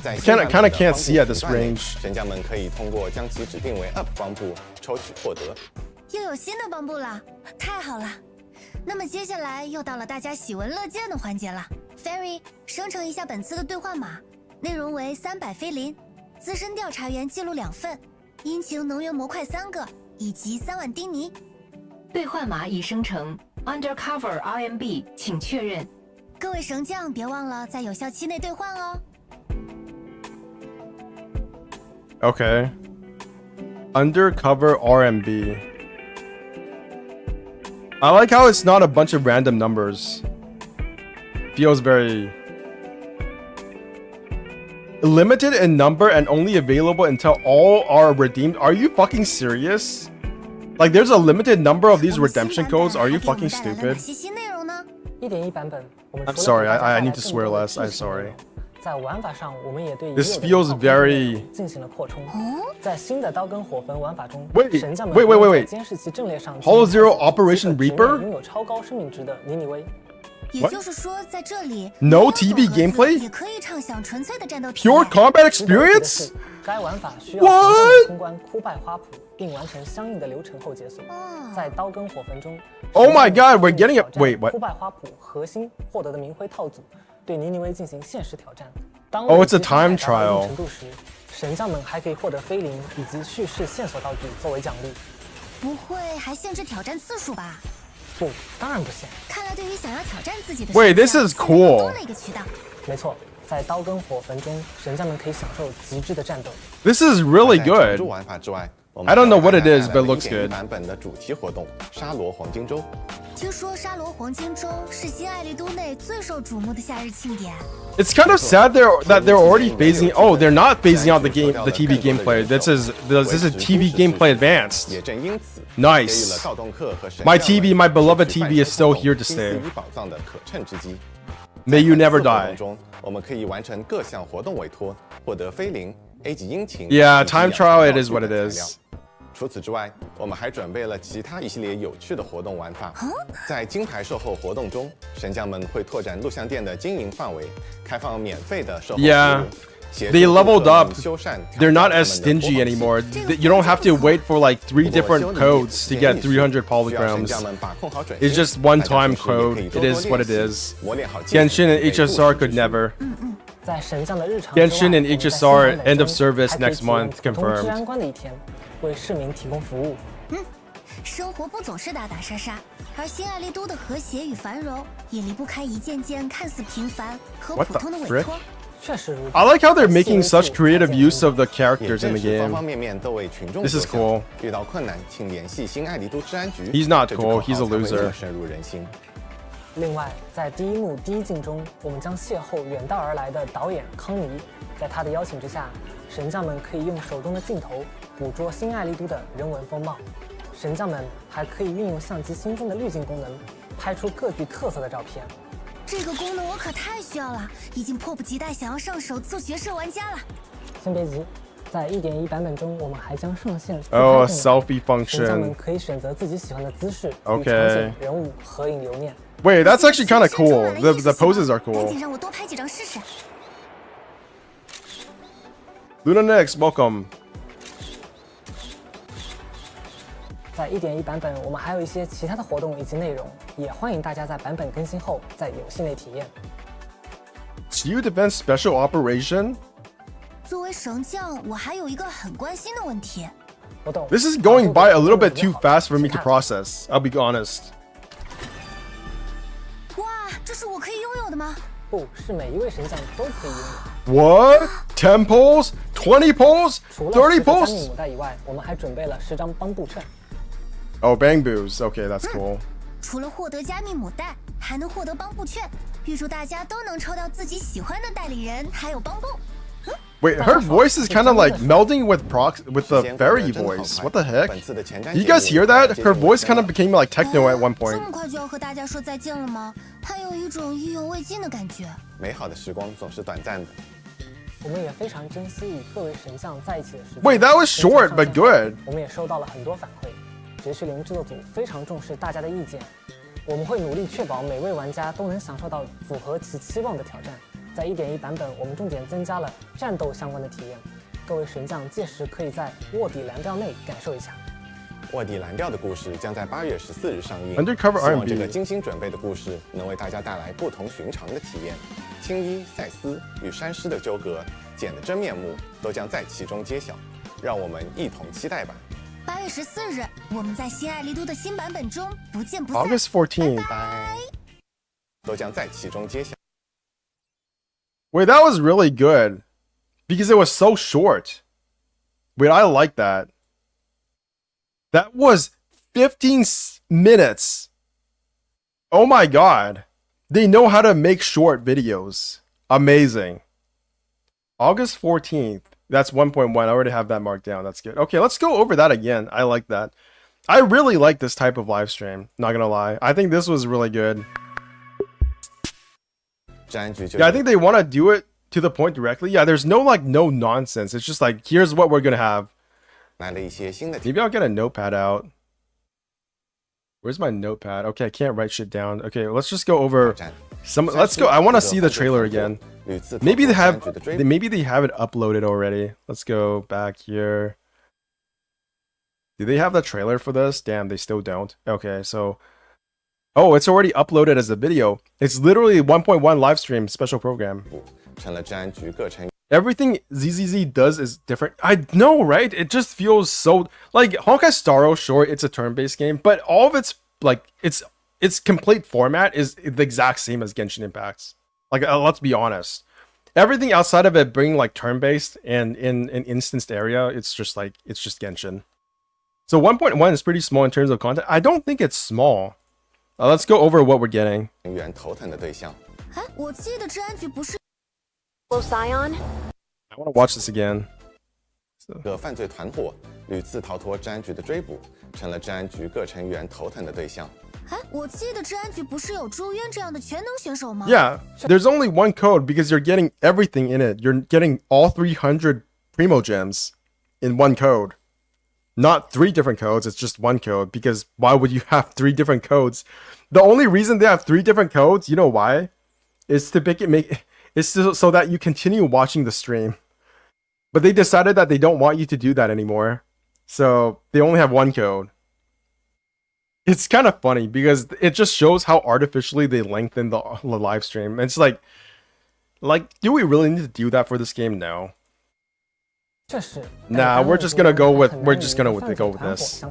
在 Kinda can't see at this range. 神将们可以通过将其指定为 Up 帮部抽取获得。又有新的帮部了，太好了！那么接下来又到了大家喜闻乐见的环节了。Fairy， 生成一下本次的兑换码，内容为300菲林，资深调查员记录2份，阴晴能源模块3个，以及3万丁尼。兑换码已生成 ，Undercover RMB， 请确认。各位神将，别忘了在有效期内兑换哦。 Okay. Undercover RMB. I like how it's not a bunch of random numbers. Feels very limited in number and only available until all are redeemed. Are you fucking serious? Like there's a limited number of these redemption codes? Are you fucking stupid? 1.1 版本，我们 I'm sorry, I need to swear less. I'm sorry. 在玩法上，我们也对 This feels very 进行了扩充。在新的刀跟火焚玩法中， Wait, 神将们 wait. 在监视器阵列上 Hollow Zero Operation Reaper? 拥有超高生命值的尼尼微。也就是说，在这里 No TV gameplay? 也可以畅享纯粹的战斗体验。 Pure combat experience? 该玩法需要通关枯败花圃，并完成相应的流程后解锁。在刀跟火焚中 Oh my god, we're getting it. Wait, what? 枯败花圃核心获得的明辉套组，对尼尼微进行限时挑战。Oh, it's a time trial. 程度时，神将们还可以获得菲林以及叙事线索道具作为奖励。不会还限制挑战次数吧？不，当然不限。看来对于想要挑战自己的 Wait, 神 this 将 is cool. 多了一个渠道。没错，在刀跟火焚中，神将们可以享受极致的战斗。This is really 在 good. 常驻玩法之外，我们 I don't know what it 还带 is, 来 but 了 looks 1.1 good. 版本的主题活动——沙罗黄金周。听说沙罗黄金周是新爱丽都内最受瞩目的夏日庆典。It's kind of sad that they're already phasing. Oh, they're not phasing out the TV gameplay. This is TV gameplay advanced. 也正因此， Nice. 给予了盗洞客和神 My 将们 TV, my beloved 去 TV is still here to 新 stay. 四一宝藏的可乘之机。 May you 在 never 本次活 die. 动中，我们可以完成各项活动委托，获得菲林、A 级殷勤。 Yeah, 以及 time 养 trial 道 it is 具 what it 等材 is. 料除此之外，我们还准备了其他一系列有趣的活动玩法。在金牌售后活动中，神将们会拓展录像店的经营范围，开放免费的售后服务。 Yeah. 协助 They 顾客 leveled 们 up. 修缮 They're not 挑 as 战他们的 stingy 播放器 anymore. You don't have to wait for like 3 different codes to get 300需要神 polygrams. 将们把控好准 It's 心 just one 大家 time 同时也可以 code. 多 It 多 is what it 练 is. 习磨练好技术 Genshin and 每步 HSR 之 could 前 never. 在神将的日常之外 Genshin and 我们在 HSR 新版本 end of 中 service 还可以 next 启用 month 普通治 confirmed. 安官的一天，为市民提供服务。生活不总是打打杀杀，而新爱丽都的和谐与繁荣也离不开一件件看似平凡和 What 普 the 通的委 frick? 托。确实如此。 I like how they're making such creative use of the 也 characters in 正 the 是方 game. 方面面都为群众 This 着 is 想 cool. 遇到困难，请联系新爱丽都治安局。 He's not 这句 cool, 口号 he's a 才会 loser. 更深入人心。另外，在第一幕第一镜中，我们将邂逅远道而来的导演康尼。在他的邀请之下，神将们可以用手中的镜头捕捉新爱丽都的人文风貌。神将们还可以运用相机新增的滤镜功能，拍出各具特色的照片。这个功能我可太需要了，已经迫不及待想要上手做角色玩家了。先别急，在 1.1 版本中，我们还将上线自拍 Oh, a 功能 selfie 神将们 function. 可以选择自己喜欢的姿势，与 Okay. 场景、人物合影留念。 Wait, that's actually kind of cool. The poses are 赶 cool. 紧让我多拍几张试试。 Luna Next, welcome. 在 1.1 版本，我们还有一些其他的活动以及内容，也欢迎大家在版本更新后在游戏内体验。 Siu Defense Special Operation? 作为神将，我还有一个很关心的问题。我懂。 This is going by a little bit too fast for me to process. I'll be honest. 哇，这是我可以拥有的吗？不是每一位神将都可以拥有。 What? 10 pulls? 20 pulls? 除了30 10个加密 pulls? 母带以外，我们还准备了10张帮布券。 Oh, bang boos. Okay, that's cool. 除了获得加密母带，还能获得帮布券。预祝大家都能抽到自己喜欢的代理人，还有帮布。 Wait, her voice is kind of like melding with the fairy voice. What the heck? You guys hear that? Her voice kind of became like techno at one 这 point. 么快就要和大家说再见了吗？还有一种意犹未尽的感觉。美好的时光总是短暂的。我们也非常珍惜与各位神将在一起的时间。 Wait, that was short, but good. 我们也收到了很多反馈，绝区零制作组非常重视大家的意见，我们会努力确保每位玩家都能享受到符合其期望的挑战。在 1.1 版本，我们重点增加了战斗相关的体验，各位神将届时可以在卧底蓝调内感受一下。卧底蓝调的故事将在8月14日上映。 Undercover 希望 R&B 这个精心准备的故事能为大家带来不同寻常的体验。青衣、赛斯与山狮的纠葛、简的真面目都将在其中揭晓，让我们一同期待吧。 8月14日，我们在新爱丽都的新版本中不见不散。 August 14th. 都将在其中揭晓。 Wait, that was really good. Because it was so short. Wait, I like that. That was 15 minutes. Oh my god. They know how to make short videos. Amazing. August 14th. That's 1.1. I already have that marked down. That's good. Okay, let's go over that again. I like that. I really like this type of live stream. Not gonna lie. I think this was really good. Yeah, I think they want to do it to the point directly. Yeah, there's no no nonsense. It's just like, here's what we're gonna have. Maybe I'll get a notepad out. Where's my notepad? Okay, I can't write shit down. Okay, let's just go over some. Let's go. I want to see the trailer again. Maybe they have it uploaded already. Let's go back here. Do they have the trailer for this? Damn, they still don't. Okay, so oh, it's already uploaded as a video. It's literally 1.1 live stream special program. 成了治安局各成员。 Everything ZZZ does is different. I know, right? It just feels so like Honkai Star. Sure, it's a turn-based game, but all of its like its complete format is the exact same as Genshin Impact's. Like, let's be honest. Everything outside of it being like turn-based and in an instanced area, it's just Genshin. So 1.1 is pretty small in terms of content. I don't think it's small. Let's go over what we're getting. 员头疼的对象。哎，我记得治安局不是 Close eye on? I want to watch this again. 个犯罪团伙屡次逃脱治安局的追捕，成了治安局各成员头疼的对象。哎，我记得治安局不是有朱渊这样的全能选手吗？ Yeah, there's only one code because you're getting everything in it. You're getting all 300 Primo Gems in one code. Not 3 different codes, it's just one code, because why would you have 3 different codes? The only reason they have 3 different codes, you know why? Is to so that you continue watching the stream. But they decided that they don't want you to do that anymore. So they only have one code. It's kind of funny because it just shows how artificially they lengthen the live stream. It's like, do we really need to do that for this game? No. Nah, we're just gonna go with this.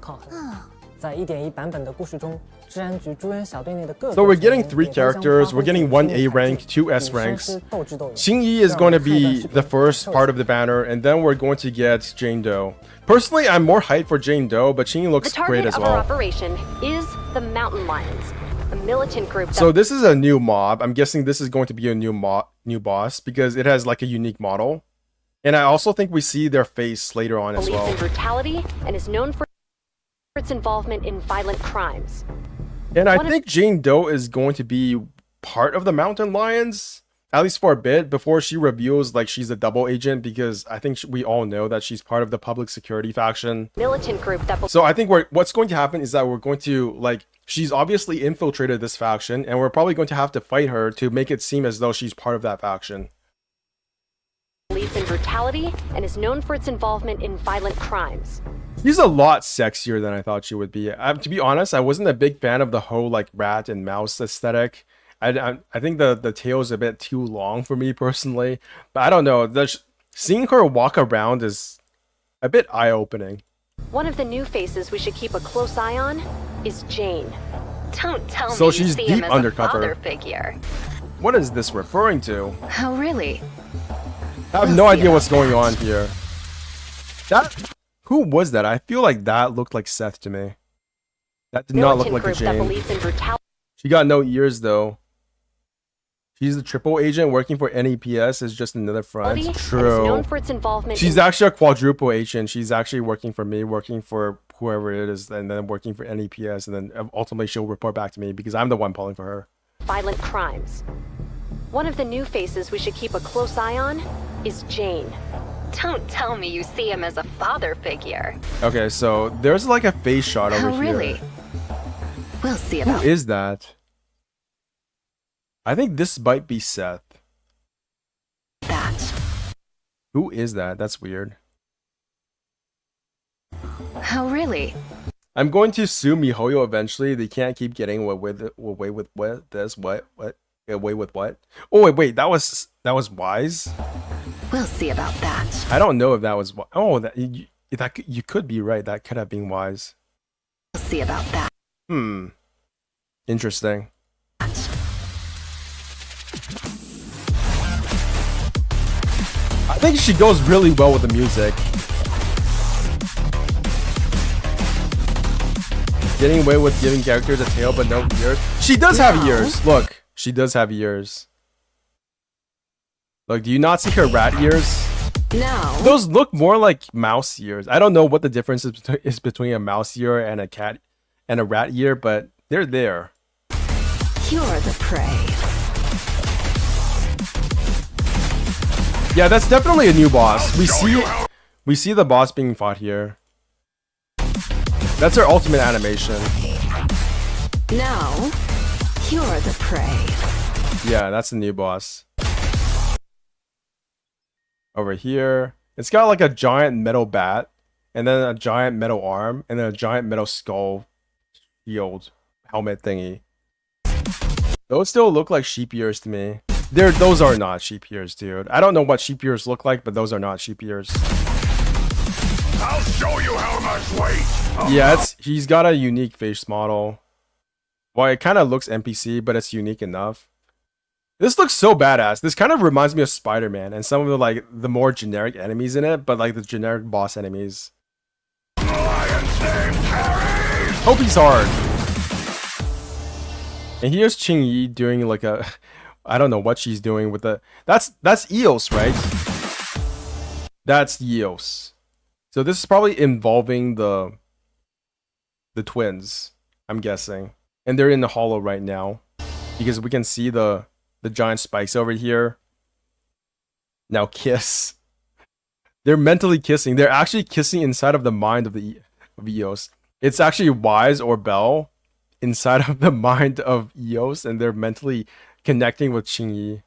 So we're getting 3 characters, we're getting 1 A rank, 2 S ranks. Xingyi is going to be the first part of the banner, and then we're going to get Jane Doe. Personally, I'm more hyped for Jane Doe, but Xingyi looks great as The target of our operation is the Mountain Lions, a militant group that... So this is a new mob. I'm guessing this is going to be a new boss because it has like a unique model. And I also think we see their face later on as well. believes in brutality and is known for its involvement in violent crimes. And I think Jane Doe is going to be part of the Mountain Lions, at least for a bit, before she reveals like she's a double agent, because I think we all know that she's part of the public security faction. Militant group that... So I think what's going to happen is that we're going to, like, she's obviously infiltrated this faction, and we're probably going to have to fight her to make it seem as though she's part of that faction. believes in brutality and is known for its involvement in violent crimes. She's a lot sexier than I thought she would be. To be honest, I wasn't a big fan of the whole like rat and mouse aesthetic. I think the tail is a bit too long for me personally. But I don't know. Seeing her walk around is a bit eye-opening. One of the new faces we should keep a close eye on is Jane. Don't tell So me she's you see deep him as undercover. a father figure. What is this referring to? Oh, really? I have no idea what's going on here. Who was that? I feel like that looked like Seth to me. That did not look like a Jane. She got no ears though. She's the triple agent working for NEPS is just another front. True. She's actually a quadruple agent. She's actually working for me, working for whoever it is, and then working for NEPS, and then ultimately she'll report back to me because I'm the one pulling for her. Violent crimes. One of the new faces we should keep a close eye on is Jane. Don't tell me you see him as a father figure. Okay, so there's like a face shot over Oh, here. really? We'll see Who about is that? I think this might be Seth. that. Who is that? That's weird. Oh, really? I'm going to sue MiHoYo eventually. They can't keep getting away with what? This what? Away with what? Oh wait, that was Wise. We'll see about that. I don't know if that was. Oh, you could be right. That could have been Wise. We'll see about that. Interesting. I think she goes really well with the music. Getting away with giving characters a tail but no ears. She does have ears. Look, she does have ears. Look, do you not see her rat ears? No. Those look more like mouse ears. I don't know what the difference is between a mouse ear and a cat and a rat ear, but they're there. You're the prey. Yeah, that's definitely a new boss. We see the boss being fought here. That's her ultimate animation. Now, you're the prey. Yeah, that's the new boss. Over here, it's got like a giant metal bat, and then a giant metal arm, and then a giant metal skull shield helmet thingy. Those still look like sheep ears to me. Those are not sheep ears, dude. I don't know what sheep ears look like, but those are not sheep ears. I'll show you how much weight. Yeah, he's got a unique face model. Well, it kind of looks NPC, but it's unique enough. This looks so badass. This kind of reminds me of Spider-Man and some of the like the more generic enemies in it, but like the generic boss enemies. Hope he's hard. And here's Qingyi doing like a, I don't know what she's doing with the. That's Eos, right? That's Eos. So this is probably involving the twins, I'm guessing. And they're in the hollow right now because we can see the giant spikes over here. Now kiss. They're mentally kissing. They're actually kissing inside of the mind of Eos. It's actually Wise or Belle inside of the mind of Eos, and they're mentally connecting with Qingyi.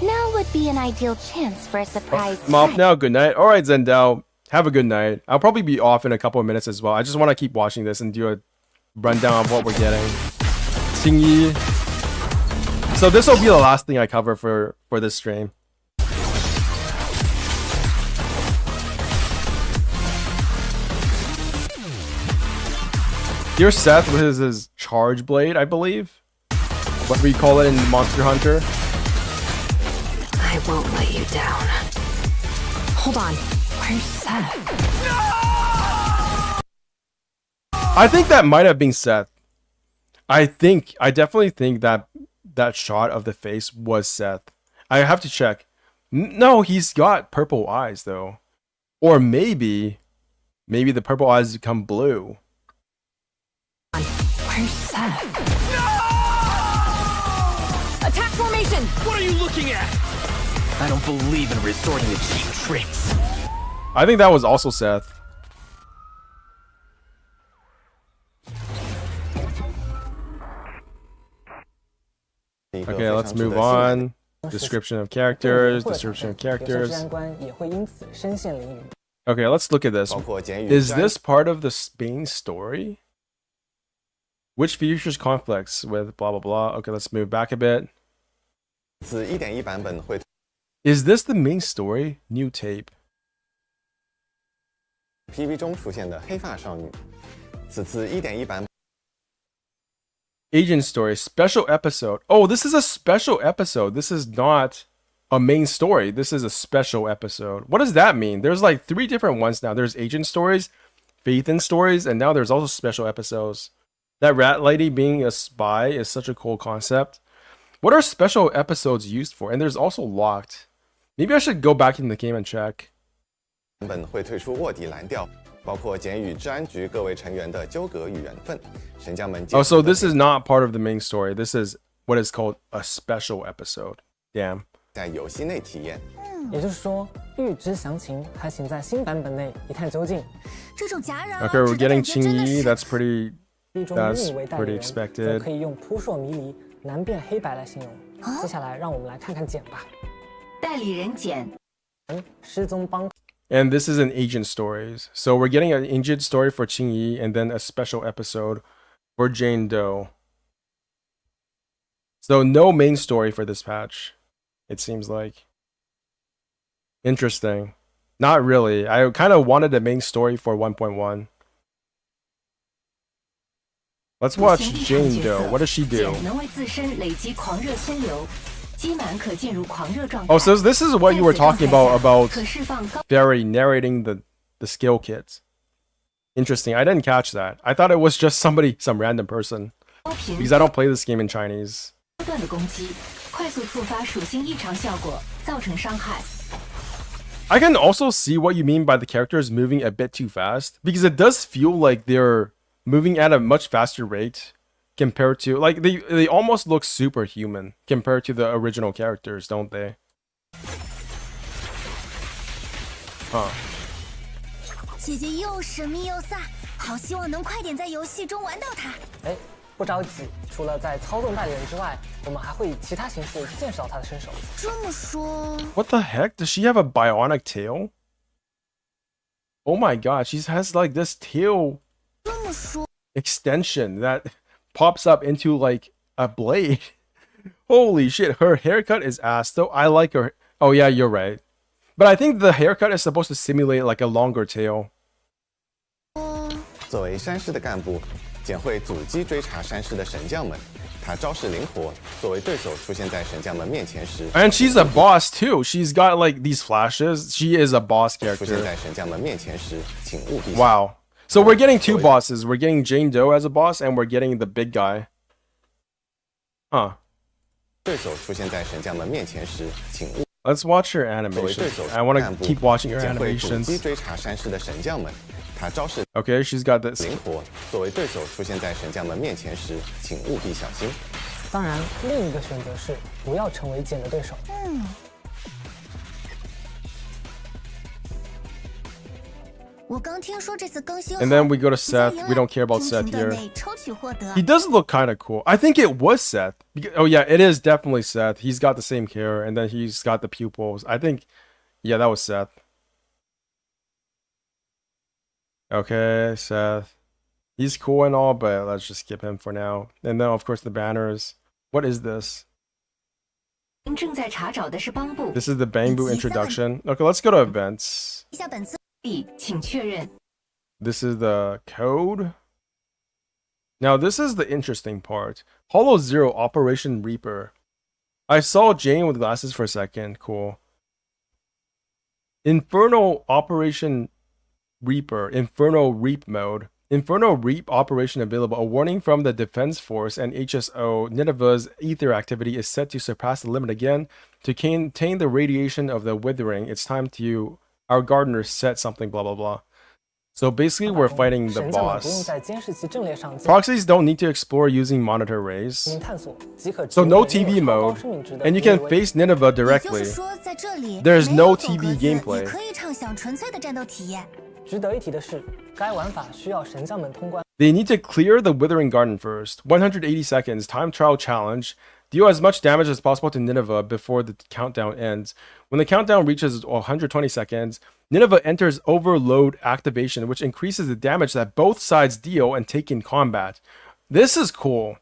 Now would be an ideal chance for a surprise. I'm off now. Good night. All right, Zendao. Have a good night. I'll probably be off in a couple of minutes as well. I just want to keep watching this and do a rundown of what we're getting. Qingyi. So this will be the last thing I cover for this stream. Here's Seth with his charge blade, I believe. What we call it in Monster Hunter. I won't let you down. Hold on. Where's Seth? I think that might have been Seth. I definitely think that shot of the face was Seth. I have to check. No, he's got purple eyes though. Or maybe the purple eyes become blue. Where's Seth? Attack formation! What are you looking at? I don't believe in resorting to cheap tricks. I think that was also Seth. Okay, let's move on. Description of characters. Okay, let's look at this. Is this part of the main story? Which features conflicts with blah blah blah? Okay, let's move back a bit. Is this the main story? New tape. PV 中出现的黑发少女，此次1.1版。 Agent story special episode. Oh, this is a special episode. This is not a main story. This is a special episode. What does that mean? There's like 3 different ones now. There's agent stories, Phaethon stories, and now there's also special episodes. That rat lady being a spy is such a cool concept. What are special episodes used for? And there's also locked. Maybe I should go back in the game and check. 本会退出卧底蓝调，包括检与治安局各位成员的纠葛与缘分。神将们。Oh, so this is not part of the main story. This is what is called a special episode. Damn. 在游戏内体验。也就是说，预知详情还请在新版本内一探究竟。这种戛然。Okay, we're getting Qingyi. That's pretty expected. 可以用扑朔迷离、难辨黑白来形容。接下来，让我们来看看简吧。代理人简。失踪帮。 And this is an agent stories. So we're getting an agent story for Qingyi and then a special episode for Jane Doe. So no main story for this patch, it seems like. Interesting. Not really. I kind of wanted a main story for 1.1. Let's watch Jane Doe. What does she do? Oh, so this is what you were talking about Barry narrating the skill kits. Interesting. I didn't catch that. I thought it was just some random person. Because I don't play this game in Chinese. I can also see what you mean by the characters moving a bit too fast. Because it does feel like they're moving at a much faster rate. Compared to, like, they almost look superhuman compared to the original characters, don't they? Huh. 姐姐又神秘又飒，好希望能快点在游戏中玩到她。哎，不着急，除了在操纵代理人之外，我们还会以其他形式见识到她的身手。这么说 ，What the heck? Does she have a bionic tail? Oh my god, she has like this tail extension that pops up into like a blade. Holy shit, her haircut is ass though. I like her. Oh yeah, you're right. But I think the haircut is supposed to simulate like a longer tail. 作为山狮的干部，简会阻击追查山狮的神将们。他招式灵活，作为对手出现在神将们面前时 And she's a boss too. She's got like these flashes. She is a boss 出现 character. 在神将们面前时，请务必 Wow. So we're getting two bosses. We're getting Jane Doe as a boss, and we're getting the big guy. Huh. 对手出现在神将们面前时，请勿 Let's watch her 作为对 animations. 手 I want 干 to 部 keep watching her 简会阻击 animations. 追查山狮的神将们。他招式 Okay, she's got this. 灵活，作为对手出现在神将们面前时，请务必小心。当然，另一个选择是不要成为简的对手。我刚听说这次更新 And then we go to Seth. We don't care about Seth here. He does look kind of cool. I think it was Seth. Oh yeah, it is definitely Seth. He's got the same hair, and then he's got the pupils. I think, yeah, that was Seth. Okay, Seth. He's cool and all, but let's just skip him for now. And then, of course, the banners. What is this? 正在查找的是帮部。 This is the Bangbu introduction. Okay, let's go to events. 一下本次 请确认。 This is the code. Now, this is the interesting part. Hollow Zero Operation Reaper. I saw Jane with glasses for a second. Cool. Inferno Operation Reaper. Inferno Reap mode. Inferno Reap operation available. A warning from the Defense Force and HSO. Nineveh's ether activity is set to surpass the limit again. To contain the radiation of the withering, it's time to... Our gardener set something, blah, blah, blah. So basically, we're fighting the 神将们不用 boss. 在监视器阵列上 Proxies don't need to explore using monitor rays. 进行探索，即可 So no 直接 TV 拥有超高 mode, 生命值的 and you 敌 can 为 face Nineveh 也就 directly. 是说，在这里 There's 没 no 有走 TV 格子 gameplay. 也可以畅享纯粹的战斗体验。值得一提的是，该玩法需要神将们通关。 They need to clear the Withering Garden first. 180 seconds, time trial challenge. Deal as much damage as possible to Nineveh before the countdown ends. When the countdown reaches 120 seconds, Nineveh enters Overload activation, which increases the damage that both sides deal and take in combat. This is cool,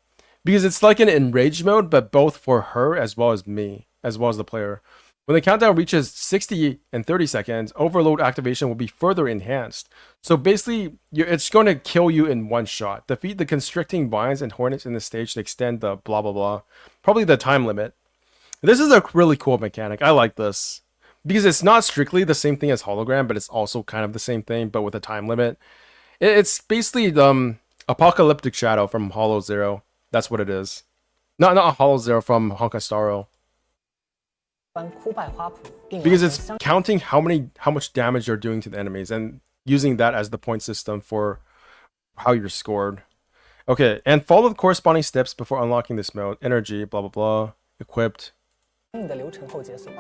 because it's like an enraged mode, but both for her as well as me, as well as the player. When the countdown reaches 60 and 30 seconds, Overload activation will be further enhanced. So basically, it's going to kill you in one shot. Defeat the constricting vines and hornets in the stage to extend the blah blah blah. Probably the time limit. This is a really cool mechanic. I like this. Because it's not strictly the same thing as Hologram, but it's also kind of the same thing, but with a time limit. It's basically Apocalyptic Shadow from Hollow Zero. That's what it is. Not Hollow Zero, from Honkai Star Rail. Because it's counting how much damage you're doing to the enemies and using that as the point system for how you're scored. Okay, and follow the corresponding steps before unlocking this mode. Energy, blah blah blah, equipped. 的流程后解锁，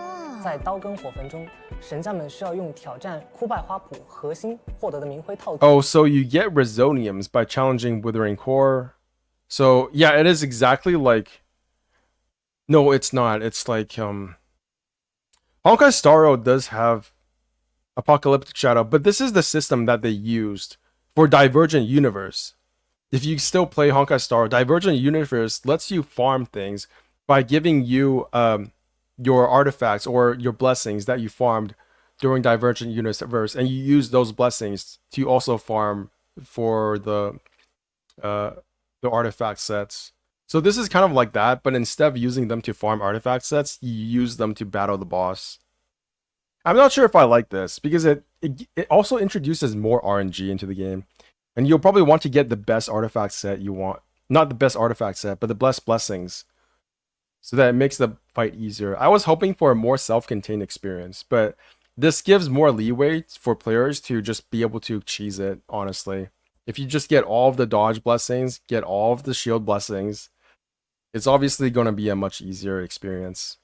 在刀耕火焚中，神将们需要用挑战枯败花圃核心获得的明辉套组。 Oh, so you get Resoniums by challenging Withering Core. So yeah, it is exactly like. No, it's not. It's like Honkai Star Rail does have Apocalyptic Shadow, but this is the system that they used for Divergent Universe. If you still play Honkai Star Rail, Divergent Universe lets you farm things by giving you your artifacts or your blessings that you farmed during Divergent Universe, and you use those blessings to also farm for the artifact sets. So this is kind of like that, but instead of using them to farm artifact sets, you use them to battle the boss. I'm not sure if I like this, because it also introduces more RNG into the game. And you'll probably want to get the best artifact set you want. Not the best artifact set, but the best blessings. So that it makes the fight easier. I was hoping for a more self-contained experience, but this gives more leeway for players to just be able to cheese it, honestly. If you just get all of the dodge blessings, get all of the shield blessings, it's obviously going to be a much easier experience.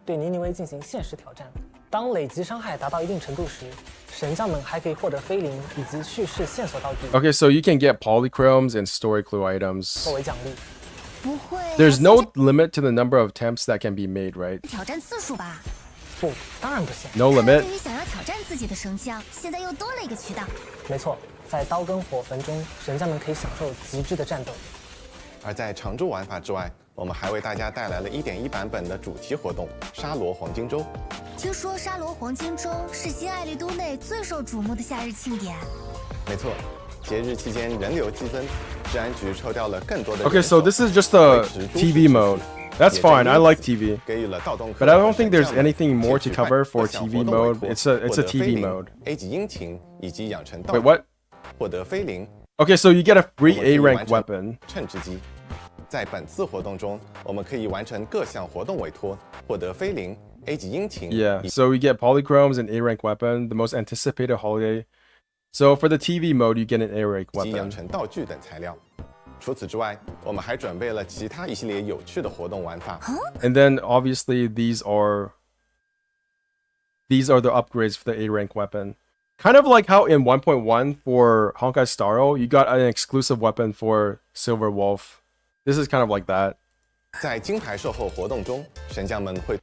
对尼尼微进行现实挑战。当累积伤害达到一定程度时，神将们还可以获得菲灵以及叙事线索道具。 Okay, so you can get polychromes and story clue items. 作为奖励。 不会 There's no limit to the number of attempts that can be made, right? 挑战次数吧？不，当然不行。 No limit. 对于想要挑战自己的神将，现在又多了一个渠道。没错，在刀耕火焚中，神将们可以享受极致的战斗。而在常驻玩法之外，我们还为大家带来了1.1版本的主题活动——沙罗黄金周。听说沙罗黄金周是新爱丽都内最受瞩目的夏日庆典。没错，节日期间人流激增，治安局抽调了更多的。Okay, so this is just the TV mode. That's fine. I like TV. But I don't think there's anything more to cover for TV mode. It's a TV mode. A 级殷勤以及养成道 Wait, what? 获得非零。Okay, so you get a free A rank weapon. 称之机。在本次活动中，我们可以完成各项活动委托，获得非零 A 级殷勤。Yeah, so we get polychromes and A rank weapon, the most anticipated holiday. So for the TV mode, you get an A rank 及养 weapon. 成道具等材料。除此之外，我们还准备了其他一系列有趣的活动玩法。And then obviously these are the upgrades for the A rank weapon. Kind of like how in 1.1 for Honkai Star Rail, you got an exclusive weapon for Silver Wolf. This is kind of like that. 在金牌售后活动中，神将们会。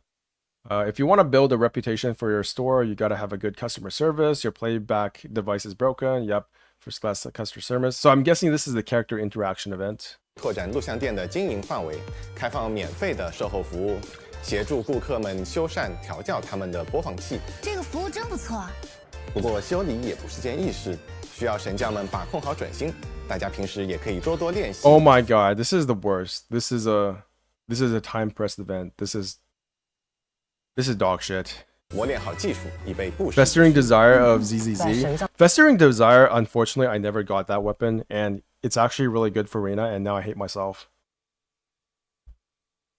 If you want to build a reputation for your store, you got to have a good customer service. Your playback device is broken. Yep, first class customer service. So I'm guessing this is the character interaction event. 拓展录像店的经营范围，开放免费的售后服务，协助顾客们修缮、调教他们的播放器。这个服务真不错。不过修理也不是件易事，需要神将们把控好准心。大家平时也可以多多练习。Oh my god, this is the worst. This is a time pressed event. This is dog shit. 磨练好技术，以备不时。 Festering Desire of ZZZ. Festering Desire, unfortunately, I never got that weapon, and it's actually really good for Reina, and now I hate myself.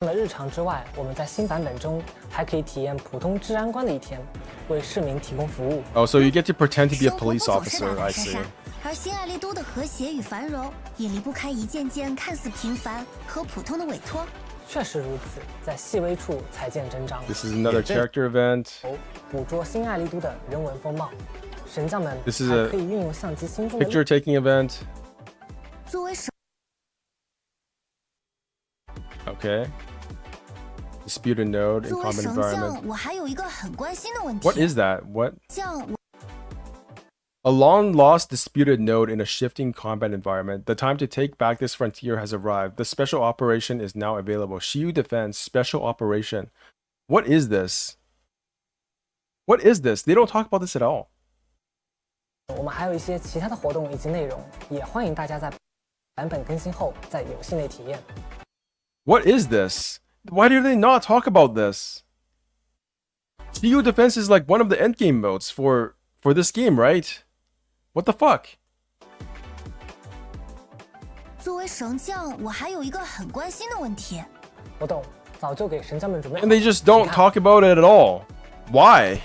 除了日常之外，我们在新版本中还可以体验普通治安官的一天，为市民提供服务。Oh, so you get to pretend to be a police officer, I see. 而新爱丽都的和谐与繁荣，也离不开一件件看似平凡和普通的委托。确实如此，在细微处才见真章。 This is another character event. 捕捉新爱丽都的人文风貌，神将们 This is 还 a 可以运用相机心中的 picture taking event. 作为手 Okay. Disputed node in 作为 common 神 environment. 将，我还有一个很关心的问题。 What is that? What? 将 A long lost disputed node in a shifting combat environment. The time to take back this frontier has arrived. The special operation is now available. Shiyu Defense Special Operation. What is this? What is this? They don't talk about this at all. 我们还有一些其他的活动以及内容，也欢迎大家在版本更新后在游戏内体验。 What is this? Why do they not talk about this? Shiyu Defense is like one of the endgame modes for this game, right? What the fuck? 作为神将，我还有一个很关心的问题。我懂，早就给神将们准备好。 And they just don't talk about it at all. Why?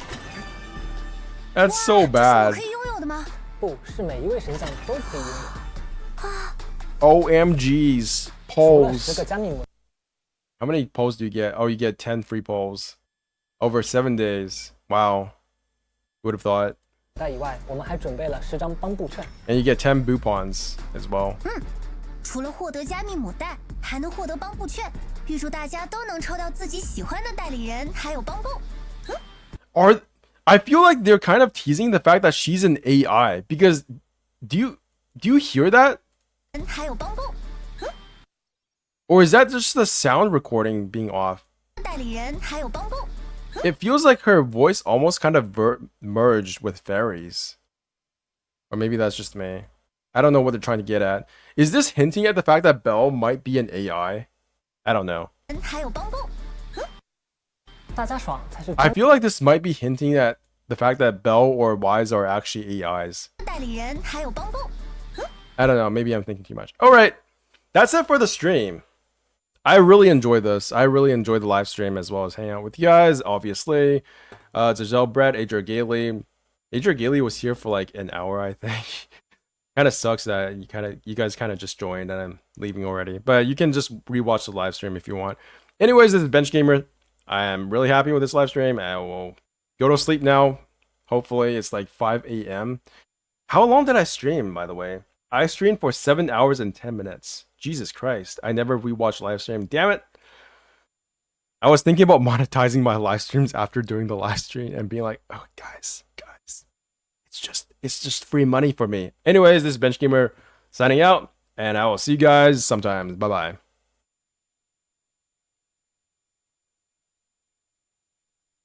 That's so bad. 可以拥有的吗？不是每一位神将都可以拥有。OMGs. 除了10 Polls. 个加密模。 How many polls do you get? Oh, you get 10 free polls. Over 7 days. Wow. Who would have thought? 以外，我们还准备了10张帮布券。 And you get 10 Boupons as well. 除了获得加密母带，还能获得帮布券。预祝大家都能抽到自己喜欢的代理人，还有帮布。I feel like they're kind of teasing the fact that she's an AI because do you hear that? 还有帮布。 Or is that just the sound recording being off? 代理人还有帮布。 It feels like her voice almost kind of merged with fairies. Or maybe that's just me. I don't know what they're trying to get at. Is this hinting at the fact that Belle might be an AI? I don't know. 还有帮布。 大家爽才是。 I feel like this might be hinting at the fact that Belle or Wise are actually AIs. 代理人还有帮布。 I don't know. Maybe I'm thinking too much. All right. That's it for the stream. I really enjoyed this. I really enjoyed the live stream as well as hanging out with you guys, obviously. Giselle Brett, Adria Gailey. Adria Gailey was here for like an hour, I think. Kind of sucks that you guys kind of just joined and I'm leaving already. But you can just rewatch the live stream if you want. Anyways, this is Bench Gamer. I am really happy with this live stream. I will go to sleep now. Hopefully it's like 5 a.m. How long did I stream, by the way? I streamed for 7 hours and 10 minutes. Jesus Christ. I never rewatched live stream. Damn it. I was thinking about monetizing my live streams after doing the live stream and being like, oh guys, it's just free money for me. Anyways, this is Bench Gamer signing out, and I will see you guys sometimes. Bye-bye.